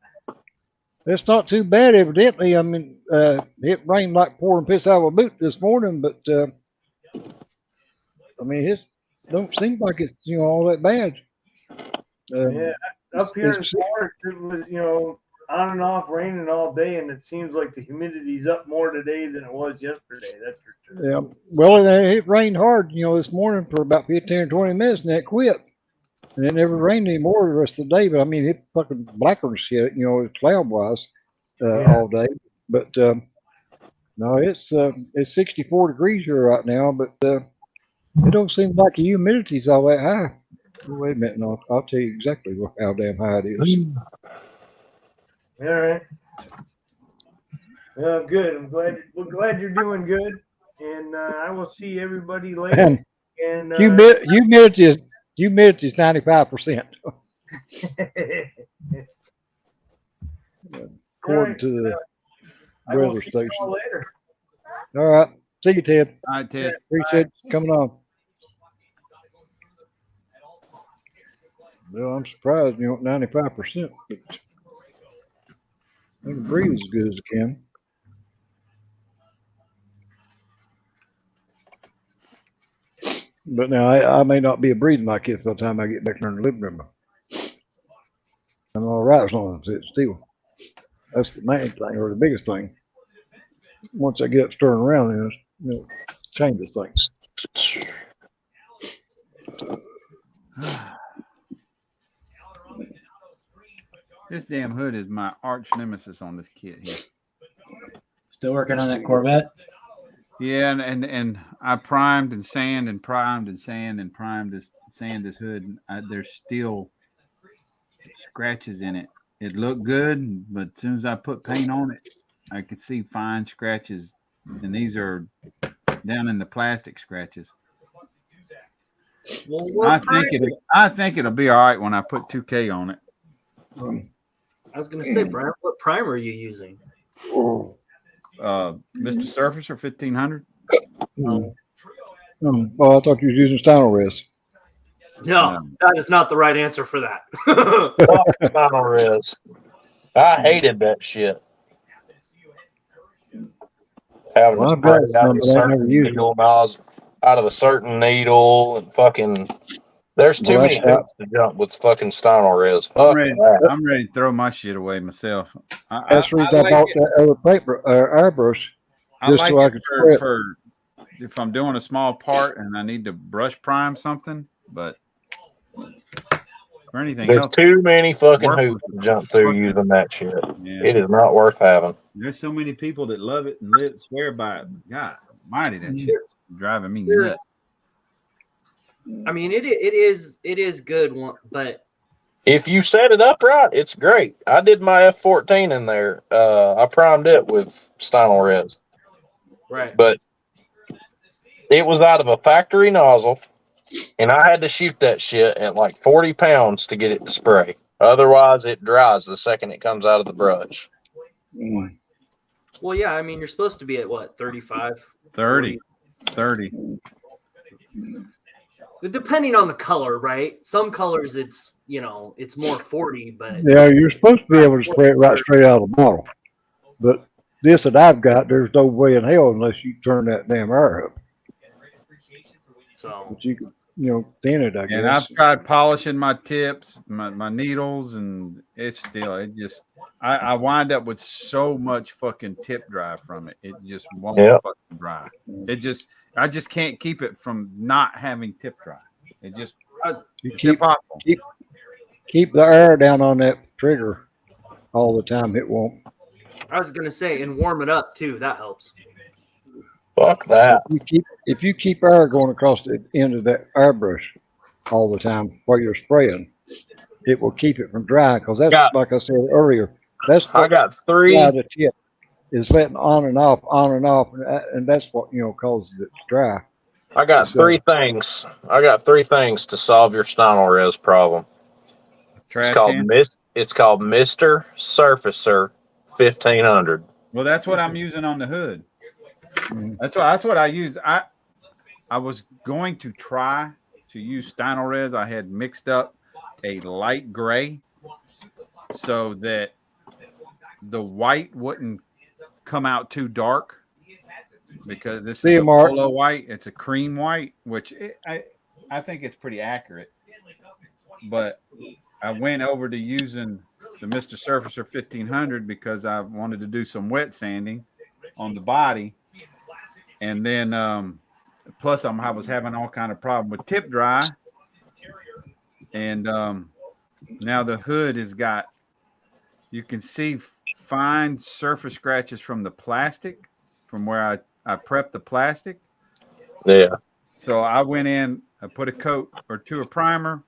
It's not too bad, evidently. I mean, it rained like pouring piss out of a boot this morning, but I mean, it don't seem like it's all that bad. Yeah, up here in Florida, it was on and off raining all day, and it seems like the humidity's up more today than it was yesterday. That's for sure. Yeah, well, it rained hard, this morning for about 15 or 20 minutes, and that quit. And it never rained anymore the rest of the day. But I mean, it fucking blacker and shit, cloud-wise all day. But no, it's 64 degrees here right now, but it don't seem like the humidity's all that high. Wait a minute, and I'll tell you exactly how damn high it is. All right. Well, good. We're glad you're doing good, and I will see everybody later. And humidity is 95%. According to the weather station. All later. All right. See you, Ted. All right, Ted. Appreciate you coming on. Well, I'm surprised 95%, but I can breathe as good as I can. But now I may not be breathing like this by the time I get back there in the living room. I'm all right as long as it's still. That's the main thing, or the biggest thing. Once I get up stirring around, it changes things. This damn hood is my arch nemesis on this kit here. Still working on that Corvette? Yeah, and I primed and sand and primed and sand and primed this hood. There's still scratches in it. It looked good, but as soon as I put paint on it, I could see fine scratches, and these are down in the plastic scratches. Well, I think it'll be all right when I put 2K on it. I was gonna say, Brian, what primer are you using? Mr. Surfacer 1500. Oh, I thought you were using Stynylrez. No, that is not the right answer for that. Stynylrez. I hated that shit. Having to spray out of a certain needle and fucking. There's too many hoops to jump with fucking Stynylrez. I'm ready to throw my shit away myself. That's the reason I bought that other paper airbrush. I like it for if I'm doing a small part and I need to brush prime something, but for anything there's else, too many fucking hoops to jump through using that shit. Yeah. It is not worth having. There's so many people that love it and swear by it. God almighty, that shit's driving me nuts. I mean, it is good, but if you set it up right, it's great. I did my F14 in there. I primed it with Stynylrez. Right. But it was out of a factory nozzle, and I had to shoot that shit at like 40 pounds to get it to spray. Otherwise, it dries the second it comes out of the brush. Well, yeah, I mean, you're supposed to be at what, 35? 30. Depending on the color, right? Some colors, it's more 40, but yeah, you're supposed to be able to spray it right straight out of the bottle. But this that I've got, there's no way in hell unless you turn that damn air up. So but you can, thin it, I guess. And I've tried polishing my tips, my needles, and I wind up with so much fucking tip dry from it. It just won't fucking dry. I just can't keep it from not having tip dry. It just it's impossible. Keep the air down on that trigger all the time. It won't. I was gonna say, and warm it up too. That helps. Fuck that. If you keep air going across the end of that airbrush all the time while you're spraying, it will keep it from drying. Because that's like I said earlier. That's I what got three. The tip is letting on and off, and that's what causes it to dry. I got three things. I got three things to solve your stynol res problem. Trash It's called Mr. Surfacer 1500. Well, that's what I'm using on the hood. That's what I use. I was going to try to use stynol res. I had mixed up a light gray so that the white wouldn't come out too dark, because this is a polo white. It's a cream white, which I think it's pretty accurate. But I went over to using the Mr. Surfacer 1500 because I wanted to do some wet sanding on the body. And then plus I was having all kind of problem with tip dry. And now the hood has got, you can see fine surface scratches from the plastic, from where I prepped the plastic. Yeah. So I went in, I put a coat or two of primer,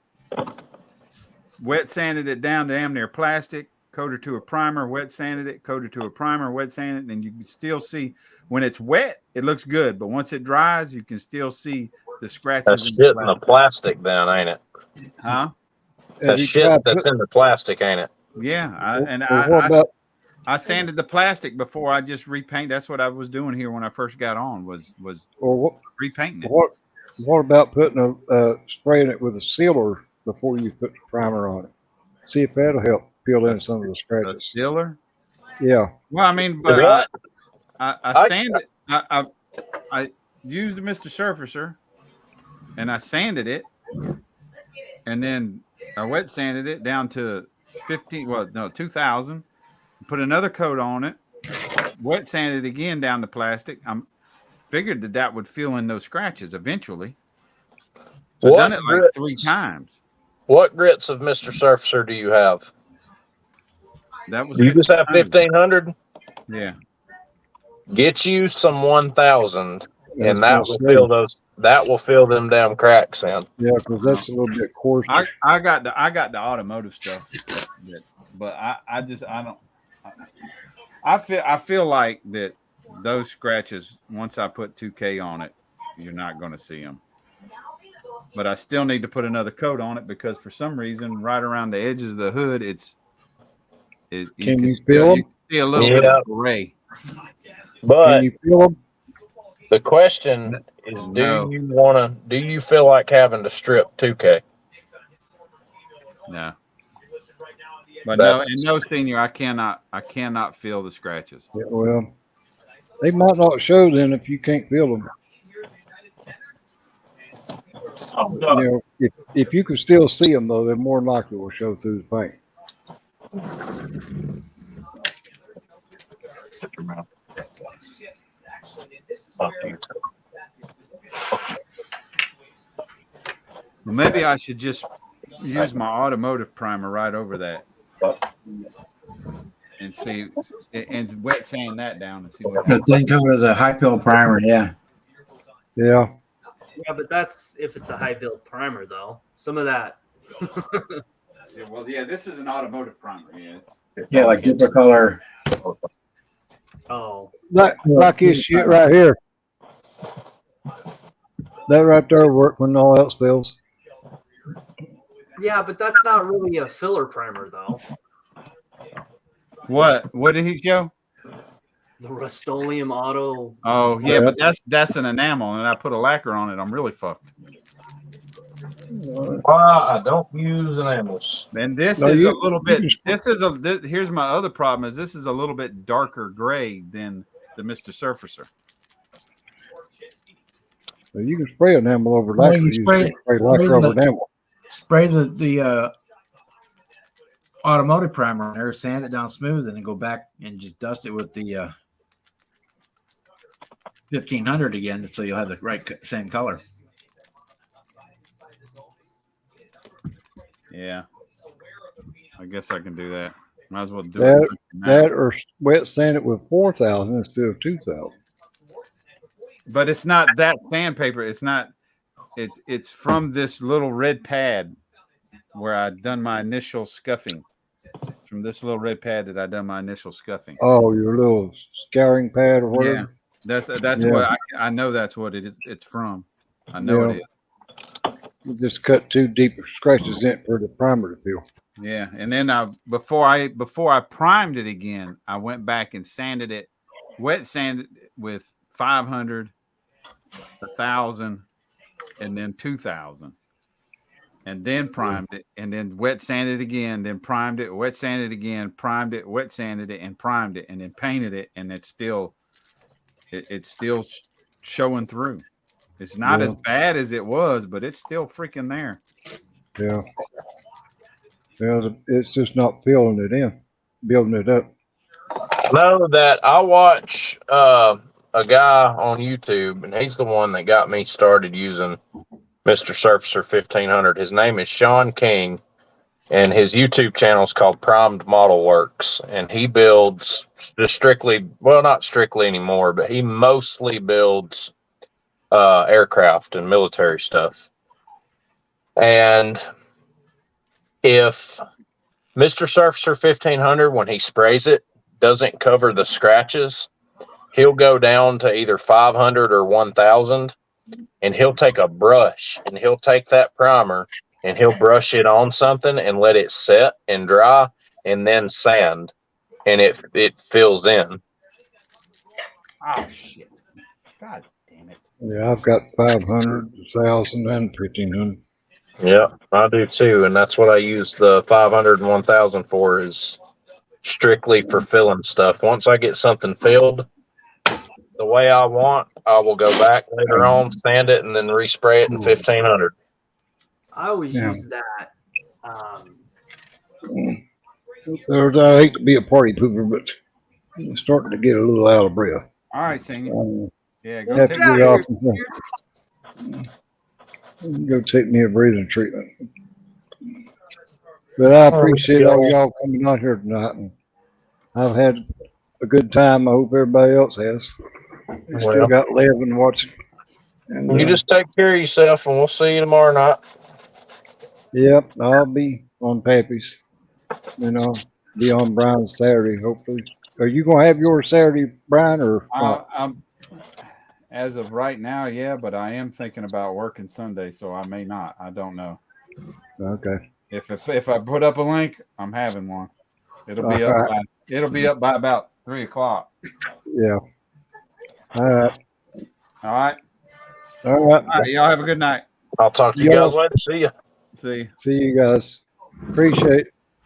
wet sanded it down to damn near plastic, coated to a primer, wet sanded it, coated to a primer, wet sanded it, and you can still see when it's wet, it looks good, but once it dries, you can still see the scratches. That's shit in the plastic, then, ain't it? Huh? That's shit that's in the plastic, ain't it? Yeah, I sanded the plastic before I just repaint. That's what I was doing here when I first got on, was repainting it. What about putting spraying it with a sealer before you put the primer on it? See if that'll help peel in some of the scratches. A sealer? Yeah. Well, I mean, but I sanded. I used the Mr. Surfacer, and I sanded it, and then I wet sanded it down to 2000. Put another coat on it, wet sanded it again down to plastic. I figured that would fill in those scratches eventually. So I've done it like 3 times. What grits of Mr. Surfacer do you have? That was. Do you just have 1500? Yeah. Get you some 1000, and that will fill those. That will fill them damn cracks in. Yeah, because that's a little bit coarse. I got the automotive stuff, but I feel like that those scratches, once I put 2K on it, you're not going to see them. But I still need to put another coat on it because for some reason, right around the edges of the hood, you can see a little bit of gray. But can you feel them? The question is, do you feel like having to strip 2K? No. But no, senior, I cannot feel the scratches. Yeah, well, they might not show then if you can't feel them. If you can still see them though, they're more than likely will show through the paint. Well, maybe I should just use my automotive primer right over that and see, and wet sand that down and see what happens. Then cover the high build primer, yeah. Yeah. Yeah, but that's if it's a high build primer, though. Some of that. This is an automotive primer. Yeah, like deeper color. Oh. Like this shit right here. That right there work when all else fails. Yeah, but that's not really a filler primer, though. What did he show? The Rust-Oleum Auto. Oh yeah, but that's an enamel, and I put a lacquer on it. I'm really fucked. I don't use enamels. And this is a little bit. Here's my other problem: is this is a little bit darker gray than the Mr. Surfacer. Well, you can spray enamel over lacquer. You spray lacquer over enamel. Spray the automotive primer on there, sand it down smooth, and then go back and just dust it with the 1500 again, so you'll have the right same color. Yeah, I guess I can do that. Might as well do that or wet sand it with 4000 instead of 2000. But it's not that sandpaper. It's not. It's from this little red pad where I done my initial scuffing. From this little red pad that I done my initial scuffing. Oh, your little scouring pad or whatever. Yeah, that's what I know. That's what it's from. I know it is. You just cut 2 deep scratches in for the primer to peel. Yeah, and then before I primed it again, I went back and sanded it, wet sanded it with 500, 1,000, and then 2,000. And then primed it, and then wet sanded again, then primed it, wet sanded again, primed it, wet sanded it, and primed it, and then painted it, and it's still showing through. It's not as bad as it was, but it's still freaking there. Yeah. Yeah, it's just not building it up. Know that I watch a guy on YouTube, and he's the one that got me started using Mr. Surfacer 1500. His name is Sean King, and his YouTube channel is called Primed Model Works. And he builds just strictly, well, not strictly anymore, but he mostly builds aircraft and military stuff. And if Mr. Surfacer 1500, when he sprays it, doesn't cover the scratches, he'll go down to either 500 or 1,000. And he'll take a brush and he'll take that primer and he'll brush it on something and let it set and dry and then sand, and it fills in. Oh shit! God damn it! Yeah, I've got 500, 1,000, and 1,500. Yeah, I do too, and that's what I use the 500 and 1,000 for, is strictly for filling stuff. Once I get something filled the way I want, I will go back later on, sand it, and then respray it in 1,500. I always use that. I hate to be a party pooper, but I'm starting to get a little out of breath. All right, Senior. Yeah, go have take to get it off and go take me a breathing treatment. But I appreciate all y'all coming out here tonight, and I've had a good time. I hope everybody else has. We still got 11 watching. And, you just take care of yourself, and we'll see you tomorrow night. Yep, I'll be on Pappy's. Be on Brian's Saturday, hopefully. Are you going to have yours Saturday, Brian, or not? As of right now, yeah, but I am thinking about working Sunday, so I may not. I don't know. Okay. If I put up a link, I'm having one. It'll be up by about 3:00. Yeah. All right. All right. All right. All right. Y'all have a good night. I'll talk to you guys later. See ya. See. See you guys. Appreciate it.